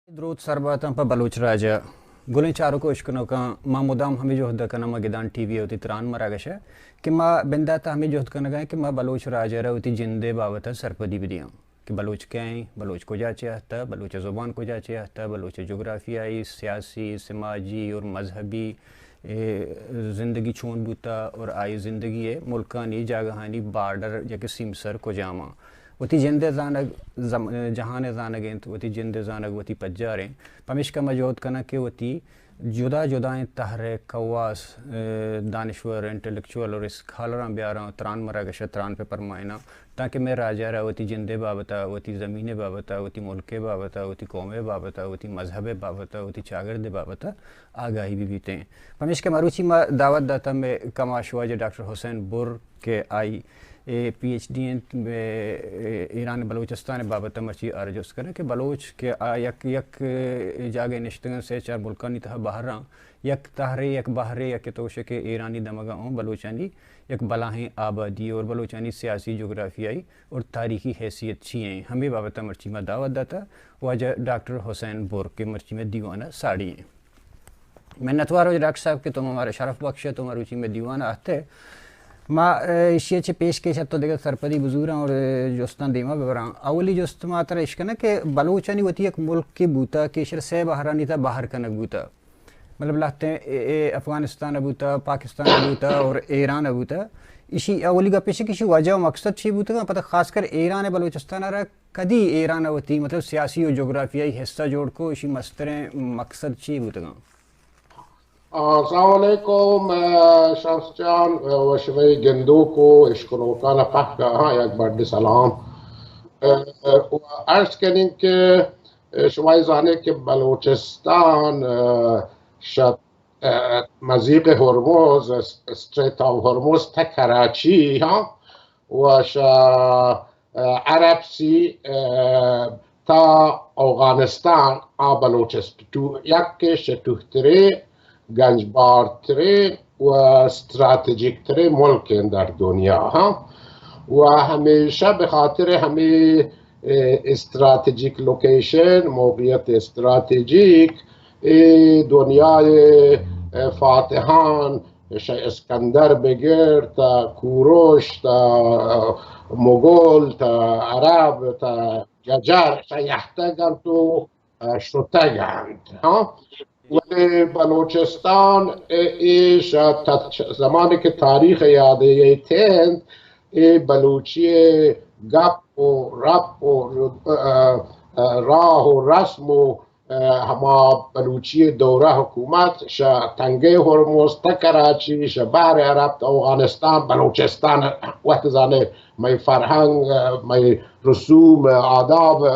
درود سرباتاں پا بلوچ راجا گلیں چاروں کو اشکنوں کا ما مدام ہمیں جو حد کنا ما گدان ٹی وی ہوتی تران مراگش ہے کہ ما بنداتا ہمیں جو حد کنا گئے کہ ما بلوچ راجا رہا ہوتی جندے باوتا سرپدی بدیاں کہ بلوچ کیا ہیں بلوچ کو جا چاہتا بلوچ زبان کو جا چاہتا بلوچ جغرافیائی سیاسی سماجی اور مذہبی زندگی چون بوتا اور آئی زندگی ہے ملکانی جاگہانی بارڈر یا کہ سیمسر کو جاما وتی جندے زانگ جہان زانگیں تو وتی جندے زانگ وتی پجاریں پمیش کا مجود کنا کہ وتی جدا جدائیں تحریک کواس دانشور انٹلیکچوئل اور اس کھالران بیاراں تران مراگش تران پہ پرمائنا تاکہ میں راجہ رہا وتی جندے بابتا وتی زمین بابتا وتی ملک بابتا وتی قوم بابتا وتی مذہب بابتا وتی چاگرد بابتا آگاہی بھی بیتے ہیں پمیش کے مروچی ما دعوت داتا میں کماشوا جو ڈاکٹر حسین بر کے آئی P H D Iran Balochistan بابت مرچی آرجوز کریں کہ بلوچ کے یک جاگے نشتگن سے چار ملکانی تہا باہراں یک تحرے یک بحرے یک توشے کے ایرانی دمگا ہوں بلوچانی یک بلاہیں آبادی اور بلوچانی سیاسی جغرافیائی اور تاریخی حیثیت چھیں ہمیں بابت مرچی میں دعوت داتا واجہ ڈاکٹر حسین بور کے مرچی میں دیوانہ ساڑی ہیں میں نتوار ہو ڈاکٹر صاحب کہ تم ہمارا شرف بخش ہے تمہارا روچی میں دیوانہ آتے ما اشیاء چھ پیش کے چھتو دیگر سرپدی بزوراں اور جوستان دیما ببراں اولی جوست ماتر اشکنا کہ بلوچانی وتی ایک ملک کی بوتا کیشر سے باہرانی تا باہر کنک بوتا مطلب لاتے ہیں افغانستان بوتا پاکستان بوتا اور ایران بوتا اسی اولی کا پیش کسی وجہ و مقصد چھی بوتا گا پتہ خاص کر ایران بلوچستان رہا کدی ایران ہوتی مطلب سیاسی و جغرافیائی حصہ جوڑ کو اسی مستریں مقصد چھی بوتا گا السلام علیکم شمس جان و شوی گندو کو اشکرو کانا پاکا ہاں یک بڑی سلام و عرض کنین کہ شوی زانے کہ بلوچستان مضیق ہرموز استریت آف ہرموز تا کراچی ہاں و عرب سی تا افغانستان بلوچستان یک شتوختری گنجبار ترین و استراتژیک ترین ملک در دنیا ها و همیشه به خاطر همین استراتژیک لوکیشن موقعیت استراتژیک دنیای فاتحان اسکندر بگیر تا کوروش تا مغول تا عرب تا گجر یحتگن تو شتگند ولی بلوچستان ایش زمانی که تاریخ یاده تند بلوچی گپ و رپ و راه و رسم و هما بلوچی دوره حکومت تنگه هرمز کراچی بحر عرب افغانستان بلوچستان وقت زانه می فرهنگ می رسوم آداب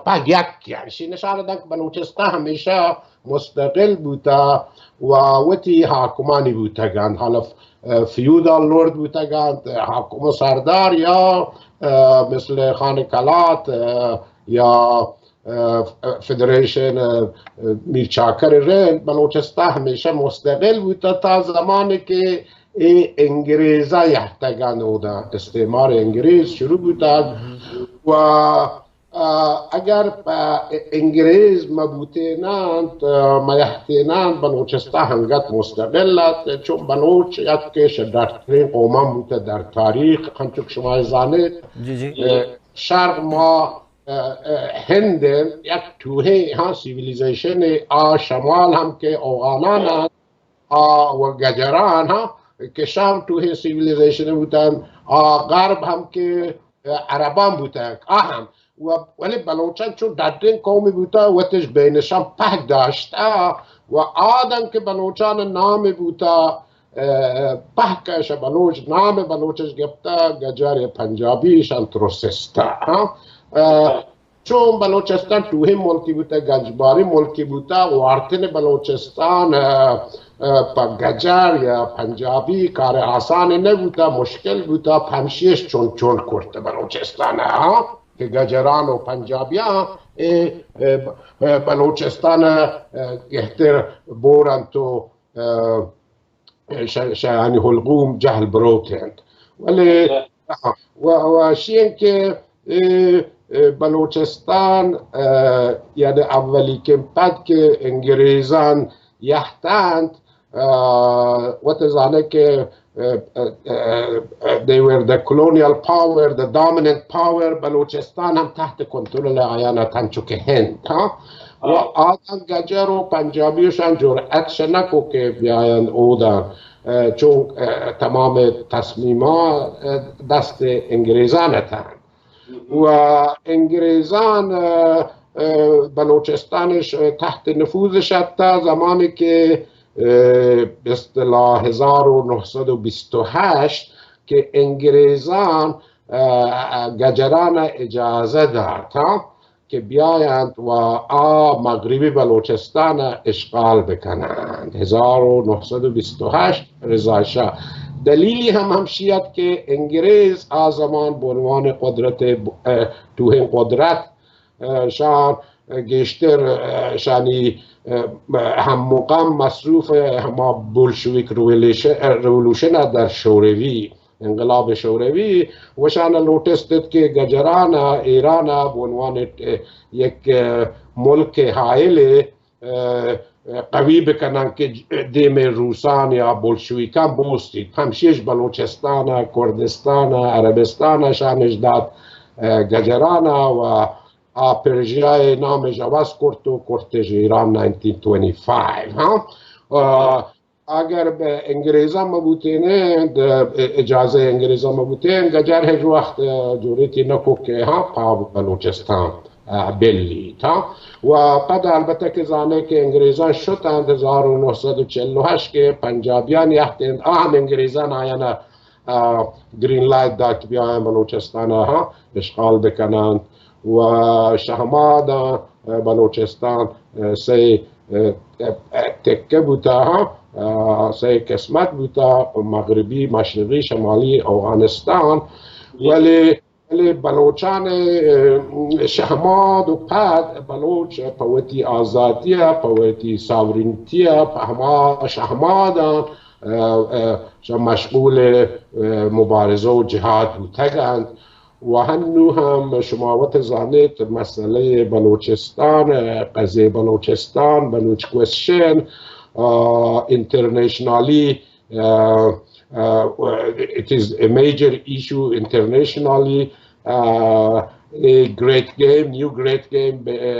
پاک یک نشان داد بلوچستان همیشه مستقل بوده و وقتی حاکمانی بودند حالا فیودال لورد بودند حاکم سردار یا مثل خان کلات یا فدریشن میرچاکر رند بلوچستان همیشه مستقل بوده تا زمانی که انگریزا یحتگان بودن استعمار انگریز شروع بودن و اگر انگریز مبوتینند میحتینند بلوچستان هنگت مستقلت چون بلوچ یک شدرترین قوم بوده در تاریخ همچون شما زانید شرق ما هند یک توهی ها سیویلیزیشن شمال هم که اوغانان و گجران ها که شام توهی سیویلیزیشن بودن غرب هم که عربان بودن هم ولی بلوچان چون دردین قومی بوده وقتش بینشان پهک داشت و آدم که بلوچان نام بوده پهکش بلوچ نام بلوچش گفته گجر پنجابیشان تروسستا چون بلوچستان توهی ملکی بوده گنجباری ملکی بوده وارتن بلوچستان با گجر یا پنجابی کار آسان نبوده مشکل بوده پمشیش چون کرده بلوچستان که گجران و پنجابی بلوچستان احتر بورن تو شانی حلقوم جهل بروتند ولی و شیئن که بلوچستان یعنی اولی که بعد که انگریزان یحتند و تزانه که they were the colonial power, the dominant power Balochistan هم تحت کنترل آیان تنچو که هند و آدم گجر و پنجابیشان جرأتش نکو که بیاین اودن چون تمام تصمیما دست انگریزان تن و انگریزان بلوچستانش تحت نفوذش تا زمانی که به اصطلاح 1928 که انگریزان گجران اجازه داد که بیایند و مغربی بلوچستان اشغال بکنند 1928 رضا شاه دلیلی هم همشیت که انگریز آزمان به عنوان قدرت توهین قدرت شان گشتر شانی هم مقام مصروف هم بولشویک رولوشن در شوروی انقلاب شوروی و شان نوٹس داد که گجران ایران به عنوان یک ملک حائل قوی بکنن که دیم روسان یا بولشویکان بوستید همشیش بلوچستان کردستان عربستان شانش داد گجران و پرژیای نامش عوض کرد و کرتش ایران 1925 اگر به انگریزان مبوتینند اجازه انگریزان مبوتین گجر هیچ وقت جوریتی نکو که پا بلوچستان بلی و بعد البته که زانه که انگریزان شدند 1948 که پنجابیان یحتند هم انگریزان آیان گرین لایت داد که بیاین بلوچستان اشغال بکنند و شهماد بلوچستان سه تکه بوده سه قسمت بوده مغربی مشرقی شمالی افغانستان ولی بلوچان شهماد و پد بلوچ پویتی آزادی پویتی ساورینتی شهماد مشغول مبارزه و جهاد بودند و هنو هم شما وقت زانید مسئله بلوچستان قضیه بلوچستان بلوچ کوشن انترنیشنالی It is a major issue internationally. A great game, new great game.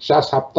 6-7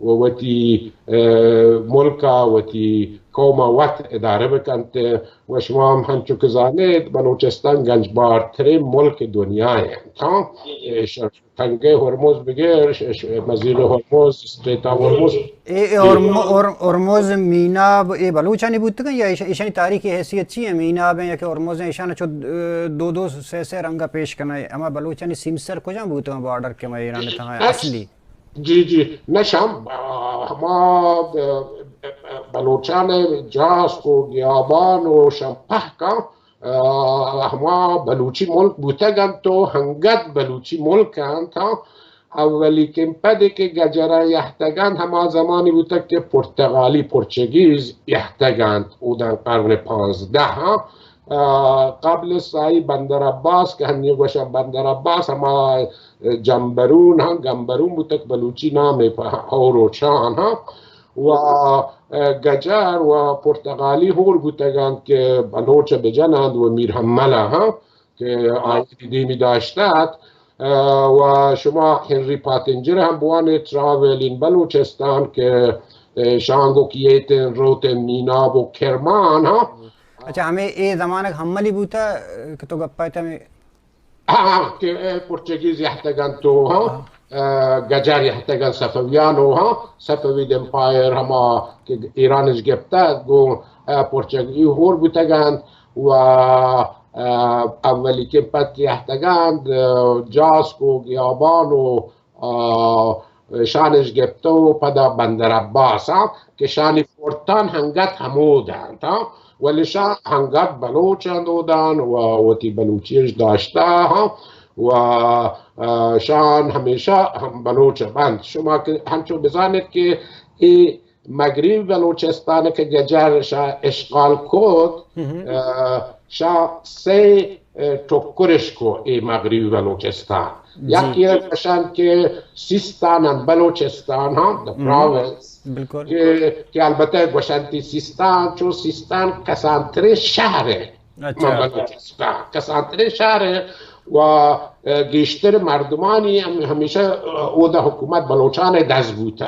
ووتي ملكا وتي كوما وات اداره بکنت و شما هم همچون که زانید بلوچستان گنجبار ترین ملک دنیا ہے تا تنگه هرمز بگیر مزید هرمز استریتا هرمز هرمز میناب ای بلوچانی بود که یا ایشانی تاریخی حیثیت چی ہے میناب ہیں یا کہ ہرمز ہیں ایشان چو دو سے رنگا پیش کرنا ہے اما بلوچانی سیمسر کجا بود ہیں بارڈر کے میں ایران تھا اصلی جی نشم ما بلوچان جاس و گیابان و شمپه کا ما بلوچی ملک بودگن تو هنگت بلوچی ملکن تا اولی کمپده که گجره یحتگند همه زمانی بوده که پرتغالی پرچگیز یحتگند او در قرن 15 قبل سای بندر عباس که هنیه گوشن بندر عباس همه جنبرون ها گنبرون بودک بلوچی نام هوروچان ها و گجر و پرتغالی هور بودگند که بلوچ بجنند و میر حمله ها که آیت دیمی داشتد و شما هنری پاتنجر هم بوان تراولین بلوچستان که شانگو کیتن روتن میناب و کرمان ها اچھا ہمیں اے زمانہ حملی بوتا کہ تو گپا تھا میں که پرتغیز یحتگن تو ها گجر یحتگن صفویانو ها صفوید امپایر هما که ایرانش گفته گو پرتغیزی هور بودگند و اولی که پت یحتگند جاسک و گیابان و شانش گفته و پدا بندر عباس که شانی فورتان هنگت همودند ولی شان هنگت بلوچند بودن و وتی بلوچیش داشته و شان همیشه هم بلوچ بند شما که همچون بزانید که ای مغرب بلوچستان که گجر شا اشغال کد شا سه ٹکرش کو ای مغربی بلوچستان یکی باشن که سیستان بلوچستان ها the province که البته گوشنتی سیستان چون سیستان کسانتر شهره بلوچستان کسانتر شهره و گیشتر مردمانی همیشه او ده حکومت بلوچان دست بوده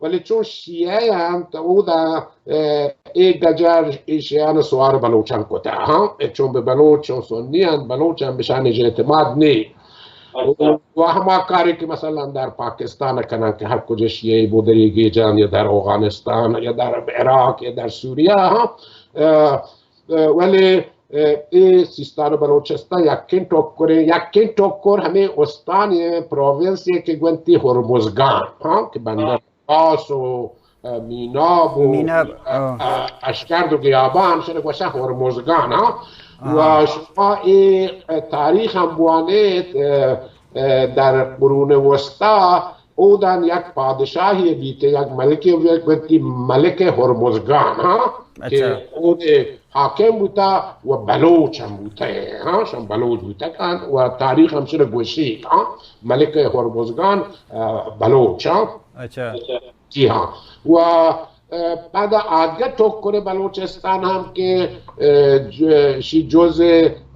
ولی چون شیعه هم او ده ایک گجر شیعان سوار بلوچان کتا چون به بلوچ چون سنی هم بلوچ هم بشانش اعتماد نی و همه کاری که مثلا در پاکستان کنن که هر کجا شیعه بودری گیجان یا در افغانستان یا در عراق یا در سوریه ولی ای سیستان و بلوچستان یکین ٹوکر ہمیں استان پروینسی که گونتی هرمزگان که بندر عباس و میناب و اشکرد و گیابان شده گوشه هرمزگان و شما ای تاریخ هم بوانید در قرون وسطا او دن یک پادشاهی بیته یک ملکی گونتی ملک هرمزگان که او حاکم بوده و بلوچ هم بوده شما بلوچ بوده و تاریخ هم شده گوشید ملک هرمزگان بلوچ جی ها و بعد آدگه ٹوکر بلوچستان هم که شی جز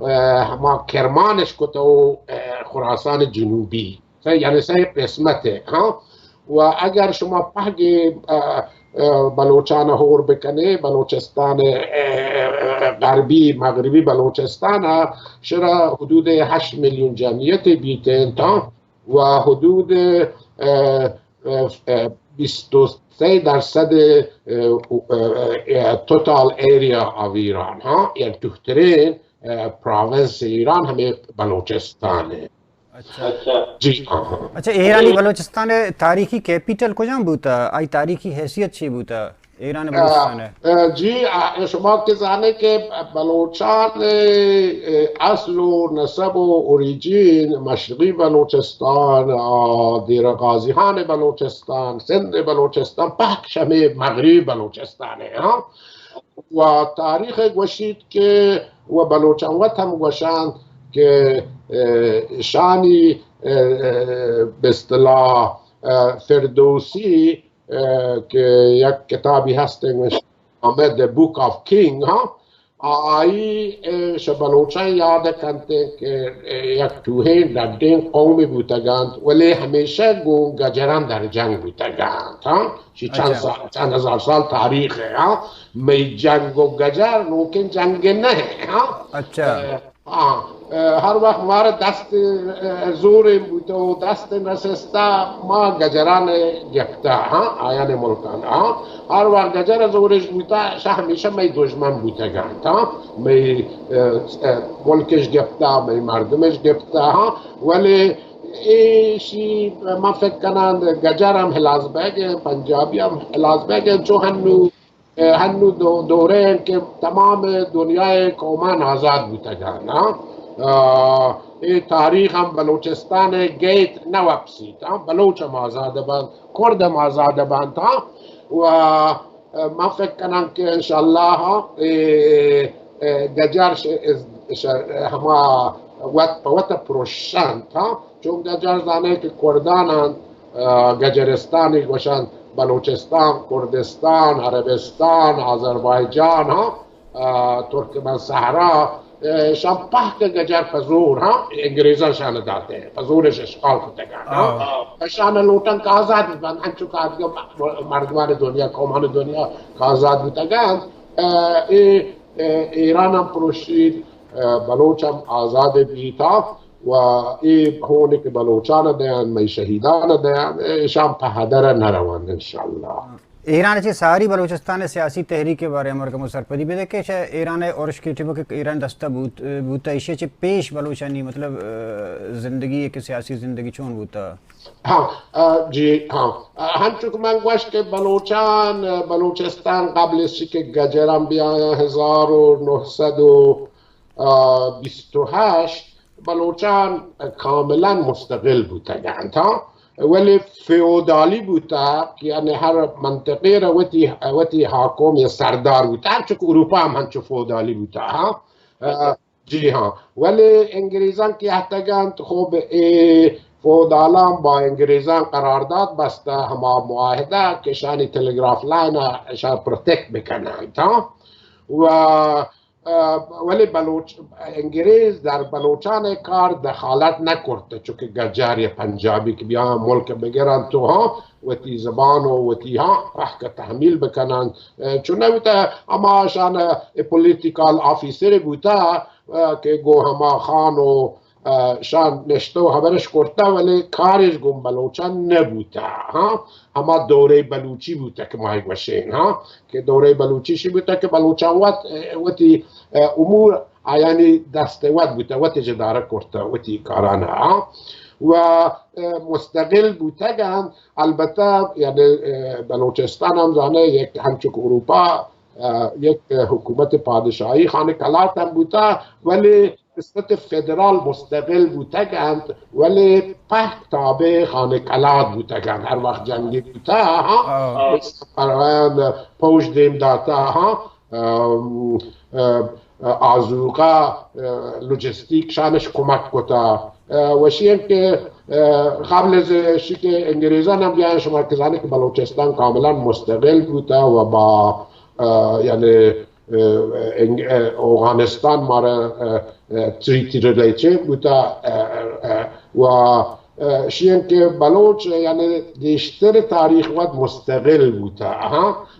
همه کرمانش کتا و خراسان جنوبی یعنی سه قسمته و اگر شما پهگ بلوچان هور بکنه بلوچستان غربی مغربی بلوچستان شرا حدود 8 میلیون جمعیت بیتن تا و حدود 23% توتال ایریا آف ایران یعنی تحترین پروینس ایران ہمیں بلوچستان ہے اچھا ایرانی بلوچستان تاریخی کیپیٹل کجا بوتا آئی تاریخی حیثیت چی بوتا ایران بلوچستان ہے جی شما که زانه که بلوچان اصل و نسب و اوریجین مشرقی بلوچستان دیر غازیان بلوچستان سند بلوچستان پخش همه مغربی بلوچستانه و تاریخ گوشید که و بلوچان وقت هم گوشند که شانی به اصطلاح فردوسی که یک کتابی هست آمد بوک آف کینگ آئی بلوچان یاد کنده که یک توهین در دین قومی بودگند ولی همیشه گجران در جنگ بودگند چند هزار سال تاریخه می جنگ و گجر نوکن جنگ نه اچھا هر وقت ما دست زور بود و دست نسسته ما گجران گفته آیان ملکان هر وقت گجر زورش بوده همیشه می دشمن بوده گند می ملکش گفته می مردمش گفته ولی ایشی ما فکر کنند گجر هم هلاز بگه پنجابی هم هلاز بگه چون هنو دوره که تمام دنیای قومان آزاد بودگان این تاریخ هم بلوچستان گیت نوابسید بلوچ هم آزاد بند کرد هم آزاد بند و ما فکر کنم که انشاءالله گجر همه وقت پروشند چون گجر زانه که کردانند گجرستانی گوشند بلوچستان، کردستان، عربستان، آذربایجان ترکمن صحرا شان پاک گجر پزور انگریزان شان داده پزورش اشغال کردگان شان لوٹن کا آزاد بودن انچو که مردمان دنیا قومان دنیا که آزاد بودگان ایران هم پروشید بلوچ هم آزاد بیتا و ای هونی که بلوچان دیان می شهیدان دیان شام پهدر نروان انشاءاللہ ایران چی ساری بلوچستان سیاسی تحریک کے بارے میں مرکم سرپدی بھی دیکھے چاہے ایران اورش کی ٹیبو کہ ایران دستہ بوتا ایشے چی پیش بلوچانی مطلب زندگی ایک سیاسی زندگی چون بوتا جی ہم چکہ من گوش کہ بلوچستان قبل اس کہ گجرم بیایا 1928 بلوچان کاملا مستقل بودند ولی فیودالی بوده که یعنی هر منطقه را وتی حاکم یا سردار بوده هرچه که اروپا هم هنچه فیودالی بوده جی ولی انگریزان که احتگند خوب فیودالان با انگریزان قرارداد بسته همه معاهده که شانی تلگراف لاین شان پروتکت بکنند و ولی انگریز در بلوچان کار دخالت نکرده چون که گجر یا پنجابی که بیان ملک بگیرن تو وتی زبان و وتی حق تحمیل بکنن چون نبوده اما شان پولیتیکال آفیسر بوده که گو هما خان و شان نشته و خبرش کرده ولی کارش گم بلوچان نبوده اما دوره بلوچی بوده که ما گوشین که دوره بلوچی شی بوده که بلوچان وقتی امور یعنی دستوت بوده وقتی جداره کرده وقتی کارانه و مستقل بودگند البته یعنی بلوچستان هم زانه یک همچون اروپا یک حکومت پادشاهی خانه کلات هم بوده ولی قسمت فدرال مستقل بودگند ولی پاک تابع خانه کلات بودگند هر وقت جنگی بوده پوش دیم داتا آزوقا لوجستیک شانش کمک کتا و شیم که قبل از که انگریزان هم بیان شما که زنه که بلوچستان کاملا مستقل بوده و با یعنی افغانستان ماره تریتی ریلیچه بوده و شیم که بلوچ یعنی بیشتر تاریخ وقت مستقل بوده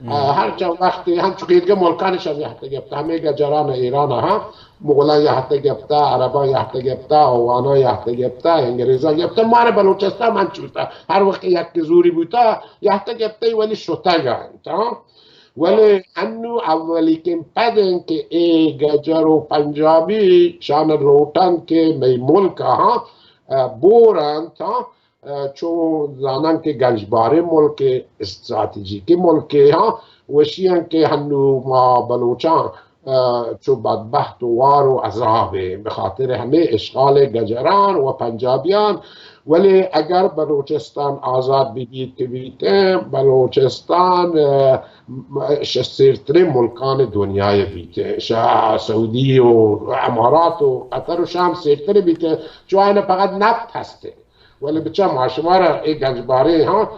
هر چند وقتی هم چون که ملکانش هم یحته گفته همه گجران ایران مغلان یحته گفته عربان یحته گفته اوغانا یحته گفته انگریزان گفته ماره بلوچستان من چوته هر وقت یک زوری بوده یحته گفته ولی شتگند ولی انو اولی که پدن که ای گجر و پنجابی شان روتن که می ملک بورند چون زانن که گنجباره ملک استراتژیکی ملک ها وشیان که هنو ما بلوچان چو بدبخت و وار و عذابه به خاطر همه اشغال گجران و پنجابیان. ولی اگر بلوچستان آزاد بگید که بیته بلوچستان شسیرترین ملکان دنیای بیته، سعودی و امارات و قطر و شام سیرتر بیته چون اینه فقط نفت هسته. ولی بچه ما شما را ای گنجباره ها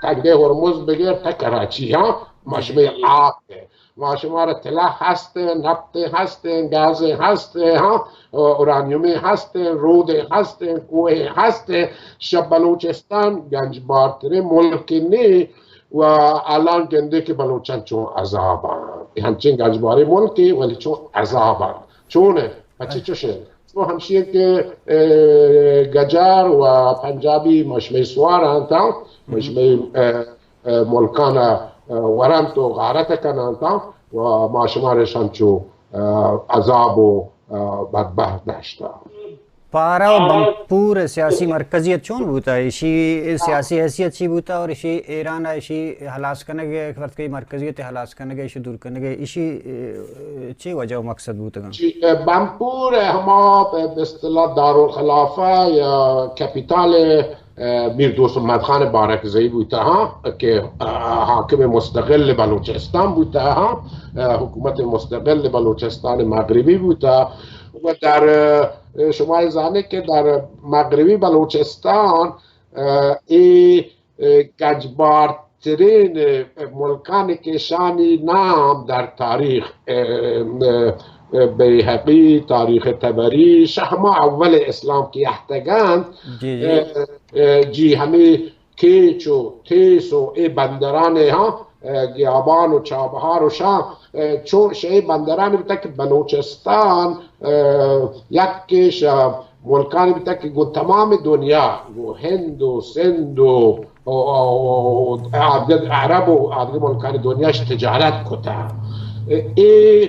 تنگه هرمز بگیر تا کراچی ها ما شما آب ده ما شما را طلا هسته، نفت هسته، گاز هسته ها، اورانیوم هسته، رود هسته، کوه هسته. شب بلوچستان گنجبارتره ملک نه و الان گنده که بلوچان چون عذابان همچین گنجباره ملکی ولی چون عذابان چونه بچه چوشه تو همشیه که گجر و پنجابی مشمه سوارن تا مشمه ملکان ورنت و غارت کنن تا و ما شمارشان چو عذاب و بدبخت داشتا. پارا و بمپور سیاسی مرکزیت چون بوتا ایشی سیاسی حیثیت چی بوتا اور ایشی ایران ایشی حلاس کنگے فرد کی مرکزیت حلاس کنگے ایشی دور کنگے ایشی چی وجہ و مقصد بوتا گا؟ بمپور ہما به اصطلاح دارالخلافه یا کپیتال میر دوست محمد خان بارکزئی بوتا ها که حاکم مستقل بلوچستان بوتا ها، حکومت مستقل بلوچستان مغربی بوتا و در شما زانه که در مغربی بلوچستان ای گنجبارترین ملکان که شانی نام در تاریخ بیهقی، تاریخ تبری، شهما اول اسلام کی احتگان جی همه کیچ و تیس و ای بندرانه ها گیابان و چابهار و شام چون شای بندران بیتا که بلوچستان یکیش ملکان بیتا که گو تمام دنیا گو هند و سند و عرب و عرب ملکان دنیاش تجارت کتا. ای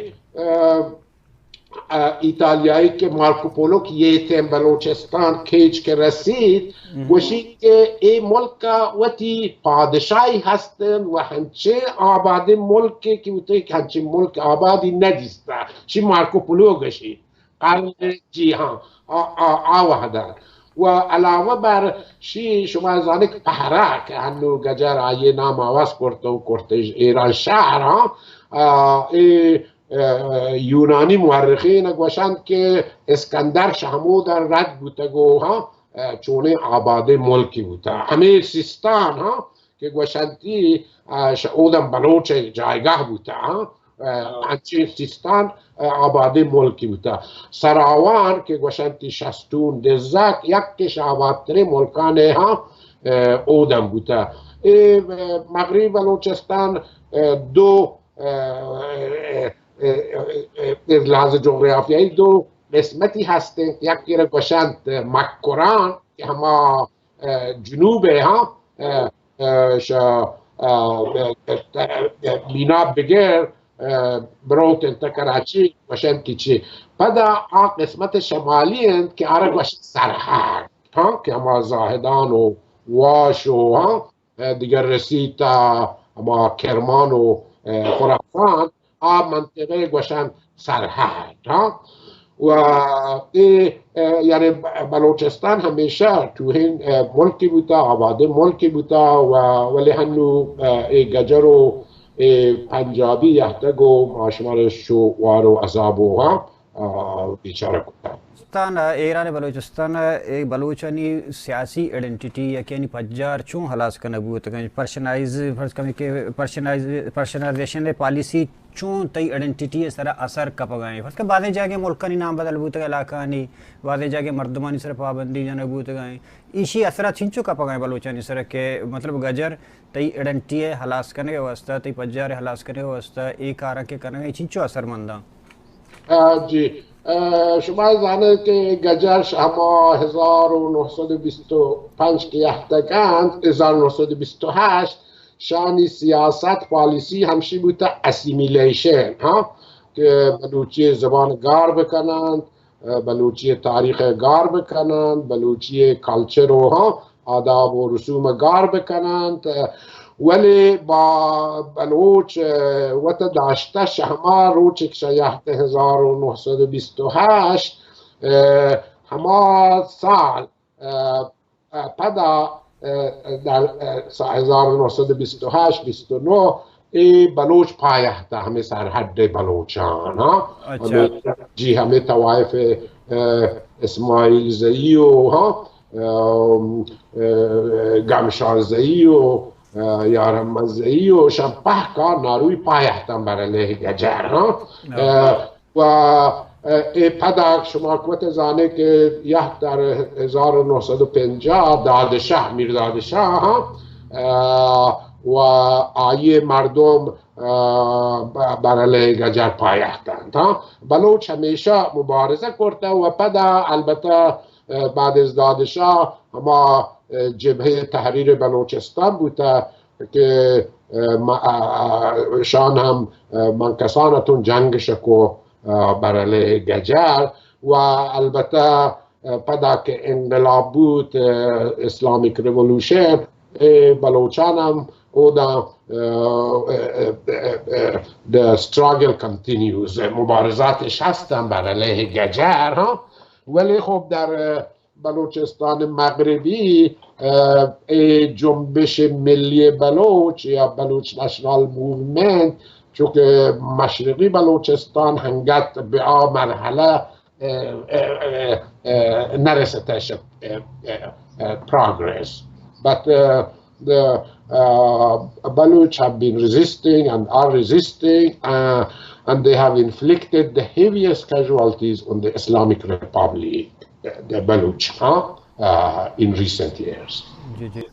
ایتالیایی که مارکو پولو که یه تیم بلوچستان کیچ که رسید گوشید که این ملک وقتی پادشاهی هستن و همچه آبادی ملکی که وقتی همچه ملک آبادی ندیسته چی مارکو پولو گوشید قرن جیهان آوهدن و علاوه بر شی شما زانه که پهره که هنو گجر آیه نام آواز کرده و کرتش ایران شهر ها یونانی مورخین گوشند که اسکندر شهمو در رد بوده گو ها چونه آباد ملکی بوده همه سیستان ها که گوشندی اودم بلوچ جایگاه بوده ها همچین سیستان آباد ملکی بوده. سراوان که گوشندی شستون دزک یکیش آبادتر ملکانه ها اودم بوده. مغرب بلوچستان دو از لحاظ جغرافیایی دو قسمتی هستند، یکی را گوشند مکران که همه جنوبه ها مینا بگر بروت تا کراچی گوشند که چی بعد قسمت شمالی هست که آره گوشند سرحد که همه زاهدان و واش و دیگر رسید تا همه کرمان و خراسان منطقه گوشن سرحد و یعنی بلوچستان همیشه تو این ملکی بوده آباده ملکی بوده و ولی هنو گجر و پنجابی یحتگ و ماشمارش و وار و عذاب و بیچاره کنه. ایران بلوچستان ایک بلوچانی سیاسی ایڈنٹیٹی یعنی پجار چون حلاس کا نبوت پرسنائزیشن پالیسی چون تی ایڈنٹیٹی سر اثر کپ گئے فرض کہ بعدیں جاگے ملکانی نام بدل بوت گئے علاقانی بعدیں جاگے مردمانی سر پابندی جانا بوت گئے ایشی اثرات چھنچو کپ گئے بلوچانی سر کہ مطلب گجر تی ایڈنٹی حلاس کرنے کے واسطہ تی پجار حلاس کرنے کے واسطہ ایک آرہ کے کرنے چھنچو اثر مندہ. جی شما زانه که گجرش اما 1925 که یحتگند 1928 شانی سیاست پالیسی همشی بوده اسیمیلیشن که بلوچی زبان گار بکنند بلوچی تاریخ گار بکنند بلوچی کلچر رو آداب و رسوم کار بکنند، ولی با بلوچ وقت داشته شهما روچ که شیحت 1928 هما سال پدا در 1928 29 ای بلوچ پایخته همه سرحد بلوچان ها جی همه طوائف اسماعیل زئی و گمشار زئی و یارم زئی و شبه کار ناروی پایختن برای گجر ها و پدر شما قوت زانه که یه در 1950 دادشاه میر دادشاه و آیه مردم برای گجر پایختند. بلوچ همیشه مبارزه کرده و پدر البته بعد از دادشاه اما جبهه تحریر بلوچستان بوده که شان هم من کسانتون جنگش کو برای گجر و البته پدا که انقلاب بود اسلامیک ریولوشن بلوچان هم او دا the struggle continues مبارزاتش هستن برای گجر ها. ولی خب در بلوچستان مغربی جنبش ملی بلوچ یا بلوچ نشنال موومنت چون که مشرقی بلوچستان هنگت به مرحله نرسیدش progress but the Baloch have been resisting and are resisting and they have inflicted the heaviest casualties on the Islamic Republic, the Baloch, in recent years.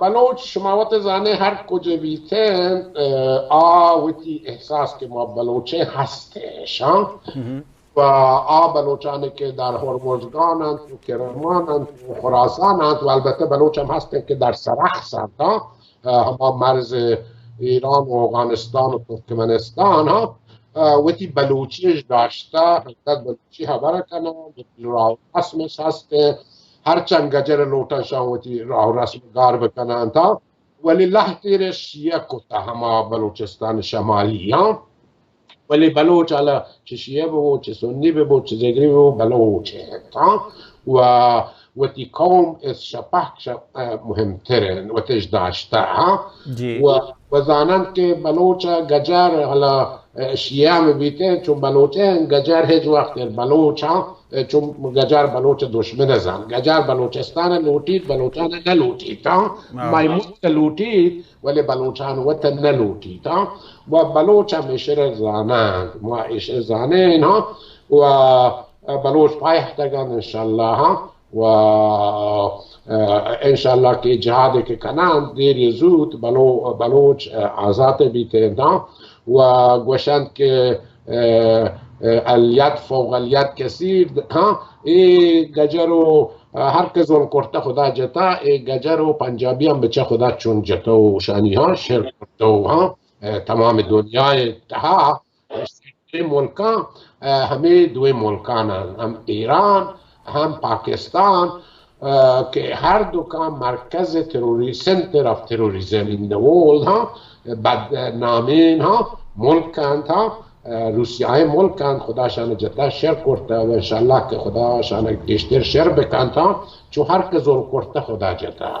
Baloch شما وقت زانه هر کجا بیتن وقتی احساس که ما بلوچه هستش و بلوچانی که در هرمزگانند و کرمانند و خراسانند و البته بلوچ هم هستن که در سرخسند هما مرز ایران و افغانستان و ترکمنستان وقتی بلوچیش داشته حقیقت بلوچی خبره کنم راه رسمش هسته هرچند گجر لوٹنشان وتی راه رسم کار بکنن تا ولی لحظیرش یکوتا همه بلوچستان شمالی ولی بلوچ علا چه شیعه بو چه سنی بو چه زگری بو بلوچ و وتی قوم از شبه مهمترین وتیش داشته و زانند که بلوچ گجر حالا شیعه هم بیته چون بلوچه گجر هیچ وقت بلوچ چون گجر بلوچ دشمن زن گجر بلوچستان لوٹید بلوچان نلوٹید مایمون لوٹید ولی بلوچان وطن نلوٹید و بلوچ همیشه زانند معایشه زانین و بلوچ پایختگان انشالله و انشالله که جهاد که کنند دیر زود بلوچ آزاد بیتند و گوشند که الیت فوق الیت کثیر ای گجر رو هر که ظلم کرده خدا جتا ای گجر رو پنجابی هم بچه خدا چون جتا و شانی ها شرک کرده و تمام دنیای تها ملکان همه دوی ملکان هم ایران هم پاکستان که هر دو کام مرکز سنتر آف تروریزم in the world بدنامین ملکان روسیه ملکان خدا شان جتا شر کرده و انشالله که خدا شان بیشتر شر بکن چون هر که ظلم کرده خدا جتا.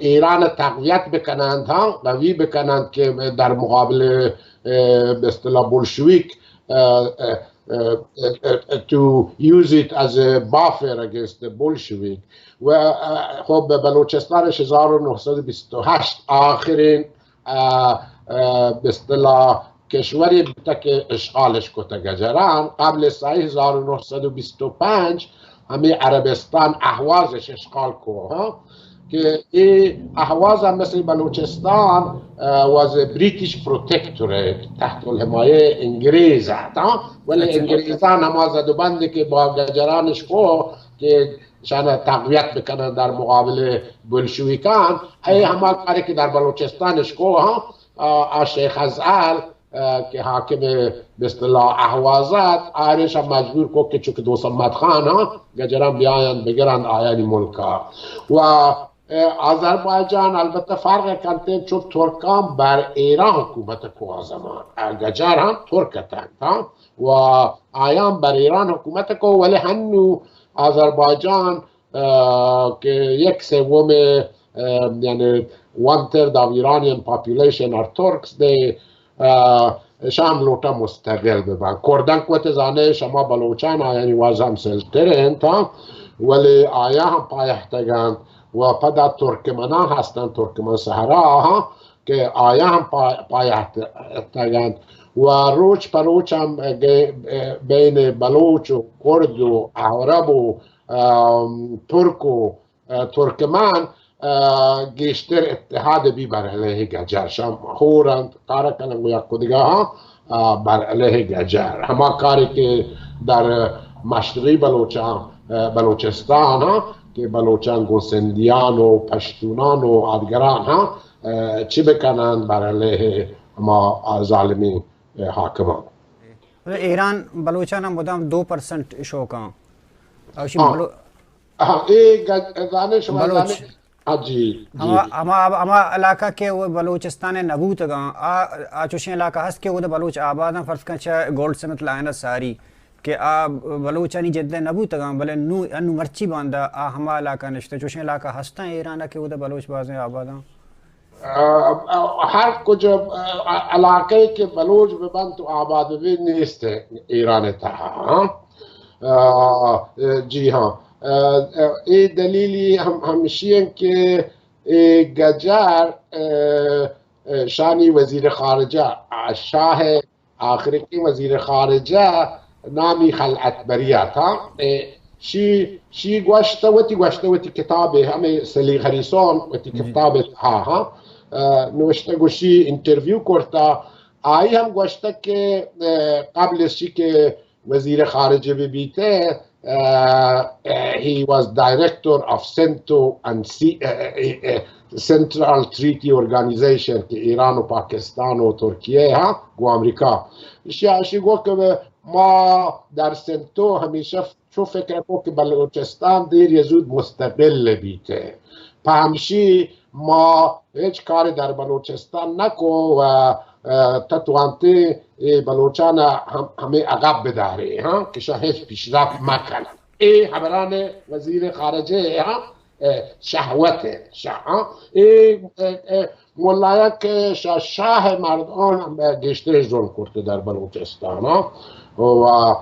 ایران تقویت بکنند ها قوی بکنند که در مقابل به اصطلاح بولشویک to use it as a buffer against the Bolshevik. و خب بلوچستانش 1928 آخرین به اصطلاح کشوری بوده که اشغالش کته گجران. قبل سال 1925 همه عربستان اهوازش اشغال که که این اهواز هم مثل Balochistan was a British protectorate تحت الحمایه انگلیز ولی انگلیزان هم زد و بنده که با گجرانش که شان تقویت بکنن در مقابل بلشویکان. ای همه کاری که در بلوچستانش شیخ ازعل که حاکم به اصطلاح اهوازات آرش هم مجبور کو که چون دوست محمد خان گجران بیاین بگیرند آیانی ملکا. و آذربایجان البته فرق کنته چون ترکان بر ایران حکومت کو زمان گجر هم ترکتن و آیان بر ایران حکومت کو ولی هنو آذربایجان که یک سوم یعنی 1/3 of Iranian population are Turks they شام لوتا مستقل ببن کردن قوت زانه شما بلوچان یعنی وازم سلطره تا ولی آیا هم پایحتگان و پدا ترکمنان هستن ترکمن صحرا که آیا هم پایحتگان و روچ پروچ هم بین بلوچ و کرد و عرب و ترک و ترکمن گیشتر اتحاد بی بر علیه گجر شام خورند کار کنن و یک دیگه بر علیه گجر همه کاری که در مشرقی بلوچستان که بلوچان گوسندیان و پشتونان و آدگران چی بکنن بر علیه ما ظالمی حاکمان. ایران بلوچان هم بودم 2% شوکان اما علاقہ کے وہ بلوچستان نبوت گاں آچوشین علاقہ ہست کے وہ بلوچ آباد ہیں فرض کنچہ گولڈ سمت لائنہ ساری کہ بلوچانی جدہ نبوت گاں بلے انو مرچی باندھا ہما علاقہ نشتے چوشین علاقہ ہستا ہیں ایرانہ کے وہ بلوچ بازیں آباد ہیں ہر کچھ علاقے کے بلوچ ببند تو آباد بھی نیست ایران تھا. جی ہاں این دلیلی همیشه که گجر شانی وزیر خارجه شاه آخری وزیر خارجه نامی خلعت بریات شی گوشته وتی کتابه همه سلی خریسون وتی کتابه نوشته گوشی انترویو کرتا آئی هم گوشته که قبل از که وزیر خارجه ببیته he was director of Central Treaty Organization که ایران و پاکستان و ترکیه و امریکا. شی گفت که ما در سنتو همیشه شو فکر کو که بلوچستان دیر یا زود مستقل بیته پهمشی ما هیچ کاری در بلوچستان نکو و تطوانتی بلوچان همه عقب بداره که شاه هیچ پیشرفت مکنن. این خبران وزیر خارجه شهوته این مولایه که شاه مردان گشتر ظلم کرده در بلوچستان و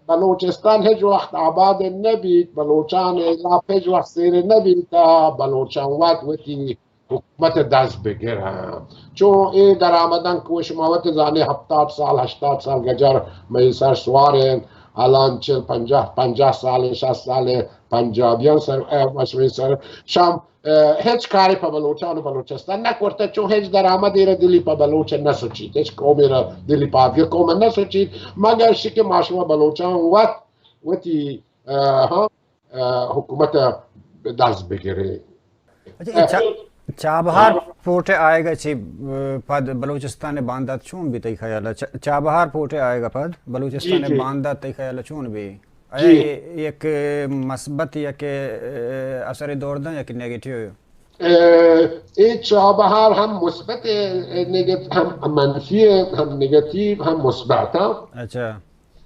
بلوچستان هیچ وقت آباد نبید بلوچان هیچ وقت سیر نبید تا بلوچان وقتی حکومت دست بگیرن چون این در آمدن که شما وقت زانی 70 سال 80 سال گجر میسر سوارن الان 50 سال 60 سال پنجابیان سر شام هیچ کاری پا بلوچان و بلوچستان نکرده چون هیچ در آمدی را دلی پا بلوچ نسوچید هیچ قومی را دلی پا دیگه قوم نسوچید مگر شکل ما شما بلوچان وقتی حکومت دست بگیره. چابہار پورٹ آئے گا چی پد بلوچستان باندات چون بھی تی خیال چابہار پورٹ آئے گا پد بلوچستان باندات تی خیال چون بھی ایک مثبت یا کہ اثر دور دن یا کہ نیگیٹیو این چابہار ہم مثبت ہم منفی ہم نیگیٹیو ہم مثبت. اچھا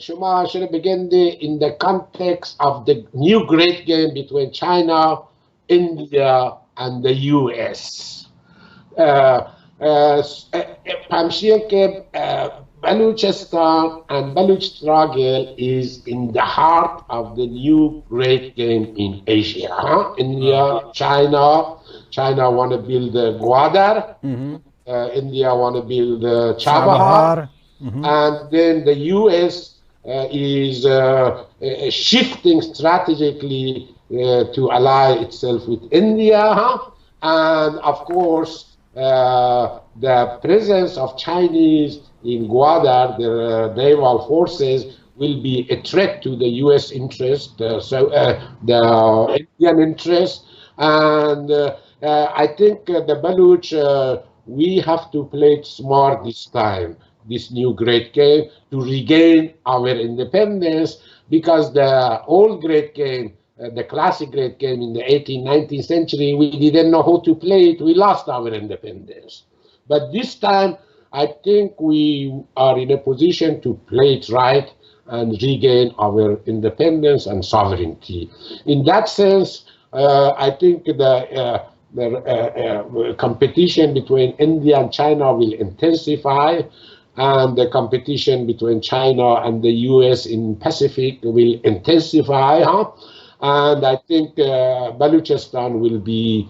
Shuma should begin in the context of the new great game between China, India, and the US. Pamshir ke Baluchistan and Baluch struggle is in the heart of the new great game in Asia. Huh? India, China want to build Gwadar. India want to build Chabahar. And then the US is shifting strategically to ally itself with India. Huh? And of course, the presence of Chinese in Gwadar, the naval forces, will be a threat to the U.S. interest, the Indian interest. And I think the Baluch, we have to play it smart this time, this new great game, to regain our independence, because the old great game, the classic great game in the 18th, 19th century, we didn't know how to play it. We lost our independence. But this time, I think we are in a position to play it right and regain our independence and sovereignty. In that sense, I think the competition between India and China will intensify, and the competition between China and the US in Pacific will intensify. Huh? And I think Baluchistan will be,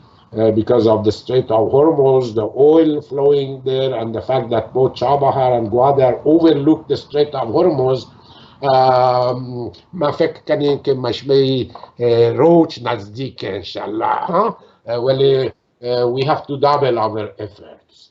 because of the Strait of Hormuz, the oil flowing there, and the fact that both Chabahar and Gwadar overlook the Strait of Hormuz, ما فکر کنیم که مشبه روچ نزدیک انشالله. ولی we have to double our efforts.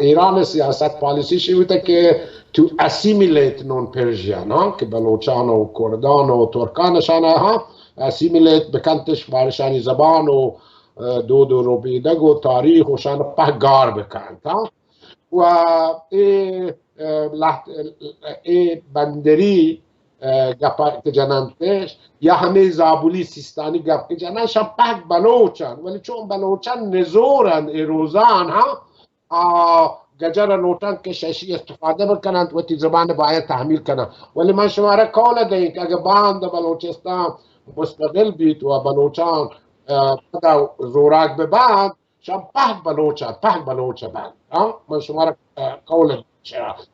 Iran siyasat polisisi bute که to assimilate non-Persian که بلوچان و کردان و ترکانشان ها assimilate بکنتش بارشانی زبان و دود و روبیدگ و تاریخ وشان پهگار بکند و ای بندری گپ که جنانتش یا همه زابولی سیستانی گپ که جنان شب پک بلوچن ولی چون بلوچن نزورن ایروزان گجر نوتن که ششی استفاده بکنند و تی زبان باید تحمیل کنند ولی من شما را کول دهیم که اگه باند بلوچستان مستقل بید و بلوچان پدا زوراک ببند شب پک بلوچه بند من شما را کول دهیم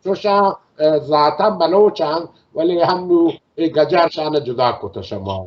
چوشا ذاتا بلوچن ولی همو گجر شانه جدا کتا شما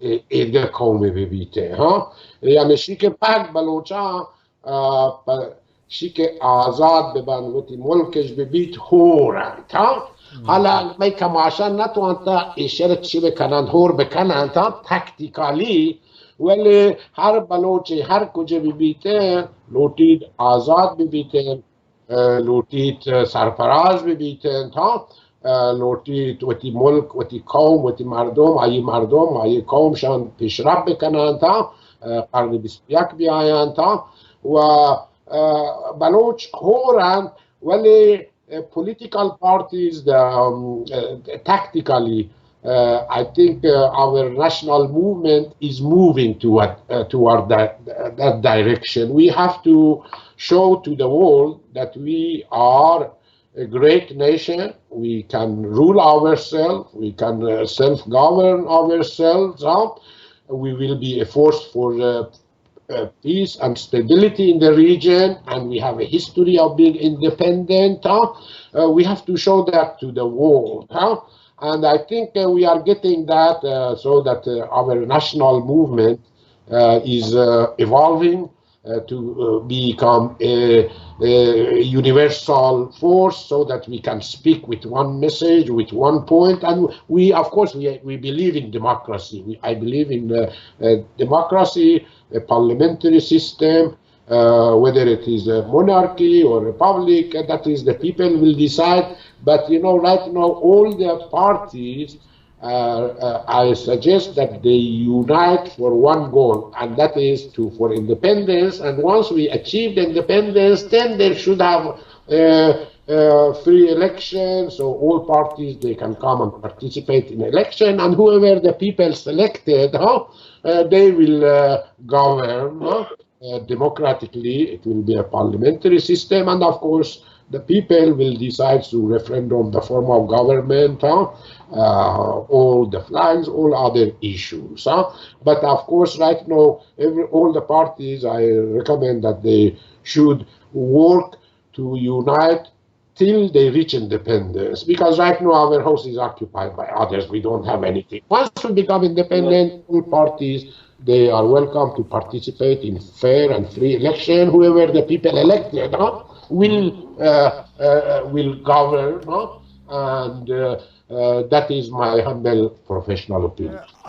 ایده قومی ببیته ها یعنی شیک پاک بلوچا شیک آزاد ببن وتی ملکش ببیت هورند ها حالا می کماشان نتوان تا اشارت چی بکنند هور بکنند تا تکتیکالی ولی هر بلوچی هر کجا ببیته لوتید آزاد ببیته لوتید سرفراز ببیته تا لوتید وتی ملک وتی قوم وتی مردم ای قوم شان پیشرفت بکنند تا قرن 21 بیایند تا و بلوچ هورند ولی political parties tactically I think our national movement is moving toward that direction. We have to show to the world that we are a great nation. We can rule ourselves. We can self-govern ourselves. We will be a force for peace and stability in the region, and we have a history of being independent. We have to show that to the world. And I think we are getting that so that our national movement is evolving to become a universal force so that we can speak with one message, with one point. And we, of course, we believe in democracy. I believe in democracy, a parliamentary system, whether it is a monarchy or republic, that is the people will decide. But right now all the parties, I suggest that they unite for one goal, and that is for independence. And once we achieve independence, then there should have free elections, so all parties, they can come and participate in election, and whoever the people selected, they will govern democratically. It will be a parliamentary system, and of course the people will decide through referendum the form of government, all the flags, all other issues. But of course, right now, all the parties, I recommend that they should work to unite till they reach independence, because right now our house is occupied by others. We don't have anything. Once we become independent, all parties, they are welcome to participate in fair and free election. Whoever the people elected will govern, and that is my humble professional opinion.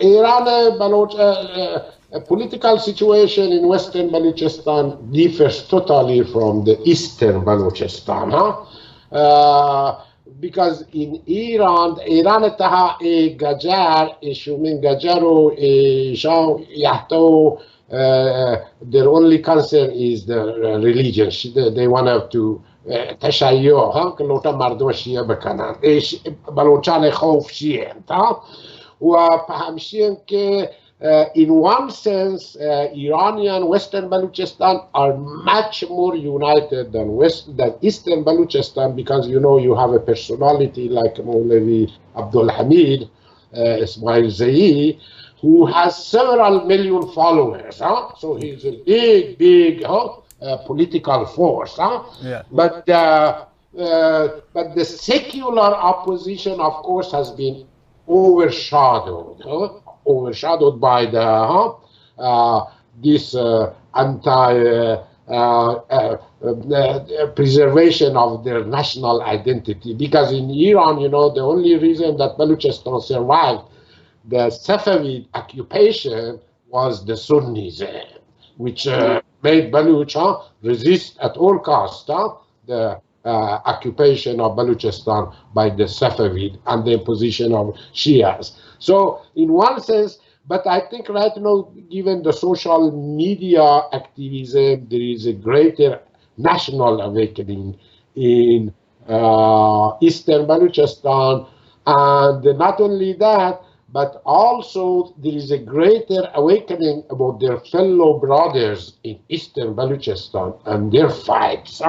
Iran political situation in Western Balochistan differs totally from the Eastern Balochistan, because in Iran taha e gajar e shumin gajaro e shao yahto, their only concern is the religion. They want to تشيع كلوتا مردم شيعة بکنن بلوچان خوف شیعه و فهمشین که in one sense Iranian Western Balochistan are much more united than Eastern Balochistan, because you have a personality like Mawlavi Abdul Hamid Ismail Zayi, who has several million followers, so he's a big political force, Yeah. But the secular opposition, of course, has been overshadowed by the this preservation of their national identity. Because in Iran, the only reason that Balochistan survived the Safavid occupation was the Sunnis, which made Baloch resist at all costs the occupation of Balochistan by the Safavid and the imposition of Shias. So in one sense, but I think right now, given the social media activism, there is a greater national awakening in Eastern Balochistan, and not only that, but also there is a greater awakening about their fellow brothers in Eastern Balochistan and their fights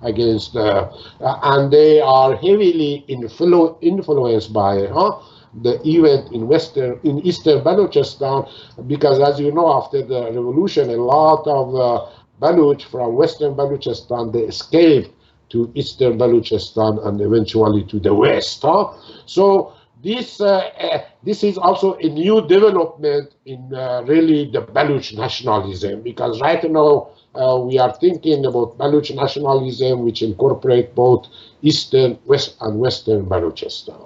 against, and they are heavily influenced by the event in Eastern Balochistan, because as you know, after the revolution, a lot of Baloch from Western Balochistan, they escaped to Eastern Balochistan and eventually to the West. So this is also a new development in really the Baloch nationalism, because right now we are thinking about Baloch nationalism, which incorporate both Eastern, West and Western Balochistan.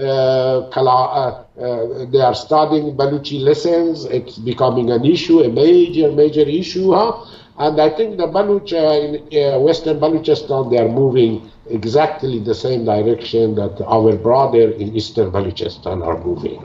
they are studying Baluchi lessons. It's becoming an issue, a major issue. And I think the Baluch in Western Baluchistan, they are moving exactly the same direction that our brother in Eastern Baluchistan are moving.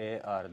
AR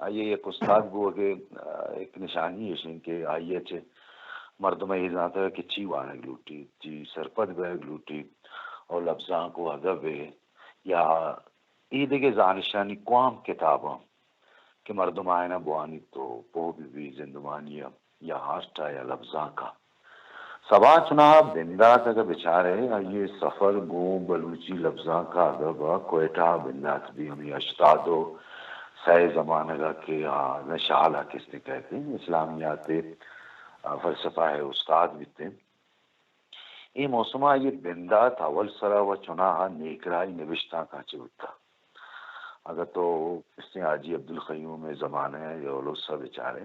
آئیے ایک استاد بو کے ایک نشانی ہے کہ آئیے چھے مردمہ ہی زیادہ ہے کہ چی وانگ لوٹی چی سرپد بیگ لوٹی اور لفظاں کو ادب ہے یا عید کے زانشانی قوام کتاباں کہ مردم آئینہ بوانی تو پو بھی زندمانی یا ہاشتا یا لفظاں کا سبا چنا بندہ کا بچارے یہ سفر گو بلوچی لفظاں کا ادب کوئٹہ بندہ بھی ہمیں اشتادو سہ زمانہ کا کہ نشالہ کس نے کہتے ہیں اسلامیات فلسفہ ہے استاد بھی تھے یہ موسمہ یہ بندہ اول سرا و چنا نیکرائی نوشتہ کا چوتا اگر تو اس نے آجی عبدالقیوم زمانہ ہے یہ اولوسا بیچارے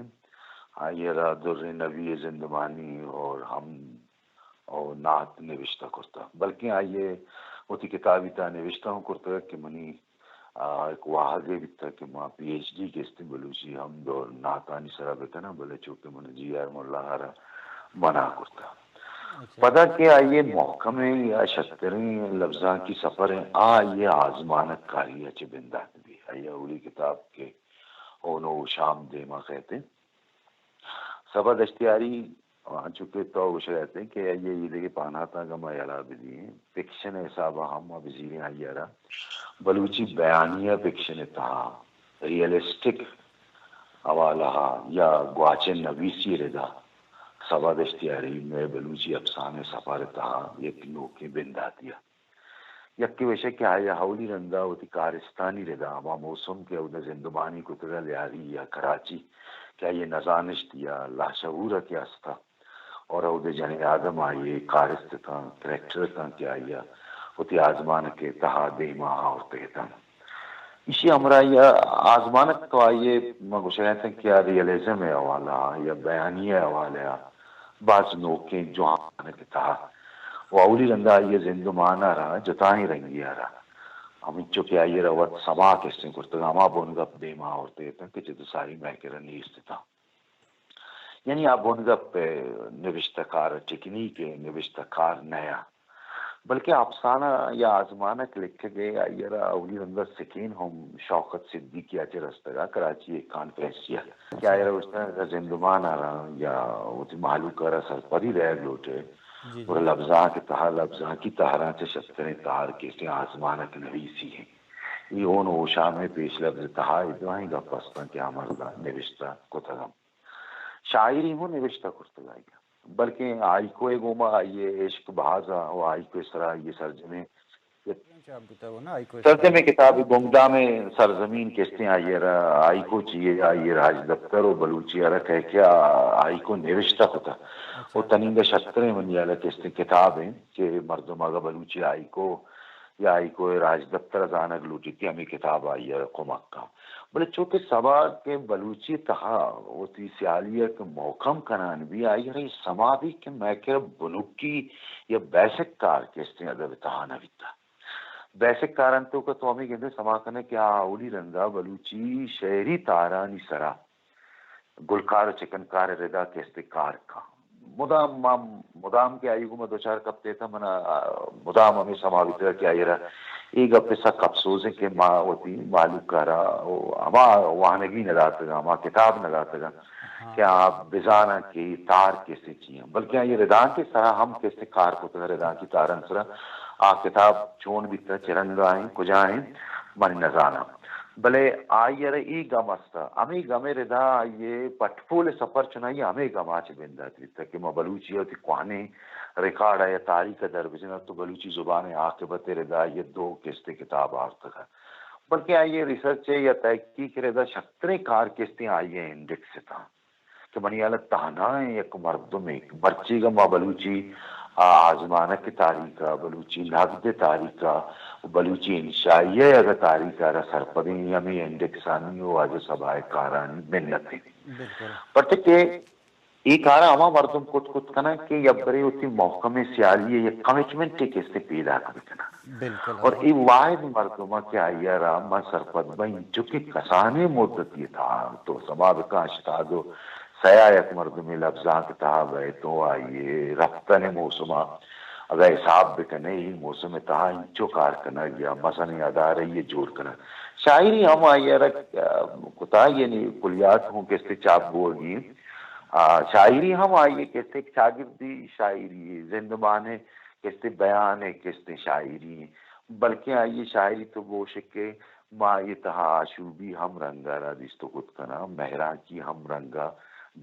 یہ را در نبی زندمانی اور ہم اور نعت نوشتہ کرتا بلکہ آئیے ہوتی کتابی تا نوشتہ ہوں کرتا کہ منی ایک واحدے بھی تھا کہ ماں پی ایچ ڈی کے استے بلوچی ہم دور نعتانی سرا بکنا بلے چونکہ من جی آر مولا ہرا منع کرتا پتہ کہ آئیے محکم یا شتریں لفظاں کی سفر ہیں آئیے آزمانت کاری اچھے بندات بھی آئیے اولی کتاب کے اونو شام دیما کہتے ہیں سبا دشتیاری چونکہ تو وہ کہتے ہیں کہ یہ دیکھے پاناتا گما یلا بھی ہیں فکشن حسابہ ہم وزیریں آئیے رہا بلوچی بیانیہ فکشن تہا ریئلسٹک حوالہ یا گواچے نویسی ردا سبا دشتیاری میں بلوچی افسانے سفر تہا یک نوکی بندہ دیا یک کی وشے کہ آیا حولی رندہ ہوتی کارستانی ردا اما موسم کے ادھا زندبانی کتگا لیاری یا کراچی کیا یہ نزانش دیا لاشعور کیا استا اور ادھا جنگ آدم آئیے کارست تھا کریکٹر تھا کیا آیا ہوتی آزمان کے تہا دیما اور تہتا اسی ہمارا یہ آزمانت تو آئیے میں گوشہ کیا ریئلزم ہے حوالہ یا بیانیہ حوالہ بعض نوکیں جو آنے کے تہا وہ اولی رندہ یہ زندمانہ رہا جتائیں رنگی آ رہا ہم چکے آئیے روت سما کس نے کرتا ہما بونگپ دیما اور تہتا کہ جد ساری محکرہ نیست تھا یعنی آپ بونگپ نوشتکار ٹیکنیک نوشتکار نیا بلکہ افسانہ یا آزمانک لکھ گئے آئیے رہا اولی رندہ سکین ہم شوقت صدیقی آچے رستگا کراچی ایک کانفرنس کیا کہ آئیے رہا اس طرح زندمان آ رہا یا وہ معلوم کر رہا سرپری رہ لوٹے اور لفظاں کے تہا لفظاں کی تہراں سے شتریں تہار کیسے آزمانک نویسی ہیں یہ اون اوشا میں پیش لفظ تہا ادوائیں گا پستان کیا مردا نوشتہ کتگم شاعری ہوں نوشتہ کرتگا گیا بلکہ آئی کو گوما آئیے عشق بہازا و آئی کو اسرا یہ سرجمے کتاب گمدہ میں سرزمین کستے آئیے رہا آئی کو چیئے آئیے راج دفتر و بلوچی رہا کہہ کیا آئی کو نوشتہ ہوتا وہ تنینگا شتریں منی آلہ کستے کتاب ہیں کہ مردم آگا بلوچی آئی کو یا آئی کو راج دفتر زانگ لوٹی تھی ہمیں کتاب آئیے رہا قمک کا بلے چونکہ سبا کے بلوچی تہا ہوتی سیالیہ کے محکم کنان بھی آئی رہی سما بھی کہ میں کہ بنوکی یا بیسک کار کستے ادب تہا نویتا بیسک کارنتوں کا تو ہمیں کہتے سما کنے کیا اولی رندہ بلوچی شہری تارانی سرا گلکار چکنکار ردا کستے کار کا مدام کے آئی کو میں دو چار کپتے تھا منا مدام ہمیں سماویتا کہ آئی رہا ایک اپنے سا کپسوز ہے کہ ماں ہوتی معلوم کرا ہما وانگی نداتا گا ہما کتاب نداتا گا کہ آپ بزانہ کی تار کیسے چیئیں بلکہ یہ ردان کے سرا ہم کیسے کار کو تھا ردان کی تارن سرا آپ کتاب چون بھی تھا چرنگائیں کجائیں من نزانہ بلے آئیے رہی گم استا ہمیں گمے ردا یہ پٹفول سفر چنائی ہمیں گم آچ بندہ تھا کہ میں بلوچی ہوتی کوانے ریکارڈ ہے تاریخ در بجنا تو بلوچی زبان عاقبت ردا یہ دو کستے کتاب آرتا ہے بلکہ آئیے ریسرچ ہے یا تحقیق ردا شتریں کار کستے آئیے انڈیکس تھا کہ منی آلہ تہنائیں یک مردم ایک مرچی گما بلوچی آزمانک تاریخہ بلوچی نقد تاریخہ بلوچی انشائیہ اگر تاریخہ را سرپدیں ہمیں انڈیکسانی ہو آج سبائے کارانی منت ہیں پرتے کہ ایک آرہ ہما مردم کت کنا کہ یہ برے ہوتی محکم سیالی ہے یہ کمیٹمنٹ کے کس سے پیدا کنا اور ای واحد مردمہ کیا آئیہ را ما سرپد بین جو کہ کسانے مدت یہ تھا تو سباب کا اشتادو سیایت مردمی لفظاں کے تہا گئے تو آئیے رفتن موسمہ اگر حساب بکنے ہی موسم تہا انچو کار کنا یا مثلا ادارہ یہ جوڑ کنا شاعری ہم آئیے رکھ کتا یعنی کلیات ہوں کیسے چاپ گوگی شاعری ہم آئیے کیسے شاگردی شاعری زندمان ہے کیسے بیان ہے کیسے شاعری ہے بلکہ آئیے شاعری تو گوش کے ما یہ تہا آشوبی ہم رنگا را دستو کت کنا مہران کی ہم رنگا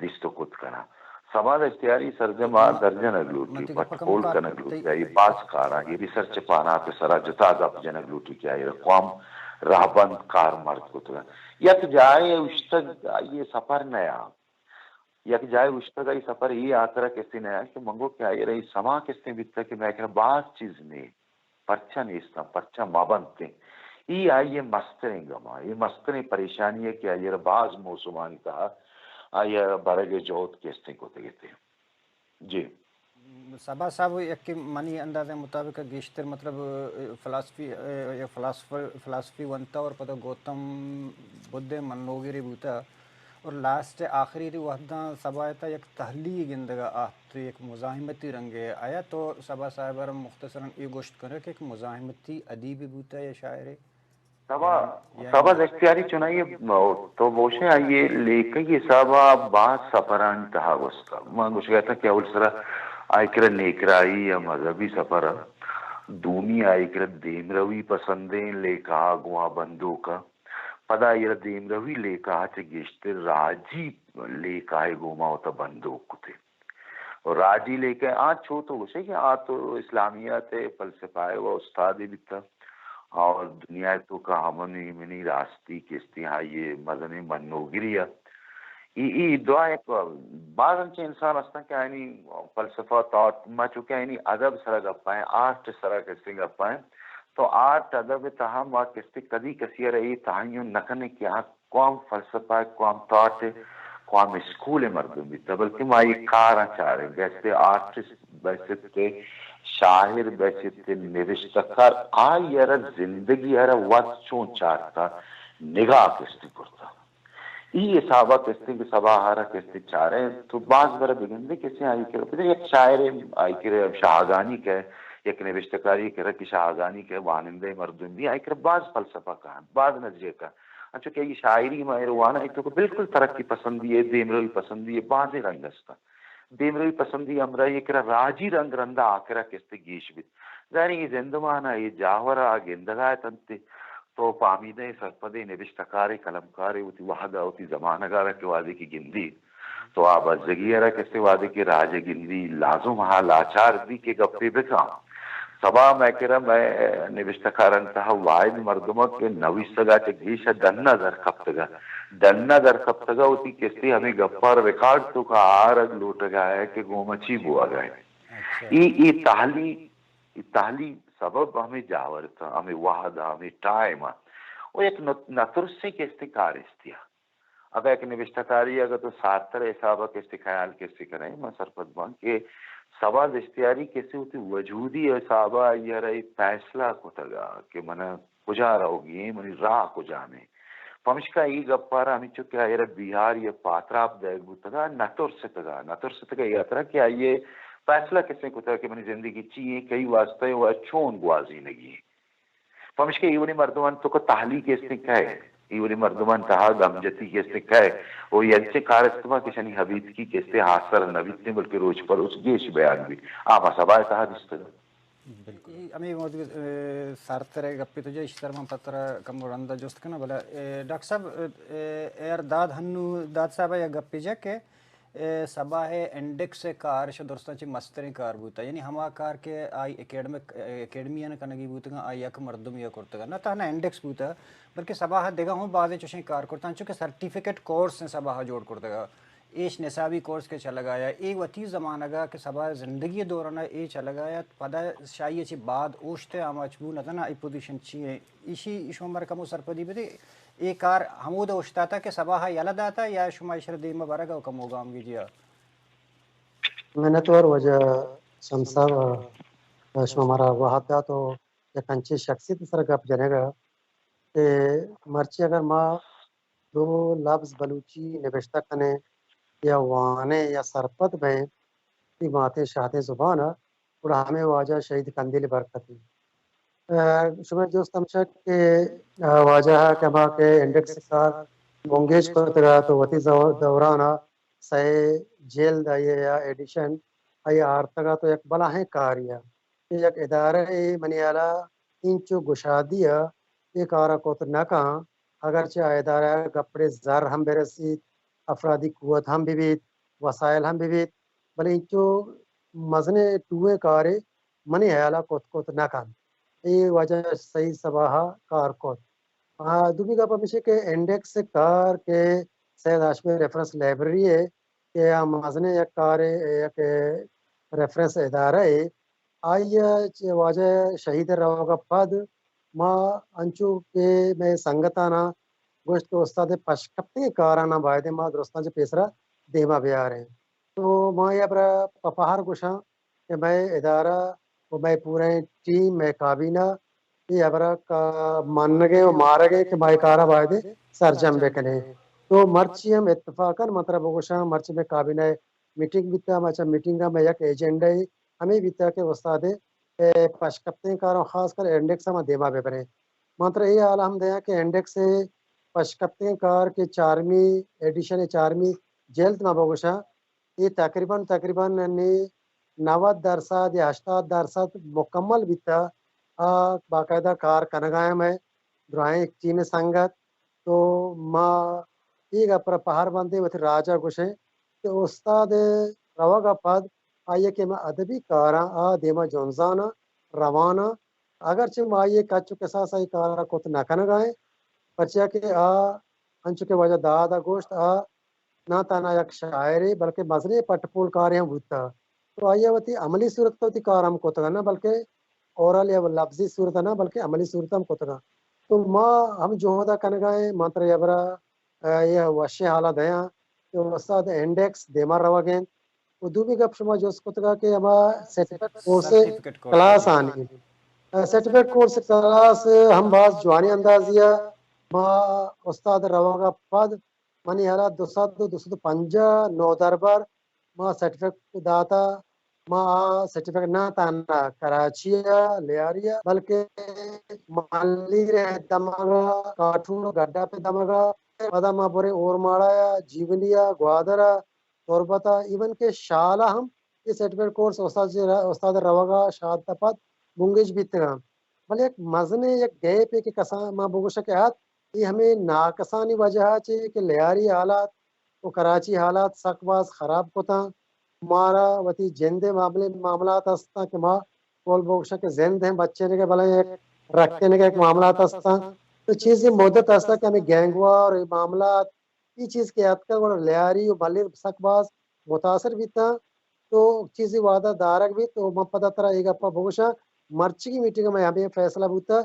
دستو کت کنا سماج اختیاری سرجمہ درجن اگلوٹی پٹکول کن اگلوٹی یہ باز کارا یہ ریسرچ پانا پہ سرا جتا گپ جن اگلوٹی کیا یہ قوم راہبند کار مرد کت کنا یک جائے اشتگ یہ سفر نیا یک جائے اشتگ یہ سفر یہ آکرہ کسی نیا کہ منگو کیا یہ رہی سما کسی بیتا کہ میں کہنا باز چیز نہیں پرچہ نیستا پرچہ مابنتے یہ آئیے مستریں گما یہ مستریں پریشانی ہے کہ آئیے بعض موسمان کہا آئیے برگ جوت کیستے کو تگیتے جی صبا صاحب یک منی اندازے مطابق گیشتر مطلب فلاسفی ونتا اور پتہ گوتم بدھ منوگیری بوتا اور لاسٹ آخری وحدہ سبایتا یک تحلیق گندگا آت ایک مزاحمتی رنگے آیا تو صبا صاحب مختصراً یہ گوشت کرے کہ ایک مزاحمتی ادیبی بوتا ہے شاعری سبا اختیاری چنائیے تو بوشے آئیے لیکن یہ سبا بعض سفران تہا گستا میں گوش گیا تھا کہ اول سرا آئی کرا نیکرائی یا مذہبی سفر دومی آئی کرا دیم روی پسندیں لیکا گوا بندوں کا پدا یہ دیم روی لیکا چھ گشتر راجی لیکا ہے گوما ہوتا بندوں کتے اور راجی لیکا آج چھو تو گوشے کہ آج تو اسلامیات فلسفہ و استادی بیتا اور دنیا تو کا ہمنی منی راستی کستی ہاں یہ مدنی منوگری ہے یہ دعا ایک بعض انچے انسان اسنا کہ آئینی فلسفہ تاعت ما چکے آئینی ادب سرگ اپائیں آرٹ سرگ کسنگ اپائیں تو آرٹ ادب تاہم ما کستی کدی کسی رہی تاہیوں نکنے کیا قوم فلسفہ ہے قوم تاعت ہے قوم اسکول مردم بیتا بلکہ ما یہ کارا چاہ رہے بیستے آرٹسٹ بیستے شاعر بیستے نوشتکار آئی ارہ زندگی ارہ وقت چون چارتا نگاہ کستی کرتا یہ صحابہ کستے کہ صبا ہارا کستے چاہ رہے ہیں تو بعض برا بگندے کسی آئی کرو پھر ایک شاعر آئی کرے شاہگانی کہے ایک نوشتکاری کرے کہ شاہگانی کہے وانندے مردم بھی آئی کرے بعض فلسفہ کہاں بعض نظریہ کا اچھا کہ یہ شاعری مہروانا ایک تو بالکل ترقی پسندی ہے دیمروی پسندی ہے بعض رنگ استا دیمروی پسندی امرہ یہ کرا راجی رنگ رندہ آکرہ کستے گیش بھی ظاہر یہ زندمانا یہ جاورہ گندگاہ تنتے تو پامیدہ سرپدے نوشتکارے کلمکارے ہوتی وحدہ ہوتی زمانگارہ کے وعدے کی گندی تو آپ ازگیرہ کستے وعدے کی راج گندی لازم ہاں لاچار دی کے گپے بکا سبا میں کرا میں نوشتکارن تہا واحد مردمت کے نویستگا چگیشہ دنہ در خفتگا دنہ در خفتگا ہوتی کستے ہمیں گپار ریکارڈ تو کا آرگ لوٹ گیا ہے کہ گومچی بوا گئے یہ تحلی سبب ہمیں جاور تھا ہمیں وحدہ ہمیں ٹائم وہ ایک نترسی کستے کارستیا اب ایک نوشتکاری اگر تو ساتر حسابہ کستے خیال کستے کریں میں سرپت بان کہ سوال اشتیاری کیسے ہوتی وجودی حسابہ یہ رہی فیصلہ کو تگا کہ منہ کجا رہو گی منی راہ کجا میں پمشکا ای گپارا ہمیں چکے آئے بہار یہ پاتراب دیکھ بوتگا نتر ستگا یہ اترا کہ آئیے فیصلہ کسے کو تگا کہ منی زندگی چیئے کئی واسطہ ہے وہ چون گوازی نگی پمشکا ایونی مردمان تو کو تحلیق کسے کہے ایونی مردمان تہا گمجتی کسے کہے وہ ینچے کارستما کشنی حبیب کی کسے حاصر نبیت نے بلکہ روچ پر اس گیش بیان بھی آما سبائے تہا دستگا بالکل امی موضوع سارترے گپی تو جو اشتر من پتر کم رندہ جست کنا بلا ڈاکٹر صاحب ایر داد ہنو داد صاحب یا گپی جا کہ سبا ہے انڈیکس کار شو درستان چی مسترین کار بوتا یعنی ہما کار کے آئی اکیڈمیان کنگی بوتا گا آئی یک مردم یا کرتا گا نا تاہنا انڈیکس بوتا بلکہ سبا ہے دیگا ہوں بعضی چوشیں کار کرتا ہیں چونکہ سرٹیفکیٹ کورس ہیں سبا ہے جوڑ کرتا گا ایش نصابی کورس کے چلا گایا ایک وطی زمانہ گا کہ سبا زندگی دورانہ ای چلا گایا پدا شاید چی بعد اوشتے آما چبو نتنا ای پوزیشن چیئے ایشی شمار کمو سرپدی بدے ایک کار حمود اوشتا تھا کہ سبا ہے یلد آتا یا شما اشر دیمہ بارگا و کمو گام گی جیا میں نے تو اور وجہ شمسا شما مارا وحدہ تو یک انچے شخصیت سر گپ جنے گا کہ مرچی اگر ما دو لفظ بلوچی نوشتہ کنے یا وانے یا سرپت میں تی باتیں شاہد زبان اور ہمیں واجہ شہید کندیل برکتی شما دوست همشه که واجه کما که اندکس کار مونگیش کرتگا تو وتی دورانا سه جلد یا ایڈیشن ای آرتگا تو یک بلا ہے کاریا یک ادارہ منیالا انچو گشادیا یہ کارا کوت نکا اگرچہ ادارہ کپڑے زر ہم برسید افرادی قوت ہم بھی وسائل ہم بھی بلے انچو مزنے ٹوئے کارے منی حیالا کوت نکا یہ وجہ صحیح سباہا کار کوت دوبی کا پمیشے کہ انڈیکس کار کے سید ہاشمی ریفرنس لائبریری ہے کہ مزنے یک کار یک ریفرنس ادارہ ہے آئی واجہ شہید رہو کا پد ما انچو کے میں سنگتانا گوشت کے استاد پشکپتے کارانا باید ما درستان جو پیسرا دیما بیار ہیں تو ما یہ برا پپہار گوشاں کہ میں ادارہ و میں پورے ٹیم میں کابینہ یہ ابرا مان گئے و مار گئے کہ مائی کارا باید سرجم بکنے تو مرچی ہم اتفاقاً مطلب گوشاں مرچی میں کابینہ میٹنگ بیتا مچا میٹنگا میں یک ایجنڈا ہے ہمیں بیتا کہ استاد پشکپتے کاروں خاص کر انڈیکس ہم دیما بے برے مطلب یہ حال ہم دیا کہ انڈیکس پشکپتے کار کے 4ویں ایڈیشن 4ویں جلد میں بگوشاں یہ تقریباً 90% یا 80% مکمل بیتا باقاعدہ کار کنگائیں میں درائیں ایک ٹیم سنگت تو ماں ایک اپنا پہاڑ بندے ویسے راجہ گوشیں کہ استاد روا کا پد آئیے کہ میں ادبی کاراں دیما جونزانا روانا اگرچہ میں آئیے کچو کے ساتھ آئی کارا کوت نہ کنگائیں پرچہ کہ انچو کے وجہ دادا گوشت نہ تانا یک شاعری بلکہ مزنے پٹپول کاریاں بھوتا تو آئیے وتی عملی صورت تو تی کارم کوتا نہ بلکہ اورال یا لفظی صورت نہ بلکہ عملی صورت ہم کوتا تو ماں ہم جو ہوتا کنگائیں مانتر یبرا یہ وشی حالہ دیاں کہ استاد انڈیکس دیما روا گیں اردو بھی گپ شما جو اس کوتا کہ ہما سرٹیفکیٹ کورس کلاس آنی سرٹیفکیٹ کورس کلاس ہم باز جوانی اندازیہ ما استاد روا کا پد منی حالا 250 نو دربار ما سرٹیفکیٹ داتا ما سرٹیفکیٹ نہ تانا کراچیا لیاریا بلکہ مالی رہ دماغا کاٹھون گڈا پہ دماغا پدا ما پورے اور ماڑایا جیونیا گوادرا توربتا ایون کے شالا ہم یہ سرٹیفکیٹ کورس استاد روا کا شاد تپت منگیش بیتگا بلے ایک مزنے یک گئے پہ کہ کسان ما بگوشا کے ہاتھ یہ ہمیں ناکسانی وجہ چاہیے کہ لیاری حالات تو کراچی حالات سخت باز خراب ہوتا مارا وتی جندے معاملات ہستا کہ ماں کول بوشا کے زند ہیں بچے نے کے بلے ایک رکھتے نے کے ایک معاملات ہستا تو چیزیں مدت ہستا کہ ہمیں گینگوا اور معاملات یہ چیز کے یاد کر لیاری و بلی سخت باز متاثر بھی تھا تو چیزیں وعدہ دارک بھی تو میں پتہ ترا ایک اپا بوشا مرچی کی میٹنگ میں ہمیں فیصلہ ہوتا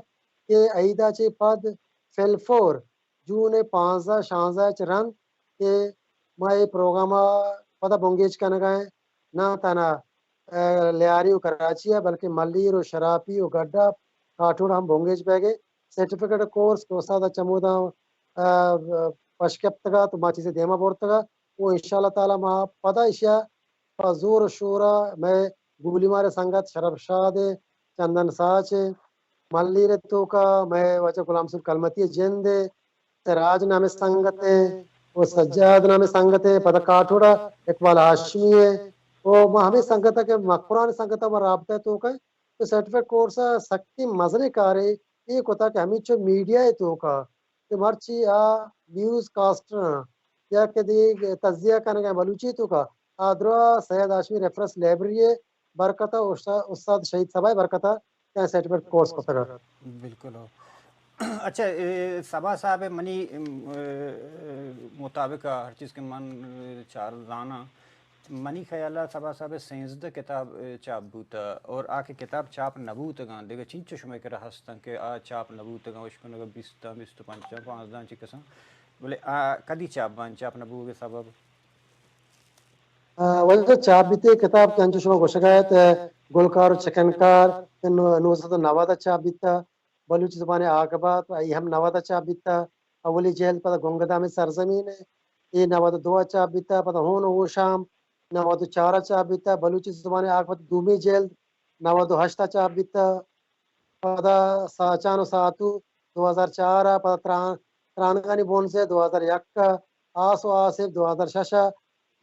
کہ عیدہ چے پد فیلفور جون 15 رن کہ میں پروگرام پتہ بونگیج کنگائیں نہ تانا لیاری و کراچی ہے بلکہ ملیر و شراپی و گڈا کاٹھوڑ ہم بونگیج پہ گئے سرٹیفکیٹ کورس کو استاد چمودا پشکپتگا تو ماں چیزیں دیما بورتگا وہ انشاءاللہ تعالی ماں پتہ اشیاء زور شورا میں گولی مارے سنگت شرف شاد چندن ساچ ملی رتو کا میں وجہ غلام سل کلمتی جند سراج نام سنگت وہ سجاد نام سنگت پتہ کاٹھوڑا اقبال ہاشمی ہے وہ ہمیں سنگت ہے کہ قرآن سنگت ہے وہ رابطہ تو کا تو سرٹیفکیٹ کورس سکتی مزنے کارے یہ ہوتا کہ ہمیں جو میڈیا ہے تو کا کہ مرچی نیوز کاسٹر یا کہ تجزیہ کرنے کا بلوچی تو کا آدرا سید ہاشمی ریفرنس لائبریری برکتہ استاد شہید صبح برکتہ کیا سرٹیفکیٹ کورس کو تگا بالکل اچھا صبا صاحب منی مطابق ہر چیز کے من چار زانا منی خیالہ صبا صاحب 16 کتاب چاپ بوتا اور آ کے کتاب چاپ نبوت گان دیگا چیز چشمے کے رہستن کہ آ چاپ نبوت گان وشکن اگر 20 25 چی قسم بولے کدی چاپ بان چاپ نبو کے سبب وجہ چاپ بیتے کتاب کے انچو شما کو شکایت گلکار و چکنکار 990 چاپ بیتا بلوچ زبان آقبات ای ہم 90 چاپ بیتا اولی جہل پتہ گنگدہ میں سرزمین ہے یہ 92 چاپ بیتا پتہ ہون و شام 94 چاپ بیتا بلوچ زبان آقبات دومی جلد 98 چاپ بیتا pada Sachano Satu 2004 pada Tranagani Bonse 2001 Aso Asif 2006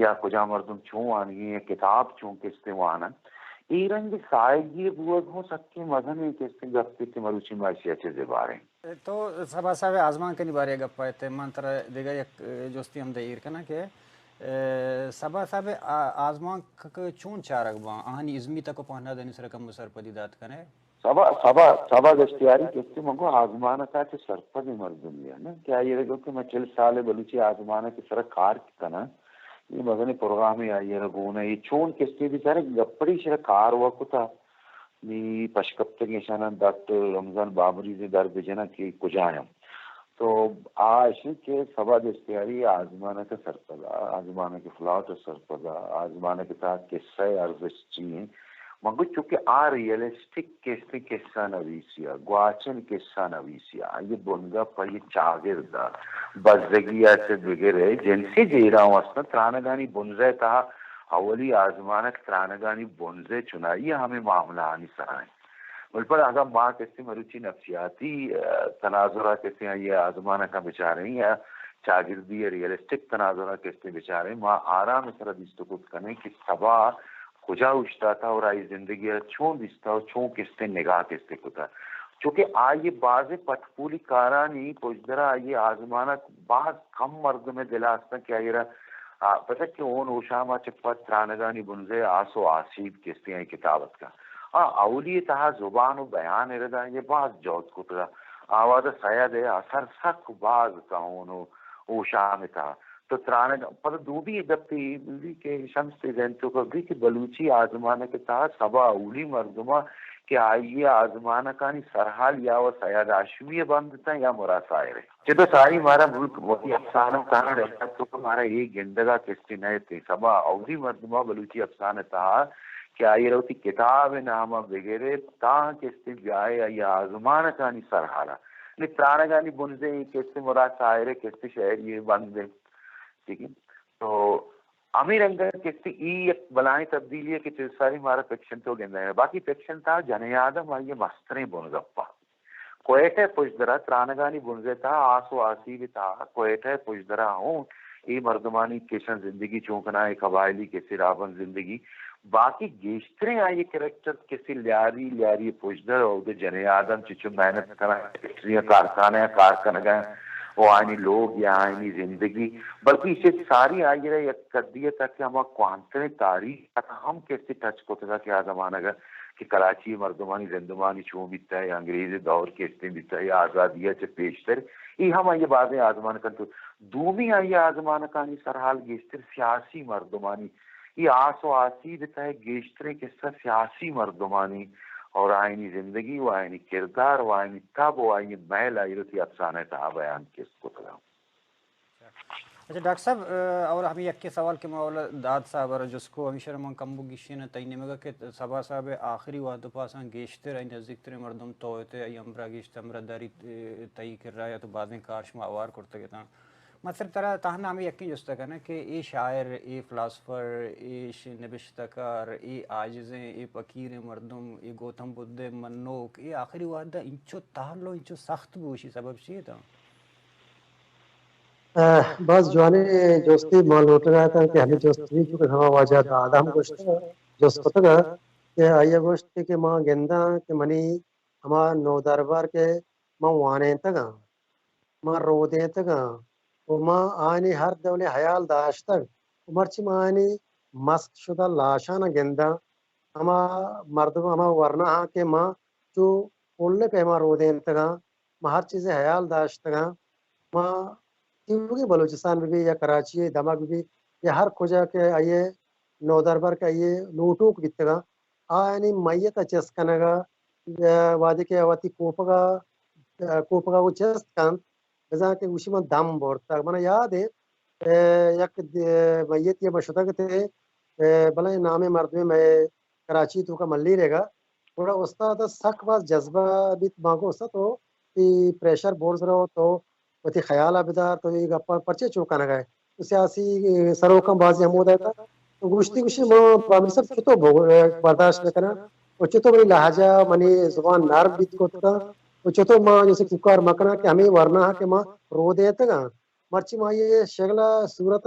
یا کجا مردم چوں آنگی کتاب چوں کستے وانا ای رنگ سائگی بوگ ہو سکتے مدھنے کستے گفتے کے مروچی معاشی اچھے زباریں تو سبا صاحب آزمان کنی بارے گپ پائے من تر دیگا یک جوستی ہم دیر کنا کہ سبا صاحب آزمان چون چارک با آہنی ازمی تک پہنا دنی سرکم مسر پدی دات کنے سبا دستیاری کستے منگو آزمانہ کا چھ سرپد مردمی ہے نا کیا یہ رگو کہ میں 40 سال بلوچی آزمانہ کی سرک کار کی کنا یہ مدنی پروگرامی آئی رگونا یہ چون کستے بھی سارے گپڑی شرک کار وقت تھا نی پشکپتر نشانہ ڈاکٹر رمضان بابری سے در بجنا کی کجایم تو آج کے سبا دستیاری آزمانہ کا سرپدا آزمانہ کے فلاٹ سرپدا آزمانہ کے ساتھ قصہ ارزش چیئیں منگو چونکہ ریئلسٹک قصہ نویسیا گواچن قصہ نویسیا یہ بنگا پر یہ چاگردہ بزدگیا سے بگرے جن سے جیرا ہوں اصلا ترانگانی بنزے تھا اولی آزمانک ترانگانی بنزے چنائی ہمیں معاملہ آنی سرائیں بل پر اگر ماں کسی مروچی نفسیاتی تناظرہ کسی ہیں یہ آزمانہ کا بچارے ہیں یا چاگردی ریئلسٹک تناظرہ کسی بچارے ماں آرام اس طرح دیستکوت کرنے کہ سبا کجا اچھتا تھا اور آئی زندگی چون دیستا اور چون کستے نگاہ کستے کتا چونکہ آئیے بعض پٹپولی کارانی پوچھدرہ آئیے آزمانہ بعض کم مرد میں دلاستا کیا یہ رہا پتہ کہ اون اوشاما چپا ترانگانی بنزے آسو آسیب کستے ہیں کتابت کا اولی تہا زبان و بیان اردا یہ بعض جوت کترا آواز سید ہے اثر سک بعض کہونو اوشام تھا تو ترانگ پر دوبی گپی بلی کے شمس زینتوں کو بھی کہ بلوچی آزمانہ کے تحت سبا اولی مردمہ کہ آئیے آزمانہ کانی سرحال یا وہ سید آشمی بند تھا یا مراسائر ہے جب ساری ہمارا ملک وہی افسانہ کہاں رہتا تو ہمارا ایک گندگا کستی نئے تھے سبا اولی مردمہ بلوچی افسانہ تھا کہ آئی روتی کتاب نامہ بغیرے تاں کستی بیائے یا آزمانہ کانی سرحالا نہیں ترانگانی بنزے کستی مراسائر کستی شہر یہ بند ہے ٹھیک ہے تو امیر انگر کسی ایک بلائیں تبدیلی ہے کہ چیز ساری ہمارا فکشن تو گندہ ہے باقی فکشن تھا جنہی آدم آئیے مستریں بنگپا کوئٹے پشدرہ ترانگانی بنزے تھا آسو آسیب تھا کوئٹے پشدرہ ہوں یہ مردمانی کشن زندگی چونکنا ہے قبائلی کسی رابن زندگی باقی گیشتریں آئیے کریکٹر کسی لیاری پشدر ہو گئے جنہی آدم چچو محنت کرنا کارخانہ کارخانہ گئے وہ آئینی لوگ یا آئینی زندگی بلکہ اسے ساری آئی رہے یک قدیت تک کہ ہمارا کوانتنے تاریخ ہم کیسے ٹچ کو تھا کہ آزمانہ گا کہ کراچی مردمانی زندمانی چون بیتا ہے یا انگریزی دور کے استے بیتا ہے یا آزادیہ سے پیشتر یہ ہم آئیے باتیں آزمانہ کن تو دومی آئیے آزمانہ کانی سرحال گیشتر سیاسی مردمانی یہ آس و آسی بیتا ہے گیشتر قصہ سیاسی مردمانی اور آئینی زندگی و آئینی کردار و آئینی تب و آئینی محل آئی رہتی افسانہ تھا بیان کس کو تھا اچھا ڈاکٹر صاحب اور ہمیں یک کے سوال کے مولا داد صاحب اور جس کو ہمیشہ رمان کمبو گیشین تینے مگا کہ سبا صاحب آخری وعدہ پاساں گیشتر این نزدیک تر مردم تویتے ای امرا گیشتر امرا داری تئی کر رہا یا تو بعضیں کارش میں آوار کرتا گیا میں صرف طرح تاہنا ہمیں یقین جستا کرنا کہ ای شاعر ای فلاسفر ای نبشتکار ای عاجزیں ای فقیر مردم ای گوتم بدھ منوک ای آخری وعدہ انچو تحلو انچو سخت بوشی سبب چیئے تھا بس جوانے جوستی معلوم رہا تھا کہ ہمیں جوستی چونکہ ہما واجہ دا آدم گوشت جوست پتہ گا کہ آئیے گوشت کہ ماں گندہ کہ منی ہما نو دربار کے ماں وانے تگا ماں رو دیں تگا ماں آنی ہر دولے حیال داشتگ مرچی ماں آنی مسک شدہ لاشانا گندہ ہما مردم ہما ورنہ ہاں کہ ماں جو پولنے پہ ماں رو دیں تگا ماں ہر چیزیں حیال داشتگا ماں کیونکہ بلوچستان میں بھی یا کراچی دماغ بھی یا ہر کجا کے آئیے نو دربار کے آئیے لوٹوک بیتگا آنی میت چس کنگا وادی کے واتی کوپگا وہ چست کن بزا کہ اسی میں دم بورتا منا یاد ہے یک میت یہ مشتق تھے بلے نام مرد میں کراچی تو کا ملی رہے گا تھوڑا استاد سخت باز جذبہ بھی مانگو استا تو پریشر بورز رہو تو وتی خیال ابدار تو یہ گپا پرچے چوکانا گئے تو سیاسی سروکم بازی ہم ہوتا تھا تو گوشتی گوشتی ماں پرامی سب چھتو برداشت نہ کرنا اور چھتو بڑی لہجہ منی زبان نرم بیت کو تھا اور چھتو ماں جیسے ککار مکنا کہ ہمیں ورنہ کہ ماں رو دیتے گا مرچی ماں یہ شگلا صورت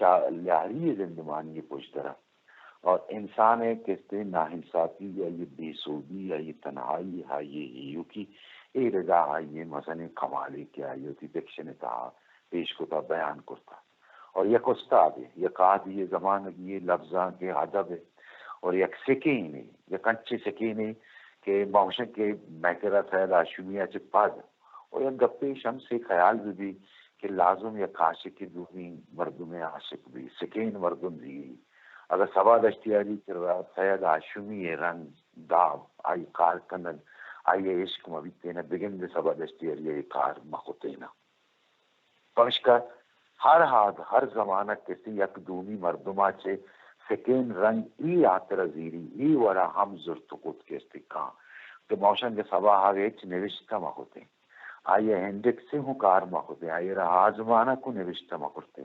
لہری زندگانی پوچھ طرح اور انسان ہے کہتے ناانصافی یا یہ بے سودی یا یہ تنہائی ہے یہ ایو کی اے رضا ہے یہ مثلا کمالی کیا یہ ہوتی فکشن تھا پیش کو تھا بیان کرتا اور یک استاد ہے یک آدھی یہ زمان یہ لفظاں کے ادب ہے اور یک سکین ہے یک انچے سکین ہے کہ موشن کے میکرہ فیل آشمیہ چپاد اور یک گپے شمس سے خیال بھی کہ لازم یک عاشق کی دومی مردم عاشق بھی سکین مردم دی اگر سواد اشتیاری کر رہا فیل آشمی رنگ داب آئی کار کنن آئی عشق مبیتینا بگن دے سواد اشتیاری یہ کار مخوتینا پمشکا ہر حاد ہر زمانہ کسی یک دومی مردمہ چے سکین رنگ ای آتر زیری ای ورا ہم زرتقود کے استقام کہ موشن کے سبا آگے نوشتہ مخوتے آئیے ہندک سے ہوں کار مخوتے آئیے رہا زمانہ کو نوشتہ مخوتے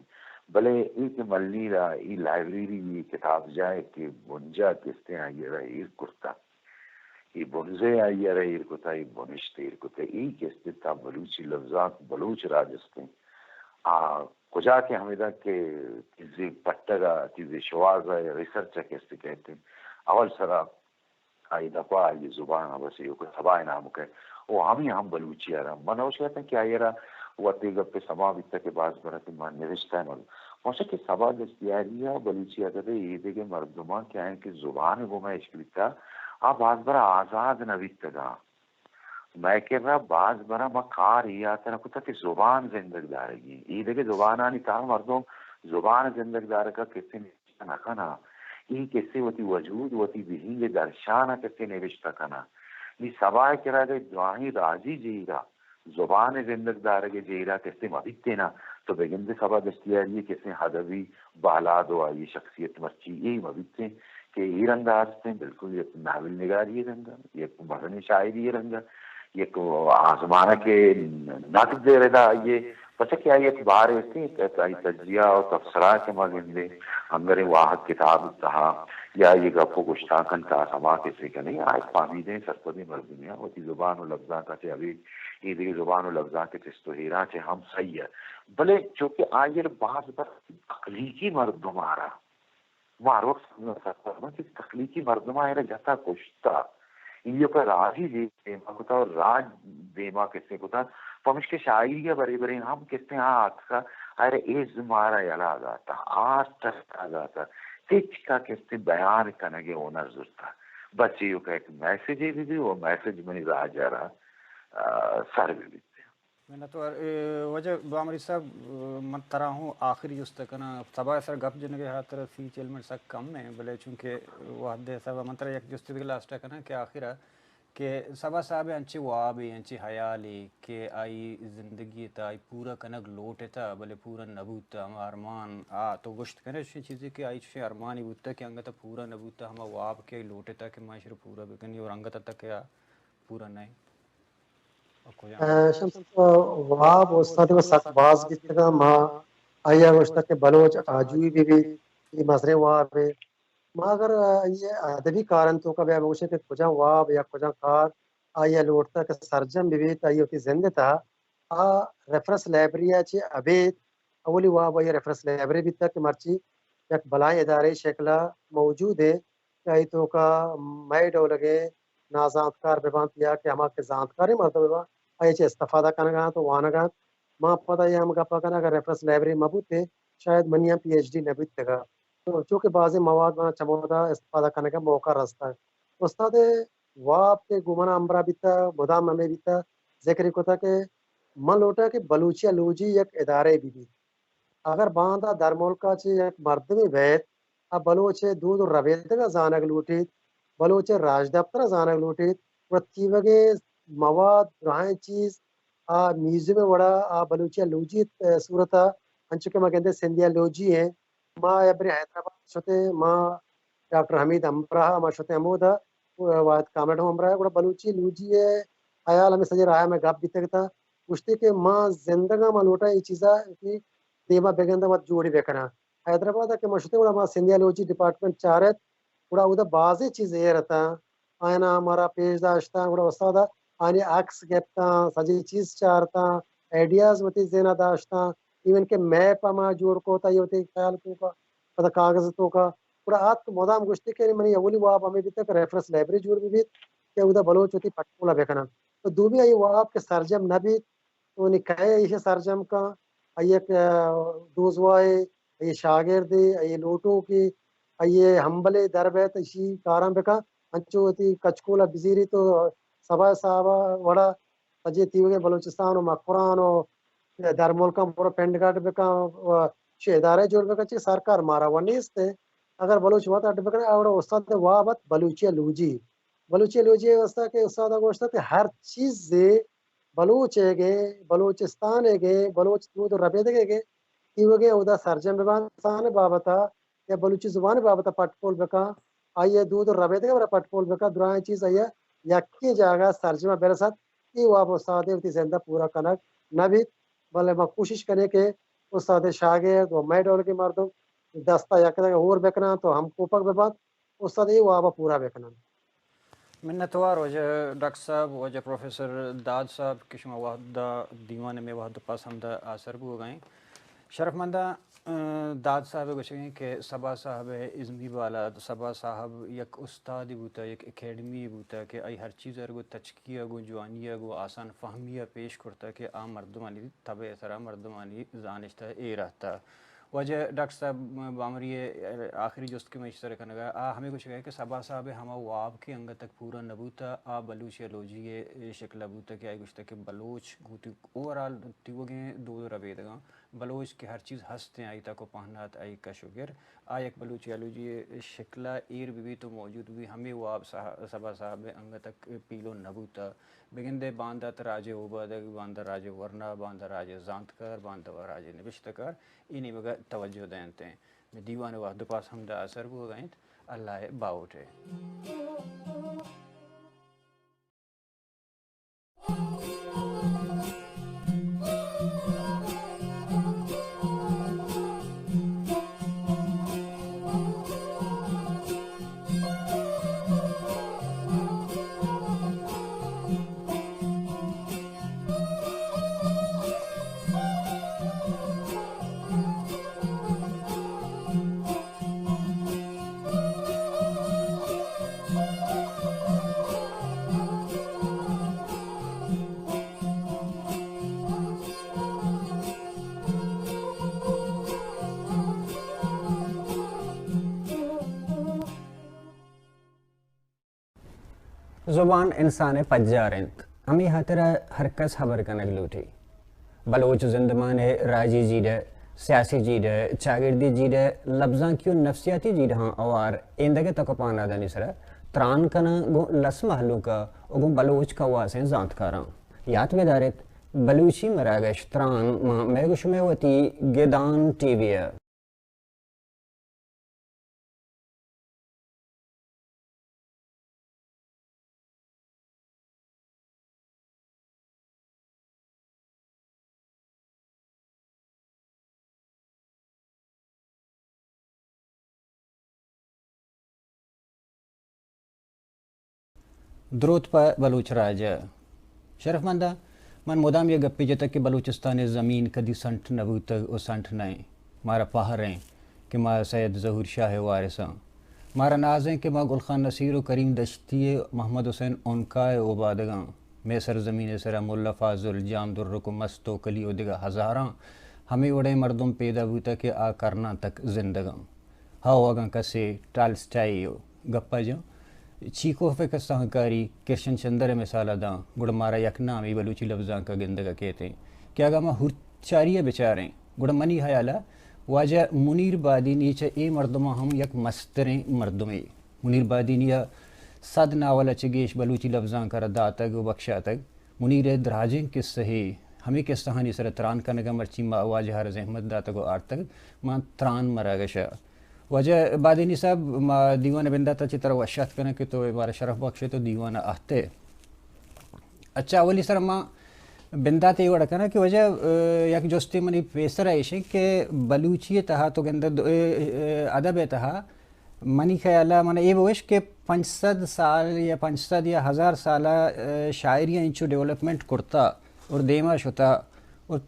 بلے ایک ملنی رہا ای لائبریری یہ کتاب جائے کہ بنجا کستے آئیے رہا ایر کرتا ای بنزے آئیے رہا ایر کرتا ای بنشتے ایر کرتا ای کستے تا بلوچی لفظات بلوچ راجستے کجا کے ہمیدہ کہ کسی پٹگا کسی شوازہ ریسرچ کیسے کہتے ہیں اول سرا آئی دفعہ آئی زبان بس یہ کوئی سبا نام کہ وہ ہم بلوچی آ رہا منوش کہتے ہیں کہ آئی رہا وہ تیگا پہ سما بیتا کے بعض برا کہ مان نوشتہ ہے ملو موشا کہ سبا دستیاریہ بلوچی آتا تھے یہ دے کہ مردمان کیا ہیں کہ زبان گو میں عشق بیتا آپ بعض برا آزاد نویتا گا میں کہہ رہا بعض برا مکار ہی آتا رکھتا کہ زبان زندگ دارگی یہ دیکھے زبان آنی تا مردم زبان زندگ دارگا کسی نوشتہ نہ کنا یہ کسی وتی وجود وتی بہنگ درشانہ کسی نوشتہ کنا یہ سوائے کرا گئے دعائی راضی جیرا زبان زندگ دارگے جیرا کسی مبیتے نا تو بگندے سبا دستیاری کسی حدوی بالا دو آئی شخصیت مرچی یہی مبیتے کہ یہ رنگ آستے بالکل یہ ناول نگاری یہ رنگا یہ مدنی شاعری یہ رنگا یہ آزمانہ کے نقد دے رہا یہ پتہ کیا یہ بار ایسی کہتا ہے تجزیہ اور تفسرہ کے مگندے انگر واحد کتاب تہا یا یہ گپو گشتاکن کا سما کسی کا نہیں آئے فامیدیں سرپدی مردمیاں ہوتی زبان و لفظاں کا چھے ابھی یہ دیکھ زبان و لفظاں کے تستوہیران چھے ہم صحیح ہے بلے چونکہ آئیر بعض پر تخلیقی مردم آرہا مارو سرپدی کہ تخلیقی مردم آئیر جاتا گشتا یہ پر راجی دیما کتا اور راج دیما کسے کتا پمش کے شاعری یا برے برے ہم کسے ہاں آکسا آئیر ایز مارا یلا گاتا آرٹس آگاتا تیچ کا کسے بیان کنگے اونر زرتا بچے یوں کہ ایک میسیج بھی دی وہ میسیج منی راج آ رہا سر بھی دیتے میں تو وجہ بامری صاحب من ترا ہوں آخری جس تک نا سبا سر گپ جنگے ہاتھ سی چل میں سک کم ہے بلے چونکہ وہ حد صاحب من ترا یک جس تک لاسٹ ہے نا کہ آخرہ کہ سبا صاحب انچے وابی انچے حیالی کہ آئی زندگی تا آئی پورا کنگ لوٹے تا بلے پورا نبوتا ہم ارمان تو گشت کرنے چیزیں چیزیں کہ آئی چھ ارمانی بوتا کہ انگتا پورا نبوتا ہم واب کے لوٹے تا کہ معاشر پورا بکنی اور انگتا تک کیا پورا نہیں شمس واب استاد و سک باز بیتگا ما آیا گوشتا کہ بلوچ آجوی بھی یہ مزرے واب ہے ما اگر یہ ادبی کارن تو کبھی آگوشے کہ کجا واب یا کجا کار آیا لوٹتا کہ سرجم بھی آئی ہوتی زندہ تھا ریفرنس لائبریری ہے ابید اولی واب آیا ریفرنس لائبریری بھی تک مرچی یک بلائیں ادارے شکلہ موجود ہے کہ آئی تو کا مائڈ ہو لگے نازانتکار ببانتیا کہ ہما کے زانتکاری مرتبہ آئی چے استفادہ کرنا تو وانگا ماں پتہ یہ ہم گپا کرنا اگر ریفرنس لائبریری مبوت ہے شاید منیا پی ایچ ڈی نبیت تگا تو چونکہ بعضی مواد میں چمودا استفادہ کرنے کا موقع رستا ہے استاد واب کے گمنا امبرا بیتا مدام میں بیتا ذکر کو تھا کہ من لوٹا کہ بلوچیا لوجی یک ادارے بھی اگر باندھا در ملکا چی یک مردمی بیت اب بلوچے دود رویت کا زانگ لوٹید بلوچے راج دفتر زانگ لوٹید و تیوگے مواد رائیں چیز میوزیم وڑا بلوچیا لوجی صورتا انچو کہ میں کہتے سندھیا لوجی ہیں ماں ابری حیدرآباد شتے ماں ڈاکٹر حمید امبراہ ماں شتے امودا واد کامرڈ ہم امبراہ گوڑا بلوچی لوجی ہے خیال ہمیں سجر آیا میں گپ بیتے تھا پوچھتے کہ ماں زندگاں ماں لوٹا یہ چیزا کی دیما بیگندہ مت جوڑی بیکنا حیدرآباد کے مشتے گوڑا ماں سندھیا لوجی ڈپارٹمنٹ چارت گوڑا ادھا بازی چیز یہ رہتا آئینا ہمارا پیش داشتا گوڑا استادا آنی عکس گپتا سجی چیز چارتا ایڈیاز وتی زینا داشتا ایون کہ میپ اما جور کو تا یہ خیال کو کا پتہ کاغذ تو کا پورا آت مدام گشتی کے منی اولی واب ہمیں بھی تک ریفرنس لائبریری جور بھی کہ ادا بلوچ ہوتی پٹکولا بیکنا تو دوبی آئی واب کے سرجم نبی تو نکائے یہ سرجم کا ایک دوزوائے یہ شاگردی یہ لوٹو کی یہ ہمبلے دربیت اسی کارم بکا انچو ہوتی کچکولا بزیری تو سبا صحابہ وڑا تجھے تیوگے بلوچستان و مقران و در ملکم پورا پینڈگاٹ بکا چھ ادارے جوڑ بکا چھ سرکار مارا ونیستے اگر بلوچ وقت اٹھ بکا اور استاد وابت بلوچی لوجی واسطہ کہ استاد گوشتا کہ ہر چیز سے بلوچ ہے گے بلوچستان ہے گے بلوچ تو ربے دے گے تیوگے ادا سرجم ببان بابتا یا بلوچی زبان بابتا پٹپول بکا آئیے دودھ ربے دے گا پٹپول بکا درائیں چیز آئیے یکی جاگہ سرجمہ برسات ای واب استاد ہوتی زندہ پورا کنک نہ بھی بلے میں کوشش کریں کہ استاد شاگرد و میں ڈول کے مردوں دستہ یک اور بکنا تو ہم کوپک بباد استاد ای وابا پورا بکنا منتوار وجہ ڈاکٹر صاحب وجہ پروفیسر داد صاحب کہ شما وحدہ دیوان میں وحدہ پاس ہمدہ آثر بھی ہو گئیں شرف مندہ داد صاحب گوشیں کہ صبا صاحب ازمی والا صبا صاحب یک استادی بوتا یک اکیڈمی بوتا کہ ای ہر چیز ارگو تچکیہ گو جوانیہ گو آسان فہمیہ پیش کرتا کہ عام مردمانی طبع سرا مردمانی زانشتہ اے رہتا وجہ ڈاکٹر صاحب بامری آخری جست کے میں اشترا کرنے گا ہمیں کچھ کہا کہ صبا صاحب ہما واب کے انگا تک پورا نبوتا بلوچ یا لوجی شکل بوتا کہ آئی گوشتا کہ بلوچ گوتی اوورال تیو گئے دو ربے دگا بلوچ کی ہر چیز ہستے آئی تا کو پہنات آئی کا شگر ایک بلوچ یا لوجی شکلہ ایر بھی تو موجود بھی ہمیں واب صبا صاحب انگا تک پیلو نبوتا بگندے باندہ راجے اوبادگ باندہ راجے ورنہ باندہ راجے زانتکر باندہ راجے نبشتکر انہیں مگا توجہ دینتے ہیں میں دیوان وحد پاس ہم دا اثر ہو گئیں اللہ باوٹے زبان انسان پجارند ہمیں ہترا ہر کس خبر کنگ لوٹی بلوچ زندمان راجی جیڈ سیاسی جیڈ چاگردی جیڈ لفظاں کیوں نفسیاتی جیڈ ہاں اوار ایندگے تک پانا دانی سرا تران کنا گو لس محلو کا گو بلوچ کا واسیں زانت کاراں یاد میں دارت بلوچی مراگش تران میں گوش میں ہوتی گیدان ٹی وی درود پا بلوچ راجہ شرف مندہ من مدام یہ گپی جتا کہ بلوچستان زمین کدی سنٹ نبوتا و سنٹ نائیں مارا پہریں کہ مارا سید ظہور شاہ وارثاں مارا نازیں کہ ماں گلخان نصیر و کریم دشتی محمد حسین انکائے عبادگاں میں سرزمین سرا ملا فاضل جام درکو مستو کلی و دگا ہزاراں ہمیں اڑے مردم پیدا بوتا کہ آ کرنا تک زندگاں ہاو اگاں کسے ٹالسٹائی گپا جاں چیکو فکر سہکاری کرشن چندر مثالہ داں گڑ مارا یک نامی بلوچی لفظاں کا گندگا کہتے ہیں کیا گا ماں ہرچاریہ بچاریں گڑ منی حیالہ واجہ منیر بادی نیچے اے مردمہ ہم یک مستریں مردمیں منیر بادی نیا صد ناولا چگیش بلوچی لفظاں کا ردا تک و بخشا تک منیر دراجیں کس سہی ہمیں کس تہانی سر تران کنگا مرچی ما واجہ ہر زحمت دا تک و آر تک ماں تران مراگشا وجہ بادینی صاحب ما دیوان بندہ تا چی طرح وشت کرنے کہ تو بارا شرف بخشے تو دیوان آہتے اچھا اولی سر ما بندہ تے وڑا کرنا کہ وجہ یک جوستی منی پیسر آئیشیں کہ بلوچی تہا تو گندہ ادب تہا منی خیالہ من یہ بوش کہ 500 سال یا 500 یا 1000 سالہ شاعریاں انچو ڈیولپمنٹ کرتا اور دیما شتا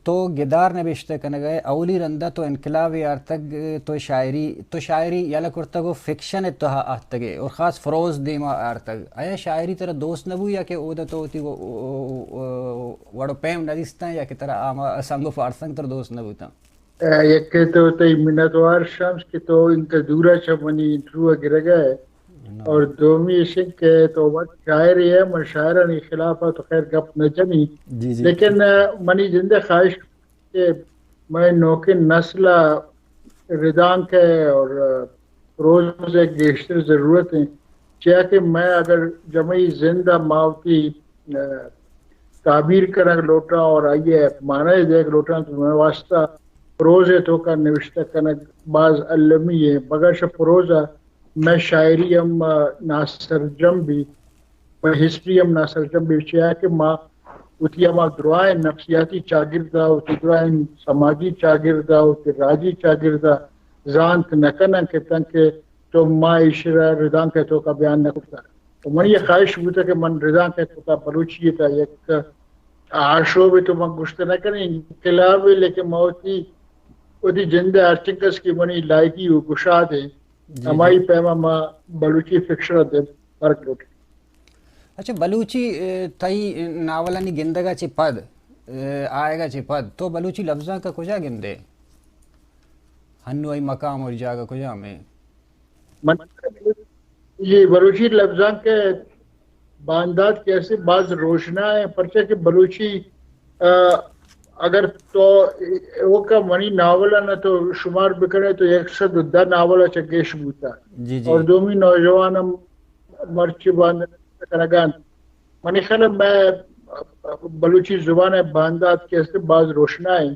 تو گدار نوشته کنگه اولی رنده تو انقلابی ارتگ تو شاعری یالا کرتگو فکشن اتها ارتگه اور خاص فروز دیما ارتگ آیا شاعری ترا دوست نبو یا کہ اودا تو تی وڑو پیم ندیستا یا کہ ترا آما سنگو فارسنگ تر دوست نبوتا یک تو تی منتوار شمس کی تو انتا دورا چمانی انٹرو گرگا ہے اور دومی اسے کہ تو شاعری ہے من شاعرانی خلافہ تو خیر گپ نہ چمی لیکن منی زندہ خواہش کہ میں نوکے نسل ردان کے اور روز ایک گیشتر ضرورت ہیں چاہے کہ میں اگر جمعی زندہ ماوتی تعبیر کرنگ لوٹا اور آئیے معنی دیکھ لوٹا تو میں واسطہ پروزے تو کا نوشتہ کنگ بعض علمی ہے بغیر شا پروزہ میں شاعری ہم ناسرجم بھی میں ہسٹری ہم ناسرجم بھی چاہے کہ ماں اتیا ماں دعائیں نفسیاتی چاگردہ اتی دعائیں سماجی چاگردہ اتی راجی چاگردہ زانت نکنن کے تنکہ تو ماں اشرا ردان کے تو کا بیان نہ کرتا تو من یہ خواہش ہوتا کہ من ردان کے تو کا بلوچی تھا ایک آشو بھی تو من گشت نہ کریں انقلاب لیکن موتی اتی جندہ ارچنکس کی منی لائکی ہو گشاد ہے ہماری پیما ماں بلوچی فکشن دے فرق لوٹی. اچھا بلوچی تائی ناولانی گندگا چی پد آئے گا چی پد تو بلوچی لفظاں کا کجا گندے ہنو ای مقام اور جاگا کجا میں یہ بلوچی لفظاں کے باندات کیسے بعض روشنا ہے پرچہ کہ بلوچی اگر تو وہ کا منی ناولا نہ تو شمار بکرے تو 110 ناولا چگیش بوتا اور دومی نوجوان مرچی باندھ کنگان منی خیال میں بلوچی زبان باندات کیسے بعض روشنا ہے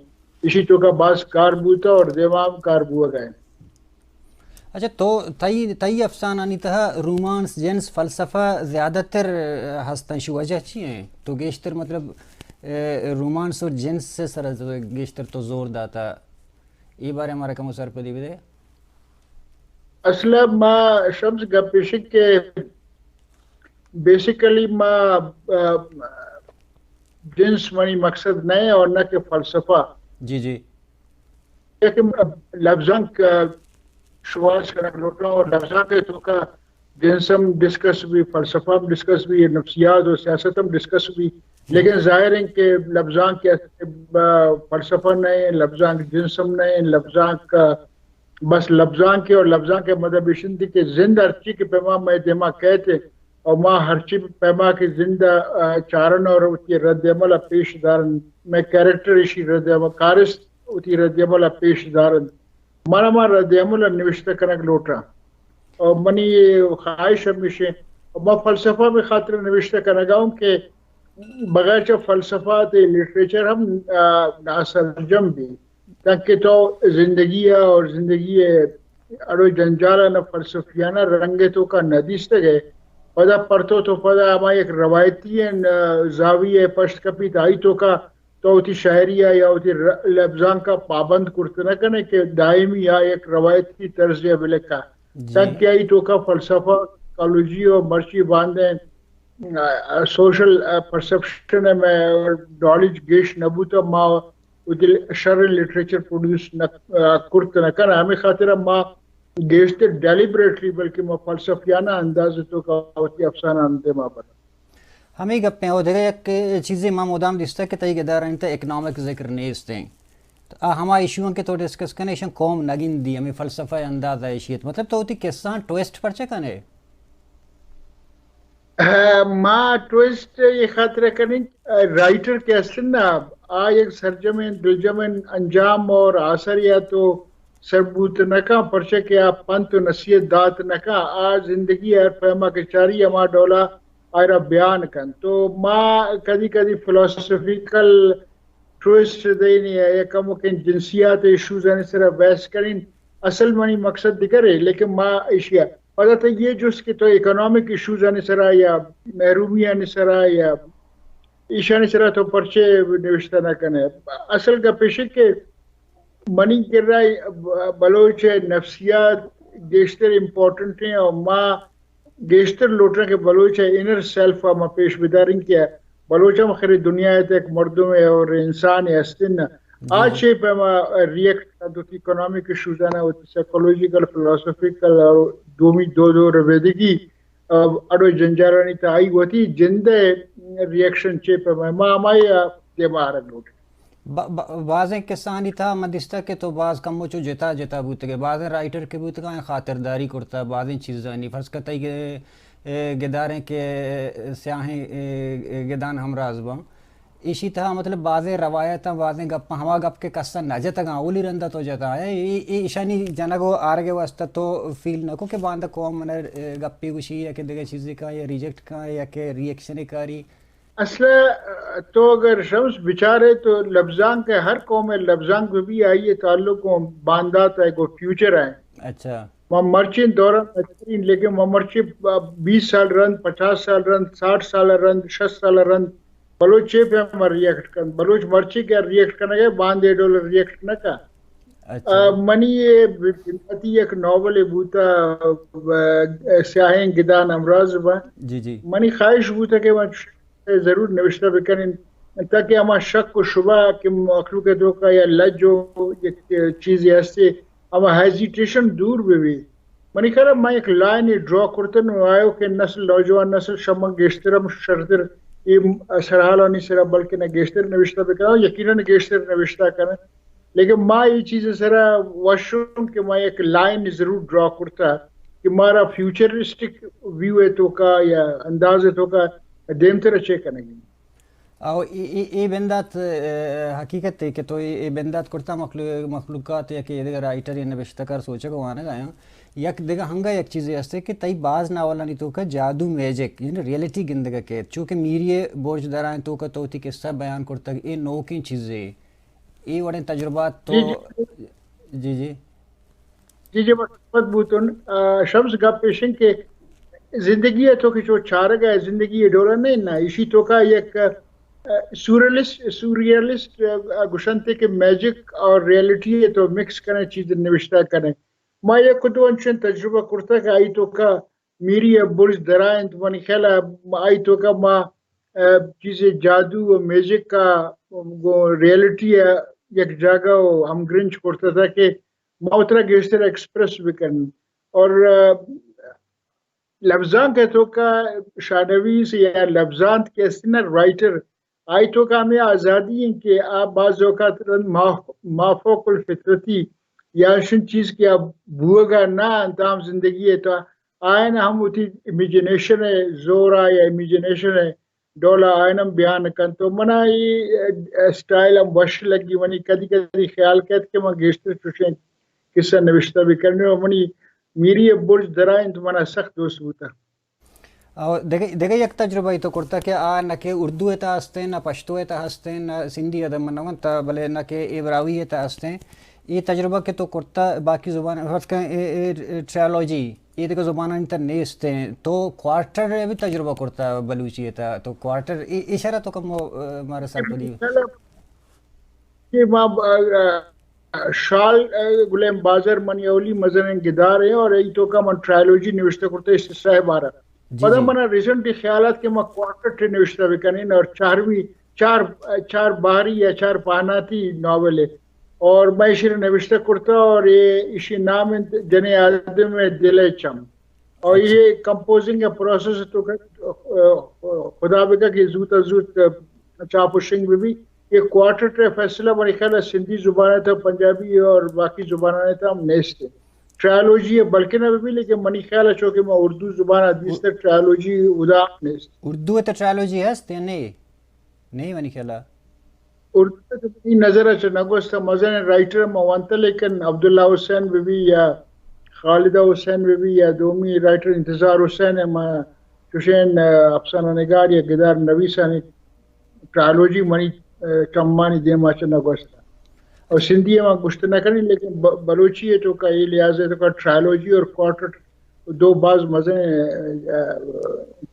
اسی تو کا بعض کار بوتا اور دیوام کار بوا گئے. اچھا تو تئی افسانہ نہیں تھا رومانس جنس فلسفہ زیادہ تر ہستن شو وجہ چی ہیں تو گیشتر مطلب رومانس اور جنس سے سر گیشتر تو زور داتا یہ بارے ہمارا کم سر پہ دیوے دے اصلا ما شمس گپشک کے بیسیکلی ما جنس منی مقصد نہیں اور نہ کہ فلسفہ جی لفظاں کا شواز کرنا لوٹنا اور لفظاں کے تو کا جنس ہم ڈسکس بھی فلسفہ ہم ڈسکس بھی نفسیات اور سیاست ہم ڈسکس بھی لیکن ظاہر ہے کہ لفظاں کے فلسفہ نہیں لفظاں کے جنس ہم نہیں لفظاں کا بس لفظاں کے اور لفظاں کے مذہب اشن تھی کہ زندہ ہرچی کے پیما میں دیما کہتے اور ماں ہرچی پیما کی زندہ چارن اور اتی رد عمل پیش دارن میں کریکٹر اشی رد عمل کارس اتی رد عمل پیش دارن مانا ماں رد عمل نوشتہ کنک لوٹا اور منی خواہش ہمیشہ اور میں فلسفہ میں خاطر نوشتہ کنگاؤں کہ بغیر چا فلسفہ تے لٹریچر ہم ناسرجم بھی تاکہ تو زندگی اور زندگی اڑو جنجالا نہ فلسفیانہ رنگے تو کا ندیستے گئے پدا پڑھتو تو پدا ہماری ایک روایتی زاویہ پشت کپی تائی تو کا تو ہوتی شاعریہ یا ہوتی لفظاں کا پابند کرتے نہ کرنے کہ دائمی یا ایک روایتی طرز بلکہ تاکہ آئی تو کا فلسفہ کالوجی اور مرچی باندھیں سوشل پرسپشن میں نالج گیش نبوتا ما شر لٹریچر پروڈیوس کرتے نہ کرنا ہمیں خاطر ما گیشتے ڈیلیبریٹلی بلکہ ما فلسفیانہ انداز تو کا ہوتی افسانہ اندے ما بنا ہمیں گپیں ہو دیگا ایک چیزیں ما مدام دیستا کہ تایی گدار انتا اکنامک ذکر نیستیں ہما ایشوان کے تو ڈسکس کرنے ایشان قوم نگین دی ہمیں فلسفہ انداز ایشیت مطلب تو ہوتی کسان ٹویسٹ پر چکنے ما ٹویسٹ یہ خاطر کریں رائٹر کے اصل نا ایک سرجمن دلجمن انجام اور آثر یا تو سربوت نکا پرچہ کہ آپ پنت و نصیحت دات نکا زندگی ہے فہمہ کے چاری اما ڈولا آئرہ بیان کن تو ما کدی کدی فلسفیکل ٹویسٹ دینی ہے یا کم وقت جنسیات ایشوز آنے سرہ بحث کریں اصل منی مقصد دکھرے لیکن ما اشیاء پتہ تھا یہ جو اس کے تو اکنامک ایشوز آنے سرا یا محرومی آنے سرا یا ایشانی سرا تو پرچے نوشتہ نہ کرنے اصل کا پیشے کہ منی کر رہا ہے بلوچ نفسیات گیشتر امپورٹنٹ ہیں اور ماں گیشتر لوٹنے کے بلوچ ہے انر سیلف ما پیش بدارنگ کیا بلوچم خیری دنیا ہے ایک مردم اور انسان ہستن آج شی پہ ریئیکٹ دوتی اکنامک ایشوز ہیں ہوتی سائیکولوجیکل فلسفیکل اور دومی دو رویدگی اڑو جنجارانی تا آئی ہوتی جندے ریئیکشن چی پہ ما ہمائی دے مارا لوٹ بعضیں کسانی تھا مدستہ کے تو بعض کم چو جتا بوتے گے بعضیں رائٹر کے بوتے گا خاطرداری کرتا بعضیں چیزانی فرض کرتا ہے گداریں کے سیاہیں گدان ہمراز با اسی طرح مطلب بعضیں روایتاں بعضیں گپ ہما گپ کے قصہ نہ جتا گا اولی رندہ تو جتا ہے یہ ایشانی جنگو آرگے واسطہ تو فیل نہ کو کہ باندہ قوم من گپی گوشی یا کہ دیگر چیزیں کا یا ریجیکٹ کا یا کہ ریئیکشن کاری اصل تو اگر شمس بچارے تو لفظان کے ہر قوم میں لفظان کو بھی آئیے تعلق باندات ہے کو فیوچر ہے اچھا مرچین دوران بہترین لیکن مرچی 20 سال رند 50 سال رند 60 سال رند 60 سال رند بلوچ پہ ہم ریئیکٹ کر بلوچ مرچی کیا ریئیکٹ کرنا گیا باندھے ڈولر ریئیکٹ نہ کا منی یہ ایک ناول بوتا سیاہیں گدان امراض با جی منی خواہش بوتا کہ میں ضرور نوشتہ بکنن تاکہ ہما شک و شبہ کہ مخلوق دو کا یا لجو چیزیں ہستے اما ہیزیٹیشن دور بھی منی خراب میں ایک لائن ڈرا کرتن آئیو کہ نسل نوجوان نسل شمع گیشترم شردر سرحالانی سرا بلکہ نہ گیشتر نوشتہ بکنا یقیناً گیشتر نوشتہ کرنا لیکن ماں یہ چیزیں سرا واشروم کہ میں ایک لائن ضرور ڈرا کرتا کہ مارا فیوچرسٹک ویو ہے تو کا یا انداز ہے تو کا دیم طرح چیک کرنے گی او ای بندات حقیقت ہے کہ تو ای بندات کرتا مخلوقات یا کہ دیگر رائٹر یا نوشتہ کر سوچا کو آنے گایا یک دیگا ہنگا یک چیزیں ہستے کہ تئی باز ناولانی تو کا جادو میجک یعنی ریئلٹی گندگا کے چونکہ میری بورج درائیں تو کا توتی قصہ بیان کرتا اے نوکیں چیزیں اے وڑیں تجربات تو جی بوتن شمس گا پیشن کے زندگی ہے تو کہ جو چارہ گا زندگی یہ ڈولا نہیں نا اسی تو کا یک سوریلسٹ گشنتے کے میجک اور ریئلٹی ہے تو مکس کریں چیز نوشتہ کریں ما یہ کدو انشن تجربہ کرتا کہ آئی تو کا میری برج درائن تو منی خیال آئی تو کا ما چیزیں جادو و میجک کا ریئلٹی ہے یک جاگہ ہم گرنچ کرتا تھا کہ ما اترا گیشتر ایکسپریس بھی کرنی اور لفظان کے تو کا شادوی سے یا لفظان کے استنا رائٹر آئی تو کا ہمیں آزادی ہیں کہ آپ بعض اوقات مافوق الفطرتی یا شن چیز کی آپ بھوگا نہ انتام زندگی ہے تو آئین ہم ہوتی امیجنیشن ہے زورا یا امیجنیشن ہے ڈولا آئین ہم بیان کن تو منا یہ سٹائل ہم وش لگی منی کدی کدی خیال کہت کہ میں گیشتر چوشیں قصہ نوشتہ بھی کرنے اور منی میری برج درائن تو منا سخت دوست ہوتا اور دیکھیں یک تجربہ ہی تو کرتا کہ نہ کہ اردو تا ہستیں نہ پشتو تا ہستیں نہ سندھی ادب منون تا بلے نہ کہ عبراوی تا ہستیں یہ تجربہ کے تو کرتا باقی زبان فرض کریں ٹریالوجی یہ دیکھو زبانیں تا نیستے ہیں تو کوارٹر بھی تجربہ کرتا بلوچی تا تو کوارٹر اشارہ تو کم ہمارے ساتھ پڑی یہ ماں شال گلیم بازار منی اولی مزن گدار ہیں اور یہ تو کا من ٹریالوجی نوشتہ کرتا ہے اس سے بارہ پتہ منا ریسنٹلی خیالات کہ میں کوارٹر ٹری نوشتہ بکنین اور چار باہری یا چار پاناتی ناول ہے اور میں اسے نوشتہ کرتا اور یہ اسی نام جنے آدم میں دل چم اور یہ کمپوزنگ کا پروسیس تو خدا بکا کہ زوتا زوت چاپوشنگ بھی یہ کوارٹر ٹری فیصلہ میرے خیال ہے سندھی زبانیں تھا پنجابی اور باقی زبانیں تھا ہم نیست ہے ٹریالوجی ہے بلکہ نہ بھی لیکن منی خیال ہے چونکہ میں اردو زبان حدیث تک ٹریالوجی ادا نیست اردو ہے ٹریالوجی ہے نہیں منی خیال ہے اردو تک نظر اچھا نگوستا مزن رائٹر موانتا لیکن عبداللہ حسین بھی یا خالدہ حسین بھی یا دومی رائٹر انتظار حسین ہے میں چوشین افسانہ نگار یا گدار نویسانی ٹریالوجی منی چمانی دیما اچھا نگوستا اور سندھی میں گشت نہ کریں لیکن بلوچی ہے تو کا یہ لحاظ ہے تو کا ٹریالوجی اور کوارٹر دو بعض مزے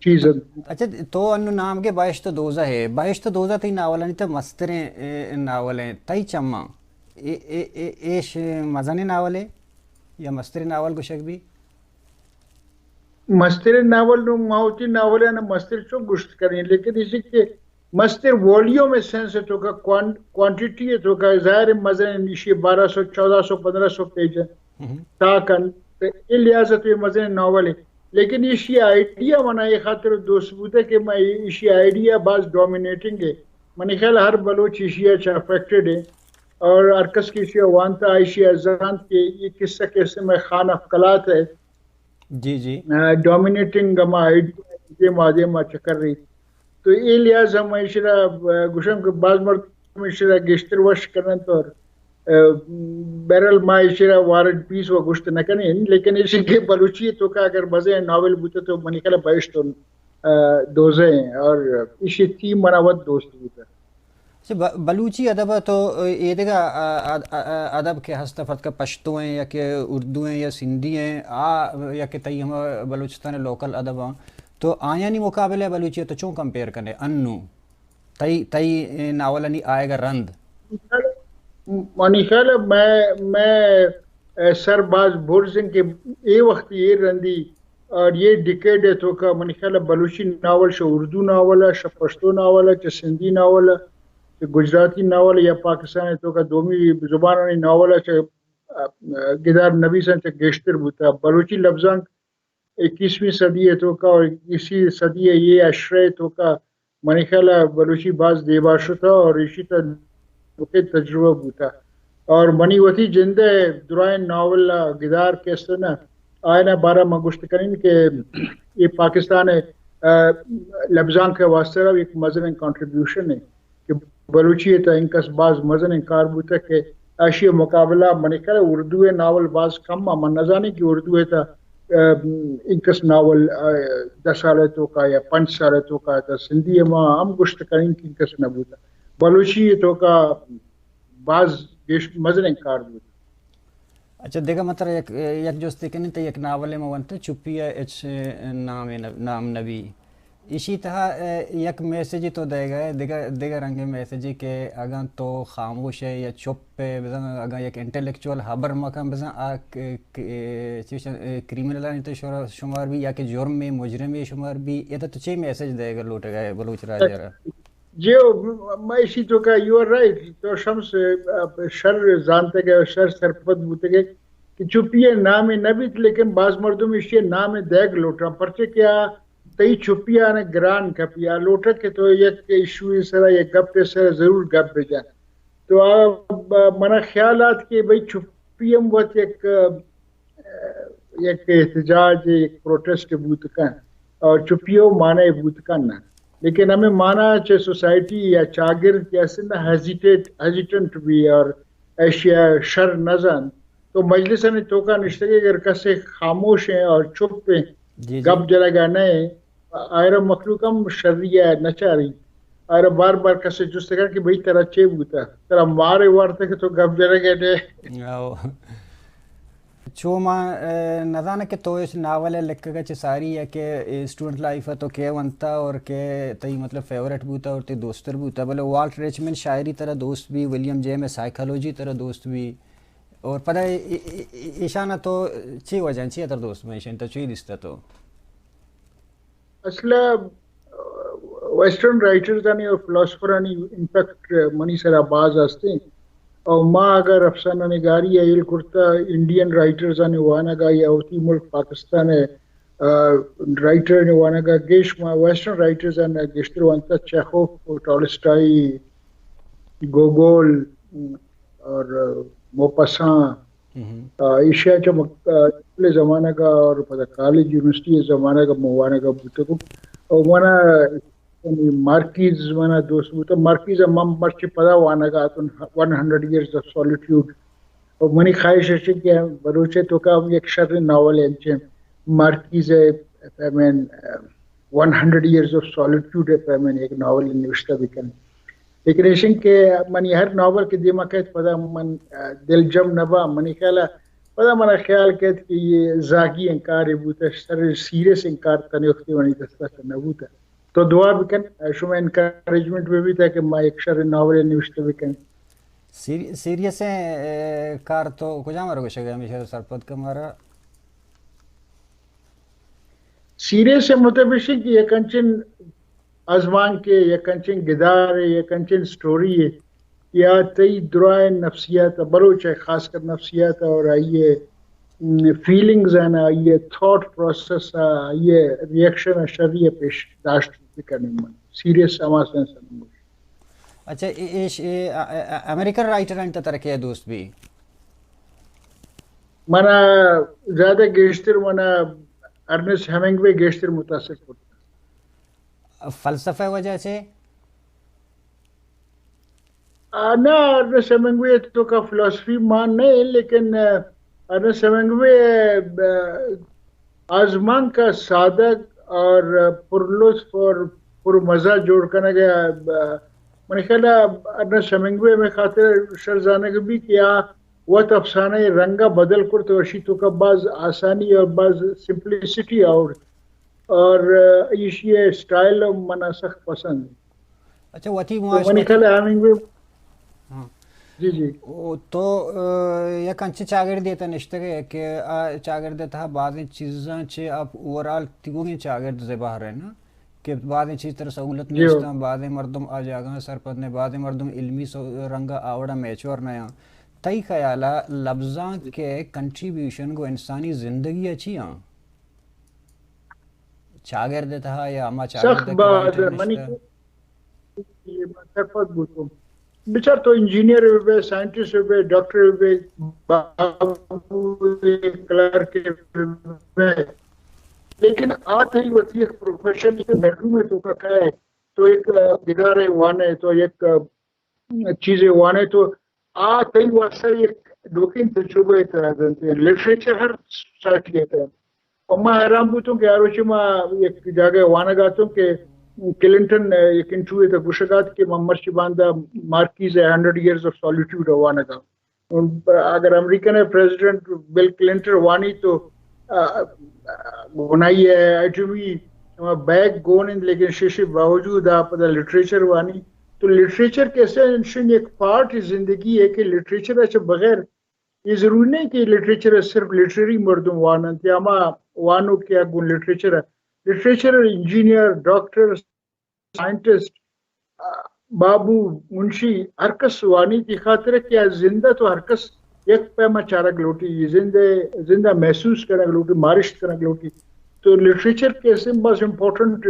چیز. اچھا تو انو نام کے بائشت دوزہ ہے. بائشت دوزہ تی ناولانی تا مستریں ناولیں تائی چمہ ایش مزن ناول ہے یا مستر ناول گوشک بھی؟ مستر ناول نو ماوتی ناول ہے نا مستر چو گشت کریں لیکن اسی کے مستر ولیوم سینس تو کا کوانٹیٹی تو کا ظاہر مزن نشی 1200 1400 1500 پیج تاکن لہذا تو یہ مزن ناول ہے لیکن یہ آئیڈیا منا یہ خاطر دوست بوتا کہ میں یہ آئیڈیا بعض ڈومینیٹنگ ہے منی خیال ہر بلوچ اشیا چا افیکٹڈ ہے اور ارکس کی اشیا وانتا اشیا زان کے یہ قصہ کیسے میں خان افقلات ہے جی جی ڈومینیٹنگ ما آئیڈیا مادے ما چکر رہی تو یہ لحاظ ہم اشرا گوشم کے بعض مرد اشرا گشتر وش کرنا تو بیرل ما اشرا وارد پیس و گشت نہ کریں لیکن اسی کے بلوچی تو کا اگر مزے ناول بوتے تو منی کلا بائش تو دوزے ہیں اور اسی تیم مناوت دوست بوتا بلوچی ادب تو یہ دیکھا ادب کے ہستفت کا پشتو ہیں یا کہ اردو ہیں یا سندھی ہیں یا کہ تئی ہم بلوچستان لوکل ادب ہیں تو آیا نہیں مقابلہ بلوچی تو چوں کمپیئر کرنے انو تئی ناول نہیں آئے گا رند مانی خیال میں سرباز بھورزن کے یہ وقت یہ رندی اور یہ ڈکیڈ ہے تو کا منی خیال بلوچی ناول شو اردو ناول ہے شو پشتو ناول ہے چھ سندھی ناول ہے چھ گجراتی ناول ہے یا پاکستان تو کا دومی زبانانی ناول ہے چھ گدار نبی سن چھ گیشتر بوتا بلوچی لفظان 21ویں صدی ہے تو کا اور اسی صدی ہے یہ اشرے تو کا منی خیال بلوچی باز دیباشو تھا اور اسی طرح تجربہ بوتا اور منی وتی جندے درائن ناول گدار کیسے نا آئینہ بارہ مگوشت کریں کہ یہ پاکستان لفظان کے واسطے ایک مزن کنٹریبیوشن ہے کہ بلوچی ہے تا انکس باز مزن انکار بوتا کہ ایشی مقابلہ منی کرے اردو ہے ناول باز کم من نظانے کی اردو ہے تا انکس ناول 10 سالے تو کا یا 5 سالے تو کا تا سندھی ہے ماں ہم گوشت کریں کہ انکس نہ بوتا بلوچی ہے تو کا باز مزن انکار بوتا اچھا دیکھا مطلب یک جوستی کنی تا یک ناول مونتا چپی اچ نام نبی اسی طرح یک میسیجی تو دے گئے دیگر رنگ میسیجی کہ اگر تو خاموش ہے یا چپ ہے اگر یک انٹلیکچوال خبر مکم بزن کریمنل تو شمار بھی یا کہ جرم میں مجرم شمار بھی یہ تو چی میسیج دے گا لوٹ گئے بلوچ راجہ جو میں اسی تو کا یو آر رائٹ تو شمس شر جانتے گئے شر سرپت بوتے گئے کہ چپی نام نبی لیکن بعض مردم اسی نام دیگ لوٹا پرچے کیا تئی چپیا نے گران کپیا لوٹا کے تو یک ایشو سرا یا گپ پہ سرا ضرور گپ بجا تو منا خیالات کہ بھئی چپیم وقت یک احتجاج ایک پروٹیسٹ بوت کن اور چپیو مانے بوت کن لیکن ہمیں مانا چاہے سوسائٹی یا چاگر کیسے نا ہیزیٹنٹ بھی اور ایشیا شر نزن تو مجلس نے توکا نشتے اگر کسے خاموش ہیں اور چپ ہیں گپ جلے گا نہیں آئرہ مخلوق ہم شریعہ نچا رہی آئرہ بار بار کسے جستے کر کہ بھئی ترہ چے بوتا ترہ مارے وارتا کہ تو گپ جلے گا نہیں چو ماں نظانہ کہ تو اس ناول لکھ گا چھ ساری ہے کہ اسٹوڈنٹ لائف ہے تو کیا ونتا اور کہ تی مطلب فیورٹ بوتا اور تی دوستر بوتا بلے والٹ ریچمن شاعری طرح دوست بھی ولیم جے میں سائیکالوجی طرح دوست بھی اور پتہ ایشانہ تو چی وجہ چی اتر دوست میں ایشان تو چی دستا تو اصلا ویسٹرن رائٹرز آنی اور فلاسفر آنی امپیکٹ منی سر آباز آستے ہیں اور ماں اگر افسانہ نگاری یا ایل کرتا انڈین رائٹرز آنے وانا گا یا اوتی ملک پاکستان ہے رائٹر نے وانا گا گیش ماں ویسٹرن رائٹرز آنے گیشتر وانتا چیخوف ٹالسٹائی گوگول اور موپاسان ایشیا چا مقبل زمانہ کا اور پتہ کالج یونیورسٹی زمانہ کا موانا کا بوتا کو اور وانا مارکیز وانا دوست بوتا مارکیز امام مرچی پدا وانا کا 100 years of solitude اور منی خواہش ہے کہ بلوچے تو کا ایک شر ناول ہے انچے مارکیز ہے پیمین 100 years of solitude ہے پیمین ایک ناول نوشتہ بکن لیکن ایشن کہ منی ہر ناول کے دیما کہت پدا من دل جم نبا منی خیالہ پدا منا خیال کہت کہ یہ زاگی انکار ہے بوتا سر سیریس انکار تنی اختی ونی دستا کرنا بوتا تو دعا بکن شما انکارجمنٹ میں بھی تھا کہ میں ایک شر ناول نوشتہ بکن سیریس کار تو کجا مارو گشگا ہمیشہ سرپد کا مارا سیریس مطابق کہ یہ کنچن آزمان کے یا کنچن گدار ہے یا کنچن سٹوری ہے یا تئی درائے نفسیات بلوچ ہے خاص کر نفسیات اور آئیے فیلنگز ہیں نا یہ تھاٹ پروسیس یہ ریئیکشن شریع پیش داشت کرنے میں سیریس اما سینس. اچھا ایش امریکن رائٹر انت ترکیہ دوست بھی منا زیادہ گیشتر منا ارنسٹ ہیمنگوے گیشتر متاثر ہوتا فلسفہ وجہ سے نا ارنسٹ ہیمنگوے تو کا فلسفی مان نہیں لیکن ارنسٹ ہیمنگوے آزمان کا صادق اور پرلطف اور پرمزہ جوڑ کرنے گیا. میں نے خیال ارنسٹ ہیمنگوے میں خاطر شرزانے کے بھی کیا وقت افسانہ رنگا بدل کر تو اشی تو کا بعض آسانی اور بعض سمپلیسٹی اور یہ سٹائل منا سخت پسند. اچھا وتی میں نے خیال ہیمنگوے جی جی تو یک انچے چاگرد دیتا نشتے کہ چاگرد دیتا بعض چیزاں چھے آپ اوورال تیگوگیں چاگرد زباہ رہے نا کہ بعض چیز تر سہولت نیستا بعض مردم آ جاگاں سرپد نے بعض مردم علمی رنگا آوڑا میچور نیا. تئی خیالہ لفظاں کے کنٹریبیوشن کو انسانی زندگی اچھی ہاں چاگر دیتا ہے یا اما چاگر سخت بات منی یہ سرپد بوتوں بچار تو انجینئر ہوئے سائنٹسٹ ہوئے ڈاکٹر ہوئے بابو کلرک ہوئے لیکن آتے ہی وقتی ایک پروفیشن کے محکوم میں تو کا ہے تو ایک گدارے وانے تو ایک چیزیں وانے تو آتے ہی واسطہ ایک دوکین تجربہ اتنا دنتے ہیں لٹریچر ہر سائٹ لیتا ہے. اور میں حیران بوتوں کہ آروچی میں ایک جاگہ وانا گاتوں کہ کلنٹن ایک انٹروی تھا گوشگات کے مرچی باندھا مارکیز ہے 100 years of solitude وانا گا. اگر امریکن پریزیڈنٹ بل کلنٹن وانی تو گنائی ہے ایٹمی بیگ گون لیکن شیشے باوجود آپ لٹریچر وانی تو لٹریچر کیسے ایک پارٹ زندگی ہے کہ لٹریچر اچھا بغیر یہ ضروری نہیں کہ لٹریچر صرف لٹریری مردم وانا تیاما وانو کیا گن لٹریچر ہے. لٹریچر انجینئر ڈاکٹر سائنٹسٹ بابو منشی ہرکس وانی کی خاطر کیا زندہ تو ہرکس یک پیما چارک لوٹی زندہ محسوس کرنے لوٹی مارش کرنے لوٹی تو لٹریچر کیسے بس امپورٹنٹ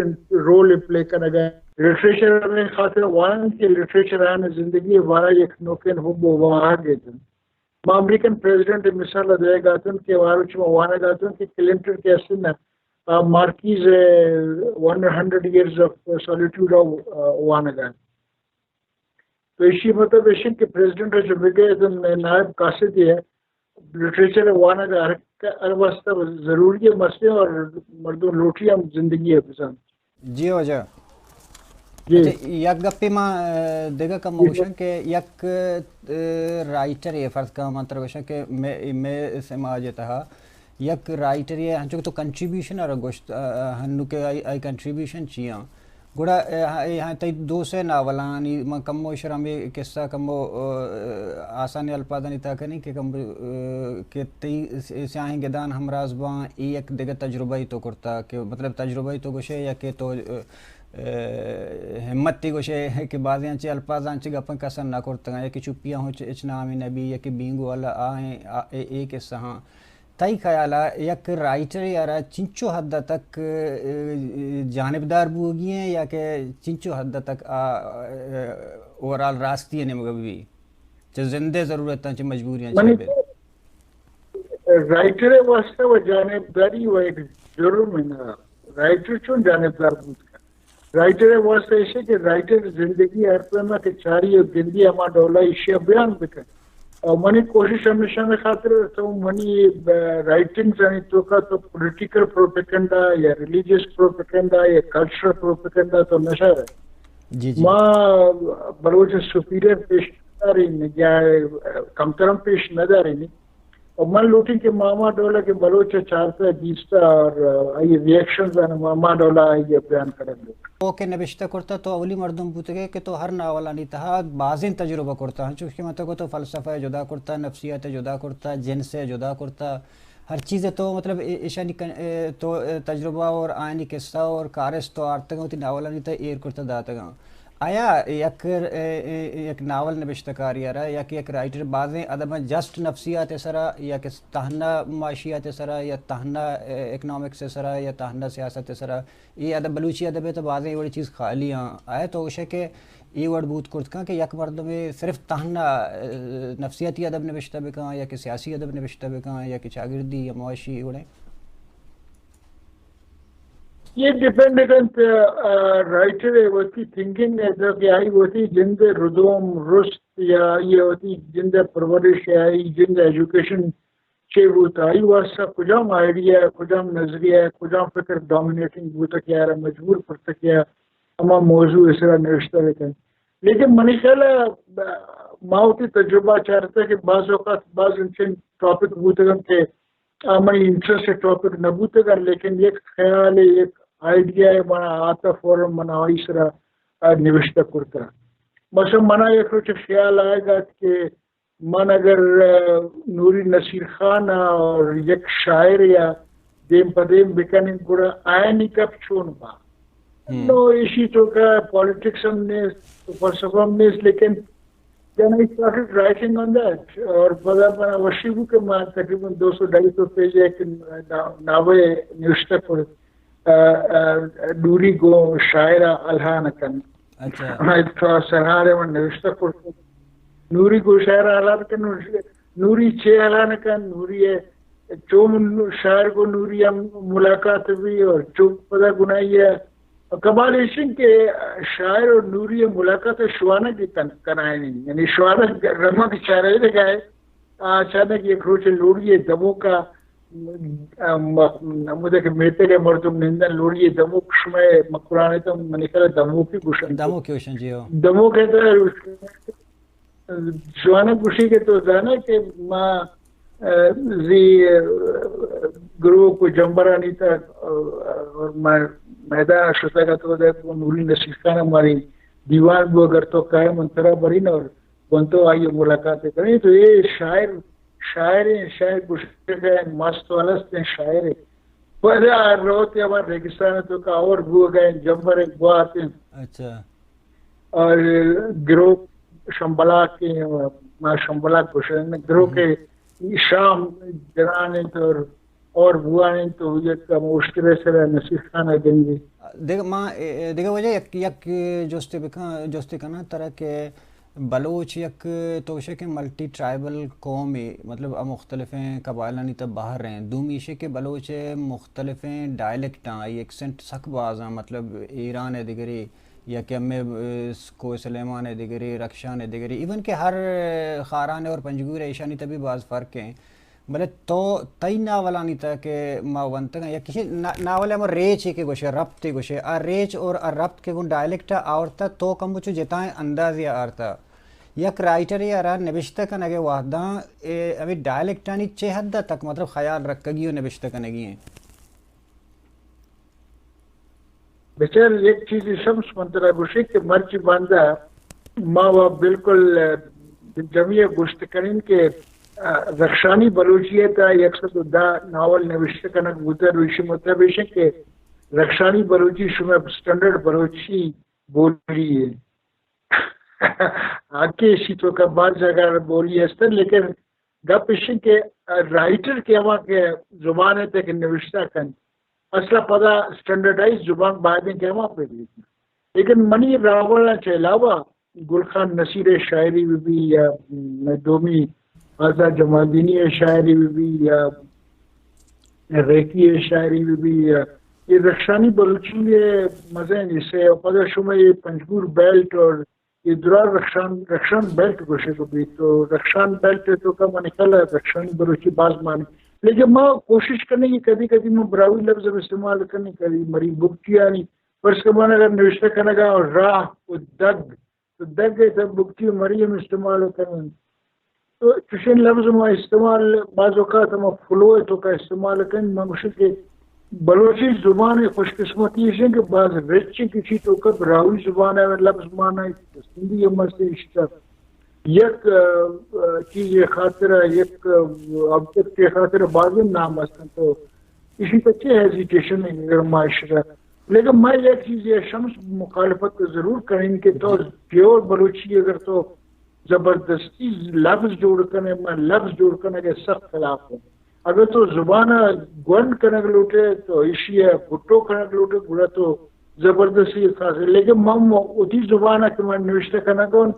رول پلے کرنے گئے. لٹریچر میں خاطر وان کے لٹریچر آنے زندگی وارا یک نوکن ہو وہاں گئے تھے. میں امریکن پریزیڈنٹ مثال دے گا تھا کہ واروچ میں وانا گا تھا کہ کلنٹن کیسے نا مارکیز 100 years of solitude وانا گا تو اسی مطلب اسی کہ پریزیڈنٹ جو بگئے تو نائب قاصد ہے لٹریچر وانا گا ہر واسطہ ضروری ہے مسئلے اور مردوں لوٹی ہم زندگی ہے پسند. جی ہو جا یک گپی ماں دیگا کم موشن کہ یک رائٹر یہ فرض کا منتر وشن کہ میں سے ماجتا ہے یک رائٹر یہ ہنچو تو کنٹریبیوشن اور گوشت ہنو کے آئی کنٹریبیوشن چیاں گوڑا یہاں تی دو سے ناولانی کم موشر ہمیں قصہ کم آسانی الپادانی تاکہ نہیں کہ کم کہ تی سیاہیں گدان ہمراز بان ایک دیگر تجربہ ہی تو کرتا کہ مطلب تجربہ ہی تو گوشے یا کہ تو ہمت تی گوشے کہ بعضی انچے الفاظ انچے گپن کسن نہ کرتا یا کہ چپیاں ہو اچنامی نبی یا کہ بینگو والا آئیں ایک اس ہاں تائی خیالہ یک رائٹر یارا چنچو حد تک جانبدار بوگی ہیں یا کہ چنچو حد تک اوورال راستی ہے نمگبی چا زندے ضرورت ہیں چا مجبوریاں چاہے رائٹر واسطہ و جانبداری و ایک جرم ہے نا رائٹر چون جانبدار بود کا رائٹر واسطہ اسے کہ رائٹر زندگی ہر پیما کہ چاری اور گندی ہما ڈولا اشیاء بیان بکن اور منی کوشش ہمیشہ میں خاطر تو منی رائٹنگ زنی تو کا تو پولیٹیکل پروپیگنڈا یا ریلیجیس پروپیگنڈا یا کلچرل پروپیگنڈا تو نشہ ہے. ماں بلوچ سپیریئر پیش نہ رہی یا کمترم پیش نہ جا رہی اور من لوٹی کہ ماما ڈولا کے بلوچ چارتا بیستا اور آئی ریئیکشنز آنے ماما ڈولا آئی بیان کریں لوگ اوکے نبشتہ کرتا تو اولی مردم پوتے گئے کہ تو ہر ناولانی تہا بعضیں تجربہ کرتا ہے چونکہ مطلب کو تو فلسفہ جدا کرتا نفسیات جدا کرتا جنس جدا کرتا ہر چیز تو مطلب ایشانی تو تجربہ اور آئینی قصہ اور کارس تو آرتگاں ہوتی ناولانی تا ایر کرتا داتگاں آیا یک ناول نوشتکاری رہا یا کہ یک رائٹر بعضیں ادب جسٹ نفسیات سرا یا کہ تہنا معاشیات سرا یا تہنا اکنامکس سرا یا تہنا سیاست سرا یہ ادب بلوچی ادب ہے تو بعضیں یہ بڑی چیز خالی ہاں آیا تو اسے کہ یہ ورڈ بوت کرت کہاں کہ یک مرد میں صرف تہنا نفسیاتی ادب نوشتہ بکاں یا کہ سیاسی ادب نوشتہ بکاں یا کہ چاگردی یا معاشی اڑیں یہ ڈیپینڈنٹ رائٹر ہے ہوتی تھنکنگ ہے کہ آئی ہوتی جند ردوم رست یا یہ ہوتی جند پرورش آئی جند ایجوکیشن چے ہوتا آئی واسطہ کجام آئیڈیا ہے کجام نظریہ ہے کجام فکر ڈومینیٹنگ ہوتا کیا رہا مجبور کرتا کیا اما موضوع اس طرح نوشتہ لیکن لیکن منی خیال ہے ماؤتی تجربہ چاہتا ہے کہ بعض اوقات بعض انچن ٹاپک ہوتا گا کہ آمانی انٹرسٹ ٹاپک نہ ہوتا گا لیکن ایک خیال ہے ایک آئیڈیا ہے منا آتا فورم منا آئی سرا نوشتہ کرتا مثلا منا ایک روچ خیال آئے گا کہ من اگر نوری نصیر خان اور یک شاعر یا دیم پدیم بکنن گوڑا آئینی کب چون با نو اسی تو کا پالیٹکس ہم نے فلسفہ ہم نے لیکن then I started writing on that اور پدا منا وشیبو کے مان تقریباً 200-250 پیج ایک ناوے نوشتہ پر نوری گو شاعرہ الہان کن اچھا سرحارے من نوشتہ پر نوری گو شاعرہ الہان کن نوری چھ الہان کن نوری چوم شاعر کو نوری ملاقات بھی اور چوم پدا گنائی ہے کمال ایشن کے شاعر اور نوری ملاقات شوانہ کی کنائے نہیں یعنی شوانہ رمہ کی چارے لگائے اچانک ایک روچ لوڑیے دموں کا مجھے کہ میتے کے مردم نندن لوڑیے دموں کشمے مقرانے تو منی کہا دموں کی گوشن دموں کی گوشن جی ہو دموں کہتا ہے شوانہ گوشی کے تو جانا کہ ماں زی گروہ کو جمبرانی تھا اور میدان شتا کا تو دیکھ وہ نوری نصیر خان ہماری دیوان بھی اگر تو قائم منترہ برین اور بنتو آئیے ملاقاتیں کریں تو یہ شاعر گشتے گئے مست والست ہیں شاعر پہلے روتے ہمارے ریگستان تو کا اور گو گئے جمبر ایک گو آتے ہیں اچھا اور گروہ شمبلاک کے ماں شمبلاک گشتے گروہ کے شام جنانے تو اور بوانے تو یک مشکل سے نصیر خان دیں گے دیکھا وجہ یک جوستے کنا طرح کے بلوچ یک توشے کے ملٹی ٹرائبل قومی مطلب مختلف ہیں قبائلانی تب باہر رہیں دومیشے کے بلوچ مختلف ہیں ڈائلیکٹاں ایکسنٹ سک بازاں مطلب ایران ہے دیگری یا کہ ہمیں کو سلیمان ہے دیگری رکشان ہے دیگری ایون کہ ہر خاران اور پنجگور ایشانی تبھی بعض فرق ہیں بلے تو تئی ناولانی تا کہ ما ونتگا یا کسی ناول ہے ریچ ہی کے گوشے ربط گوشے ریچ اور ربط کے گن ڈائلیکٹا آورتا تو کم بچو جتائیں اندازی آرتا یک رائٹر یا رہا نبشتہ کنگے واحداں ابھی ڈائلیکٹانی چے حد تک مطلب خیال رکھگی و نبشتہ کنگی ہیں بچار ایک چیز شمس منترہ گوشے کہ مرچی باندھا ماں وہ بالکل جمعیہ گوشت کریں کہ رخشانی بلوچیت یکسد دا ناول نوشتہ کنک بوتا روشی مطلب ہے کہ رخشانی بلوچی شما سٹنڈرڈ بلوچی بولی ہے آکے اسی تو کا بعض جگہ بولی ہے لیکن گپ اسی کہ رائٹر کے ہوا کہ زبان ہے تک نوشتہ کن اصلا پدا سٹنڈرڈائز زبان بعدیں کے ہوا پہ دیکھنا لیکن منی راولنا چاہ علاوہ گلخان نصیر شاعری بھی یا دومی آزا جمالدینی شاعری بھی یا ریکی شاعری بھی یا یہ رخشانی بلوچی مزے جسے پدا شما یہ پنجگور بیلٹ اور یہ درار رخشان بیلٹ گوشے کو بھی تو رخشان بیلٹ تو کا میں نکلا رخشانی بلوچی باز مانے لیکن میں کوشش کرنے کی کبھی میں براوی لفظ استعمال کرنے کری مری بکتی آنی پر اس کے بعد اگر نوشتہ کرنے گا اور راہ و دگ تو دگ ہے تب بکتی مریم استعمال کرنے تو چشن لفظ میں استعمال بعض اوقات ہم فلو تو کا استعمال کریں میں مشکل کہ بلوچی زبان خوش قسمتی ہے کہ بعض رچ کسی تو کا براوی زبان ہے لفظ مانا ہے سندھی ہم سے اشتر یک چیز خاطر یک آبجیکٹ کے خاطر بعض نام هستن تو اسی بچے ہیزیٹیشن اگر معاشرہ. لیکن میں ایک چیز یہ شمس مخالفت تو ضرور کریں کہ تو پیور بلوچی اگر تو زبردستی لفظ جوڑ کرنے میں لفظ جوڑ کرنے کے سخت خلاف ہوں. اگر تو زبان گونڈ کرنے کے لوٹے تو اسی ہے بھٹو کرنے کے لوٹے گڑا تو زبردستی خاص ہے. لیکن میں اتی زبان ہے کہ میں نوشتہ کرنا کون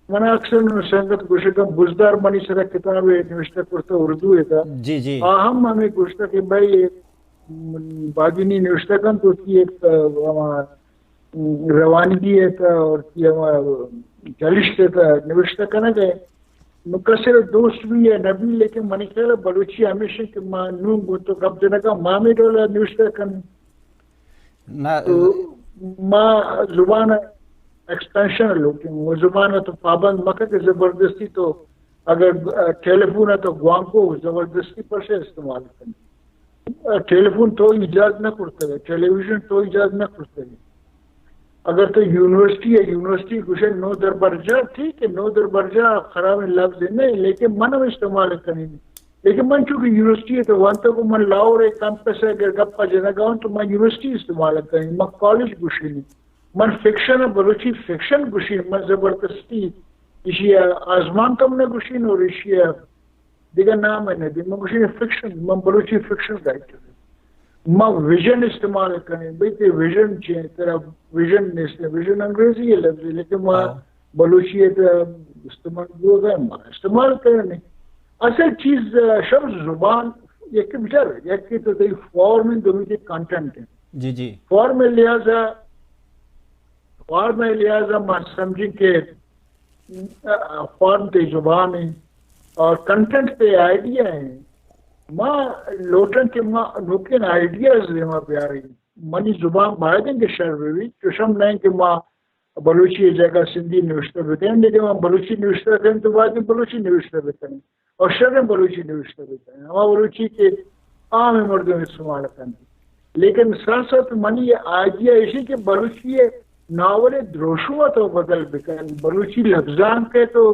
میں اکثر سنگت گوشتم بزدار منی سر کتاب نوشتہ کرتا اردو ہے تھا. جی جی ہم ہمیں گوشتہ کہ بھائی باغینی نوشتہ کن تو کی ایک روانگی ہے تھا اور کی جلشت تھا نوشتہ کرنا گئے مقصر دوست بھی ہے نبی. لیکن منی خیال بلوچی ہمیشہ کہ ماں نون گو تو کب جنہ کا ماں میں ڈولا نوشتہ کن تو ماں زبان ایکسپینشن لوٹیں وہ زبان ہے تو پابند مکہ کے زبردستی تو اگر ٹیلی فون ہے تو گوام کو زبردستی پر سے استعمال کریں. ٹیلی فون تو ایجاد نہ کرتے ہیں ٹیلی ویژن تو ایجاد نہ کرتے ہیں. اگر تو یونیورسٹی ہے یونیورسٹی کچھ نو در برجہ ٹھیک ہے نو در برجہ خراب لفظ نہیں لیکن من ہم استعمال کریں گے. لیکن من چونکہ یونیورسٹی ہے تو وہاں تک من لاہور ایک کیمپس ہے اگر گپا جنا گاؤں تو میں یونیورسٹی استعمال کریں میں کالج گشی نہیں من فکشن بلوچی فکشن گشی من زبردستی اسی آزمان کم نے گشین اور اسی دیگر نام ہے نہیں میں گشین فکشن من بلوچی فکشن رائٹر میں ویژن استعمال کریں بھئی تے ویژن چاہیے تیرا ویژن نہیں ویژن انگریزی ہے لفظ لیکن میں بلوچی ہے استعمال جو ہے میں استعمال کریں نہیں. اصل چیز شمس زبان یک بچار یک کی تو تی فارم ان دومی کے کانٹنٹ ہیں. جی جی فارم لہذا میں سمجھیں کہ فارم تے زبان ہے اور کنٹنٹ تے آئیڈیا ہیں. ماں لوٹن کے ماں نوکین آئیڈیاز دے ماں پیاری منی زبان باہر دیں گے شہر بھی چشم نہیں کہ ماں بلوچی جگہ سندھی نوشتہ بتائیں لیکن ماں بلوچی نوشتہ کریں تو بعد میں بلوچی نوشتہ بتائیں اور شہر بلوچی نوشتہ بتائیں ہمارا بلوچی کے عام مردوں میں استعمال کریں. لیکن ساتھ ساتھ منی یہ آئیڈیا اسی کہ بلوچی ناول دروشو تو بدل بکن بلوچی لفظان کے تو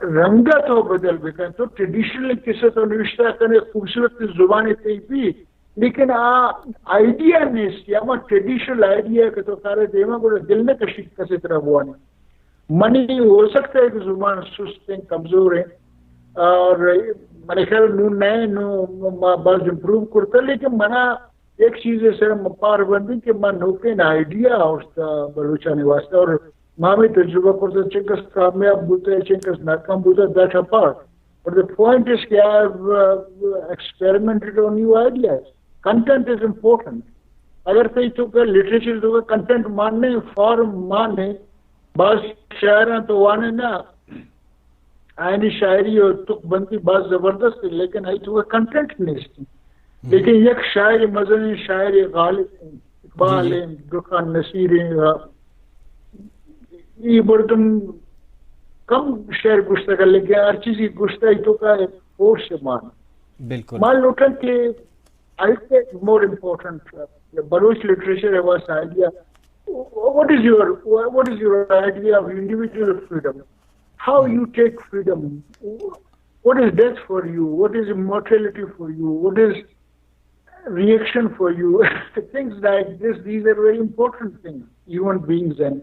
رنگت ہو بدل بکن تو ٹریڈیشنل کسی تو نوشتہ کرنے خوبصورت زبان تی بھی لیکن آئیڈیا نہیں یا میں ٹریڈیشنل آئیڈیا کہ تو کارے دیما کو دل نے کشید کسی طرح بوانے منی ہو سکتا ہے کہ زبان سست ہیں کمزور ہیں اور میں خیال نو نئے نو بعض امپروو کرتا لیکن منا ایک چیز ہے سر مپار بندی کہ میں نوکین آئیڈیا ہوتا بلوچانی واسطہ اور ماں میں تجربہ کرتا چنکس کامیاب بوتا ہے چنکس ناکام بوتا ہے that apart but the point is کہ I have experimented on new ideas. Content is important. اگر کئی تو کہ لٹریچر تو کہ کنٹینٹ ماننے فارم ماننے بعض شاعران تو وانے نا آئینی شاعری اور تک بنتی بعض زبردست ہے لیکن آئی تو کہ کنٹینٹ نہیں اس کی لیکن یک شاعر مزنی شاعر غالب اقبال ہیں دکان نصیر ہیں یہ بردم کم شعر گشتہ کر لیکن ہر چیز کی گشتہ ہی تو کا فورس سے مان بالکل مان لوٹن کہ I think more important Baloch literature was idea. What is your idea of individual freedom? How you take freedom? What is death for you? What is immortality for you? What is reaction for you? Things like this, these are very important things. Human beings and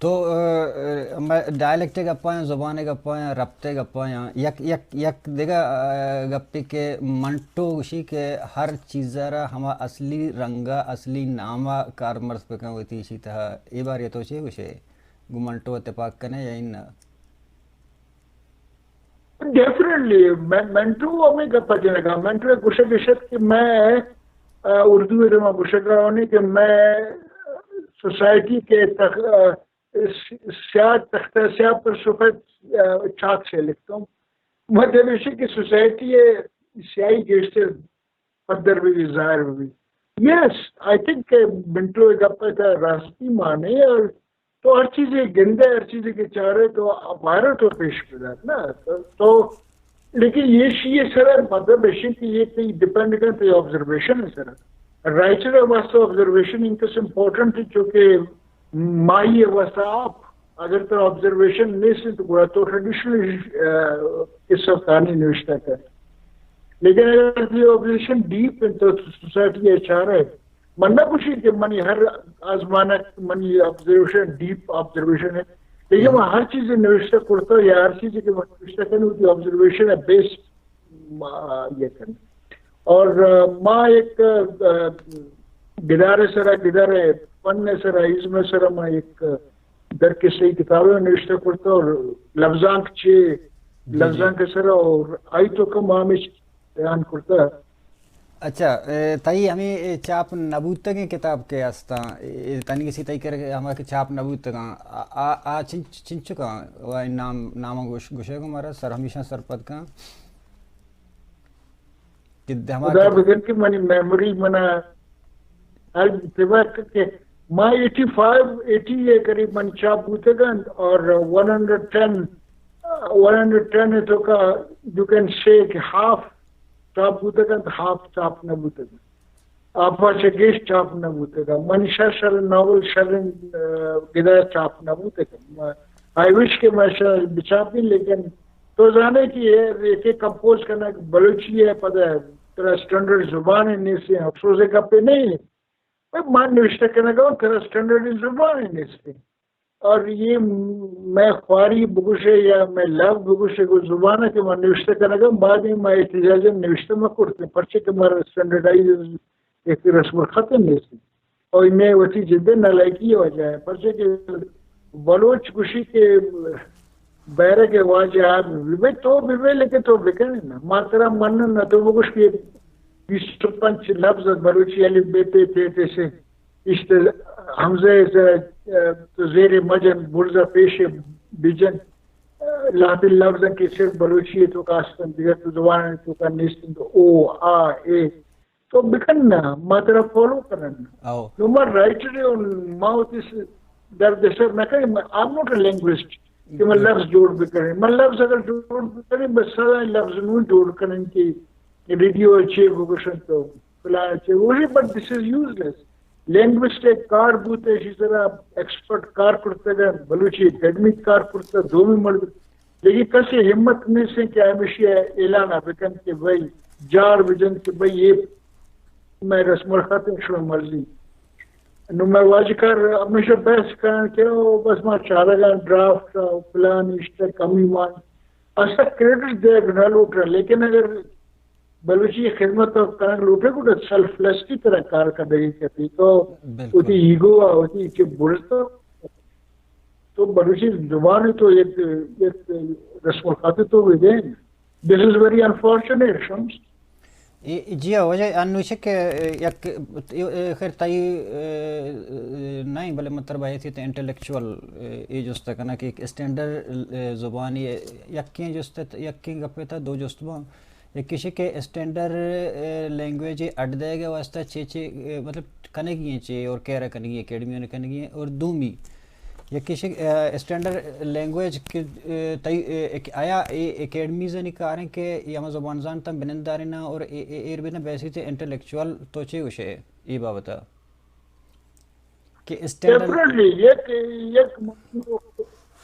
تو ڈائلیکٹ گپائیں زبان گپائیں ربطے گپائیں یک دیگا گپی کے منٹو گوشی کے ہر چیزارا ہما اصلی رنگا اصلی نامہ کارمرز پہ کن ہوتی اسی تہا ای بار یہ تو چاہیے گوشے گو منٹو اتفاق کنے یا ان ڈیفینیٹلی منٹو ہمیں گپا جنے گا منٹو گوشے گشت کہ میں اردو میں گوشے گا ہونے کہ میں سوسائٹی کے سیاہ تختہ سیاہ پر سفید چاک سے لکھتا ہوں مطلب اسی کہ سوسائٹی سیاہی گیشتے پدر بھی ظاہر بھی یس آئی تھنک کہ منٹو ایک اپنا تھا راستی مانے اور تو ہر چیزیں گندہ ہر چیزیں کے چارے تو بھارت تو پیش پیدا نا تو لیکن یہ سر مطلب ہے کہ یہ ڈپینڈ کرتا ہے آبزرویشن ہے سر رائٹر واسطہ آبزرویشن انکس امپورٹنٹ ہے چونکہ مائی واسطہ آپ اگر تو آبزرویشن نہیں سے تو گوڑا تو ٹریڈیشنل قصہ کہانی نوشتہ کر لیکن اگر یہ آبزرویشن ڈیپ ہے تو سوسائٹی اچھا رہا ہے مننا کچھ کہ منی ہر آزمانہ منی آبزرویشن ڈیپ آبزرویشن ہے لیکن میں ہر چیز نوشتہ کرتا ہوں یا ہر چیز کے نوشتہ کرنے کی آبزرویشن ہے بیس یہ کرنا اور ماں ایک گدار سرا گدار فن سرا عزم سرا میں ایک در کے صحیح کتابیں نوشتہ کرتا ہوں اور لفظان کے لفظان کے سرا اور آئی تو کم ہمیں بیان کرتا. اچھا تائی ہمیں چاپ نبوت تک کتاب کے آستا تانی کسی تائی کر ہمارا چاپ نبوت تک آ چن چکا نام گوشے کو ہمارا سر ہمیشہ سرپد کا خدا بگن کی منی میموری منا اتباع کے ماں 80 یہ قریب من چاپ ہوتے گا اور 110 ہے تو کا یو کین سے کہ ہاف چاپ ہوتے گا ہاف چاپ نہ ہوتے گا آپ سے گیش چاپ نہ ہوتے گا منشا شر ناول شر گدا چاپ نہ ہوتے گا آئی وش کہ میں بچاپی لیکن تو جانے کی ہے کہ کمپوز کرنا بلوچی ہے پتہ ہے تیرا اسٹینڈرڈ زبان ہے نہیں سے افسوس ہے کپے نہیں ہے مان نوشتہ کرنے کا تیرا اسٹینڈرڈ زبان ہے نہیں سے اور یہ میں خواری بگوشے یا میں لو بگوشے کو زبان ہے کہ میں نوشتہ کرنے کا بعد میں احتجاج نوشتہ میں کرتے پرچے کہ میرا اسٹینڈرڈائز ایک رسم الخط نہیں سے اور میں وہی جدے نالائکی ہو جائے پرچے کہ بلوچ گوشی کے بیرے کے واجہات بھی تو بھی لیکن تو بکنے نا ماترا من نہ تو وہ کچھ 25 لفظ بلوچی علی بیتے تھے سے اشتے حمزے تو زیر مجن برزہ پیش بیجن لاتی لفظ کی صرف بلوچی تو کاستن دیگر تو زبان تو کا نیستن تو او آ اے تو بکن نا ماترا فالو کرنا نمبر رائٹر ہے ان ماؤتی سے درد سر نہ کریں I'm not a linguist کہ میں لفظ جوڑ بھی کریں میں لفظ اگر جوڑ بھی کریں بس سارا لفظ نہیں جوڑ کریں کہ ریڈیو اچھے گوشن تو فلاں اچھے وہی بٹ دس از یوز لیس لینگوسٹ ایک کار بوتے اسی طرح ایکسپرٹ کار کرتے گا بلوچی اکیڈمی کار کرتے دو میں مل لیکن کسی ہمت نہیں سے کہ ہمیشہ اعلان بکن کہ بھائی جار بجن کہ بھائی یہ میں رسم الخط شروع مرضی نو میں واجہ کر ہمیشہ بحث کرن کہ بس ما چارگان ڈرافٹ پلان اشتر کمی مان ایسا کریڈٹ دے گا لوٹر لیکن اگر بلوچی خدمت کرن لوٹے کو تو سیلف لیس کی طرح کار کر دے کہتی تو ہوتی ایگو ہوتی کہ بولتا تو بلوچی زبان تو ایک رسم الخط تو بھی دیں دس از ویری انفارچونیٹ شمس جی وجہ انوشے کہ یک خیر تائی نہیں بلے مطلب ہے تھی انٹلیکچوئل یہ جست کرنا کہ ایک اسٹینڈرڈ زبانی یقین جست یقین گپے تھا دو جستباں ایک کسی کے اسٹینڈرڈ لینگویج اڈ دے گا واسطہ چے مطلب کنے گی چے اور کہہ رہا کنے گی اکیڈمیوں نے کنے گی اور دومی یا کسی اسٹینڈرڈ لینگویج آیا اکیڈمیز نکار ہیں کہ یہ زبان زانتا بنندارنا اور ایر بنا بیسی تھے انٹلیکچوئل تو چے گوشے یہ بابتا کہ اسٹینڈرڈ یک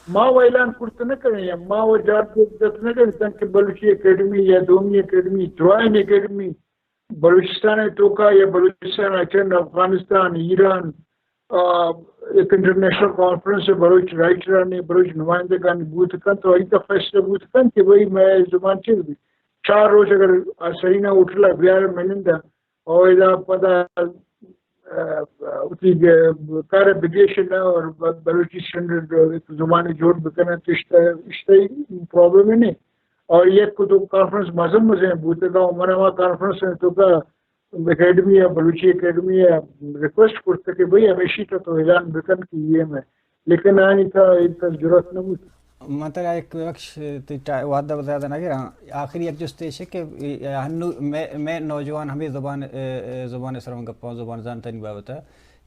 ماں و اعلان کرتے نہ کریں یا ماں و جات جت نہ کریں تاکہ بلوچی اکیڈمی یا دومی اکیڈمی جوائن اکیڈمی بلوچستان ٹوکا یا بلوچستان اچھن افغانستان ایران ایک انٹرنیشنل کانفرنس ہے بلوچ رائٹر نے بلوچ نمائندگان بوت کن تو ایک فیصلہ بوت کن کہ بھائی میں زبان چل دی 4 روز اگر سرینا اٹھلا بیار منندہ اور اذا پتا اتی کار بگیشن اور بلوچی اسٹینڈرڈ زبان جوڑ بکنا تو اشتائی پرابلم ہے نہیں اور یہ کو تو کانفرنس مذہب مزے بوتے گا ہمارا وہاں کانفرنس ہے تو کا اکیڈمی ہے بلوچی اکیڈمی ہے ریکویسٹ کرتے کہ بھئی ہمیشہ تو اعلان بکن کی یہ میں لیکن آنی تھا ان کا ضرورت نہ ہوتی مطلب ایک وقت وعدہ بتایا تھا نا کہ آخری ایک جستیش ہے کہ میں نوجوان ہمیں زبان سروں گپاں زبان زانتا نہیں بابتا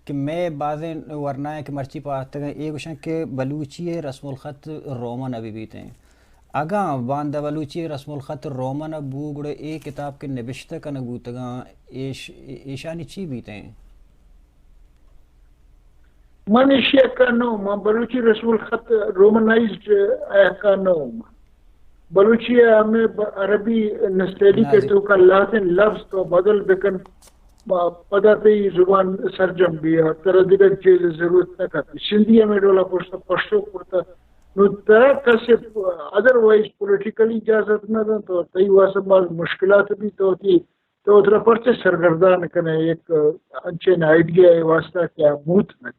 کہ میں بعضیں ورنہ ہے کہ مرچی پاتے ہیں ایک وشن کہ بلوچی رسم الخط رومن ابھی بھی تھے آگا باندہ بلوچی رسم الخط رومن ابو گڑے اے کتاب کے نبشتہ کا نگوتگاں ایشانی چی بیتے ہیں منشیا کا نو ما بلوچی رسم الخط رومنائزڈ کا نو بلوچی ہمیں عربی نستیلی کے تو کا لاطن لفظ تو بدل بکن پداتی زبان سرجم بھی ہے طرح دیگر چیز ضرورت نہ کرتی سندھی میں ڈولا پوچھتا پشتو پڑتا نو طرح کسے ادروائز پولیٹیکلی اجازت نہ دیں تو تئی واسطہ بعض مشکلات بھی تو ہوتی تو ادھر پرچے سرگردان کرنے ایک انچین آئیڈیا واسطہ کیا موت نہ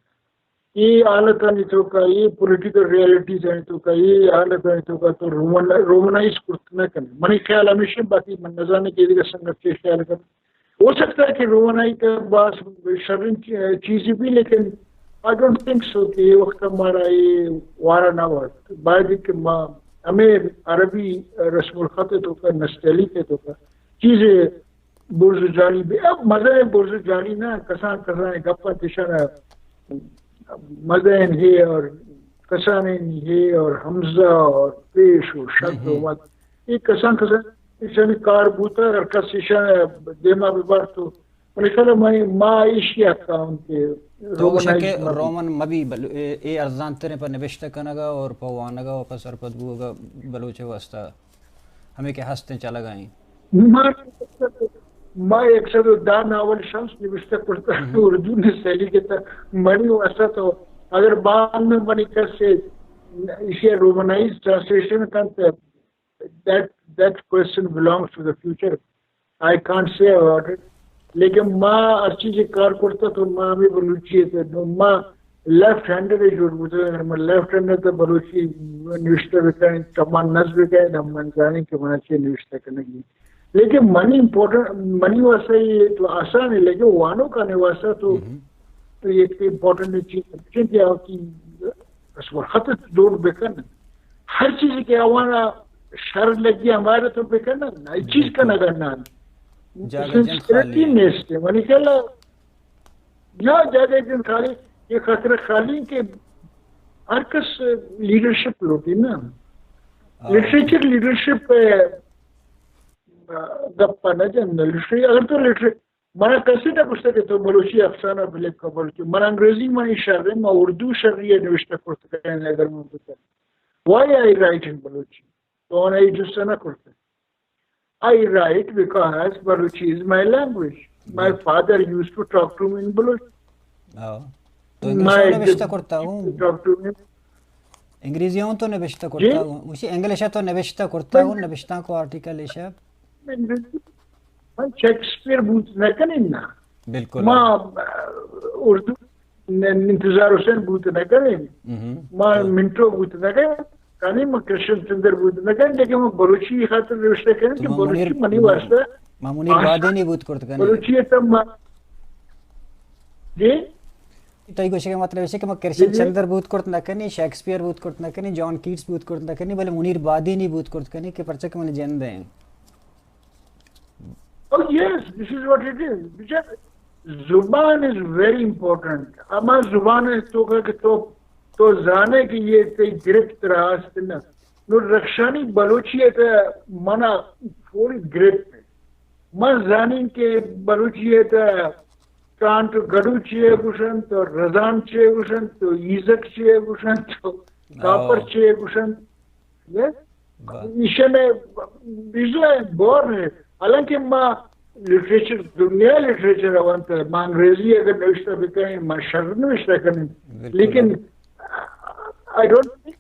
یہ حالت آنی تو کا یہ پولیٹیکل ریالٹیز آنی تو کا یہ حالت آنی تو کا تو رومنائز کرت نہ کرنے منی خیال ہمیشہ باقی من نظانے کے دیگر سنگت کے خیال کرنے ہو سکتا ہے کہ رومنائی کا بعض شرن چیزیں بھی لیکن I don't think so کہ یہ وقت ہمارا یہ وارا نہ وقت باید کہ ہمیں عربی رسم الخط تو کا نستیلی کے تو کا چیزیں برز جانی بھی اب مزہ ہے برز جانی نا کسان گپا تشانہ مدین ہے اور کسانین ہے اور حمزہ اور پیش اور شد و مد یہ کسان اشانی کار بوتا اور کس اشان دیما ببار تو ملکہ ما ایشیا کام کے رومن مبی اے ارزان ترے پر نوشتہ کنگا اور پوانگا اور پسر پدگوگا بلوچے واسطہ ہمیں کہ ہستے چلا گئیں ما ایک ساتھ دا ناول شمس نوشتہ کرتا ہے اردو نے سیلی کے تا منی واسطہ تو اگر بعد میں منی کسے اسے رومنائز ٹرانسلیشن کرتا that question belongs to the future. I can't say about it. لیکن ماں ہر چیز کار کرتا تو ماں بھی بلوچی ہے تو ماں لیفٹ ہینڈر ہے جو بولتے لیفٹ ہینڈر تو بلوچی نوشتہ بکائیں تمام نظر بکائیں ہم من جانے کہ من اچھے نوشتہ کرنے کی لیکن منی امپورٹنٹ منی واسطہ یہ تو آسان ہے لیکن وانوں کا نواسطہ تو یہ امپورٹنٹ چیز کیا ہوتی رسم الخط دور بکن ہر چیز کے آوانا شر لگی ہمارے تو بکن نا چیز کا نہ کرنا سنسکرتی نیست ہے منی کہلا یہاں جاگہ جن خالی یہ خطر خالی کے ہر کس لیڈرشپ لوٹی نا لٹریچر لیڈرشپ گپا نہ جن لٹریچر اگر تو لٹریچر منا کسی نہ پوچھتا کہ تو بلوچی افسانہ بلک کا بلوچی من انگریزی منی شر ہے میں اردو شرعیہ نوشتہ کرتا کہنے اگر میں پوچھتا وائی آئی رائٹ ان بلوچی تو انہیں جسے نہ کرتا I write because Baluchi is my language. My father used to talk to me in Baluchi. تو انگلیشوں نوشتہ کرتا ہوں انگریزیوں تو نوشتہ کرتا ہوں مجھے انگلیشہ تو نوشتہ کرتا ہوں نوشتہ کو آرٹیکل ایشہ میں شیکسپیر بوت نہ کریں نا بالکل ماں اردو انتظار حسین بوت نہ کریں ماں منٹو بوت نہ کریں کانی میں کرشن چندر بود نہ کہیں لیکن وہ بلوچی خاطر نوشتہ کریں کہ بلوچی منی واسطہ منیر بادی نہیں بود کرتا کریں بلوچی تم جی تو یہ کوشش کا مطلب ہے کہ میں کرشن چندر بود کرتا نہ کریں شیکسپیر بود کرتا نہ کریں جان کیٹس بود کرتا نہ کریں بلے منیر بادی نہیں بود کرتا کریں کہ پرچہ کہ میں جن دیں oh yes this is what it is زبان is very important اما زبان تو کہ تو زانے کی یہ کئی گرفت راست نا نو رکشانی بلوچی ہے منا پوری گرفت ہے من زانی کے بلوچی ہے کانٹ گڑو چیئے گوشن تو رضان چیئے گوشن تو ایزک چیئے گوشن تو کاپر چیئے گوشن ایشہ میں بیزو ہے بور ہے حالانکہ ماں لٹریچر دنیا لٹریچر اوانتا ہے ماں انگریزی اگر نوشتہ بکائیں ماں شر نوشتہ کریں لیکن I don't think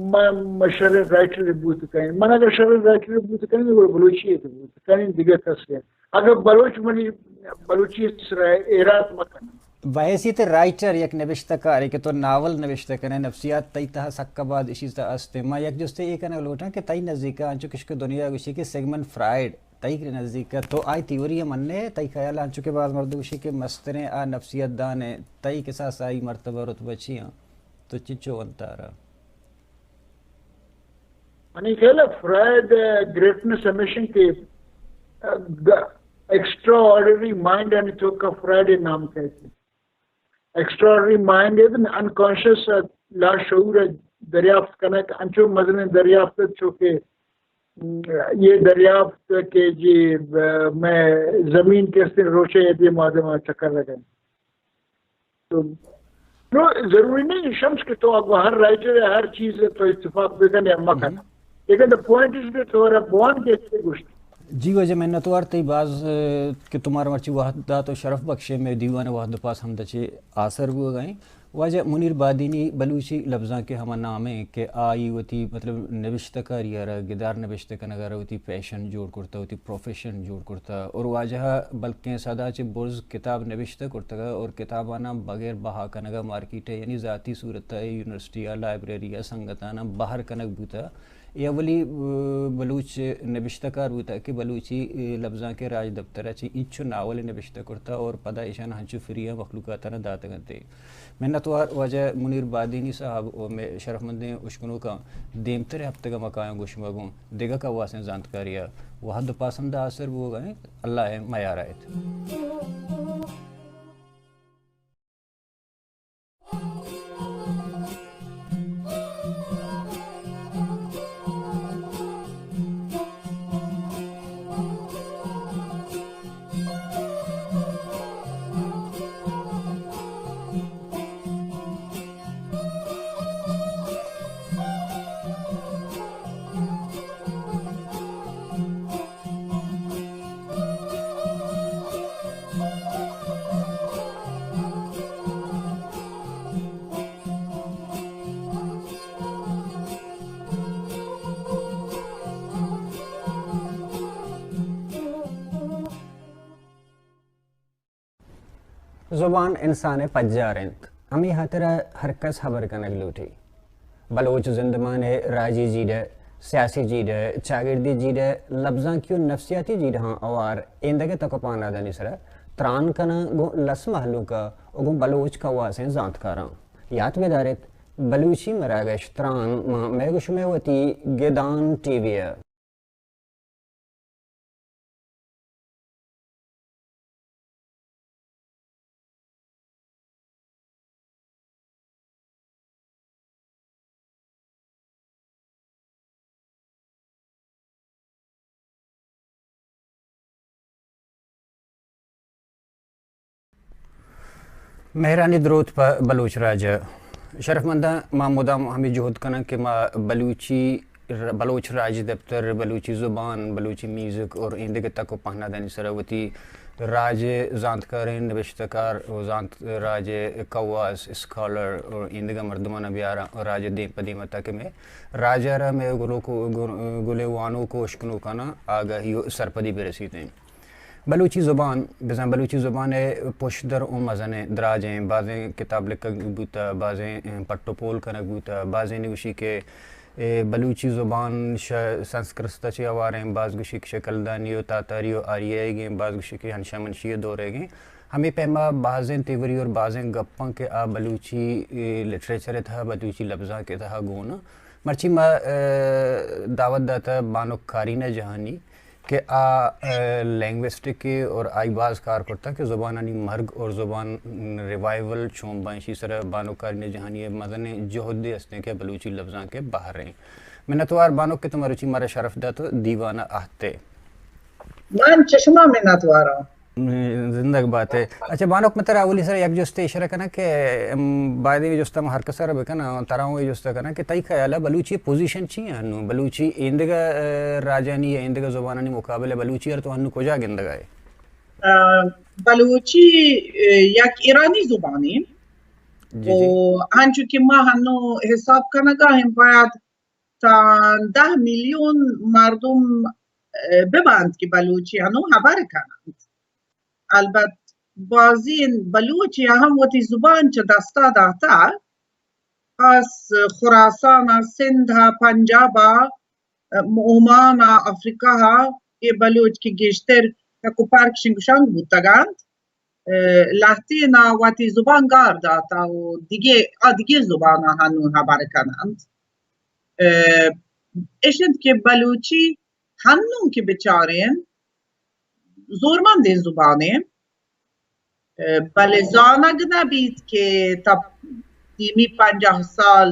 میں شرع رائٹر بوت کہیں من اگر شرع رائٹر بوت کہیں وہ بلوچی ہے بوت کہیں دیگر کس کے اگر بلوچ منی بلوچی ایرات مکن بحیثیت رائٹر یک نوشتہ کار ہے کہ تو ناول نوشتہ کریں نفسیات تئی تہا سکا بعد اسی تا استے میں یک جستے یہ کہنا لوٹا کہ تئی نزدیکا انچو کشک دنیا گوشی کہ سیگمنٹ فرائیڈ تئی کے نزدیکا تو آئی تیوری مننے تئی خیال انچو کے بعد مرد گوشی کہ مستریں آ نفسیت دانے تئی کے ساتھ آئی مرتبہ رتبہ چیاں تو چچو انتارا منی کہلا فرائیڈ گریٹنس ہمیشن کے ایکسٹرا آرڈنری مائنڈ یعنی تو کا فرائیڈ نام کہتے ایکسٹرا آرڈنری مائنڈ ہے انکانشیس لا شعور دریافت کرنا انچو مزن دریافت چونکہ یہ دریافت کہ جی میں زمین کیسے روشے یہ مادہ چکر لگائیں تو ضروری نہیں شمس کہ تو اب ہر رائٹر ہر چیز تو اتفاق بکن یا مکن لیکن the point is that تو ربوان کیسے گوشت جی وجہ میں نتوار تی باز کہ تمہارا مرچی وحدات و شرف بخشے میں دیوان وحد پاس ہم دچے آثر ہو گئیں واجہ منیر بادینی بلوچی لفظاں کے ہم نام ہیں کہ آئی ہوتی مطلب نوشتہ کار یا گدار نوشتہ کا نگارہ ہوتی پیشن جوڑ کرتا ہوتی پروفیشن جوڑ کرتا اور واجہ بلکہ سادا چے برز کتاب نوشتہ کرتا گا اور کتابانا بغیر بہا کنگا مارکیٹ ہے یعنی ذاتی صورت ہے یونیورسٹی یا لائبریری یا سنگتانا باہر کنگ بوتا یا ولی بلوچ نوشتہ کار ہوتا کہ بلوچی لفظاں کے راج دفتر چی انچو ناول نوشتہ کرتا اور پدا ایشان ہنچو فریہ مخلوقاتانا داتا گنتے میں نتوار وجہ منیر بادینی صاحب اور میں شرف مندیں اشکنوں کا دیمتر ہفتے کا مکایوں گوشمگوں دیگا کا واسن زانتکاریا وحد پاسندہ آثر وہ گئے اللہ ہے میار آیت زبان انسان پجارند ہمیں حترہ ہر کس خبر کنگ لوٹی بلوچ زندمان راجی جیڈہ سیاسی جیڈہ چاگردی جیڈہ لفظاں کیوں نفسیاتی جیڈہ ہاں اوار ایندگے تک پانا دانی سرہ تران کنا گو لس محلو کا گو بلوچ کا واسیں زانت کاراں یاد بیدارت بلوچی مراگش تران میں گوش میں ہوتی گیدان ٹی وی ہے مہرانی درود پر بلوچ راجہ شرف مندہ ما مدام ہمیں جہد کنا کہ ما بلوچ راج دفتر بلوچی زبان بلوچی میوزک اور ایندے تک کو پہنا دانی سراوتی راج زانتکارین نوشتکار اور زانت راج قواس اسکالر اور ایندگا مردمانہ بیارا اور راج دیم پدیمتا کہ میں راجہ را میں گلے وانو کو اشکنو کنا آگاہی سرپدی برسیتے ہیں بلوچی زبان بزن بلوچی زبان پشدر و مزن دراجیں بعضیں کتاب لکھ بوتا بعضیں پٹو پول کنک بوتا بعضیں نگوشی کے بلوچی زبان سنسکرستا چی آواریں بعض گوشی کے شکلدانی و تاتاری و آریائی گیں بعض گوشی کے ہنشا منشی دورے گیں ہمیں پیما بعضیں تیوری اور بعضیں گپاں کے آ بلوچی لٹریچر تھا بلوچی لفظاں کے تھا گونا مرچی ما دعوت داتا بانک کارینہ جہانی کہ لینگوسٹک کے اور آئی باز کار کرتا کہ زبانانی مرگ اور زبان ریوائیول چون بانشی سر بانو کاری جہانی مدن جہد ہستے کہ بلوچی لفظاں کے باہر رہیں میں نتوار بانو کہ تمہارا چی مارا شرف دا تو دیوانہ آہتے من چشمہ میں نتوارا زندگ بات ہے اچھا بانوک متر اولی سر یک جوستے اشارہ کنا کہ بائدی جوستا ہم حرکت سر بکنا تراؤں جوستا کنا کہ تائی خیالہ بلوچی پوزیشن چی ہیں ہنو بلوچی ایندگا راجانی یا ایندگا زبانانی مقابل بلوچی اور تو ہنو کجا گندگا ہے بلوچی یک ایرانی زبانی ہنچو کہ ما ہنو حساب کنگا ہم باید تا 10 میلیون مردم ببند که بلوچی هنو خبر کنند البته بازین بلوچی هم وتی زبان چه دستا داتا پس خراسان سندھ پنجاب عمان افریقا یہ بلوچ کی گشتر تکو پارک شنگشنگ بودتگند لحتینا وتی زبان گار داتا و دیگه زبان هنو خبر کنند اشند که بلوچی ہنوں کے بیچارے زورمند زبانیں بلے زانگ نبید کہ تب 50 سال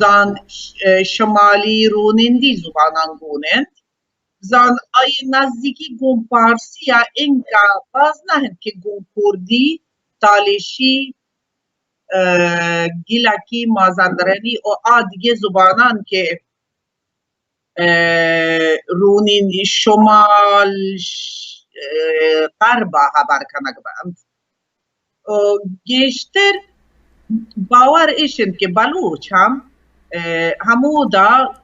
zan شمالی رونندی زبانان گونند زان ای نزدیکی گون پارسی یا اینکا باز نهند که گون کردی تالشی گیلکی مازندرانی و آدیگه زبانان که رونندی شمال غربا خبر کنگ بند گیشتر باور ایشند که بلوچ هم همودا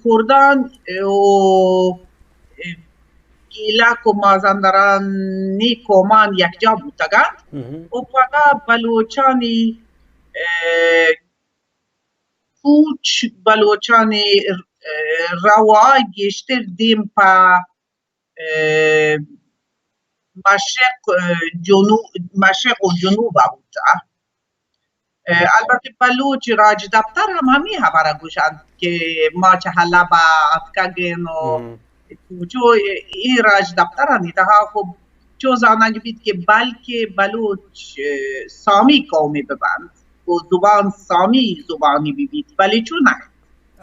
کردان و گیلک و مازندرانی کومان یک جا بودگند و پدا بلوچانی کوچ بلوچانی روا گشتر دیم پا مشرق و جنوب بوده. البته بلوچ راج دفتر هم همی خبره گوشند که ما چه حلبا افکگین و چو این راج دفتر همی تها خب چو زانگ بید که بلکه بلوچ سامی قومی ببند و زبان سامی زبانی بید ولی چون نه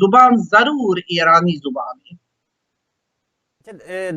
زبان ضرور ایرانی زبانی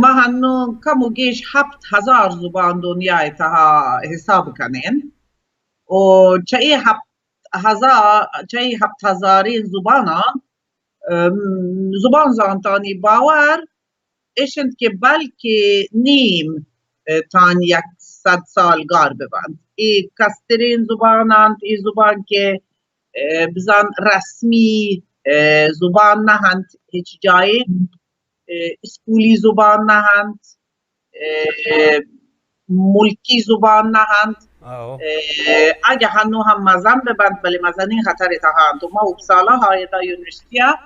ما هنو کمو گیش 7000 زبان دنیای تها حساب کنین و چه 7000 زبانا زبان زانتانی باور ایشند که بلکه نیم تان 100 سال گار ببند ای کسترین زبانان ای زبان که بزن رسمی زبان نهند هیچ جایی اسکولی زبان نهند ملکی زبان نهند اگه هنو هم مزن ببند ولی مزنین خطر تهند و ما اپسالا های دا یونیورسیتیا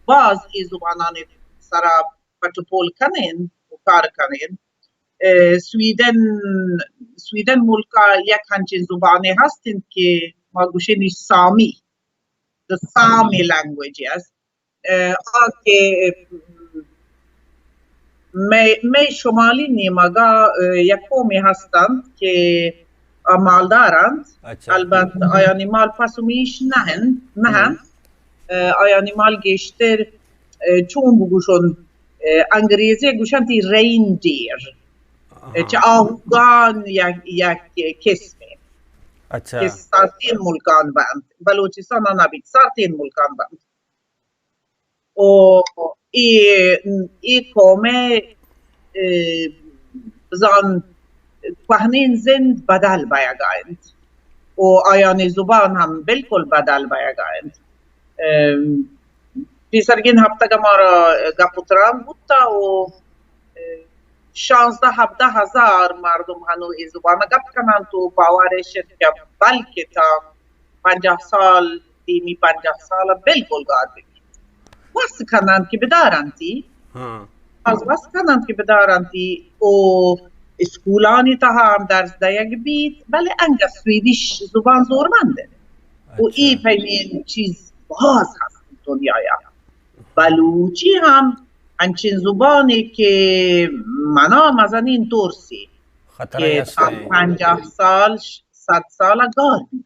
باز ای زبانان سرا پتوپول کنین و کار کنین سویدن ملکا یک همچین زبانی هستین که ما گوشینی سامی the Sami language است که می شمالی نیمگا یک قومی هستند که مالدارند البته آیانی مال پسومیش نهند آیانی مال گشتر چون بگوشن انگریزی گوشن تی رینڈیر چه آهوگان یک کسمه که سارتین ملکان بند بلوچستان نبید سارتین ملکان بند و ای قومه بزن پهنین زند بدل بیگایند و آیانی زبان هم بالکل بدل بیگایند پیسرگین هفته که ما را گپوتران بودتا و 16-17 هزار مردم هنو ای زبان گپ کنند تو باورشت که بلکه تا 50 سال دیمی 50 سال بالکل گار بگید واسه کنند که بدارندی از واسه کنند که بدارندی و اسکولانی تا هم درس دیگ بید ولی انگه سویدیش زبان زورمنده و ای پیمین چیز باز هست دنیای بلوچی هم انچین زبانی که منا مزنین ترسی که تا 50 سال 100 سال گار بید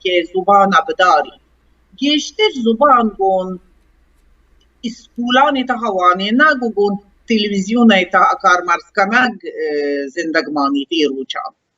که زبان بداری گشتر زبان گون اسکولان تا هوانه نگون تلویزیون تا کارمرز کنگ زندگمانی روچان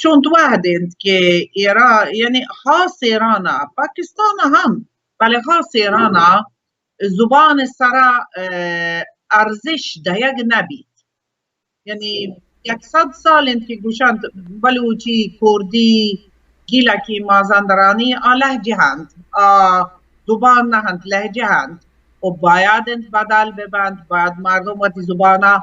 چون واحدند که ایران یعنی خاص ایران پاکستان هم ولی خاص ایران زبان سرا ارزش دیگ نبید یعنی 100 سالند که گوشند بلوچی کردی گیلکی مازندرانی لهجه هند زبان نهند لهجه هند و بایدند بدل ببند باید مردم وقتی زبان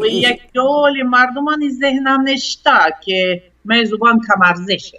و یک دول مردمان ذهنم نشتا که من زبان کم ارزشه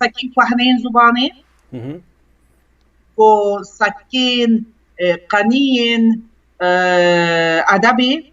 سکین فهنین زبانی و سکین قنین ادبی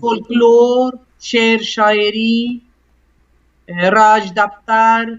فولکلور شعر شاعری راج دفتر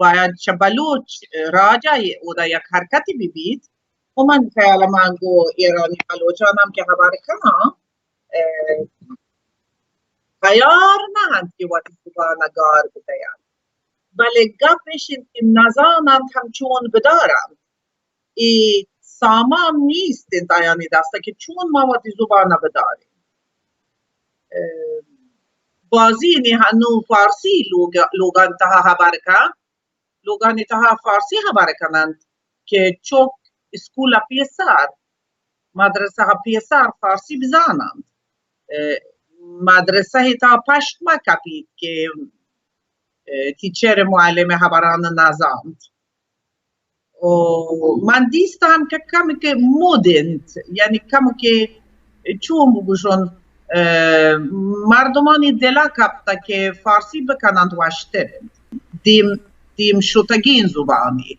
باید چه بلوچ راجعی او دا یک حرکتی ببید و من خیال من گو ایرانی بلوچان هم که خبر کنم خیار نهند که وقتی زبان گار بدهند بله گپشید که نزانند همچون بدارند ای سامان نیست دایانی دسته که چون ما وقتی زبان بداریم بازی نی هنو فارسی لوگان تها خبر کن لوگان تها فارسی خبر کنند که چوک اسکول پیسر مدرسه پیسر فارسی بزنند مدرسه تا پشت مکپید که تیچر معلم خبران نزاند و من دیستم که کمی که مدند یعنی کمی که چون بگوشون مردمانی دلا کبتا که فارسی بکنند واشترند دیم شتگین زبانی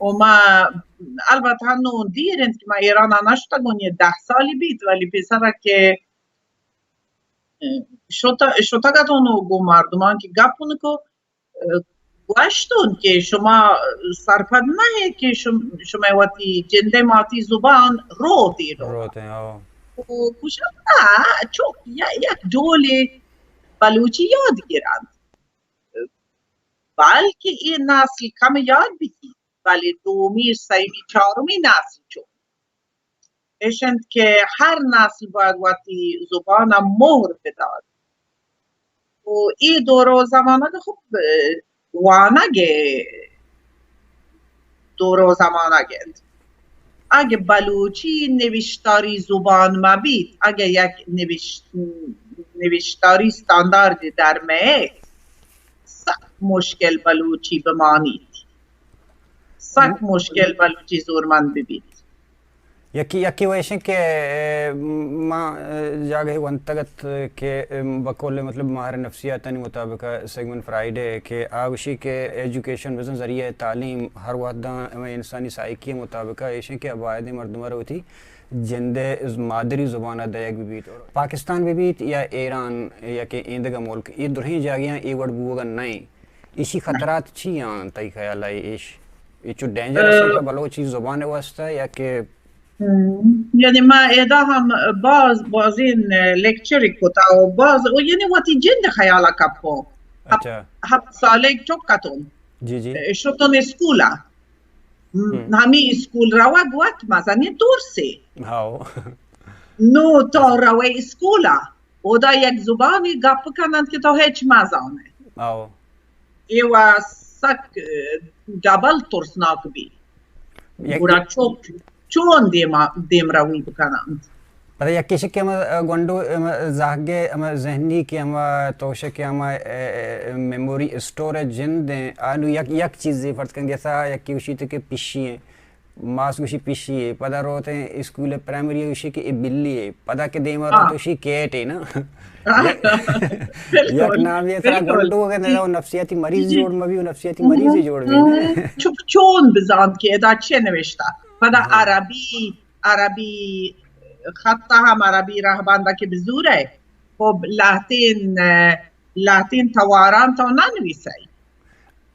وما البته هنو دیرند که ما ایران نشتگون 10 سالی بید ولی پسره که شتگتونو گو مردمان که گپونو که گوشتون که شما سرپد نه که شما واتی جنده ماتی زبان روتی رو و گوشم نه چوک یک دولی بلوچی یاد گیرند، بلکه این نسل کم یاد بگیر، ولی دومی، سیمی، چهارمی نسل چون اشند که هر نسل باید وقتی زبان مهر بداد و این دور زمانه خب وانگه دور زمانه گند. اگه بلوچی نوشتاری زبان مبید، اگه یک نوشتاری استاندارد در مهک سخت مشکل بلوچی بمانید، سخت مشکل بلوچی زورمند ببید. یکی ویشن کہ ماں جاگہ ونتگت کہ بقول مطلب ماہر نفسیاتانی مطابق سیگمنڈ فرائیڈ ہے کہ آگوشی کے ایجوکیشن وزن ذریعہ تعلیم ہر وحدہ انسانی سائیکی مطابق ایشن کہ عبائد مردمہ روتی جند مادری زبانہ دیگ بھی بیت پاکستان بھی بیت یا ایران یا کہ ایندگا ملک یہ درہیں جاگیاں ای وڑ بوگا نئے اسی خطرات چھیاں تائی خیال آئی ایش یہ چو ڈینجرس ہے بلوچی زبان واسطہ یا کہ یعنی ما ایدا هم باز این لکچری کتا و باز و یعنی واتی جند خیالا کپو هب ساله چوکتون شتون اسکولا همی اسکول روا گوات مزنی دورسی نو تا روی اسکولا و دا یک زبانی گپ کنند که تا هیچ مزانه ایوا سک جبل ترسناک بی بورا چوک چون دیم روی بکنند پتہ یا کسی کہ ہم گونڈو زاہگے ہم ذہنی کہ ہم توشہ کہ ہم میموری اسٹوریج جن دیں آنو یک چیز فرض کریں جیسا یکی وشی تھے کہ پیشی ہیں ماس گوشی پیشی ہے پتہ روتے ہیں اسکول پرائمری وشی کہ بلی ہے پتہ کہ دیم روتے وشی کیٹ ہے نا یک نام یہ طرح گونڈو اگر نفسیاتی مریض جوڑ مبی و نفسیاتی مریض جوڑ بھی چون بزاند که ادا چه نوشته پدا عربی خطه هم عربی رهبنده که بزوره خب لاتین تواران تا ننویسه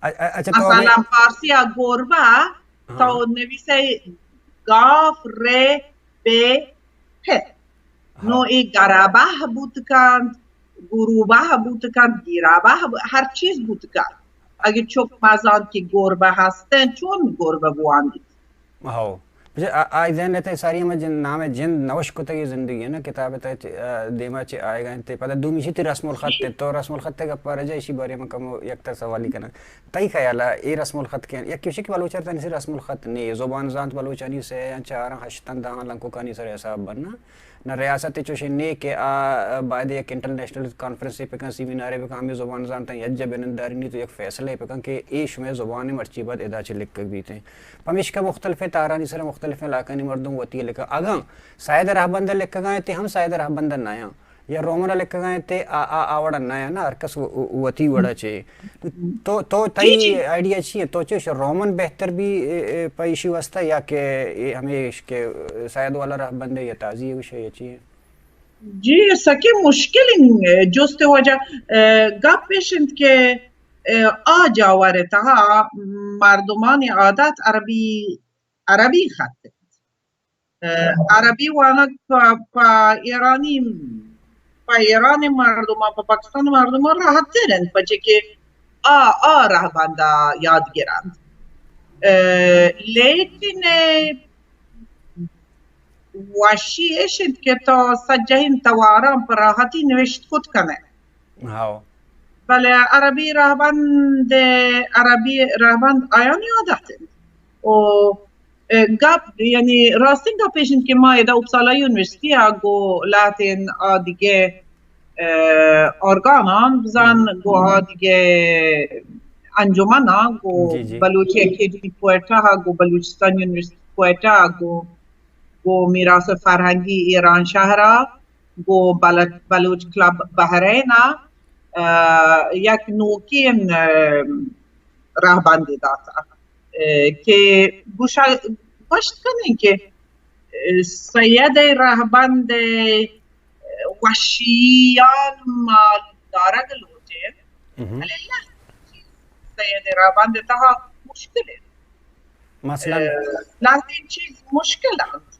مثلا فارسی گربه تا نویسه گاف ر ب ه نوعی گربه بود کند گروبه بود کند گیربه هر چیز بود کند اگه چوک مزان که گربه هستن چون گربه بواندید ہاؤ آج ذہن رہتا ہے ساری ہمیں جن نام جن نوش کو تک زندگی ہے نا کتاب دیما چے آئے گا انتے پتہ دو میشی تی رسم الخط تے تو رسم الخط تے گپا رجا اسی بارے میں کم یکتر سوالی کرنا تائی خیال ہے اے رسم الخط کے یا کیوشی کہ بلوچر تانی سے رسم الخط نہیں زبان زانت بلوچانی سے یا چارا ہشتن دان لنکو کانی سر حساب بننا نہ ریاست چوشی نے کہ بعد ایک انٹرنیشنل کانفرنس پہ کن سیمینارے پہ ہمیں زبان زانتا ہیں یجب اننداری نہیں تو ایک فیصلہ پہ کن کہ ایش میں زبان مرچی بعد ادا چھ لکھ بھی تھے پمیش کا مختلف تارانی سر مختلف علاقانی مردوں وتی لکھا اگاں سائد راہ بندر لکھ گئے تھے ہم سائد راہ بندر نایا یا رومن لکھ گئے تھے آوڑا نایا نا ارکس وتی وڑا چے تو تائی آئیڈیا چھی ہے تو چوش رومن بہتر بھی پیشی واسطہ یا کہ ہمیں کہ سائد والا راہ بندر یا تازی وشے یہ چھی ہے جی سکی مشکل جست وجہ گپ پیشنت کے آجاوره تها مردمان عادت عربی خط عربی وانا پا ایرانی مردمان پا پاکستان مردمان راحت ترند پچه که راه بنده یاد گیرند لیکن وشی اشند که تا سجهین تواران پر راحتی نوشت خود کنه بله عربی راهبند آیان یادتند و گپ یعنی راستین گپشند که ما ایده اپسالا یونیورسیتی گو لاتین دیگه ارگانان بزن گو دیگه انجمنا گو بلوچی اکیدمی کوئٹا گو بلوچستان یونیورسیتی کوئٹا گو میراث فرهنگی ایران شهرا گو بلوچ کلب بحرینا یک نوکین راهبندی داتا که گوشت کنین که سید راهبند وشیان مالداره گلوچه علیه سید راهبند تها مشکله مثلا لازم چیز مشکل هست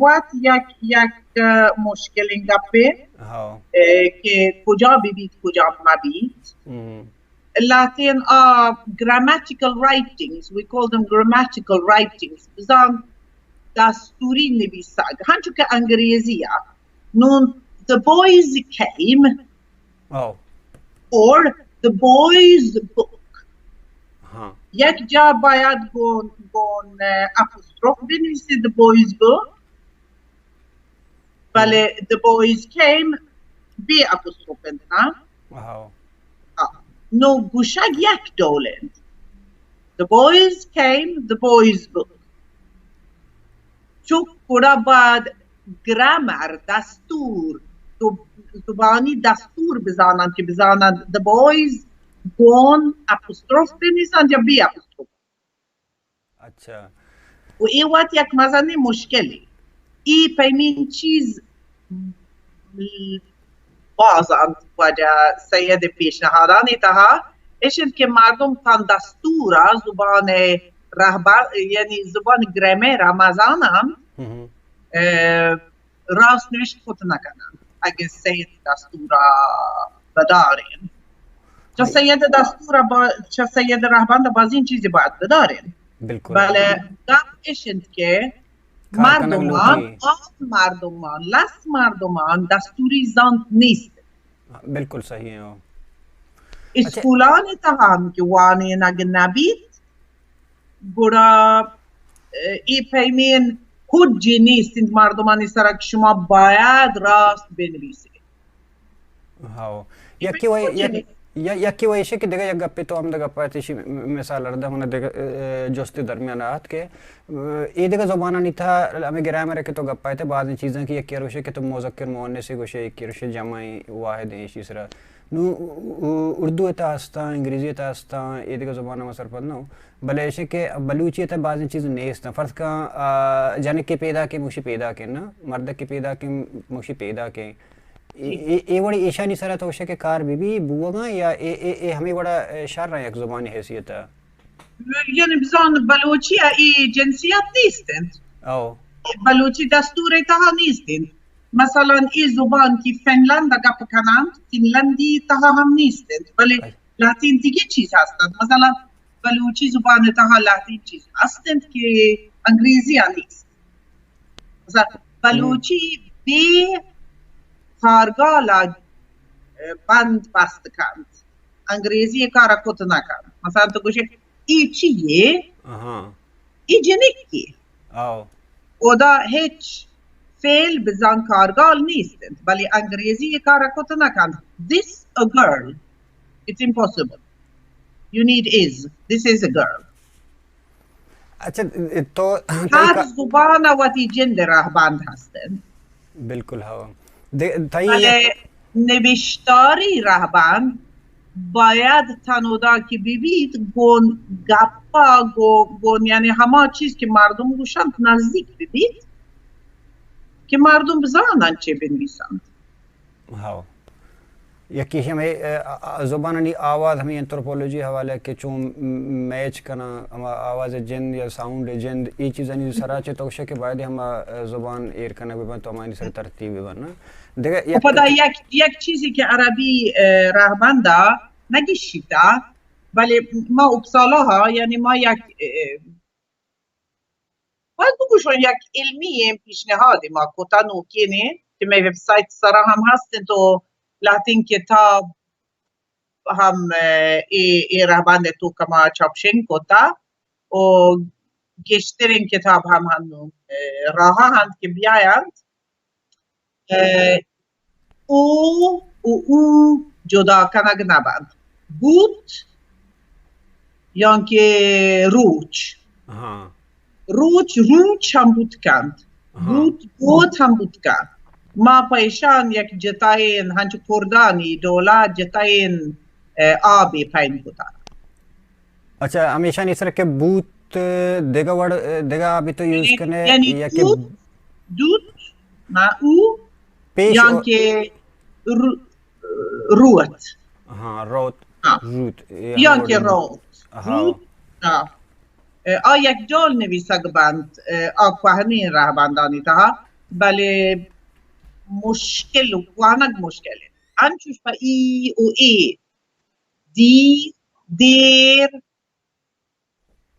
وقت یک مشکل این گپه که کجا ببید کجا مبید لكن grammatical writings we call them grammatical writings بزن دستوری نویسد هنچو که انگریزیه نون the boys came or the boys book یک جا باید گون اپوستروف بنویسید the boys book بله the boys came بی اپوستروف بندن نو گوشک یک دولند the boys came the boys book چون کورا باید گرامر دستور زبانی دستور بزنن که بزنن the boys گون اپوستروف بنویسن یا بی اپوستروف اچھا و این وقت یک مزنی مشکلی ای پیمین چیز بازند وجه سید پیشنهادانی تها اشد که مردم تان دستور زبان رهبر یعنی زبان گرامر مزنن راست نوشت خود نکنن اگه سید دستور بدارین چه سید رهبند باز این چیزی باید بدارین بله گفت اشند که مردمان دستوری زند نیست بالکل صحیح ہے اسکولان تهم که وانی نگه نبید گوڑا ای پیمین حجی نیست این مردمانی سر که شما باید راست بنویسید یکی وایشه که دیگه یک گپی تو هم دیگه پایتشی مثال رده هونه دیگه جستی درمیانات که ای دیگه زبانه نیتا ہمیں گرامر که تو گپای تے بعض چیزیں کہ یکی روشے کہ تو مذکر مؤنث گوشے یکی روشے جمعی واحد ہیں اسی طرح نو اردو تا ہستا انگریزی تا ہستا ای دیگه زبانه مسر پد نو بلے ایشے کہ بلوچی تا بعض چیز نیست فرض کا جانے کے پیدا کے موشی پیدا کے نا مرد کے پیدا کے موشی پیدا کے ای بڑی ایشانی سرات ہوشے کہ کار بی بوگا یا ای ہمیں بڑا شر رہا یک زبانی حیثیت ہے یعنی بزن بلوچی ای جنسیت نیستند بلوچی دستور تها نیستند مثلا ای زبان که فنلند گپ کنند فنلندی تها هم نیستند ولی لاتین دیگه چیز هستند مثلا بلوچی زبان تها لاتین چیز هستند که انگریزی نیست مثلا بلوچی بی کارگاه بند بست کند انگریزی کار کت نکند مثلا تو گوشه ای چیه؟ ای جنکی او دا هیچ فعل بزن کارگاه نیستند ولی انگریزی کار کت نکند this a girl it's impossible you need is this is a girl اچھا تو هر زبان و تی جند رهبند هستند بالکل ها ولی نوشتاری رهبند باید تنودا که ببید گون گپا گون یعنی همه چیز که مردم گوشند نزدیک ببید که مردم بزنن چه بنویسند یکی ہمیں زبانی آواز ہمیں انتروپولوجی حوالے کہ چون میچ کرنا ہم آواز جند یا ساؤنڈ جند یہ چیزیں سراچے تو کہ باید ہم زبان ایر کرنا بھی بن تو ہماری سر ترتیب بھی بن دیگه خدا یک چیزی که عربی رهبنده نگیشیده ولی ما اپسالا ها یعنی ما یک باید بگوشون یک علمی پیشنهادی ما کتانو کنه که می ویبسایت سرا هم هستن تو لاتین کتاب هم ای رهبنده تو کما چاپشن کتا و گشترین کتاب هم راه هند که بیایند او جدا کنگ نبند بود یان که روچ روچ هم بود کند بود هم بود کند ما پیشان یک جتاین هنچ کردانی دولت جتاین آبی پین بودا اچھا ہمیشہ نہیں سر کہ بوت دیگا ورڈ دیگا ابھی تو یوز کرنے یعنی دود نا او یان که روت روت روت یا که روت یک جال نویسه بند آکوهنی رهبندانی تا بله مشکل و کوانک مشکله انچوش با ای و ای دی دیر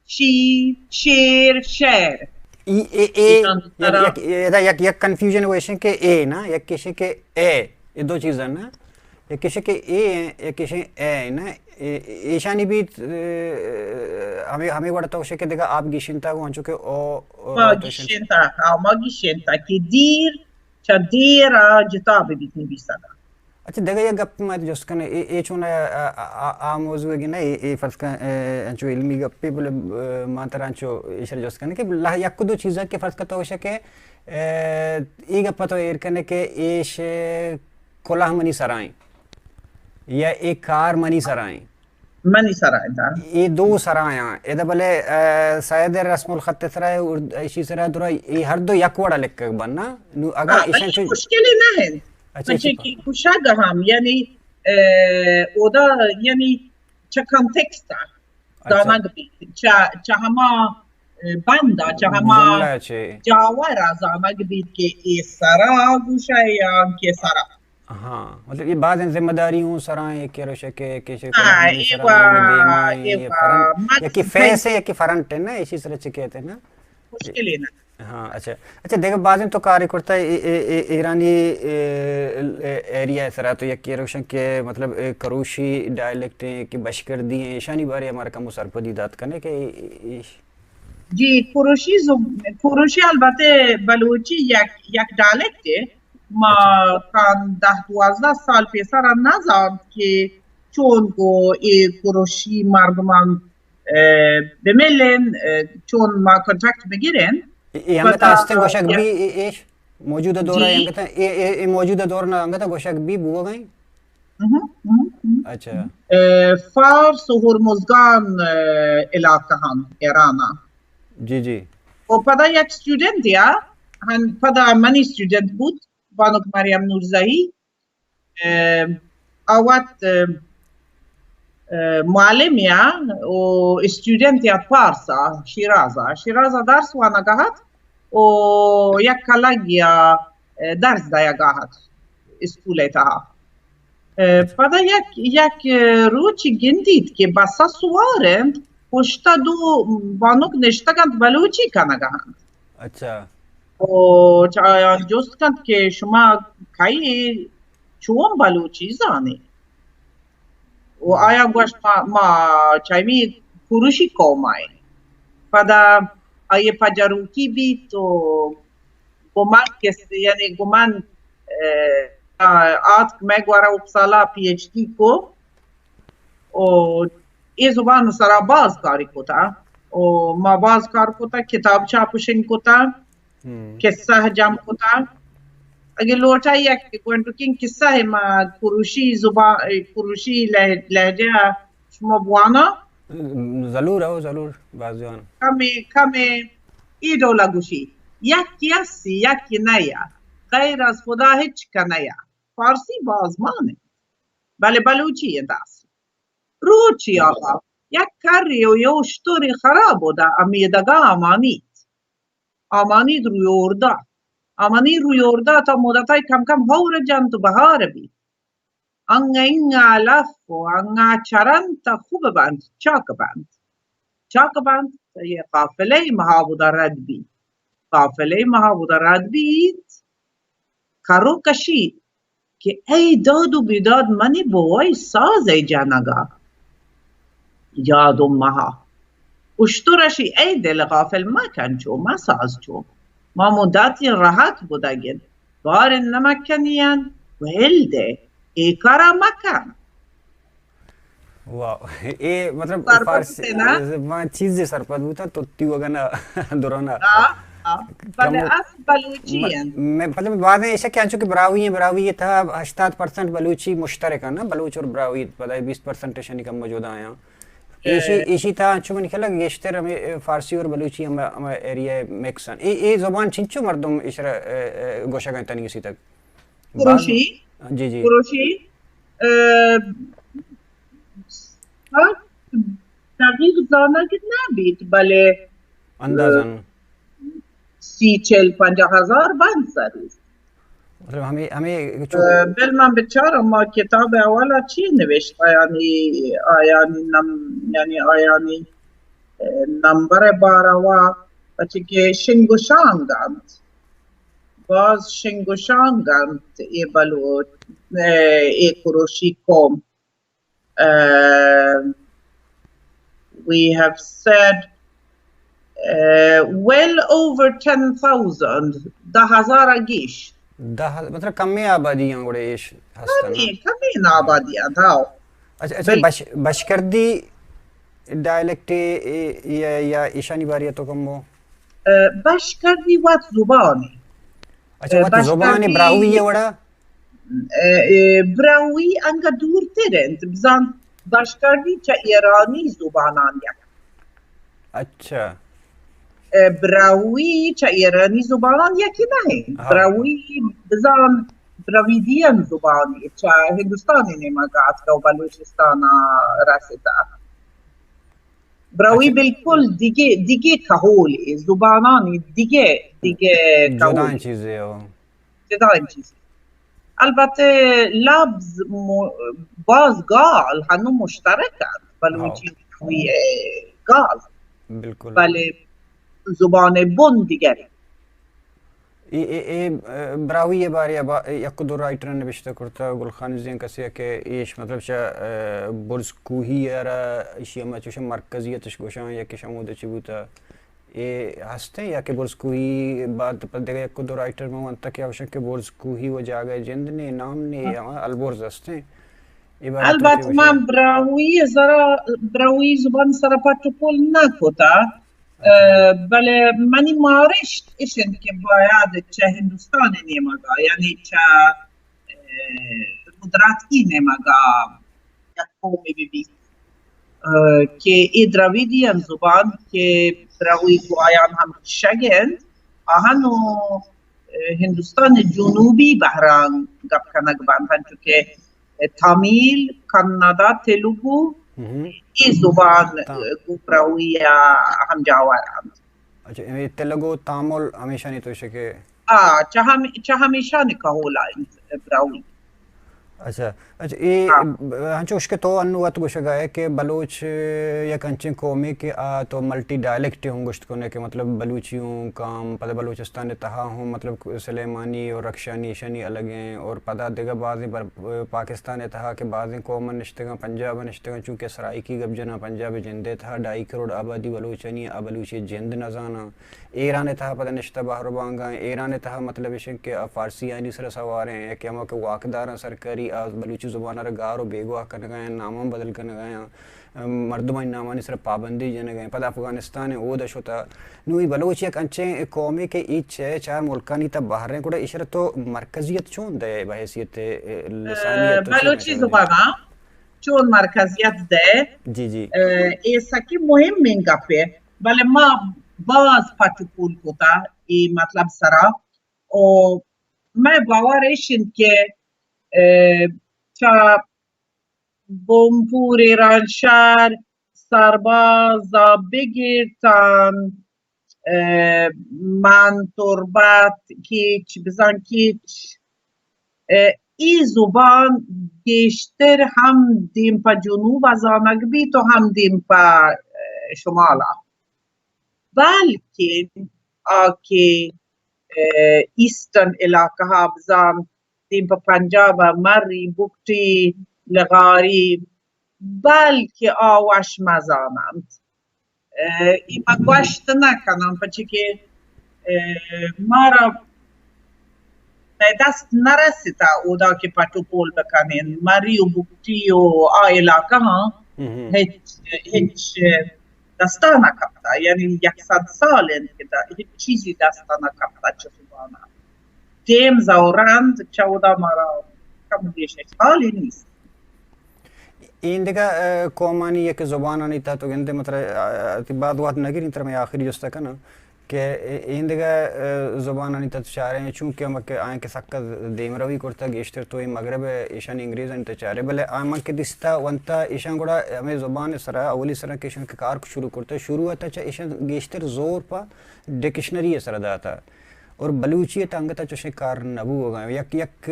شی شیر شیر یک کنفیوژن ہوئے کہ اے نا یک کسی کہ اے یہ دو چیزیں نا یک کسی کہ اے یک کسی اے نا ایشانی بھی ہمیں وڑتا ہوشے کہ دیکھا آپ گیشنتا کو ہنچو کہ او ما گیشنتا کہ دیر چا دیر جتاب بیتنی بیستا دا اچھا دیکھا یہ گپ میں جس کنے اے چونا آم موضوع ہے کہ نا اے فرض کا انچو علمی گپی بولے مانتر انچو ایشر جس کنے کہ یک دو چیزیں کہ فرض کا ہوشے کہ ای گپا تو ایر کنے کہ ایش کلہ منی سرائیں یا ایک کار منی سرائیں دا یہ دو سرائیں یہ بلے سید رسم الخط سرائے ایشی سرائے دورا یہ ہر دو یک وڑا لکھ کر بننا اگر ایشن مشکلی نہ ہے بچے کی کشاگا ہم یعنی اودا یعنی چا کنٹیکستا دانگ بیت چا ہما بندا چا ہما جاورا زانگ بیت کے ای سرا گوشا یا کے سرا ہاں مطلب یہ بعض ذمہ داری ہوں سرائیں ایک کیا روشے کے کسی کی فیس ہے یا کی فرنٹ ہے نا اسی طرح سے کہتے ہیں نا مشکل ہے نا ہاں اچھا دیکھو بعض تو کاری کرتا ہے ایرانی ایریا ہے سرا تو یک روشن کے مطلب کروشی ڈائلیکٹ ہیں کہ بشکردی ہیں ایشانی بارے ہمارا کم سرپدی داد کرنے کے جی کروشی البته بلوچی یک ڈائلیکٹ ہے ما کان 10-12 سال پیسر نزد که چون گو ای کروشی مردمان بمیلن چون ما کنترکت بگیرن ای همه تا هستن گوشک بی ایش موجود دوره ای موجود دور نه انگتا گوشک بی بو گئی اچھا فارس و هرمزگان علاقه هم ایرانا جی و پدا یک student یا هن پدا منی student بود بانوک مریم نورزایی اوات معلم یا و استودنت یا پارسا شیرازا درس وانا گاهت و یک کلاگ یا درس دایا گاهت اسکوله تاها پدا یک روچی گندید که بسا سوارند پشتا دو بانوک نشتگند بلوچی کنه گاهند اچھا و جست کند که شما کهی چون بلوچی زانی و آیا گوشت ما چایمی کروشی کومای پدا آیا پجروکی بید و گمان کسی یعنی گمان آت مگوارا اپسالا پی ایچ دی کو و ای زبان سرا باز کاری کتا و ما باز کار کتا کتاب چاپشن کتا قصہ جمع کتا اگر لوٹا یک گوینٹوکین قصہ ہے ما کروشی لہجہ شما بوانا ضرور بازیان کمی ای دولا گوشی یک یسی یک نیا غیر از خدا هیچ کنیا فارسی بازمانه بله بلوچی دست روچی آقا یک کری و یو شطوری خراب بوده امیدگاه آمانید روی ارده تا مدتای کم هور جن تو بهار بید انگا اینگا لف و انگا چرن تا خوب بند چاک بند یه قافله مها بوده رد بید کرو کشید که ای داد و بیداد منی بوای سازه جانگا یادم مها اشترشی ای دل غافل مکن چو ما ساز چو ما مدتی راحت بودگید بار نمکنین و هلده ای کارا مکن واو ای مطلب فارسی من چیزی سرپد بودتا تو تیو گنا درانا بله اصل بلوچی ہیں مطلب بعد میں ایسا کیا چونکہ براوی یہ تھا 80% بلوچی مشترک ہے نا بلوچ اور براوی پتہ 20% شنی کم موجود آیا اسی تھا چون من کھلا گشتر ہمیں فارسی اور بلوچی ہم ایریا مکس ہیں اے زبان چنچو مردم اشرا گوشا گئے تنی اسی تک کروشی جی کروشی تغییر زانگ نبید بله اندازن 30-40-50 بند ضرور مطلب ہمیں بل من بچارم ما کتاب اولا چی نوشت یعنی آیانی نمبر باروا بچه که شنگوشانگند باز شنگوشانگند ای بلوچ ای crochet come we have said well over 10,000 10,000 گیش مطلب کمی آبادیاں گوڑے ایش ہستن کمی آبادیاں تھا اچھا بشکردی ڈائلیکٹ یا ایشانی باریتو کم ہو بشکردی وات زبانی اچھا وات زبانی براوی ہے وڑا براوی انگا دور ترند بزن بشکردی چا ایرانی زبانان یک اچھا براوی چا ایرانی زبانان یکی نہیں براوی بزن براویدین زبانی چا ہندوستانی نمگات کا بلوچستان رسیتا براوی بالکل دیگه کهولی زبانانی دیگه جدان چیزی ہو جدان چیزی البته لبز باز گال هنو مشترکند بلوچی براوی گال بالکل ولی زبان بن دیگری براوی یہ باری یک دو رائٹر نوشته کرتا گلخانی زین کسی که ایش مطلب چه برز کوهی را ایشی اما چوش مرکزیتش گوشان یا که شموده چی بودا هسته یا که برز کوهی بعد پر دیگه یک دو رائٹر میں وانتا کیا ہوشن که برز کوهی و جاگه جند نے نام نے البرز هسته البته من براوی زبان سر پاتو پول نکوتا بله منی مارشت ایشن که باید چه هندوستان نیمگا یعنی چه قدرتی نیمگا یک قومی ببید که ای دراویدیان زبان که براوی گویان هم شگند آهنو هندوستان جنوبی بحران گب کنگ بندن چون که تامیل، کانادا، تلگو ای زبان براوی هم جاورند. اچھا تلگو تامل ہمیشہ نہیں تو شکے چه ہمیشہ نکاولا براوی. اچھا یہ ہنچو اس کے تو انو وقت گوشگا ہے کہ بلوچ یا کنچن قومی کے تو ملٹی ڈائلیکٹ ہوں گشت کونے کے مطلب بلوچیوں کام پتہ بلوچستان تہا ہوں مطلب سلیمانی اور رکشانی شنی الگ ہیں اور پتہ دیگا بعضی پاکستان تہا کہ بعضی قوم نشتگاں پنجاب نشتگاں چونکہ سرائی کی گب جنا پنجاب جندے تھا 2.5 کروڑ آبادی بلوچنی بلوچی جند نزانا ایران تہا پتہ نشتہ باہر بانگاں ایران تہا مطلب اشن کہ فارسی آئینی سر سوارے ہیں کہ ہمیں کہ واقداراں سرکاری آز بلوچی زبانہ را گارو بیگواہ کرنے گئے ناموں بدل کرنے گئے مردمانی نامانی سر پابندی جنے گئے پتہ افغانستان او دش ہوتا نوی بلوچی ایک انچے قومی کے ایچ ہے 4 ملکانی تا باہر ہیں کوڑا اشارت تو مرکزیت چون دے بحیثیت لسانیت بلوچی زبانہ چون مرکزیت دے جی جی ایسا کی مهم منگا پہ بلے ما باز پاچوپول کوتا ای مطلب سرا او میں باوریشن کے چا بومپور ایران شهر سربازا بگیرتن من تربت کیچ بزن کیچ ای زبان بیشتر هم دیم پا جنوب از آنگ بیت و هم دیم پا شمالا بلکه آکه ایستن علاقه ها بزن دیم پا پنجاب مری بکتی لغاری بلکه آوش مزانند ایما گوشت نکنم پچه که مارا دست نرسیتا اودا که پتو پول بکنین مری و بکتی و علاقه ها هیچ دستا نکبتا یعنی 100 سال هیچ چیزی دستا نکبتا چه زبانه دیم زورند چه اودا مارا کم دیش حالی نیست این دیگه قومانی یک زبانانی تا تو گنده مطلب بعد وقت نگیرین تر میں آخری جستا کنا کہ ایندگا زبان تچارے ہیں چونکہ ہم کہ آئیں کہ سکت دیم روی کرتا گیشتر تو مغرب ایشان انگریز تچارے بلے آئیں کہ دستا ونتا ایشان گوڑا ہمیں زبان سرا اولی سرا کہ ایشان کے کار کو شروع کرتا شروع ہوتا چاہ ایشان گیشتر زور پا ڈکشنری سرا داتا اور بلوچی تانگتا چوشے کار نبو ہو گئے یک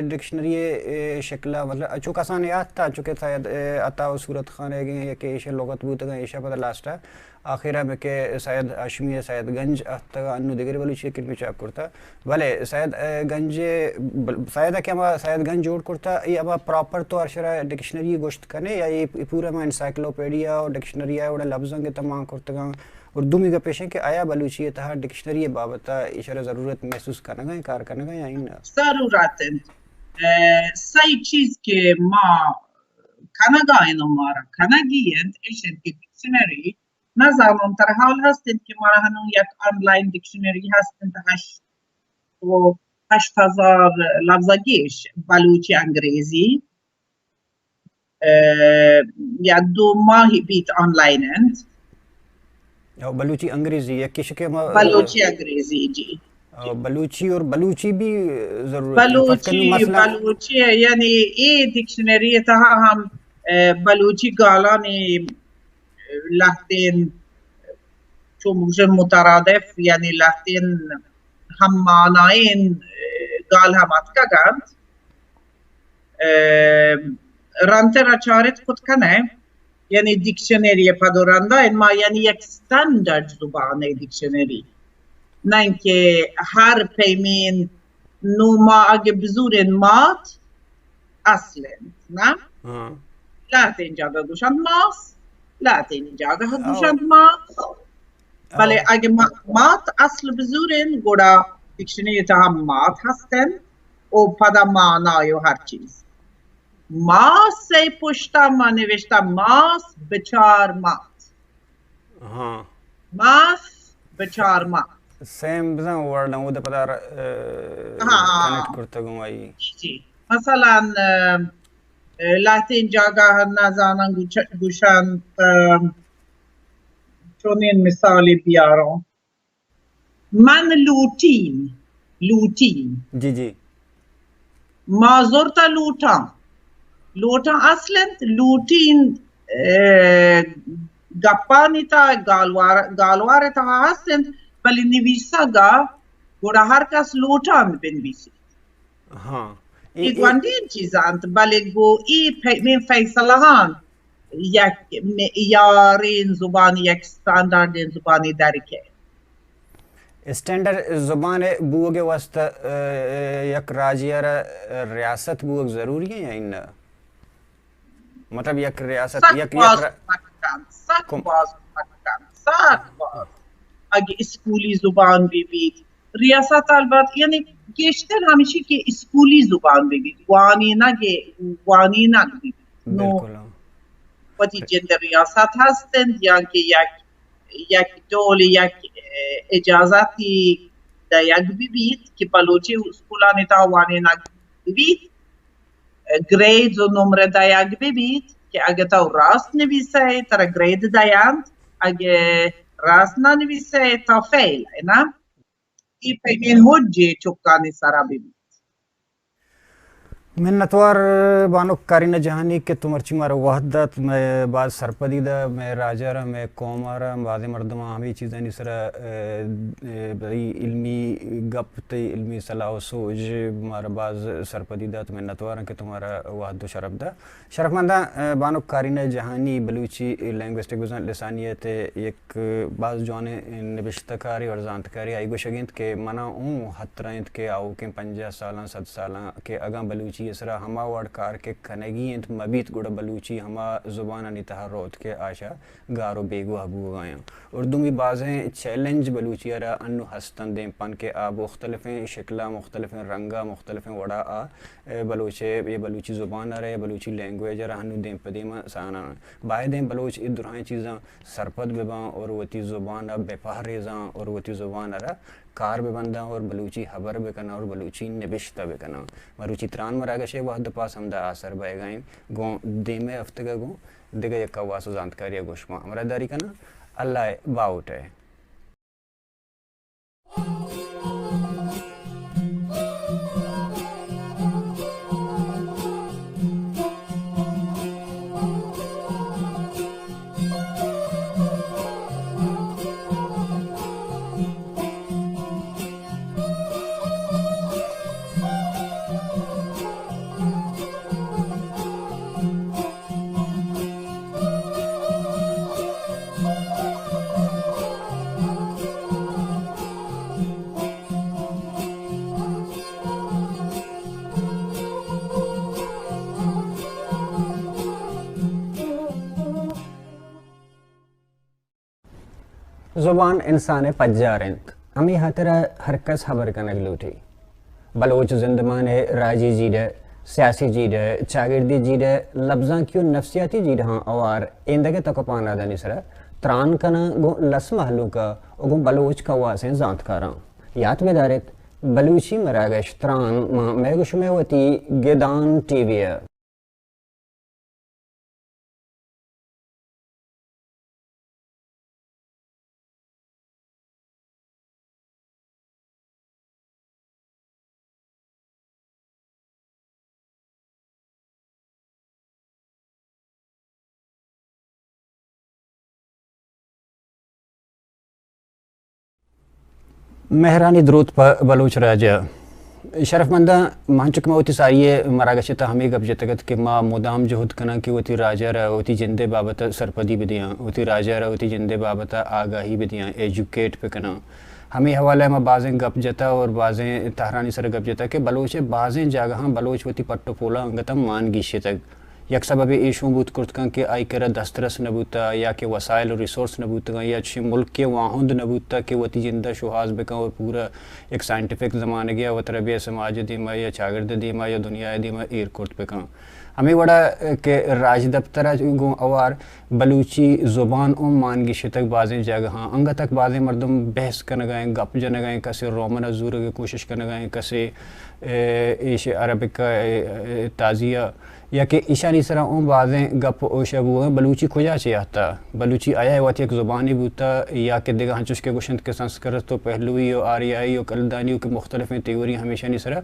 ڈکشنری شکلہ مطلب چوک آسان یاد تھا چونکہ شاید عطا و صورت خان رہ گئے کہ ایشا لغت بوتا گئے ایشا پتہ لاسٹا آخرہ میں کہ سید ہاشمی سید گنج احتگا انو دیگر بلوچی کلمی چاپ کرتا بلے سید گنج سیدہ کہ ہما سید گنج جوڑ کرتا یہ ابا پراپر تو ارشرہ ڈکشنری گوشت کرنے یا یہ پورا میں انسائکلوپیڈیا اور ڈکشنری ہے وڑا لفظاں کے تمام کرتا گا اردو میں کا پیشیں کہ آیا بلوچی تہا ڈکشنری بابتا اشارہ ضرورت محسوس کرنا گا کار کرنا گا یا ہی نا ضرورتن سی چیز که ما کنگاین مارا کنگیند ایشن که دیکشنری نظرم تر حال هستند که ما هنون یک آنلاین دیکشنری هستند 8000 لفظگیش بلوچی انگریزی یا 2 ماهی بیت آنلاینند بلوچی انگریزی یا کسی کہ بلوچی انگریزی جی بلوچی اور بلوچی بھی ضرورت بلوچی یعنی یہ ڈکشنری تہا ہم بلوچی گالانی لہتین چون مترادف یعنی لہتین ہم معنائن گال ہمات کا گند رانتر اچارت خود کنه یعنی دیکشنری پدورنده ما یعنی یک ستاندرد زبانه دیکشنری نه اینکه هر پیمین نو ما اگه بزورن مات اصلا نه لاتین جاگه دوشند ماس لاتین جاگه دوشند ماس بله اگه مات اصل بزورن گوڑا دیکشنری تا هم مات هستن و پدا معنای و هر چیز ماس سے پشتا ما نوشتا ماس بچار مات ماس بچار مات سیم بزن ورڈ ہوں دا پتا کنیکٹ کرتا گوں آئی جی مثلا لاتین جاگا نازانا گوشان چونین مثالی بیاروں من لوٹین جی جی ما زورتا لوٹا اصلا لوٹین گپانی تا گالوار تا هستن ولی نویسا گا گوڑا هر کس لوٹان بنویسی ای گواندین چیزاند ولی گو ای من فیصلهان یک معیارین زبانی یک ستانداردین زبانی درکه اسٹینڈرڈ زبان بوگ واسطہ یک راجیہ ریاست بوگ ضروری ہے یا ان مطلب یک ریاست یک سک باز اگه اسکولی زبان بیبید ریاست البته یعنی گشتر همیشه که اسکولی زبان بیبید وانی نگ بیبید نو وقتی جند ریاست هستند یا که یک دول یک اجازتی دا یک بیبید که بلوچی اسکولانی تا وانی نگ بیبید گرید و نمره دا یک بیبید که اگه تا راست نویسه تا گرید دایند اگه راست ننویسه تا فیل اینا ای پیمین حجی چکانی سرا بیبید منتوار بانو کارینہ جہانی کہ تم ارچی مارا وحدت میں بعض سرپدیدہ میں راجہ رہا میں قوم آ رہا بعض مردمہ ہمیں چیزیں نہیں سرا بڑی علمی گپ تی علمی صلاح و سوج مارا بعض سرپدیدہ تو منتوار ہیں کہ تمہارا وحد و شرف دا شرف مندہ بانو کارینہ جہانی بلوچی لینگوسٹک بزن لسانیت ایک بعض جوانے نبشتہ کاری اور زانتکاری آئی گو شگیند کہ منہ حد رہند کہ آؤ کہ 50 سالاں 100 سالاں کہ اگاں بلوچی اسرا ہما وڑ کار کے کنگی انت مبیت گوڑا بلوچی ہما زبان انتہا روت کے آشا گارو بیگو حبو گائیں اردو میں بازیں چیلنج بلوچی ارا انو ہستن دیں پن کے آب مختلفیں شکلہ مختلفیں رنگا مختلفیں وڑا آ بلوچے یہ بلوچی زبان آ رہے بلوچی لینگویج ارا انو دیں پدیما سانا باہر دیں بلوچ ای درائیں چیزاں سرپد بباں اور وتی زبان بے پہریزاں اور وتی زبان ارا کار ببندہ اور بلوچی حبر بکنا اور بلوچی نبشتہ بکنا مروچی تران مراگشے وحد پاس ہم دا آثر بائے گائیں گوں دیمے ہفتگا گوں دیگا یکا واسو زانتکاری گوشما ہمارا داری کنا اللہ باوٹ ہے زبان انسان پجار انت ہمیں ہترا ہرکس خبر کنگ لوٹی بلوچ زندمان راجی جیڈ سیاسی جیڈ چاگردی جیڈ لفظاں کیوں نفسیاتی جیڈ ہاں اوار ایندگے تک پانا دانی سرا تران کنا گو لس محلو کا اگو بلوچ کا واسیں زانت کاراں یاد میں دارت بلوچی مراگش تران میں گشمے ہوتی گیدان ٹی وی مہرانی درود بلوچ راجہ شرف مندہ مانچک میں ہوتی سائیے مراگشتا ہمیں گب جتگت کہ ما مدام جہد کنا کہ ہوتی راجہ رہا ہوتی جندے بابتا سرپدی بدیاں ہوتی راجہ رہا ہوتی جندے بابتا آگاہی بدیاں ایجوکیٹ پہ کنا ہمیں حوالہ میں بازیں گپ جتا اور بازیں تہرانی سر گپ جتا کہ بلوچ بازیں جاگہاں بلوچ ہوتی پٹو پولا انگتم مان گیشے تک یک سبب ایشوں بود کرتکاں کہ آئی کرا دسترس نبوتا یا کہ وسائل و ریسورس نبوتا یا چھ ملک کے واہند نبوتا کہ وہ تی جندہ شہاز بکا اور پورا ایک سائنٹیفک زمانہ گیا و تربیہ سماج دیما یا چاگرد دیما یا دنیا دیما ایر کرت بکا ہمیں وڑا کہ راج دفترہ گو اوار بلوچی زبان مانگی شتک بازیں جگہاں انگا تک بازیں مردم بحث کنگائیں گپ جنگائیں کسے رومن ازور کی کوشش کنگائیں کسے ایش عربک کا تازیہ یا کہ ایشانی سرا اون بازیں گپ اوشا بو بلوچی کھجا چی آتا بلوچی آیا ہوتی ایک زبانی بوتا یا کہ دیگا ہنچوش کے گوشند کے سنسکرت تو پہلوی و آریائی و کلدانی و مختلف تیوری ہمیشہ نہیں سرا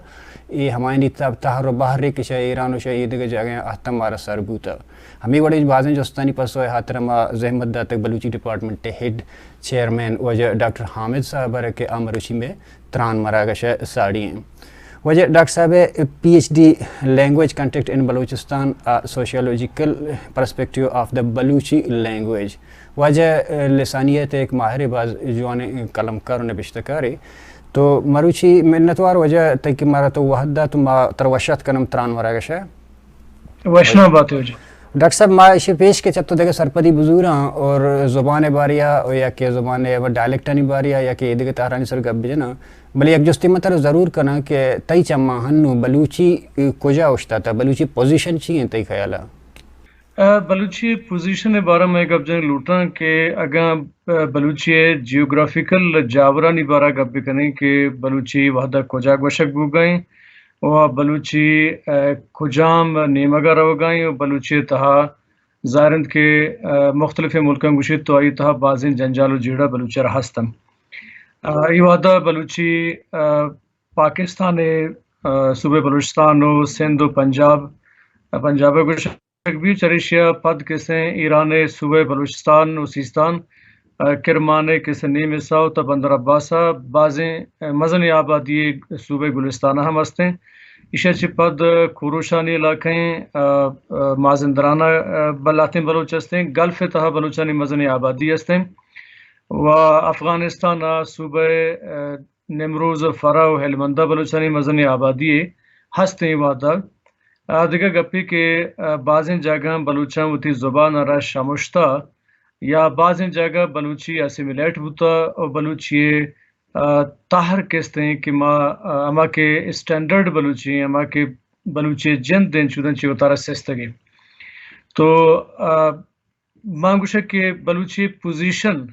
یہ ہمائنی تحر و باہر کشا ایران و شاہ یہ دیگا جاگیں احتم مارا سر بوتا ہمیں بڑے بازیں جستانی پسو ہے حاترما زحمت دا تک بلوچی ڈپارٹمنٹ ہیڈ چیئرمین وجہ ڈاکٹر حامد صاحب ہے کہ آمروچی میں تران مراگشہ ساڑی ہیں وجہ ڈاکٹر صاحب P H D language contact in Balochistan sociological perspective of the Balochi language وجہ لسانیت ایک ماہر باز جوان قلم کار و نبشتکاری تو مروچی منتوار وجہ تک مارا تو وحدہ تو ما تروشت کنم تران مراگشہ وشنا بات ہو جی ڈاکٹر صاحب ما اسے پیش کے چتو دیکھے سرپدی بزوراں اور زبان باریا یا کہ زبان ڈائلیکٹانی باریا یا کہ دیکھے تہرانی سر گب جنا بلی ایک جستی مطلب ضرور کنا کہ تئی چما ہنو بلوچی کجا اشتا تھا بلوچی پوزیشن چیئے تئی خیالہ بلوچی پوزیشن بارہ میں گب جن لوٹاں کہ اگاں بلوچی جیوگرافیکل جاورانی بارہ گب بکنے کہ بلوچی وحدہ کجا گوشک بو گئیں و بلوچی کجام نیمگا رو گئیں و بلوچی تہا زائرند کے مختلف ملکان گوشت تو آئی تہا بازین جنجال و جیڑا بلوچی رہستم یہ وعدہ بلوچی پاکستان صوبے بلوچستان و سندھ و پنجاب گوشک بھی چریشیا پد کسیں ایران صوبے بلوچستان و سیستان کرمانے کسے نیم ساو تا بندر عباسا بازیں مزن آبادی صوبے گلستانہ ہم ہستیں اشیا چی پد کھوروشانی علاقیں مازندرانہ بلاتیں بلوچ ہستیں گلف تہا بلوچانی مزن آبادی ہستیں و افغانستان صوبہ نمروز فرا و ہلمندہ بلوچانی مزن آبادی ہستیں وعدہ دیگه گپی که بعض جگہ بلوچاں ہوتی زبان را شامشتا یا بعض جگہ بلوچی اسیمیلیٹ ہوتا اور بلوچی تاہر کہتے کہ اما کے اسٹینڈرڈ بلوچی اما کے بلوچی جن دین چودن چی اتارا سستگی تو مانگوشا کہ بلوچی پوزیشن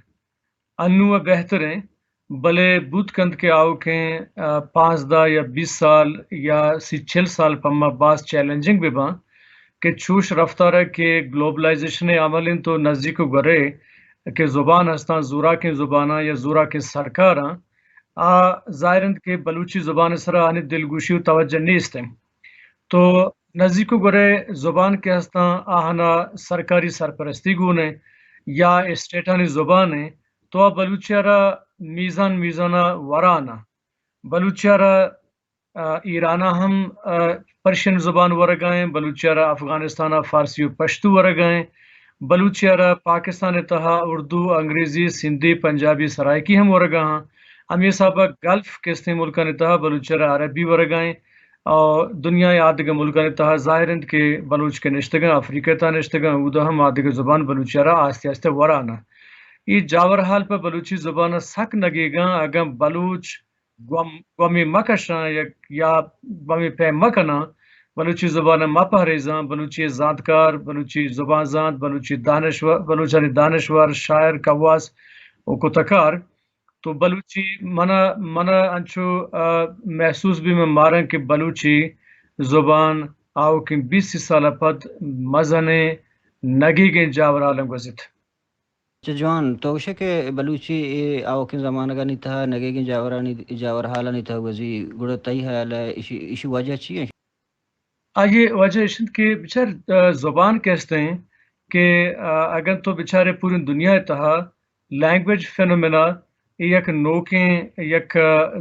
انو بہتر ہیں بلے بود کند کے آؤ کے 15 یا 20 سال یا 6 سال پما بعض چیلنجنگ بھی باں کہ چوش رفتار ہے کہ گلوبلائزیشن عمل تو نزدیک گرے کہ زبان ہستان زورا کے زبانہ یا زورا کے سرکاراں ظاہرند کے بلوچی زبان سرا آنی دلگوشی و توجہ نہیں استیں تو نزدیک گرے زبان کے ہستان آہنا سرکاری سرپرستی گونے یا اسٹیٹانی زبان ہے تو بلوچیارا میزانہ ورانا بلوچیارا ایرانہ ہم پرشین زبان ورگائیں بلوچیارا افغانستانہ فارسی و پشتو ورگائیں بلوچیارا پاکستان تہا اردو انگریزی سندھی پنجابی سرائکی ہم ورگاں ہم یہ سابق گلف کستے ملکان تہا بلوچیارا عربی ورگائیں اور دنیا آدھگا ملکان تہا ظاہرند کے بلوچ کے نشتگاں افریقہ تا نشتگاں اودا ہم آدھگا زبان بلوچیارا آستے آستے ورانا ای جاور حال پر بلوچی زبان سک نگیگا اگر بلوچ گومی مکشن یا گومی پہ مکنا بلوچی زبان مپہریزاں بلوچی زانتکار بلوچی زبان زانت بلوچی دانشور بلوچانی دانشور شاعر قواس و کتکار تو بلوچی منا انچو محسوس بھی میں مارن کہ بلوچی زبان آو کہ 20 سال پد مزنے نگی گئی جاور عالم گزت جوان تو کہ بلوچی آو کے زمانہ کا نہیں تھا نگے کی جاور حالا نہیں تھا وزی گڑ تئی حال ہے اسی وجہ چی ہے یہ وجہ اشند کہ بچار زبان کہتے ہیں کہ اگر تو بچارے پوری دنیا تہا لینگویج فینومینا یک نوکیں یک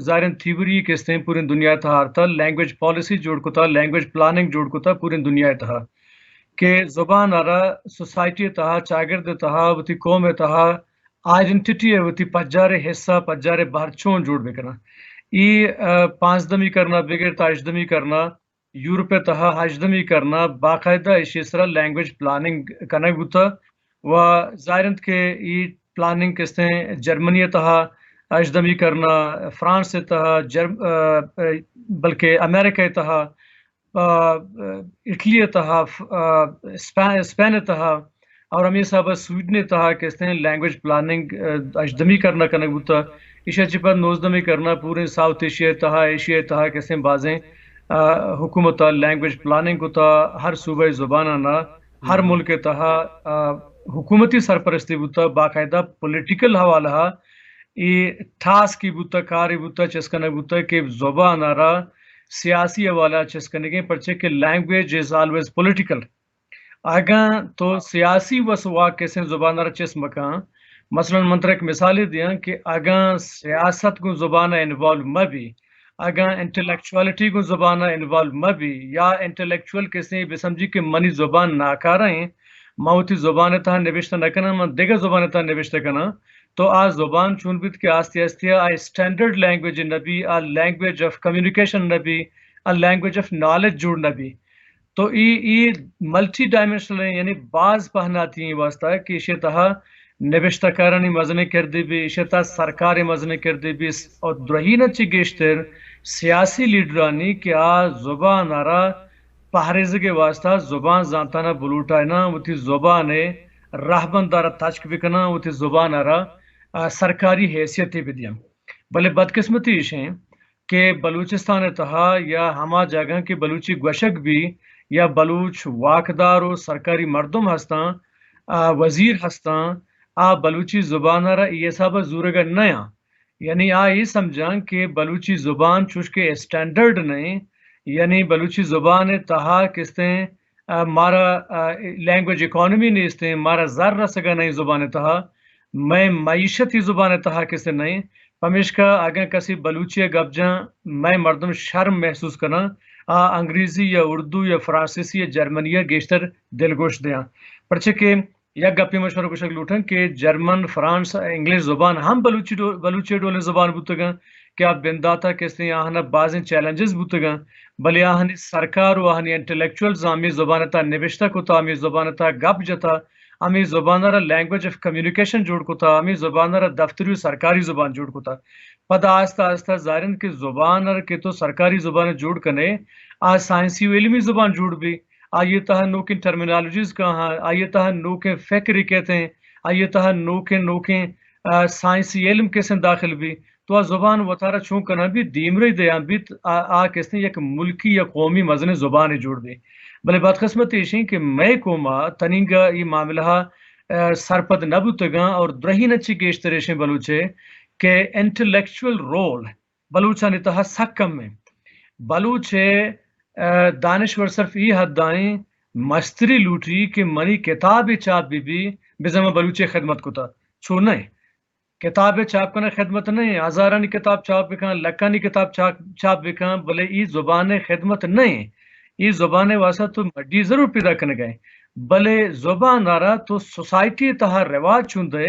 ظاہرین تھیوری کہتے ہیں پوری دنیا تہا تا لینگویج پالیسی جوڑ کو تھا لینگویج پلاننگ جوڑ کو تھا پوری دنیا تہا کہ زبان آرہ سوسائٹی تہا چاگرد تہا وتی قوم تہا آئیڈنٹیٹی ہے وتی پجارے حصہ پجارے بہرچون جوڑ بکنا ای 5 دمی کرنا بغیر تاجدمی کرنا یورپ تہا ہجدمی کرنا باقاعدہ اشیسرا لینگویج پلاننگ کرنا ہوتا و ظاہرند کے ای پلاننگ کستے ہیں جرمنی تہا ہجدمی کرنا فرانس تہا بلکہ امریکہ تہا اٹلی تہا اسپین تہا اور ہمیں صاحب سویڈن تہا کہتے ہیں لینگویج پلاننگ اجدمی کرنا ہوتا ایشیا چپا نوزدمی کرنا پورے ساؤتھ ایشیا تہا کہتے ہیں بازیں حکومت لینگویج پلاننگ کو تا ہر صوبہ زبان آنا ہر ملک تہا حکومتی سرپرستی بوتا باقاعدہ پولیٹیکل حوالہ یہ ٹھاس کی بوتا کاری بوتا چسکنا بوتا کہ زبان آرہ سیاسی حوالہ چسکنے گئے پرچے کہ لینگویج از آلویز پولیٹیکل آگاں تو سیاسی وسواق کیسے زبان آرہ چس مکان مثلا منتر ایک مثالی دیا کہ آگاں سیاست کو زبان انوالو مبی اگر انٹلیکچوالٹی کو زبان انوالو مبی یا انٹلیکچوال کسی بسمجھی کہ منی زبان ناکارا ہیں موتی زبان تہا نوشتہ نکنا من دیگر زبان تہا نوشتہ کنا تو آج زبان چون بیت کہ آستی آستی آئی اسٹینڈرڈ لینگویج نبی آ لینگویج آف کمیونیکیشن نبی آ لینگویج آف نالج جوڑ نبی تو ای ملٹی ڈائمنشنل ہیں یعنی بعض پہناتی ہیں واسطہ کہ اسے تہا نوشتہ کارانی مزنے کردی بھی اسے تہا سرکار مزنے کردی بھی اور درہینہ چی گیشتر سیاسی لیڈرانی کہ آ زبان آرہ پہریز کے واسطہ زبان زانتانا بلوٹائنا وتی زبان رہبند دارہ تچک بکنا وتی زبان آرہ سرکاری حیثیتی بھی دیا بلے بدقسمتی ہیں کہ بلوچستان تہا یا ہما جگہ کے بلوچی گوشک بھی یا بلوچ واقدار و سرکاری مردم ہستاں وزیر ہستاں آ بلوچی زبان آرہ یہ سب زورگا نیا یعنی یہ سمجھاں کہ بلوچی زبان چوش کے اسٹینڈرڈ نہیں یعنی بلوچی زبان تہا کستے مارا لینگویج اکانومی نہیں استے مارا ذر رسگا نہیں زبان تہا میں معیشتی زبان تہا کسے نہیں پمیشکا اگر کسی بلوچی گپ جاں میں مردم شرم محسوس کرنا انگریزی یا اردو یا فرانسیسی یا جرمنی یا گیشتر دلگوش دیاں پرچہ کہ یا گپی مشورہ کچھ لوٹن کہ جرمن فرانس انگلش زبان ہم بلوچی ڈولے زبان بوتگاں کہ آپ بنداتا کہتے ہیں آہنا بعضیں چیلنجز بوتگاں بلے آہنی سرکار و آہنی انٹلیکچولز آمی زبانتا نوشتہ کو تا آمی زبانتا گپ جتا آمی زبانارا لینگویج آف کمیونیکیشن جوڑ کو تا آمی زبانارا دفتری و سرکاری زبان جوڑ کو تا پدا آہستہ آہستہ ظاہرین کہ زبانار کے تو سرکاری زبان جوڑ کنے آج سائنسی و علمی زبان جوڑ بھی آئیے تہا نوکیں ٹرمینالوجیز کہاں آئیے تہا نوکیں فکری کہتے ہیں آئیے تہا نوکیں سائنسی علم کیسے داخل بھی تو زبان وطارہ چون کنا بھی دیمری دیاں بھی کہتے ہیں یک ملکی یا قومی مزن زبان جوڑ دی بلے بات قسمت ایشیں کہ میں کوما تنینگا یہ معاملہ سرپد نبوتگاں اور درہی نچی گیشتریشیں بلوچے کہ انٹلیکچول رول بلوچانی تہا سکم میں بلوچے دانشور صرف یہ حد دائیں مستری لوٹی کہ منی کتاب چاپ بھی بزمہ بلوچی خدمت کو تا چھو نہیں کتاب چاپ کنا خدمت نہیں ہزارانی کتاب چاپ بکان لکانی کتاب چاپ بکان بلے ای زبان خدمت نہیں ای زبان واسطہ تو مڈی ضرور پیدا کرنے گئے بلے زبان آرہ تو سوسائٹی تہا رواج چون دے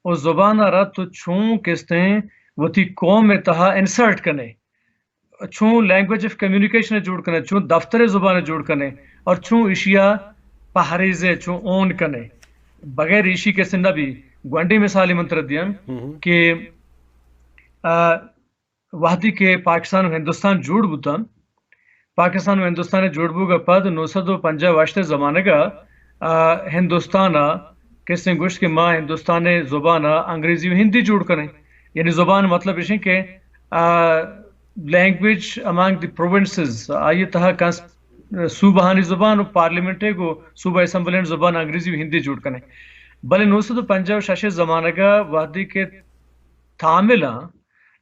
اور زبان آرہ تو چھون کستے ہیں وہ تی قوم تہا انسرٹ کرنے چھون لینگویج آف کمیونیکیشن جوڑ کرنے چھون دفتر زبان جوڑ کرنے اور چھون اشیاء پہریزے چھون اون کرنے بغیر ایشی کے سندہ بھی گوانڈی مثالی منتر دیا کہ وحدی کے پاکستان و ہندوستان جوڑ بوتا پاکستان و ہندوستان جوڑ بو کا پد 950 واشتے زمانے کا ہندوستان کس نے گوشت کے ماں ہندوستان زبان انگریزی و ہندی جوڑ کریں یعنی زبان مطلب یہ کہ لینگویج امانگ دی پروونسز آئیے تہا صوبہانی زبان و پارلیمنٹ کو صوبہ اسمبلی زبان انگریزی و ہندی جوڑ کریں بلے 950 زمانے کا وحدی کے تھاملہ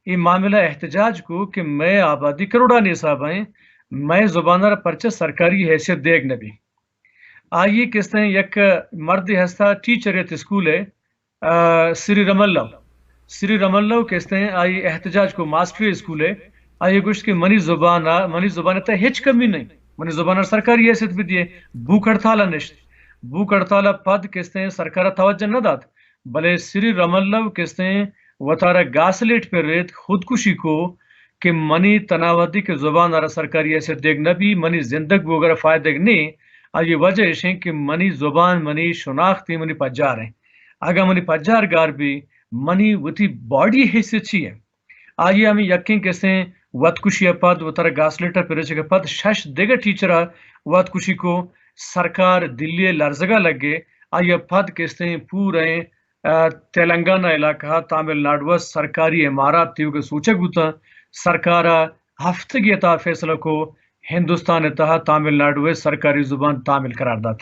یہ معاملہ احتجاج کو کہ میں آبادی کروڑانی صاحب ہیں میں زبانہ پرچہ سرکاری حیثیت دیکھ نبی آئیے کس طرح یک مرد ہستا ٹیچر ایت اسکول ہے سری رم اللہ کس طرح آئی احتجاج کو ماسٹری اسکول ہے آئیے گوشت کہ منی زبان تا ہچ کمی نہیں منی زبان سرکاری حیثیت بھی دیے بھوک ہڑتالا نشت بھوک ہڑتالا پد کس طرح سرکار توجہ نہ دات بلے سری رم اللہ کس طرح وطارہ گاسلیٹ پر ریت خودکشی کو کہ منی تناوتی کے زبان آرہ سرکاری حیثیت دیکھ نبی منی زندگ وغیرہ فائدہ نہیں آئیے وجہ ہے کہ منی زبان منی شناختی منی پجار ہیں اگر منی پجار گار بھی منی وتی باڈی حیثیت چی ہے آئیے ہمیں یقین کیسے وط کشی پد وطارہ گاسلیٹر پر رچے پد شش دیگر ٹیچرہ وط کشی کو سرکار دلی لرزگا لگے آئیے پد کیسے پورے تلنگانہ علاقہ تامل ناڈو سرکاری امارات تیو کے سوچک ہوتا سرکارہ ہفتگی عطا فیصلہ کو ہندوستان تہا تامل ناڈو سرکاری زبان تامل قرار دات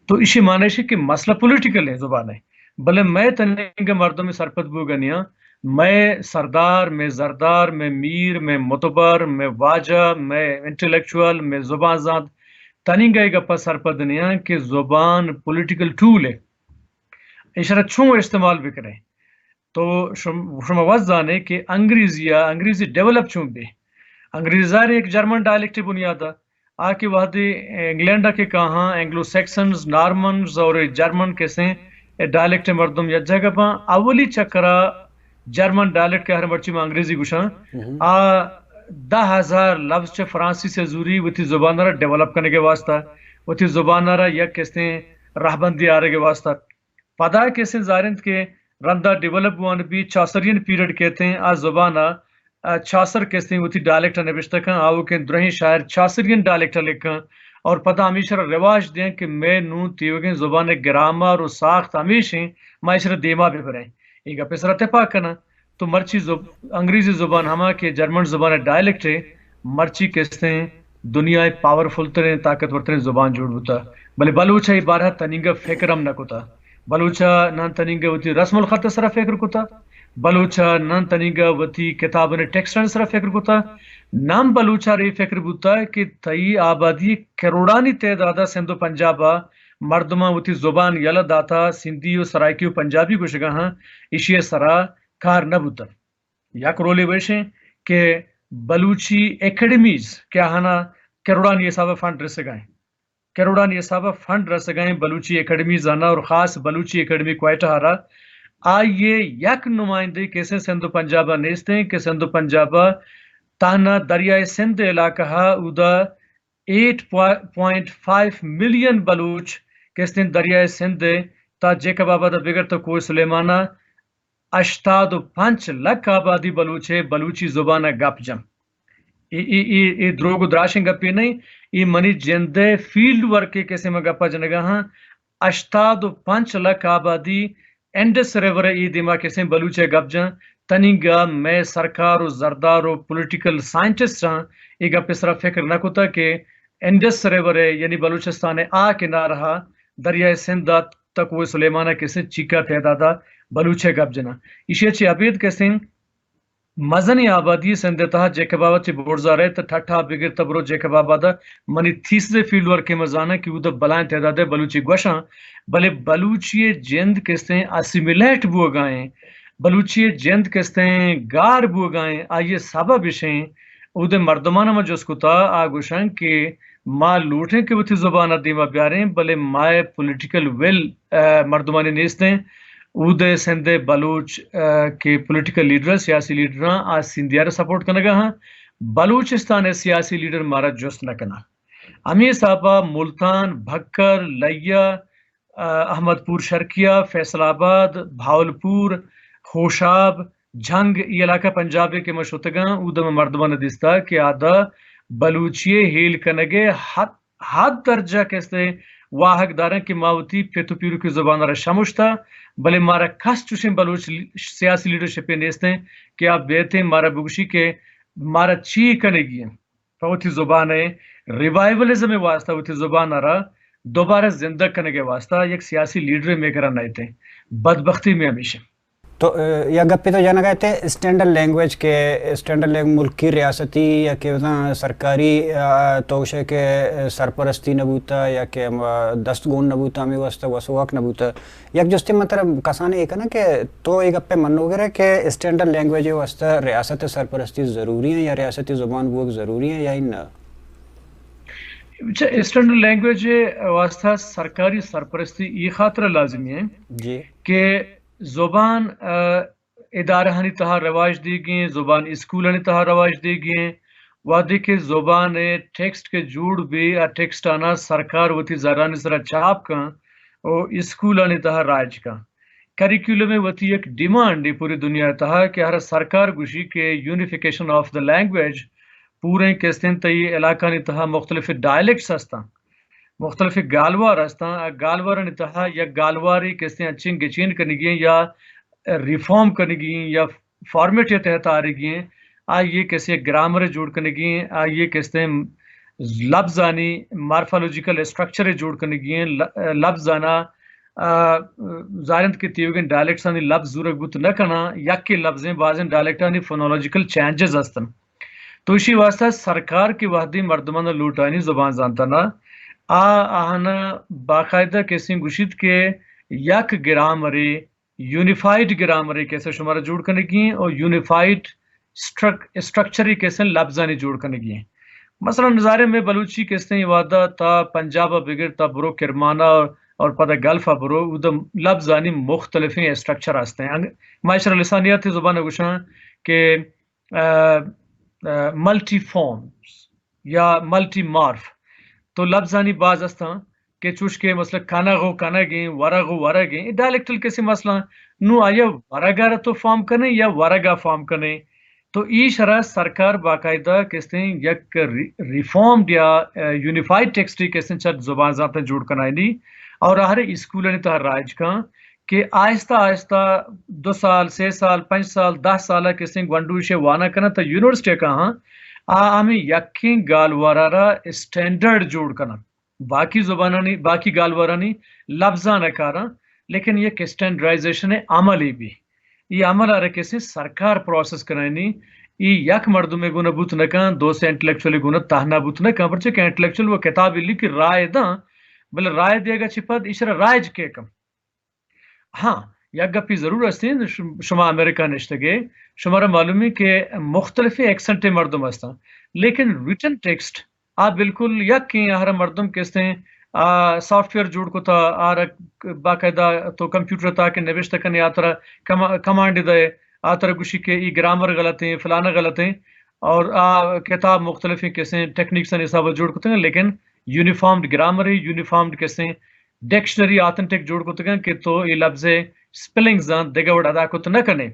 تو اسی معنی ہے کہ مسئلہ پولیٹیکل ہے زبان ہے بلے میں تنگ مردوں میں سرپت بوگنیا میں سردار میں زردار میں میر میں متبر میں واجہ میں انٹلیکچوئل میں زبان زاد تنگ گپا سرپت دنیا کہ زبان پولیٹیکل ٹول ہے اشارہ چھوں استعمال بھی کریں تو شما وزانے کہ انگریزی ڈیولپ چھوں بھی انگریزی ایک جرمن ڈائلیکٹ بنیادہ آکے وحدی انگلینڈ کے کہاں اینگلو سیکسنز نارمنز اور جرمن کیسے ڈائلیکٹ مردم یا جگہ پا اولی چکرہ جرمن ڈائلیکٹ کے ہر مرچی میں انگریزی گوشاں 10,000 لفظ چھ فرانسی سے زوری وتی زبان رہا ڈیولپ کرنے کے واسطہ وتی زبان رہا یا کیسے رہبندی آرے کے واسطہ پدا کیسے زارند کے رندہ ڈیولپ ہونے بھی چاسرین پیریڈ کہتے ہیں آج زبانہ چاسر کہتے ہیں وہ تھی ڈائلیکٹ نوشتہ کھاں آو کے درہیں شاعر چاسرین ڈائلیکٹ لکھاں اور پتہ ہمیشہ رواج دیں کہ میں نو تیوگیں زبان گرامر و ساخت ہمیشہ معاشرہ دیما بھی بریں ایک اپسرہ تپا کنا تو مرچی انگریزی زبان ہما کے جرمن زبان ڈائلیکٹ ہے مرچی کہتے ہیں دنیا پاورفل ترین طاقتور ترین زبان جوڑ ہوتا بلے بلوچہ بارہ تنینگا فکرم نہ کتا بلوچہ نان تنینگا وتی رسم الخط سرا فکر کتا بلوچہ نان تنینگا وتی کتابن ٹیکسٹن سرا فکر کتا نام بلوچہ ری فکر بوتا ہے کہ تئی آبادی کروڑانی تعدادہ سندھ و پنجابہ مردمہ وتی زبان یلا داتا سندھی و سرائکی و پنجابی کو شگاہاں اشیاء سرا کار نہ بوتا یک رولی ویشیں کہ بلوچی اکیڈمیز کیا ہانا کروڑانی حسابہ فنڈ رس گائیں کروڑانی حسابہ فنڈ رس گائیں بلوچی اکیڈمیز آنا اور خاص بلوچی اکیڈمی کوئٹہ ہارا آئیے یک نمائندے کیسے سندھ و پنجابہ نیستے ہیں کہ سندھ و پنجابہ تانا دریائے سندھ علاقہ ادا 8.5 ملین بلوچ کیسے دریائے سندھ تا جیکب آبادہ بگر تو کوئی سلیمانہ 85 لکھ آبادی بلوچ ہے بلوچی زبانہ گپ جم یہ دروگ دراشن گپی نہیں یہ منی جندے فیلڈ ورک کیسے میں گپا جنگا ہاں 85 لکھ آبادی انڈس ریور ای دیما کیسے بلوچے گپ جن تنینگا میں سرکار و زردار و پولیٹیکل سائنٹسٹ ہاں یہ گپ صرف فکر نہ کتا کہ انڈس ریور یعنی بلوچستان آ کے نہ رہا دریائے سندھ تک وہ سلیمانہ کیسے چیکا تعدادہ بلوچے گپ جنا اسی اچھی عبید کیسے مزنی آبادی سندھتا جیکب آباد چی بورزا رہے تا ٹھٹھا بگر تبرو جیکب آبادہ منی تیسرے فیلڈ ورک کے مزانہ کی وہ دا بلائن تعداد ہے بلوچی گوشاں بلے بلوچی جند کستے ہیں اسیمیلیٹ بو گائیں بلوچی جند کستے ہیں گار بو گائیں آئیے سبب اشیں او دے مردمانہ میں جس کتا آگوشاں کہ ماں لوٹیں کہ وہ تھی زبانہ دیما بیاریں بلے مائے پولیٹیکل ویل مردمانی نیستے ہیں او دے سندھے بلوچ کے پولیٹیکل لیڈر سیاسی لیڈران آج سندھیارہ سپورٹ کرنے گا ہاں بلوچستان سیاسی لیڈر مارا جست نہ کنا امی صاحبہ ملتان بھکر لیا احمد پور شرقیہ، فیصل آباد، بھاولپور، خوشاب، جھنگ یہ علاقہ پنجابی کے مشوتگاں ادم مردمان دستا کہ آدھا بلوچی ہیل کنگے حد درجہ کیسے واحق دارن کی ماوتی پیتو پیرو کی زبان را شموش تھا بلے مارا کس چوشیں بلوچ سیاسی لیڈرشپ نیستیں کہ آپ بیتے مارا بگوشی کے مارا چی کنگی ہیں فوتی زبان ریوائیولزم واسطہ وتی زبان را دوبارہ زندہ کرنے کے واسطہ ایک سیاسی لیڈر میں کرنا نہیں تھے بدبختی میں ہمیشہ. تو یا گپی تو جانا گئے تھے اسٹینڈرڈ لینگویج کے اسٹینڈرڈ لینگویج ملکی ریاستی یا کہ سرکاری توشے کے سرپرستی نبوتا یا کہ دستگون نبوتا ہمیں واسطہ وسوق نبوتا یک جستی مطلب کسانے ایک ہے نا کہ تو ایک گپے منو گرے کہ اسٹینڈرڈ لینگویج واسطہ ریاست سرپرستی ضروری ہیں یا ریاستی زبان بوک ضروری ہیں یا نہ؟ اسٹینڈرڈ لینگویج واسطہ سرکاری سرپرستی یہ خاطر لازمی ہے جی کہ زبان ادارہ ہنی تہا رواج دی گئیں، زبان اسکول ہنی تہا رواج دی گئیں، وادی کے زبان ٹیکسٹ کے جوڑ بھی ٹیکسٹ آنا سرکار وتی زرانی سرا چاپ کا اور اسکول ہنی تہا راج کا کریکولم میں وتی ایک ڈیمانڈ دی پوری دنیا تہا کہ ہر سرکار گوشی کے یونیفیکیشن آف دا لینگویج پورے کستین تی علاقہ نی تہا مختلف ڈائلیکٹس ہستا مختلف گالوار ہستا گالوار نی تہا یا گالواری کستین اچھیں گچین کرنی گئیں یا ریفارم کرنی گئیں یا فارمیٹ یا تحت آ رہی گئیں آئیے کسی گرامر جوڑ کرنی گئیں آئیے کستین لفظ آنی مارفالوجیکل اسٹرکچر جوڑ کرنی گئیں لفظ آنا ظاہرند کی تیوگن ڈائلیکٹس آنی لفظ زورک بوت نہ کنا یک کے لفظیں بعضیں ڈائلیکٹ آنی فونولوجیکل چینجز ہستن تو اسی واسطہ سرکار کی وحدی مردمان لوٹانی زبان زانتا نا آہنا باقاعدہ کسی گوشید کے یک گرامری یونیفائیڈ گرامری کیسے شمارہ جوڑ کرنے گی اور یونیفائیڈ اسٹرکچری کیسے لفظانی جوڑ کرنے گی مثلا نظارے میں بلوچی کیسے یہ وعدہ تا پنجابہ بگر تا برو کرمانہ اور پتہ گلفہ برو ادھا لفظانی مختلف اسٹرکچر آستے ہیں معاشرہ لسانیات زبان گوشاں کہ ملٹی فارمز یا ملٹی مارف تو لفظانی باز ہستا کہ چوش کے مثلا کانا گو کانا گئیں ورا گو ورا گئیں ڈائلیکٹل کسی مسئلہ نو آیا ورگا تو فارم کرنے یا ورگا فارم کرنے تو ای شرح سرکار باقاعدہ کہتے ہیں یک ریفارمڈ یا یونیفائیڈ ٹیکسٹری کہتے ہیں چند زبان ذات جوڑ کرنا ہے اور ہر اسکول نے تہر راج کا کہ آہستہ آہستہ 2 سال 6 سال 5 سال 10 سالہ کسی گونڈوشے وانا کرنا تا یونیورسٹی کہاں ہمیں یقین گالوارا اسٹینڈرڈ جوڑ کرنا باقی زبانانی باقی گالوارانی لفظاں کارا لیکن یہ اسٹینڈرائزیشن عملی بھی یہ عمل آ رہا کسی سرکار پروسیس کرانی یہ یک مردوں میں گنا بوت نکان 2 سے انٹلیکچولی گنا تہنا بوت نکان پرچہ کہ انٹلیکچول وہ کتاب لکھ رائے دا بلے رائے دے گا چھپاد اشرا رائج کے کم ہاں یک گپی ضرور ہستی شما امریکہ نشتگے شمارا معلوم ہے کہ مختلف ایکسنٹ مردم ہستا لیکن ریٹن ٹیکسٹ آپ بالکل یک کی ہر مردم کہتے ہیں سافٹ ویئر جوڑ کو تھا آر باقاعدہ تو کمپیوٹر تھا کہ نوشت کرنے آترا کمانڈ دے آترا گوشی کے ای گرامر غلط ہیں فلانا غلط ہیں اور کتاب مختلف کیسے ٹیکنیکس حساب جوڑ کو لیکن یونیفارمڈ گرامر یونیفارمڈ کیسے ڈکشنری آتھنٹک جوڑ کو کہ تو یہ لفظ سپیلنگز دگوڑ ادا کو تو نہ کرنے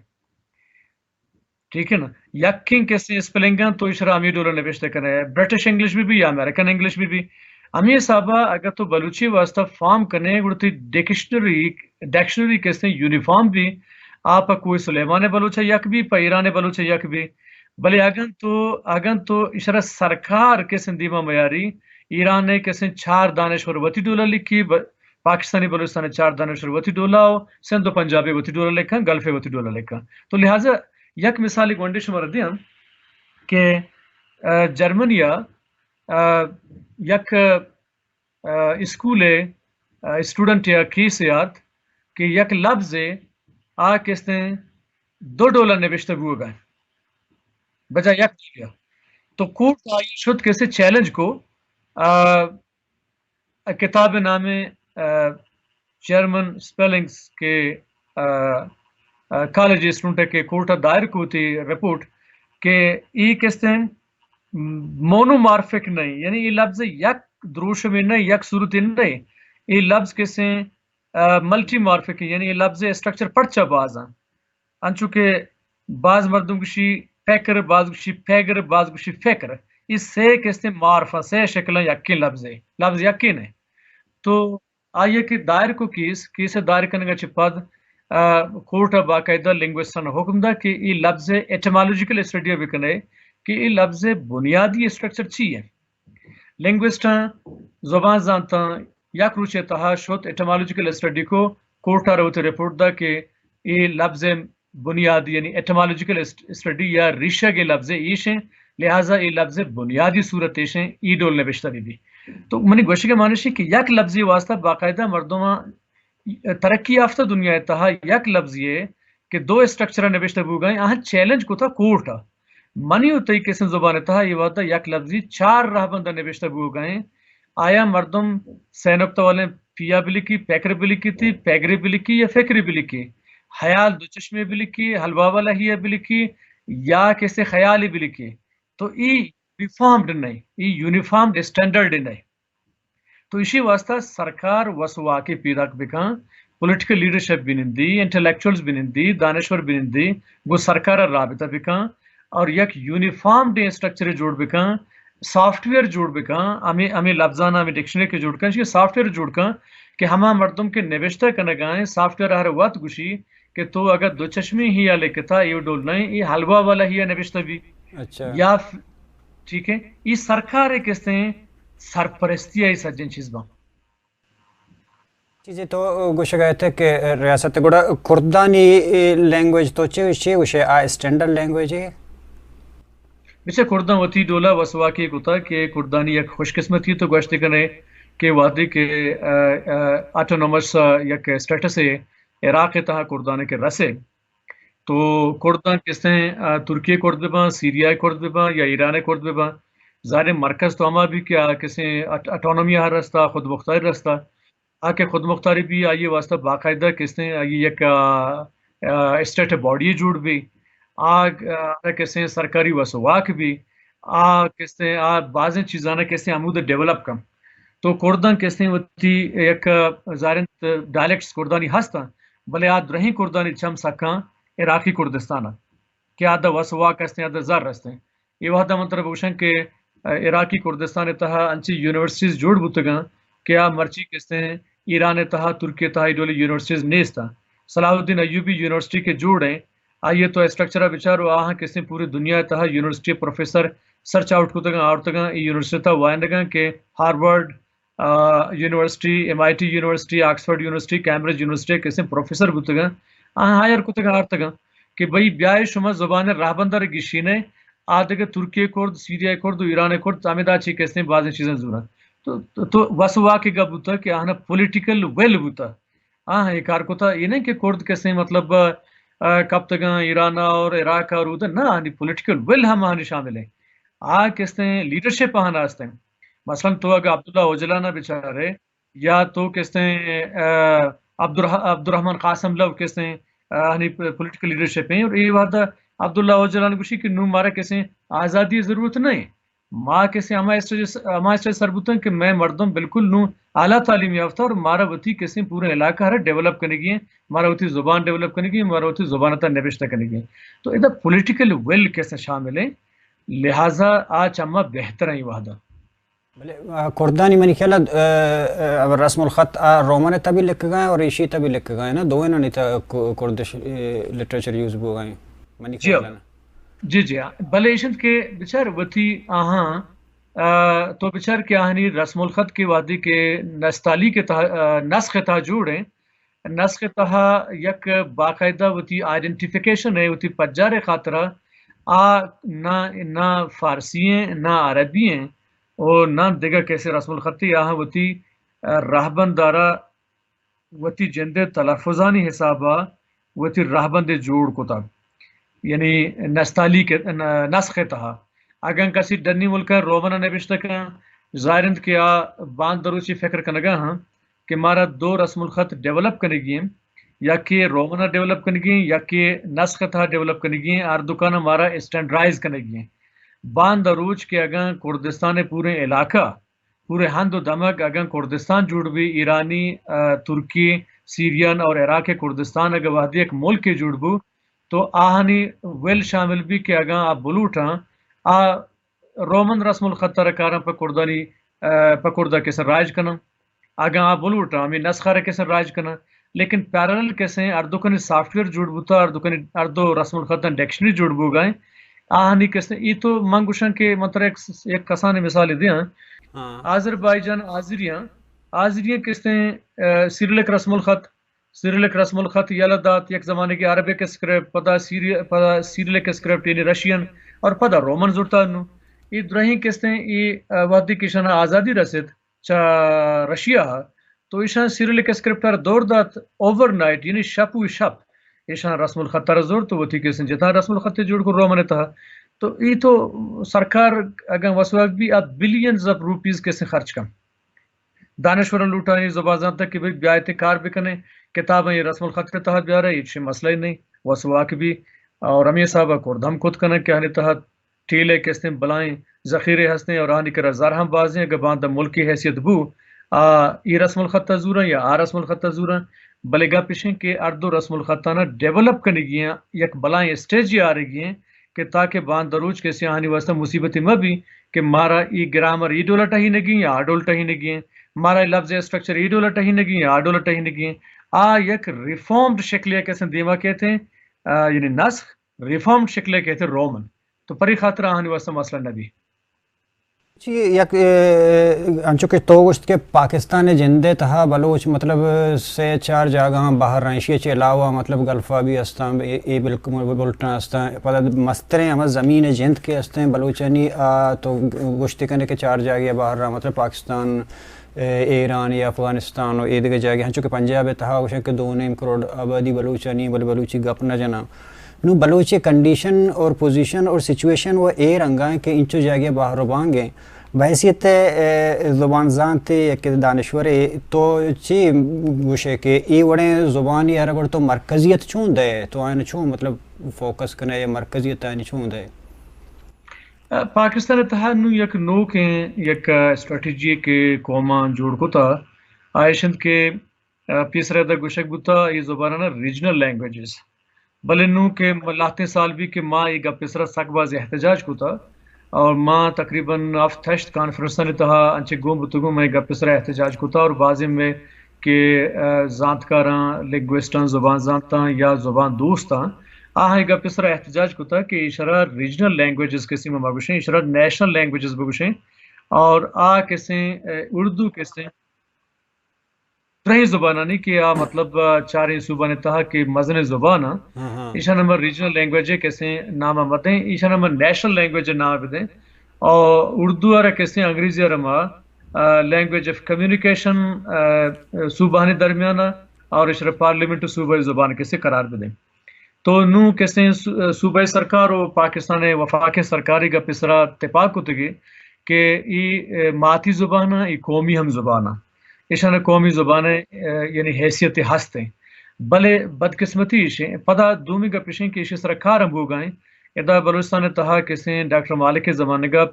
ٹھیک ہے نا یقین کیسے سپیلنگاں تو اشرا امی ڈولر نوشت کرنے برٹش انگلش بھی یا امریکن انگلش بھی امی صاحبہ اگر تو بلوچی واسطہ فارم کرنے گڑتی ڈکشنری کیسے یونیفارم بھی آپ کوئی سلیمان بلوچہ یک بھی پیران بلوچہ یک بھی بلے اگن تو اشرا سرکار کے سندیمہ معیاری ایران نے کیسے 4 دانشور وتی ڈولر لکھی پاکستانی بلوچستان نے 4 دانشور وتی ڈولا ہو سندھ و پنجابی وتی ڈولر لکھا گلف وتی ڈولر لکھا تو لہٰذا یک مثالی گونڈی شمار دیا کہ جرمنیا یک اسکول اسٹوڈنٹ یا کیسیات کہ یک لفظ کہتے ہیں $2 نوشتہ ہوئے گئے بجا یک گیا تو کورٹ آئی شد کیسے چیلنج کو کتاب نام جرمن سپیلنگز کے کالج اسٹوڈنٹ کے کورٹ دائر کو تھی رپورٹ کہ یہ کہتے ہیں مونومارفک نہیں یعنی یہ لفظ یک دروش میں نہیں یک صورت نہیں یہ لفظ کیسے ملٹی مارفک یعنی یہ لفظ اسٹرکچر پڑچا بازاں انچو کہ بعض مردم گشی پیکر بعض گشی پیگر بعض گشی فکر اس سے کستے معرفہ سے شکل یقین لفظ یقین ہے تو آئیے کہ دائر کو کیس دائر کرنے کا چپد کورٹ باقاعدہ لنگوسٹن حکم دا کہ یہ لفظ ایٹمالوجیکل اسٹڈی بکنے کہ یہ لفظ بنیادی اسٹرکچر چی ہے لنگوسٹن زبان زانتا یک روچے تہا شد ایٹمالوجیکل اسٹڈی کو کورٹا روتے رپورٹ دا کہ یہ لفظ بنیادی یعنی ایٹمالوجیکل اسٹڈی یا ریشہ کے لفظ ایش ہیں لہٰذا یہ لفظ بنیادی صورت ایش ہیں ای ڈول نوشتہ بھی تو منی گوشی کے معنی ہے کہ یک لفظی واسطہ باقاعدہ مردمہ ترقی یافتہ دنیا تہا یک لفظ یہ کہ دو اسٹرکچر نوشتہ بو گئے آہاں چیلنج کو تھا کورٹا منی ہوتا کسی زبان تہا یہ واسطہ یک لفظی 4 راہ بندہ نوشتہ بو گئے آیا مردم سینکتا والے پیا بھی لکھی پیکر بھی لکھی تھی پیگری بھی لکھی یا فکری بھی لکھی خیال دو چشمے بھی لکھی حلوہ والا ہی بھی لکھی یا کسی خیالی بھی لکھی تو ای یونیفارمڈ نہیں ای یونیفارمڈ اسٹینڈرڈ نہیں تو اسی واسطہ سرکار وسوا کے پیدا بکاں پولیٹیکل لیڈرشپ بھی نندی انٹلیکچوئلز بھی نندی دانشور بھی نندی وہ سرکار رابطہ بکاں اور یک یونیفارمڈ اسٹرکچر جوڑ بکاں سافٹ ویئر جوڑ بکاں ہمیں لفظانہ ہمیں ڈکشنری کے جوڑ کاں سافٹ ویئر جوڑ کاں کہ ہما مردم کے نوشتہ کرنے گائیں سافٹ ویئر ہر وقت گوشی کہ تو اگر دو چشمی ہی یا لکھتا یہ ڈول نہیں یہ حلوہ والا ہی یا نوشتہ بھی یا ٹھیک ہے یہ سرکار ہے کس ہیں سرپرستی ہے سجن چیز با چیزیں تو گوشہ گئے تھے کہ ریاست گوڑا کردانی لینگویج تو چیوشے وشے آ اسٹینڈرڈ لینگویج ہے بچہ کردان وطی دولا وسوا کی کتا کہ کردانی یک خوش قسمتی تو گوشتی کرنے کہ وعدے کے آٹونومس یک سٹیٹس ہے عراق تہا کردان کے رسے تو کردان کس ہیں ترکی کرد ببا سیریا کرد ببا یا ایران کرد ببا ظاہر مرکز تو ہما بھی کیا کسی اٹونومی ہر رستہ خود مختاری رستہ آکے خود مختاری بھی آئیے واسطہ باقاعدہ کس ہیں آئیے یک اسٹیٹ باڈی جوڑ بھی کیسے سرکاری وسواک بھی کیسے بعض چیزاں کیسے عمود ڈیولپ کم تو کردان کیسے وتی ایک ظاہر ڈائلیکٹس کردانی ہستا بلے آد رہیں کردانی چم سکاں عراقی کردستانہ کہ آدھا وسواک ہستے آدھا زر ہستے یہ وحدہ مطلب اوشن کہ عراقی کردستان تہا انچی یونیورسٹیز جوڑ بتگاں کیا مرچی کیسے ایران تہا ترکی تہا ڈولی یونیورسٹیز نیستا صلاح الدین ایوبی یونیورسٹی کے جوڑ ہیں آئیے تو اسٹرکچرہ بچارو آہاں کسی پوری دنیا تہا یونیورسٹی پروفیسر سرچ آؤٹ کو تگاں اور تگاں یونیورسٹی تہا وائندگاں کہ Harvard university MIT university Oxford university Cambridge university کسی پروفیسر بتگاں آہاں ہائر کو تگاں اور تگاں کہ بھئی بیائے شما زبان راہ بندر گشینے آدھگا ترکی کرد سیریا کرد ایران کرد تامیدہ چی کسی بعض چیزیں زورا تو وسوا کے گا بوتا کہ آہنا پولیٹیکل ویل بوتا آہاں یہ کار کو تا یہ نہیں کہ کرد کسی مطلب کب تک ایران اور عراق اور ادھر نہ آنی پولیٹیکل ویل ہم آنی شامل ہیں کس نے لیڈرشپ آنا آستے ہیں مثلا تو اگر عبداللہ اوجلانہ بیچارے یا تو کس نے عبدالرحمن قاسم لو کس نے آنی پولیٹیکل لیڈرشپ ہیں اور یہ وعدہ عبداللہ اوجلانہ گوشی کہ نو مارا کسی آزادی ضرورت نہیں ماں کسی ہمارے سربوتاں کہ میں مردم بالکل نو اعلیٰ تعلیم یافتہ اور مارا وطی کسی پورے علاقہ ہر ڈیولپ کرنے گی مارا وطی زبان ڈیولپ کرنے گی مارا وطی زبانتا نوشتہ کرنے گی تو ادھا پولیٹیکل ویل کیسے شامل ہے لہٰذا آج اما بہتر ہیں وحدہ کردانی منی خیالت رسم الخط رومن تبھی لکھ گئے اور ایشی تبھی لکھ گئے نا دو انہوں نے کردش لٹریچر یوز بو گئے منی خیالت جی بلے ایشن کے بچار وطی آہاں تو بچار کے آہنی رسم الخط کی وادی کے نستالی کے نسخ تہا جوڑ ہیں نسخ تہا یک باقاعدہ وطی آئیڈنٹیفیکیشن ہے وطی پجار خاطرہ نہ فارسی ہیں نہ عربی ہیں اور نہ دیگا کیسے رسم الخطی آہاں وطی راہبند دارا وطی جندے تلفظانی حسابہ وطی راہبند جوڑ کو تا یعنی نستالی کے نسخ تہا اگر کسی ڈنی ملک رومنہ نوشتہ کا ظاہرند کے باند دروچی فکر کنگا ہاں کہ مارا دو رسم الخط ڈیولپ کرنے گی یا کہ رومنہ ڈیولپ کرنے گی یا کہ نسخ تہا ڈیولپ کرنے گی اور دکانہ مارا اسٹینڈرائز کرنے گی باند دروچ کے اگر کردستان پورے علاقہ پورے ہند و دمک اگر کردستان جوڑ بھی ایرانی ترکی سیرین اور عراق کردستان اگر وحدی ایک ملک کے جڑ بو تو آہنی ویل شامل بھی کہ اگاں آ بلوٹاں آ رومن رسم الخط رکاراں پکردانی پکردہ کیسے راج کنا اگاں آ بلوٹاں ہمیں نسخہ کیسے راج کنا لیکن پیرل کیسے اردو کنی سافٹ ویئر جڑ بوتا اردو رسم الخط ڈکشنری جڑ بو گئے آہنی کیسے ای تو منگوشن کے مطلب ایک کسان مثال دیاں آذربائیجان آذریاں کیسے سیریلک رسم الخط یلدات یک زمانے کی عربک اسکرپٹ پدا سیریلک اسکرپٹ یعنی رشین اور پدا رومن زورتا نو یہ درہیں کیسے یہ وحدی کشان آزادی رسید چا رشیا تو ایشان سیریلک اسکرپٹر دور دات اوور نائٹ یعنی شپ ایشان رسم الخط زور تو وہ تھی کیسے جتا رسم الخط جوڑ کو رومن تھا تو یہ تو سرکار اگر وسوق بھی اب بلینز آف روپیز کیسے خرچ کم دانشور لوٹانی زبان تک کہ بیایت کار بکنے کتابیں یہ رسم الخط کے تحت جا رہا ہے یہ مسئلہ ہی نہیں وسواق بھی اور امی صاحبہ کو دھم خود کنے کہ آنے تحت ٹھیلے کیسے بلائیں ذخیرے ہستے اور آنے کر زرہم بازیں اگر باندھا ملکی حیثیت بو یہ رسم الخط زورا یا رسم الخط زورا بلے گا پیشیں کہ اردو رسم الخطانہ ڈیولپ کرنے گیا یک بلائیں اسٹیج آ رہی ہیں کہ تاکہ باندھ دروج کیسے آنی واسطہ مصیبتی مبی کہ مارا ای گرامر ای ڈولٹا ہی نگی یا ڈولٹا ہی نگی مارا لفظ اسٹرکچر ای ڈولٹا ہی نگی یا ڈولٹا ہی نگی یک ریفارمڈ شکلیہ کیسے دیما کہتے ہیں یعنی نسخ ریفارمڈ شکلیہ کہتے ہیں رومن تو پری خاطر آنی واسطہ مسئلہ نبی جی یک انچوکہ توگشت کے پاکستان جندے تہا بلوچ مطلب سے 4 جاگاں باہر رائشی چے علاوہ مطلب گلفا بھی استان ای بالکل بلٹنا استان پتہ مستریں ہم زمین جند کے استان بلوچانی تو گشت کرنے کے 4 جاگے باہر رہا مطلب پاکستان ایران یا افغانستان اور دیگر جاگے ہن چونکہ پنجاب تہا گوشن کہ 2.5 کروڑ آبادی بلوچانی بلوچی گپ نہ جنا نو بلوچی کنڈیشن اور پوزیشن اور سچویشن وہ اے رنگا کہ انچو جاگے باہر بانگیں بحیثیت زبان زانتے یا دانشور تو چی گوشے کہ ای وڑے زبانی ہر وقت تو مرکزیت چون دے تو آئین چون مطلب فوکس کرنے یا مرکزیت آئین چون دے پاکستان اتحاد نو یک نوک ہیں یک اسٹریٹجی کے قومان جوڑ کو تا آئیشند کے پیسرے دا گوشک بوتا یہ زبانانا ریجنل لینگویجز بلے نو کہ لاتے سال بھی کہ ماں یہ گا پیسرہ سکباز احتجاج کو تا اور ماں تقریباً تھشت کانفرنس نے تہا انچے گوم بتگو میں گا پیسرہ احتجاج کو تا اور بازی میں کہ زانتکاراں لنگوسٹاں زبان زانتاں یا زبان دوستاں آہاں گا پیسرہ احتجاج کو تا کہ اشارہ ریجنل لینگویجز کسی میں مگوشیں اشارہ نیشنل لینگویجز بگوشیں اور کسیں اردو کسیں رہی زبانہ نہیں کہ مطلب 4 صوبہ نے تہا کہ مزن زبانہ ایشا نمبر ریجنل لینگویج کیسے نام مدیں ایشا نمبر نیشنل لینگویج نام بدیں اور اردو آرہ کیسے انگریزی آرہ لینگویج آف کمیونیکیشن صوبہ درمیانہ اور اشارہ پارلیمنٹ صوبہ زبان کیسے قرار بدیں تو نو کیسے صوبہ سرکار و پاکستان وفاق سرکاری کا پسرا اتفاق ہوتے گے کہ ای ماتی زبانہ ای قومی ہم زبانہ ایشان قومی زبانیں یعنی حیثیت ہستیں بلے بدقسمتی ایشیں پدا دومی کا پیشیں کہ ایشی سرکار ہم ہو گئیں ادا بلوچستان تہا کسیں ڈاکٹر مالک کے زمانے کا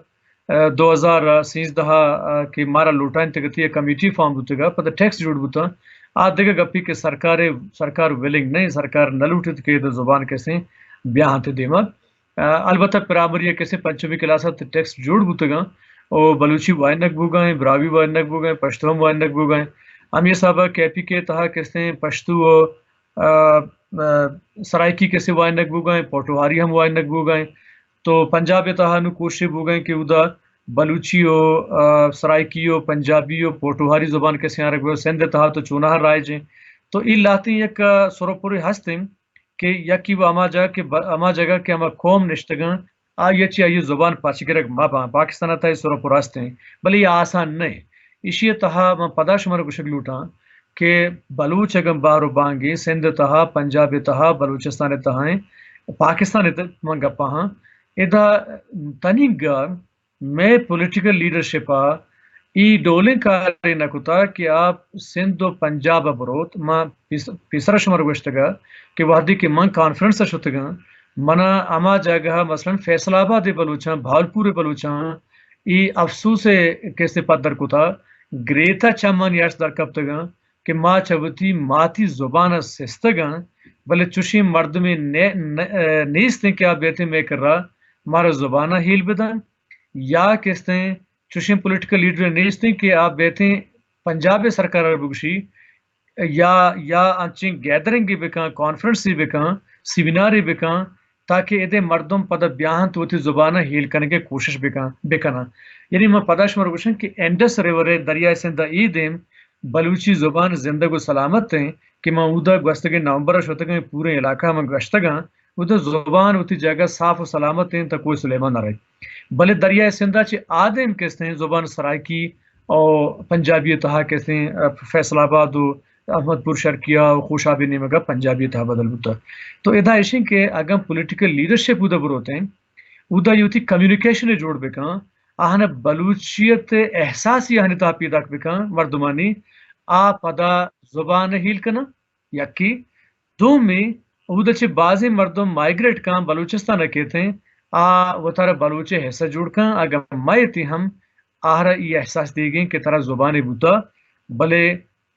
2013 کی مارا لوٹائن تگتی کمیٹی فارم ہوتے گا پدا ٹیکس جوڑ ہوتا آدھے گا گپی کہ سرکار ویلنگ نہیں سرکار نہ لوٹت کہ زبان کیسے بیاں تے دیما البتہ پرائمری کیسے 5ویں کلاسات ٹیکس جوڑ ہوتے گا اور بلوچی وائنک بو گئے براوی وائنک بو گئے پشتو ہم وائنک بو گئے ہم یہ صاحبہ کے پی کے تہا کیسے پشتو سرائکی کیسے وائنک بو گئے پوٹوہاری ہم وائنک بو گئے تو پنجاب تہا نو کوشش بو گئے کہ ادا بلوچی ہو سرائکی ہو پنجابی ہو پوٹوہاری زبان کیسے آرک بو سندھ تہا تو چونہر رائے جیں تو ای لاتی یک سروپوری ہستیں کہ یکی وہ اما جگہ کہ اما قوم نشتگاں آئیے آئیے زبان پاچگرک مابا پاکستان تا سورا پراستے ہیں بلے یہ آسان نہیں اسی تہا میں پدا شمار گوشک لوٹا کہ بلوچ اگم بارو بانگی سندھ تہا پنجاب تہا بلوچستان تہا پاکستان من گپا ہاں ادا تنیگا میں پولیٹیکل لیڈرشپ ای ڈولیں کاری نکتا کہ آپ سندھ و پنجاب بروت ماں پیسرا شمار گوشتگا کہ وحدی کہ من کانفرنس شتگا منا اما جگہ مثلا فیصل آباد بلوچاں بھالپور بلوچاں ای افسوس کیسے پدر کو تھا گریتا چمن یاش در کب تگا کہ ما چوتی ماتی زبان سستگاں بلے چوشی مرد میں نیستیں کیا بیتے میں کر رہا مارا زبانہ ہیل بدن یا کہتے ہیں چوشی پولیٹیکل لیڈر نیستیں کہ آپ بیتے پنجاب سرکار بگشی یا انچیں گیدرنگ بکاں کانفرنس بکاں سیمینار بکاں تاکہ ادے مردم پدا بیاہن تو تی زبانہ ہیل کرنے کے کوشش بکنا یعنی میں پدا شمار گوشن کہ انڈس ریور دریائے سندھ ای دیم بلوچی زبان زندگ و سلامت ہیں کہ میں اودا گوستگی نومبر شوتگیں پورے علاقہ میں گشتگاں اودا زبان اوتی جگہ صاف و سلامت ہیں تا کوئی سلیمان نہ رہے بلے دریائے سندھا چے آدم کہتے ہیں زبان سرائکی اور پنجابی تہا کہتے ہیں فیصل آباد و احمد پور شرکیہ و خوشابی نیمگا پنجابی تہا بدل ہوتا تو ادا ایشن کہ اگر پولیٹیکل لیڈرشپ اودا بروتے ہیں اودا یوتی کمیونیکیشن جوڑ بکاں آہن بلوچیت احساسی آہن تا پیدا بکاں مردمانی آ پدا زبان ہیل کنا یکی دو میں اودا چے بعضی مردم مائگریٹ کاں بلوچستان کہتے ہیں وہ تارا بلوچے حصہ جوڑ کاں اگر مائیتی ہم آہرہ یہ احساس دی گئیں کہ تارا زبان بوتا بلے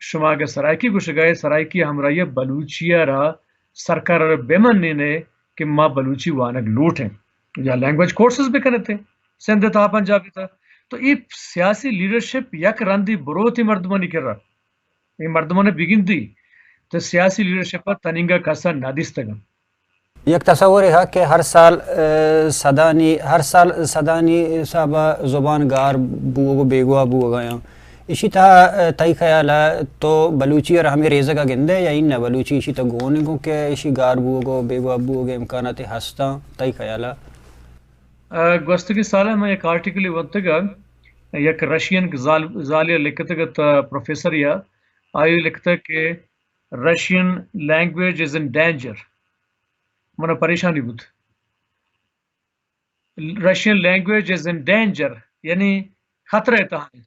شما اگر سرائکی کو شگائے سرائکی ہمراہ بلوچیہ را سرکار بیمن نے کہ ماں بلوچی وانگ لوٹ ہیں یا لینگویج کورسز بھی کرتے ہیں سندھ تھا پنجابی تھا تو یہ سیاسی لیڈرشپ یک رندی بروتی مردمانی کر رہا یہ مردمانی بگن دی تو سیاسی لیڈرشپ تنینگا کسا نادستگا یک تصور ہے کہ ہر سال صدانی صاحبہ زبان گار بوگو بیگوا بوگا یا اسی طرح تائی خیال ہے تو بلوچی اور ہمیں ریزہ کا گندے یا ان بلوچی اسی تا گونے کو کہ اسی گار بوگو بیگوا بوگو امکانات ہستا تائی خیال ہے گوستگی سالہ میں ایک آرٹیکلی وقتگا یک رشین زالیہ لکھتا گا پروفیسر یا آئیو لکھتا کہ Russian language is in danger منا پریشانی بود Russian language is in danger یعنی خطرہ تہانی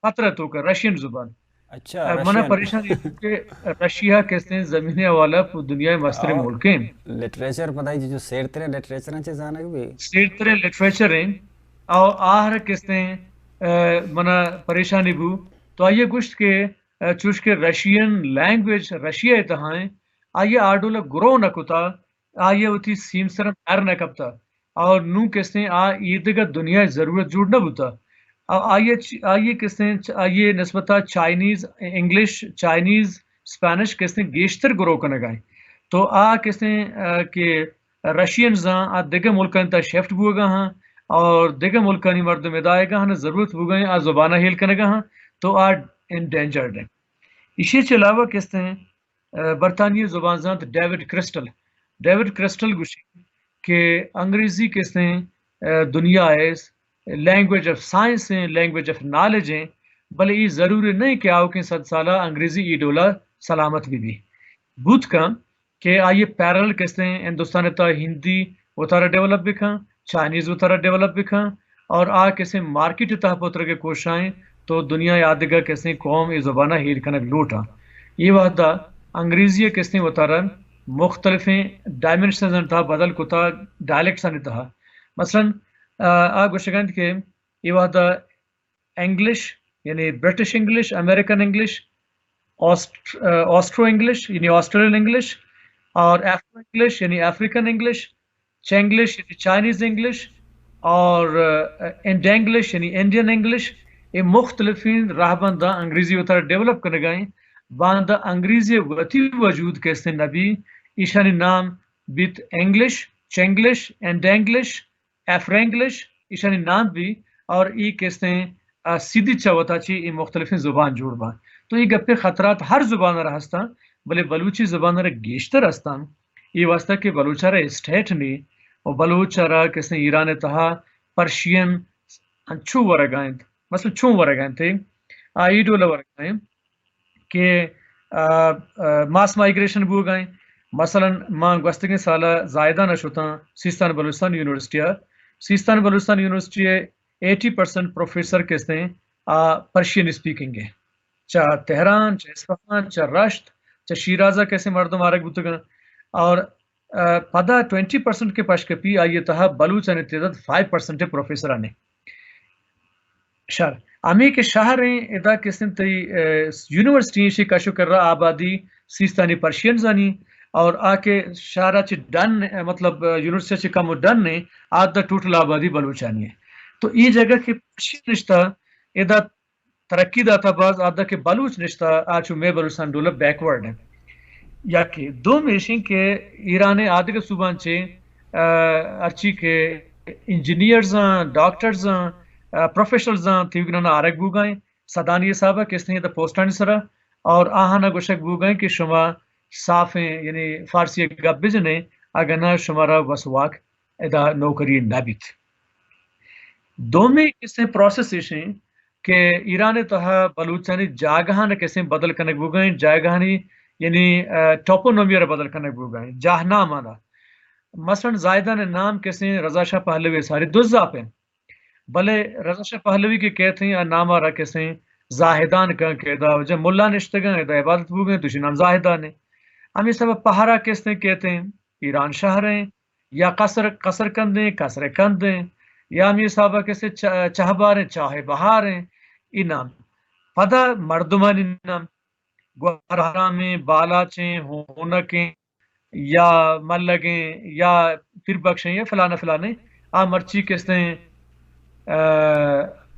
خطرہ تو کا رشین زبان اچھا منا پریشانی کہ رشیا کہتے ہیں زمینی والا دنیا مستر ملکیں لٹریچر پتہ ہے جو سیرترے لٹریچر ہیں جانا بھی سیرترے لٹریچر ہیں اور آہر کہتے ہیں منا پریشانی بو تو آئیے گوشت کے چوش کے رشین لینگویج رشیا اتہائیں آئیے آڈولا گرو نہ کتا آئیے ہوتی سیم سرم ار نہ کپتا اور نو کہتے ہیں ایدگا دنیا ضرورت جوڑ نہ بوتا آئیے کہتے ہیں آئیے نسبتا چائنیز انگلش چائنیز اسپینش کہتے ہیں گیشتر گرو کا نگائیں تو کہتے ہیں کہ رشینز ہاں دیگر ملکان تا شیفٹ بو گا ہاں اور دیگر ملکانی مرد مدائے گا ہاں ضرورت بو گئیں زبانہ ہیل کرنے گا ہاں تو انڈینجرڈ ہیں اسی کے علاوہ کہتے ہیں برطانوی زبان زانت ڈیوڈ کرسٹل گوشی کہ انگریزی کہتے ہیں دنیا ہے لینگویج آف سائنس ہیں لینگویج آف نالج ہیں بلے یہ ضروری نہیں کہ آؤ کہ 100 سالہ انگریزی ای ڈولا سلامت بھی بوت کا کہ آئیے پیرل کہتے ہیں ہندوستان تا ہندی وہ تارا ڈیولپ بکھاں چائنیز وہ تارا ڈیولپ بکھاں اور کیسے مارکیٹ تہ پوتر کے کوشائیں تو دنیا یادگاہ کیسے قوم یہ زبانہ ہیر کنک لوٹا یہ وحدہ انگریزی کیسے وہ تارا مختلف ڈائمنشنز تھا بدل کتا ڈائلیکٹس تھا مثلا گوشگند کے یہ وحدہ انگلش یعنی British English American English astro English یعنی آسٹریلین انگلش اور افرو انگلش یعنی افریقن انگلش چینگلش یعنی چائنیز انگلش اور انڈینگلش یعنی انڈین انگلش یہ مختلفین راہ بندہ انگریزی اتر ڈیولپ کرنے گئیں باندہ انگریزی وطی وجود کیسے نبی ایشانی نام بیت انگلش چینگلش انڈینگلش افرینگلش ایشانی نام بھی اور ای کیسے سیدھی چوتا چی یہ مختلف زبان جوڑ با تو یہ گپے خطرات ہر زبان رہا ہستا بلے بلوچی زبان رہا گیشتر ہستا یہ واسطہ کہ بلوچہ رہا اسٹیٹ نہیں اور بلوچہ رہا کسے ایران تہا پرشین چھو ورگائیں مثلا چھو ورگائیں تھے ایڈولا ورگائیں کہ ماس مائگریشن بو گئیں مثلا ماں گوستگی سالہ زائدہ نشوتا سیستان بلوچستان یونیورسٹی 80% پروفیسر کہتے ہیں پرشین اسپیکنگ ہے چاہ تہران چاہ اصفہان چاہ رشت چاہ شیرازہ کیسے مردم آرک بوتگا اور پدا 20% کے پشکپی آئیے تہا بلوچ آنے تعداد 5% پروفیسر آنے شر امی کے شہر ہیں ادا قسم تی یونیورسٹی شی کشو کر رہا آبادی سیستانی پرشین زانی اور آ کے شہرہ چی ڈن مطلب یونیورسٹی چی کم ڈن نے آدھا ٹوٹل آبادی بلوچانی ہے. تو ای جگہ کے پرشین رشتہ ادا ترقی داتا باز آدھا کے بلوچ رشتہ آچو میں بلوچستان ڈولہ بیکورڈ ہے. یا کہ دو میشن کے ایران آدھے کے صوبان چے ارچی کے انجینئرز ہیں ڈاکٹرز ہیں پروفیشنلز ہیں تیوگنانا آرک بوگائیں صدانی صاحبہ کس نے دا پوسٹانی سرا اور آہانا گوشک بوگائیں کہ شما صافیں یعنی فارسی گبز نے اگنا شمارا وسواک ادا نوکری نابیت. دو میں کس نے پروسیس ہیں کہ ایران تہا بلوچانی جاگہانا کس نے بدل کنک بوگائیں جاگہانی یعنی ٹوپونومی را بدل کنک بوگائیں جاہ نام آنا مثلا زائدہ نے نام کسی رضا شاہ پہلوی ساری دزاپ ہیں بلے رضا شاہ پہلوی کے کہتے ہیں نام آ رہا کسی زاہدان کا کہتا جب ملا نشتگاں دا عبادت بوگئیں تو نام زاہدان ہے. ہم یہ سب پہارا کس نے کہتے ہیں ایران شہر ہیں یا قصر کندیں قصر کندیں یا ہم یہ صحابہ کیسے چاہبار ہیں چاہے بہار ہیں یہ نام پدا مردمانی نام گوہرہ میں بالاچیں ہونکیں یا ملگیں یا پھر بخشیں یا فلانا فلانے آ مرچی کہتے ہیں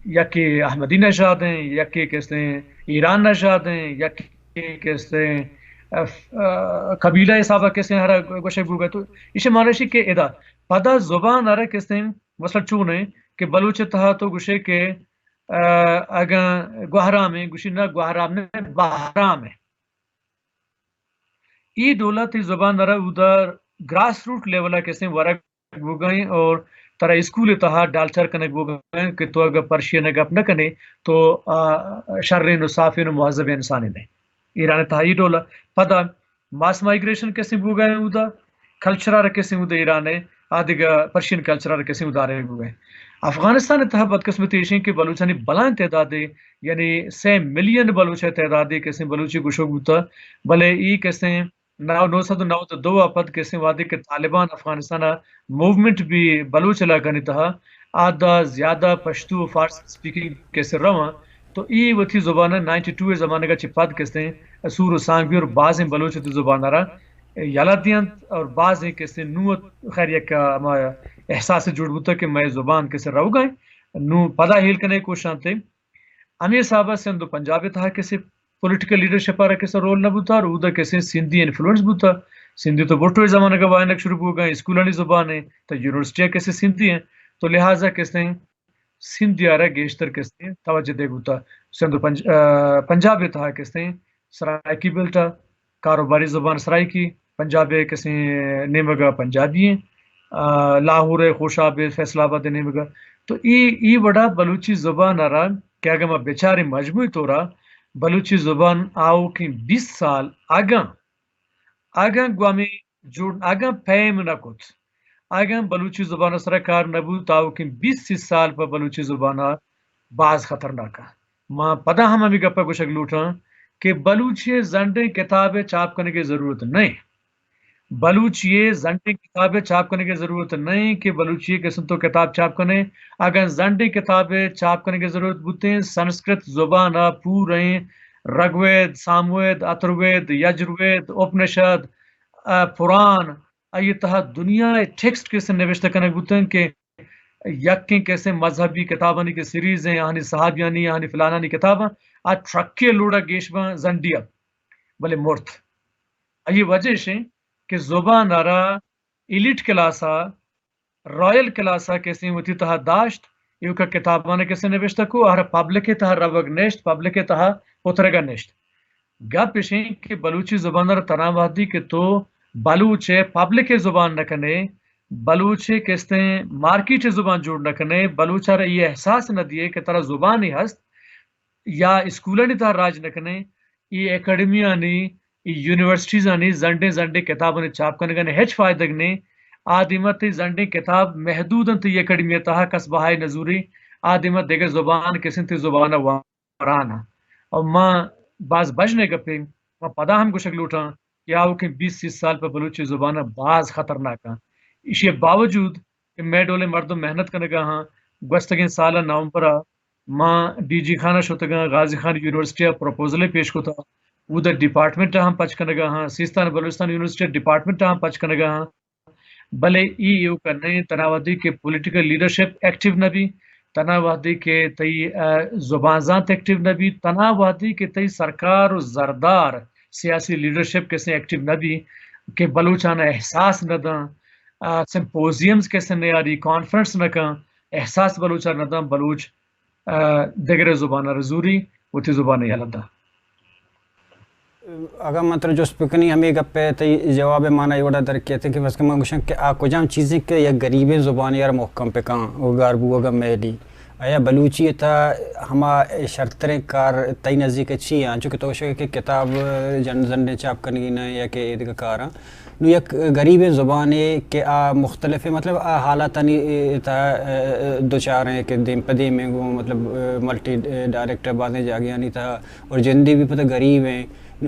یا کہ احمدی نژاد ہیں یا کہ کہتے ہیں ایران نژاد ہیں یا کہ کہتے ہیں قبیلہ صحابہ کہتے ہیں ہر گوشک بوگا. تو اسے مانشی کہ ادا پدا زبان آرہ کہتے ہیں مثلا چونے کہ بلوچ تہا تو گوشے کے اگر گوہرہ میں گوشی نہ گوہرہ میں بہرہ میں ای دولت زبان نرا ادھر گراس روٹ لیولا کیسے ورک بوگائیں اور ترا اسکول تہا ڈالچر کنک بوگائیں کہ تو اگر پرشین گپ نہ کنے تو شرین و صافین و مہذب انسانی نہیں ایران تہا ای دولا پدا ماس مائگریشن کیسے بوگائیں ادھر کلچرہ کیسے ادھر ایران ہے آدھگا پرشین کلچرہ کیسے ادھارے بوگائیں. افغانستان تہا بدقسمتی ایشیں کہ بلوچانی بلان تعدادے یعنی 6 ملین بلوچ تعدادے کیسے بلوچی گوشو بوتا بلے ای کیسے 992 اپد کیسے وعدے کہ طالبان افغانستان موومنٹ بھی بلوچ علاقہ نہیں تہا آدھا زیادہ پشتو فارسی سپیکنگ کیسے رواں تو ای وتھی زبانہ 92 زمانے کا چپاد کیسے سور و سانگ بھی اور بعض ہیں بلوچ تی زبانہ رہا یالاتیاں اور بعض ہیں کیسے نوت خیر یک احساس جوڑ بوتا کہ میں زبان کیسے رو گئے نو پدا ہیل کنے کو شانتے امیر صاحبہ سندھ پنجاب تھا کیسے پولیٹیکل لیڈرشپ آ رہا کیسے رول نہ بوتا اور ادھر کیسے سندھی انفلوئنس بوتا سندھی تو بٹوئے زمانے کا وائنک شروع ہو گئے اسکولانی زبان ہے تو یونیورسٹیاں کیسے سندھی ہیں تو لہٰذا کیسے سندھی آ رہا گیشتر کیسے توجہ دے بوتا سندھ پنجاب تھا کیسے سرائکی بلٹا کاروباری زبان سرائکی پنجاب کیسے نیمگا پنجابی ہیں لاہور خوشاب فیصل آباد نیمگا تو ای بڑا بلوچی زبان آ رہا کہ اگر میں بیچارے مجموعی تو رہا بلوچی زبان آؤ کہ 20 سال آگاں گوامی جوڑ آگاں فہم نہ کت آگاں بلوچی زبان سرکار نبوت آؤ کہ 20 سال پر بلوچی زبان بعض خطرناک ماں پدا ہم ہمیں گپا کچھ لوٹا کہ بلوچی زنڈے کتابیں چاپ کرنے کی ضرورت نہیں بلوچی زنڈے کتابیں چاپ کرنے کی ضرورت نہیں کہ بلوچی قسم تو کتاب چاپ کرنے اگر زنڈے کتابیں چاپ کرنے کی ضرورت بوتے ہیں سنسکرت زبان پورے رگوید ساموید اتروید یجروید اپنشد پران یہ تہا دنیا ٹیکسٹ کیسے نوشتہ کرنے بوتے ہیں کہ یقین کیسے مذہبی کتابانی کے سیریز ہیں یعنی صحابیانی یعنی فلانانی کتاباں ٹرکے لوڑا گیشباں زنڈیا بلے مورت یہ وجہ سے کہ زبان آرا ایلیٹ کلاسا رائل کلاسا کیسے ہوتی تہا داشت یہ کا کتابانے کیسے نوشتہ کو آرہ پبلک تہا روگ نیشت پبلک تہا پترگا نیشت گا پیشیں کہ بلوچی زبان آرہ تنام آدھی کہ تو بلوچے پبلک زبان نہ کنے بلوچے کیسے مارکیٹ زبان جوڑ نہ کنے بلوچ آرہ یہ احساس نہ دیے کہ ترہ زبان ہی ہست یا اسکولانی تہا راج نہ کنے یہ اکیڈمیانی یونیورسٹیز آنی زنڈے کتابوں چاپ کرنے گنے ہیچ فائدہ گنے آدمت زنڈے کتاب محدود انت یہ اکیڈمی تہا کسبہائی نظوری آدمت دیگر زبان کسن تی زبان ورانا اور ماں بعض بجنے گپے ماں پدا ہم کو شکل اٹھا یا وہ کہ 20 سال پر بلوچی زبان بعض خطرناک اس کے باوجود کہ میں ڈولے مردم محنت کرنے گا ہاں گوستگین سالہ نومبر ما ڈی جی خانہ شوتگا غازی خان یونیورسٹی پروپوزل پیش کو تھا وہ دا ڈپارٹمنٹ ہم پچکنگا ہاں سیستان بلوچستان یونیورسٹی ڈپارٹمنٹ ہم پچکنگا ہاں بلے ای یو کرنے تناوادی کے پولیٹیکل لیڈرشپ ایکٹیو نہ بھی تناوادی کے تئی زبان ذات ایکٹیو نہ بھی تناوادی کے تئی سرکار و زردار سیاسی لیڈرشپ کیسے ایکٹیو نہ بھی کہ بلوچانہ احساس نہ داں سمپوزیمز کیسے نہ یاری کانفرنس نہ کاں احساس بلوچانہ نہ داں بلوچ دیگر زبان رزوری وہ تی زبان یلدا اگر مطلب جو سپکنی ہمیں گپے تی جواب مانا یوڑا در کہتے کہ بس کہ میں گوشن کہ آکو جام چیزیں کہ یا غریب زبان یار محکم پہ کان وہ گاربو اگر میلی آیا بلوچی تا ہما شرطریں کار تی نزدیک اچھی ہیں چونکہ تو کہ کتاب زندے چاپ کرنی نہ یا کہ ایدگا کارا نو یک غریب زبان ہے کہ مختلف مطلب حالات تا دو چار ہیں کہ دیم پدی میں گو مطلب ملٹی ڈائریکٹر بازیں جاگے یعنی تا اور جندی بھی پتہ غریب ہیں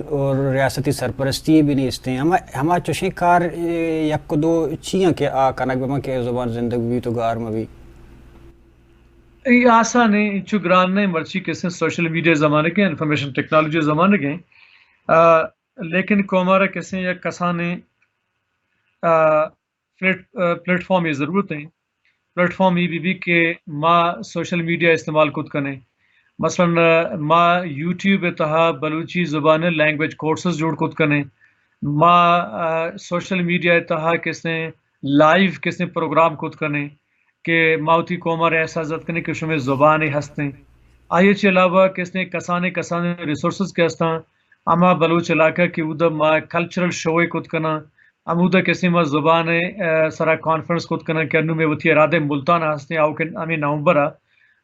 اور ریاستی سرپرستی بھی نہیں استے ہیں ہما چوشیں کار یک کو دو چیئیں کہ کنک بما کہ زبان زندگی بھی تو گار میں بھی یہ آسان ہے چو گران نے مرچی کسی سوشل میڈیا زمانے کے انفارمیشن ٹیکنالوجی زمانے کے لیکن کومارا کسی یا کسانے پلیٹ فارم یہ ضرورت ہے پلیٹ فارم یہ بھی کہ ما سوشل میڈیا استعمال خود کریں مثلا ما یوٹیوب اتہا بلوچی زبان لینگویج کورسز جوڑ خود کریں ما سوشل میڈیا اتہا کسے لائیو کسے پروگرام خود کریں کہ ماوتی کومر احساسات کرنے کہ شمیں زبان ہستیں آئیے چی علاوہ کسنے کسانے ریسورسز کے ہستاں اما بلوچ علاقہ کی ادھا ما کلچرل شوئے خود کرنا امودہ کسی ما زبان سرا کانفرنس خود کرنا کہ انہوں میں وطی ارادے ملتان ہستیں آو کہ امی نومبرہ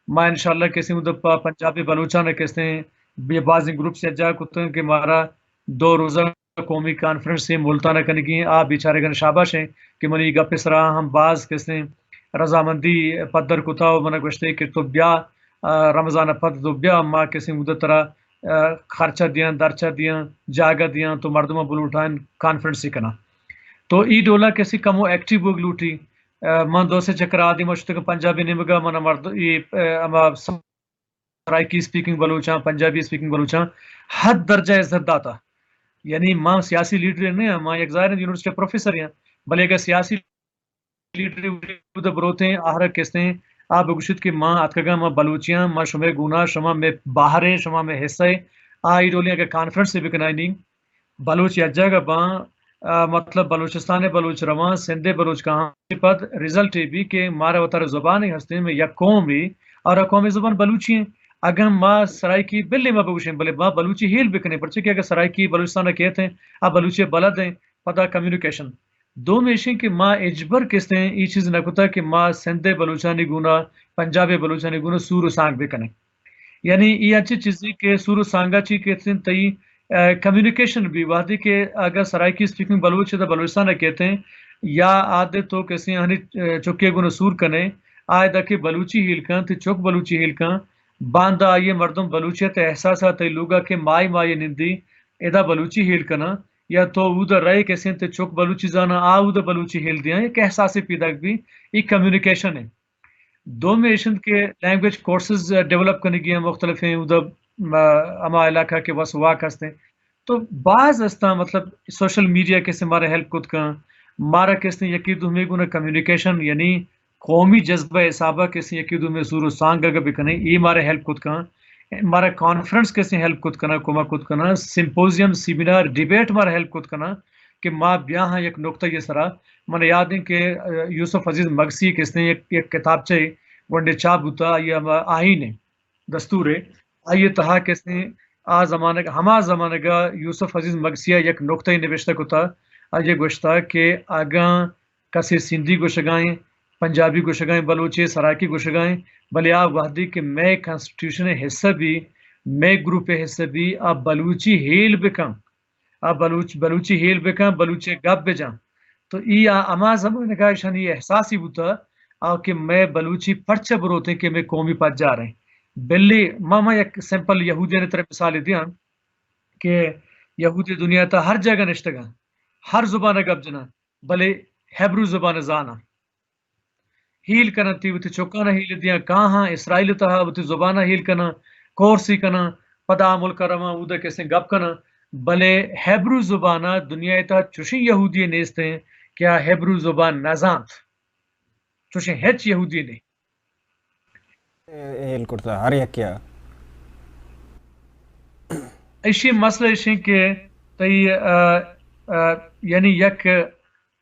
ما انشاءاللہ کسی ادھا پنجابی بلوچانہ کسنے بعضی گروپ سے جا کتن کہ مارا 2 روزہ قومی کانفرنس سے ملتانہ کرنے کی آپ بیچارے گن شاباش ہیں کہ منی گپ سرا ہم بعض کسنے رضامندی پدر کتاو منہ گوشتے کہ تو بیا رمضان پد تو بیا ما کسی مدت طرح خرچہ دیاں درچہ دیاں جاگہ دیاں تو مردمہ بلوٹائن کانفرنس ہی کنا تو ای ڈولا کسی کمو ایکٹیو بوگ لوٹی من دو سے چکر آدھی مشتے کہ پنجابی نمگا منہ مرد اما سرائکی سپیکنگ بلوچاں پنجابی سپیکنگ بلوچاں حد درجہ عزت داتا یعنی ماں سیاسی لیڈر نہیں ہیں ماں ایک ظاہر یونیورسٹی پروفیسر ہیں بلے اگر سیاسی لیڈر بروتے ہیں آہرہ کستے ہیں آپ بگوشت کہ ماں اتکگا ماں بلوچیاں ماں شمع گونا شمع میں باہریں شمع میں حصہ آئی ڈولیاں کے کانفرنس سے بھی کنائی نہیں بلوچ اجا گا باں مطلب بلوچستان بلوچ روان سندھ بلوچ کہاں پد رزلٹ بھی کہ مارا وطر زبان ہستے میں یک قوم بھی اور قومی زبان بلوچی ہیں اگر ماں سرائکی بلے ماں بگوشیں بلے ماں بلوچی ہیل بکنے پرچے کہ اگر سرائکی بلوچستان کہتے ہیں آپ بلوچی بلد ہیں پتہ کمیونیکیشن دو میشیں کہ ماں اجبر کستے ہیں یہ چیز نکتا کہ ماں سندھ بلوچانی گونا پنجاب بلوچانی گونا سور و سانگ بکنے یعنی یہ اچھی چیزی کہ سور و سانگا چی کہتے ہیں تئی کمیونیکیشن بھی وادی کہ اگر سرائکی سپیکنگ بلوچ ہے بلوچستان کہتے ہیں یا آدھے تو کسی ہنی چکے گونا سور کنے آئے دا کہ بلوچی ہیل کن تی چک بلوچی ہیل کن باندھا آئیے مردم بلوچیت احساسات لوگا کہ مائی مائی نندی ادا بلوچی ہیل کنا یا تو ادھر رہے کیسے تے چوک بلوچی زانا ادھر بلوچی ہیل دیا ایک احساسی پیدا بھی ایک کمیونیکیشن ہے دو میشن کے لینگویج کورسز ڈیولپ کرنے کی مختلف ہیں ادھر اما علاقہ کے بس واق ہستے تو بعض ہستا مطلب سوشل میڈیا کیسے مارا ہیلپ کت کا مارا کیسے یقید ہمیں گونا کمیونیکیشن یعنی قومی جذبہ حسابہ کیسے یقید ہمیں سور و سانگ اگر بکنے یہ مارا ہیلپ کت کا مارا کانفرنس کیسے ہیلپ کت کنا کوما کت کنا سمپوزیم سیمینار ڈیبیٹ مارا ہیلپ کت کنا کہ ماں بیاں ہاں ایک نقطہ یہ سرا من یاد ہے کہ یوسف عزیز مگسی کس نے ایک کتاب چاہیے ونڈے چاپ ہوتا یہ آئین ہے دستور ہے آئیے تہا کس نے زمانے کا ہما زمانے کا یوسف عزیز مگسیہ ایک نقطہ نوشتہ کتا یہ گوشتا کہ آگاں کسی سندھی کو شگائیں پنجابی کو شگائیں بلوچی سرائکی کو شگائیں بلے آپ وحدی کہ میں کانسٹیٹیوشن حصہ بھی میں گروپ حصہ بھی آپ بلوچی ہیل بکاں آپ بلوچی ہیل بکاں بلوچی گپ بجاں تو یہ اما زمان کا شان یہ احساسی ہوتا کہ میں بلوچی پرچہ بروتے کہ میں قومی پاس جا رہے ہیں بلی ماما یک سمپل یہودی نے طرح مثال دیا کہ یہودی دنیا تا ہر جگہ نشتگا ہر زبان گپ جنا بلے ہیبرو زبان زانا هيل كنا تي وتي چوكانا هيل ديا كاها اسرائيل تها وتي زبانا هيل كنا کورسی کنا پدا عمل کرما ودا کیسے گپ کنا بلے ہیبرو زبانہ دنیا تا چوشی یہودی نیستے ہیں کیا ہیبرو زبان نزانت چوشی ہیچ یہودی نے ایل کرتا ہر یک کیا ایشی مسئلہ ایشی کہ تی یعنی یک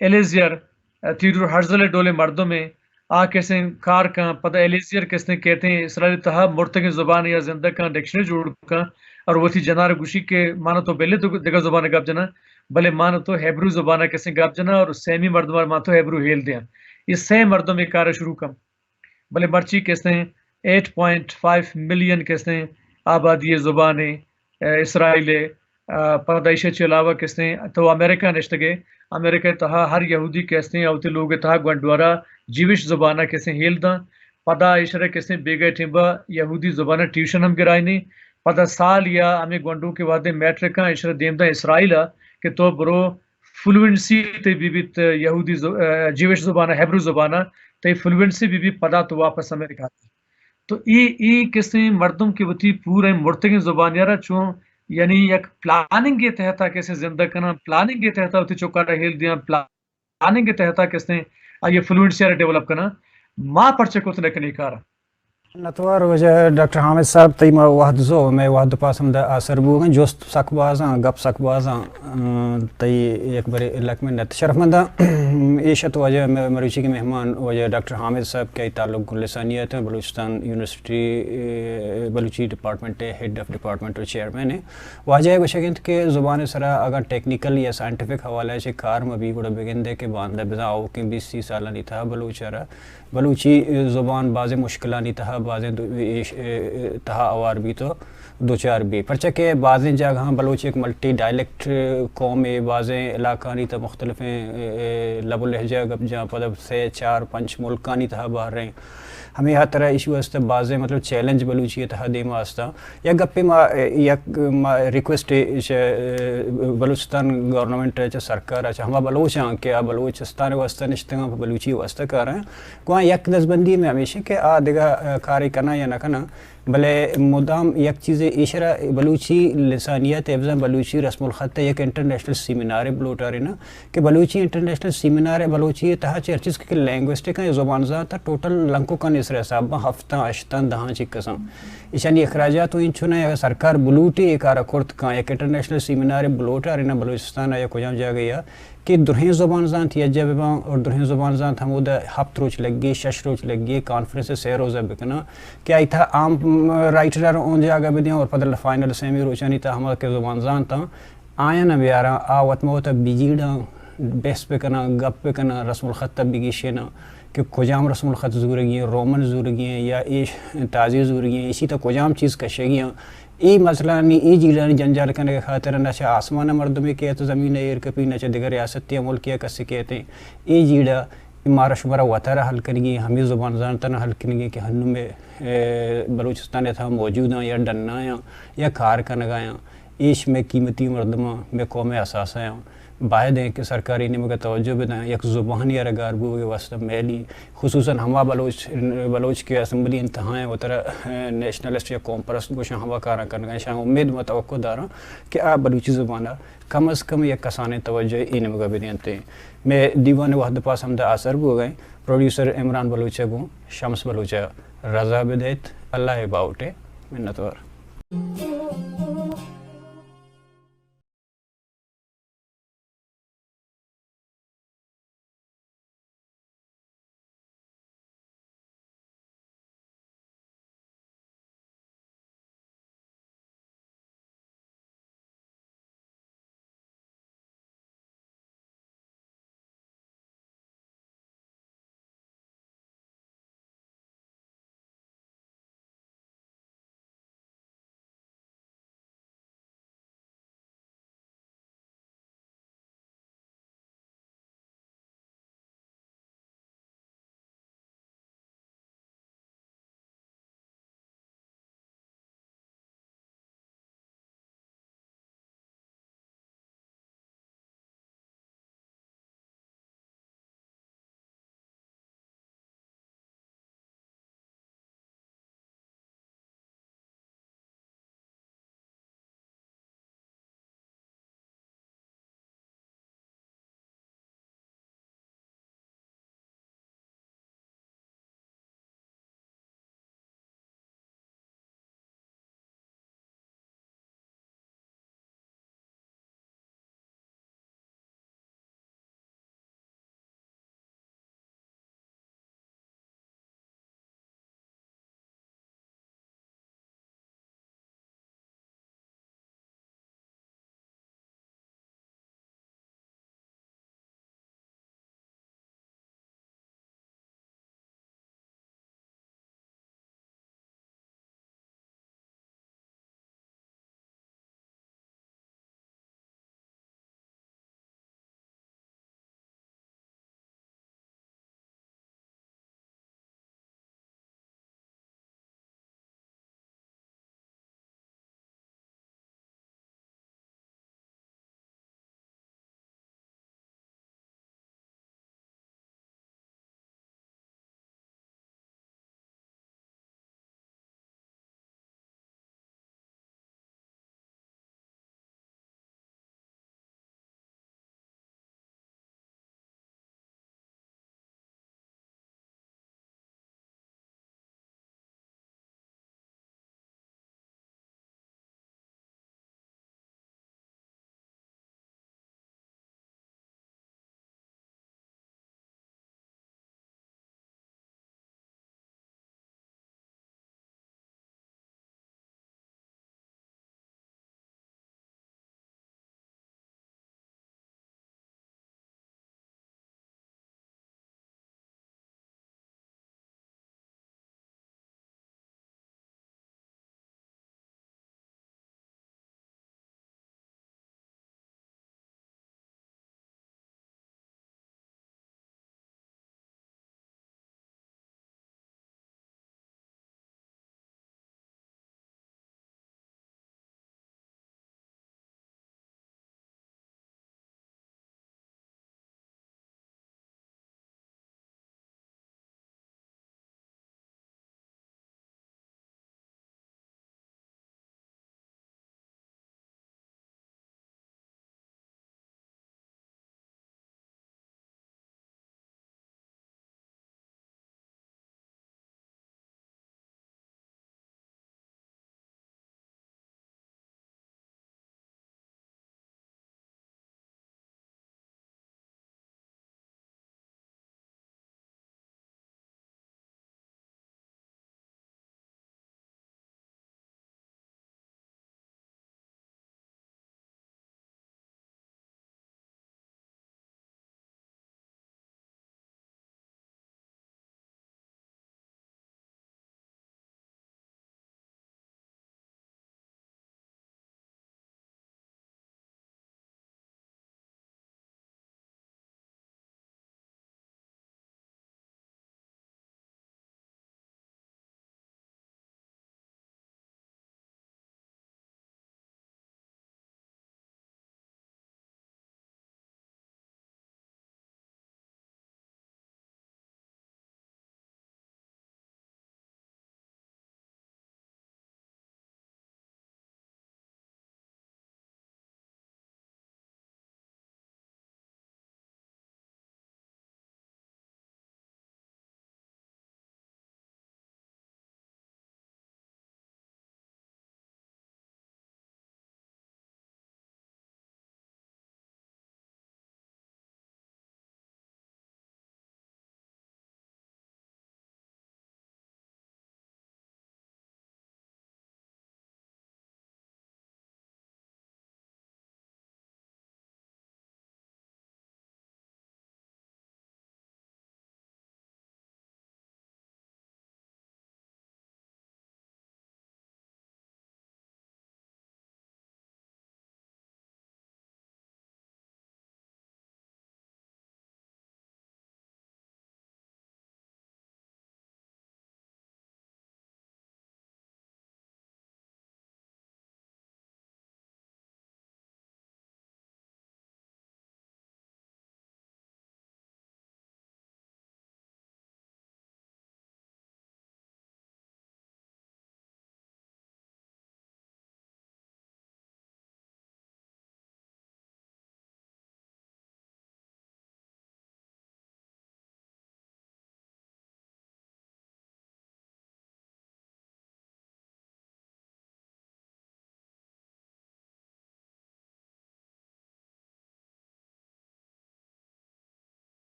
الیزیر تیرور حرزل ڈولے مردوں میں آ کیسے کار کا پتہ الیزیر کس نے کہتے ہیں اسرائیل تہا مرتگی زبان یا زندہ کا ڈکشنری جوڑ کا اور وہ تھی جنار گوشی کے مانا تو بلے تو دیگا زبان گپ جنا بلے مانا تو ہیبرو زبان کیسے گپ جنا اور سیمی مردوں مانا تو ہیبرو ہیل دیا یہ سیم مردوں میں کار شروع کم بلے مرچی کیسے 8.5 ملین کیسے آبادی زبان اسرائیل پردائشہ کے علاوہ کس نے تو امریکہ نشتگے امریکہ تہا ہر یہودی کیسے اوتے لوگ تہا گوانڈوارا جیوش زبانہ کیسے ہیل دا پدا اشرے کیسے بیگے ٹھمبا یہودی زبانہ ٹیوشن ہم گرائی نہیں پدا سال یا ہمیں گوانڈو کے وعدے میٹرک کا اشرے دیمدہ اسرائیل کہ تو برو فلوئنسی تے بیت یہودی جیوش زبانہ ہیبرو زبانہ تے فلوئنسی بھی پدا تو واپس امریکہ تو ای کیسے مردم کی وتی پورے مرتگی زبان یارا چون یعنی یک پلاننگ کے تحت کیسے زندہ کرنا پلاننگ کے تحت ہوتی چوکاٹا ہیل دیا پلاننگ کے تحت کیسے یہ فلوئنسی ڈیولپ کرنا ماں پرچے کو تنے کنی کارا نتوار وجہ ڈاکٹر حامد صاحب تیما وحد زو میں وحد پاسم دا آثر بوگن جوست سک بازاں گپ سک بازاں تی ایک بری لک میں نت شرف مندہ ایشت وجہ مروچی کے مہمان وجہ ڈاکٹر حامد صاحب کے تعلق لسانیت ہیں Balochistan university Balochi department head of department اور چیئرمین ہے واجہ بشکند کے زبان سرا اگر ٹیکنیکل یا سائنٹیفک حوالہ سے کار مبی گوڑا بگن دے کے باندھا بزا آو کی 20 سالہ نہیں تھا بلوچارا بلوچی زبان بعض مشکلہ نہیں تھا بعض تہا اوار بھی تو دو چار بھی پرچہ کہ بعض جگہ بلوچی ایک ملٹی ڈائلیکٹ قوم ہے بعض علاقانی تا مختلف لب و لہجہ گپ جہاں پدب سے 4-5 ملکانی تہا باہر رہے ہیں ہمیں ہر طرح ایشو واسطہ بعض مطلب چیلنج بلوچی تہا دیم واسطہ یا گپے ما ریکویسٹ بلوچستان گورنمنٹ سرکار اچھا ہما بلوچاں کہ بلوچستان واسطہ نشتگاں بلوچی واسطہ کر رہے ہیں کوئی یک نظبندی میں ہمیشہ کہ دیگا کاری کرنا یا نہ کرنا بلے مدام یک چیز اشرا بلوچی لسانیت افزا بلوچی رسم الخط یک انٹرنیشنل سیمینار بلوٹا رہنا کہ بلوچی انٹرنیشنل سیمینار بلوچی تہا چرچز کے لینگوسٹک ہیں زبان ذات ٹوٹل لنکو کا نسر حساب ہفتہ اشتان دہاں چی قسم اشانی اخراجات تو ان چنا یا سرکار بلوٹی ایک آرہ کرت کا یک انٹرنیشنل سیمینار بلوٹا رہنا بلوچستان یا کجام جا گیا کہ درہیں زبان زانت یا جب اور درہیں زبان زانت ہم ادھا ہفت روچ لگی 6 روچ لگی کانفرنس سے روزہ بکنا کہ آئی تھا عام رائٹر اون جاگا بھی دیا اور پدر فائنل سیمی روچانی تھا ہمارا کہ زبان زانتا آیا نا بیارا آوات موتا بیجیڑا بیس بکنا گپ بکنا رسم الخط بگیشینا کہ کجام رسم الخط زورگی ہیں رومن زورگی ہیں یا تازی زورگی ہیں اسی تا کجام چیز کشگیاں ای مسئلہ نہیں ای جیلانی جنجال کرنے کے خاطر نہ چاہ آسمان مردمی کہتے زمین ایر کپی نہ چاہ دیگر ریاستی ملکیہ کسی کہتے ہیں ای جیڑا مارا شمارا وطارہ حل کریں گی ہمیں زبان زانتا نہ حل کریں گی کہ ہنو میں بلوچستان تھا موجود ہیں یا ڈننا یا کار کنگایا ایش میں قیمتی مردمہ میں قوم اساسہ ہیں باہد ہیں کہ سرکاری نے مگر توجہ بدائیں یک زبان یا رگار بو کے واسطہ میلی خصوصاً ہما بلوچ کے اسمبلی انتہائیں و طرح نیشنلسٹ یا قوم پرست کو شاہ ہوا کارا کرنا ہے شاہ امید متوقع دارا کہ آپ بلوچی زبانہ کم از کم یک کسانے توجہ این مگر بدینتے ہیں میں دیوان وحد پاس ہم دا آثر بو گئے پروڈیوسر عمران بلوچہ گوں شمس بلوچہ رضا بدیت اللہ باؤٹے منتوار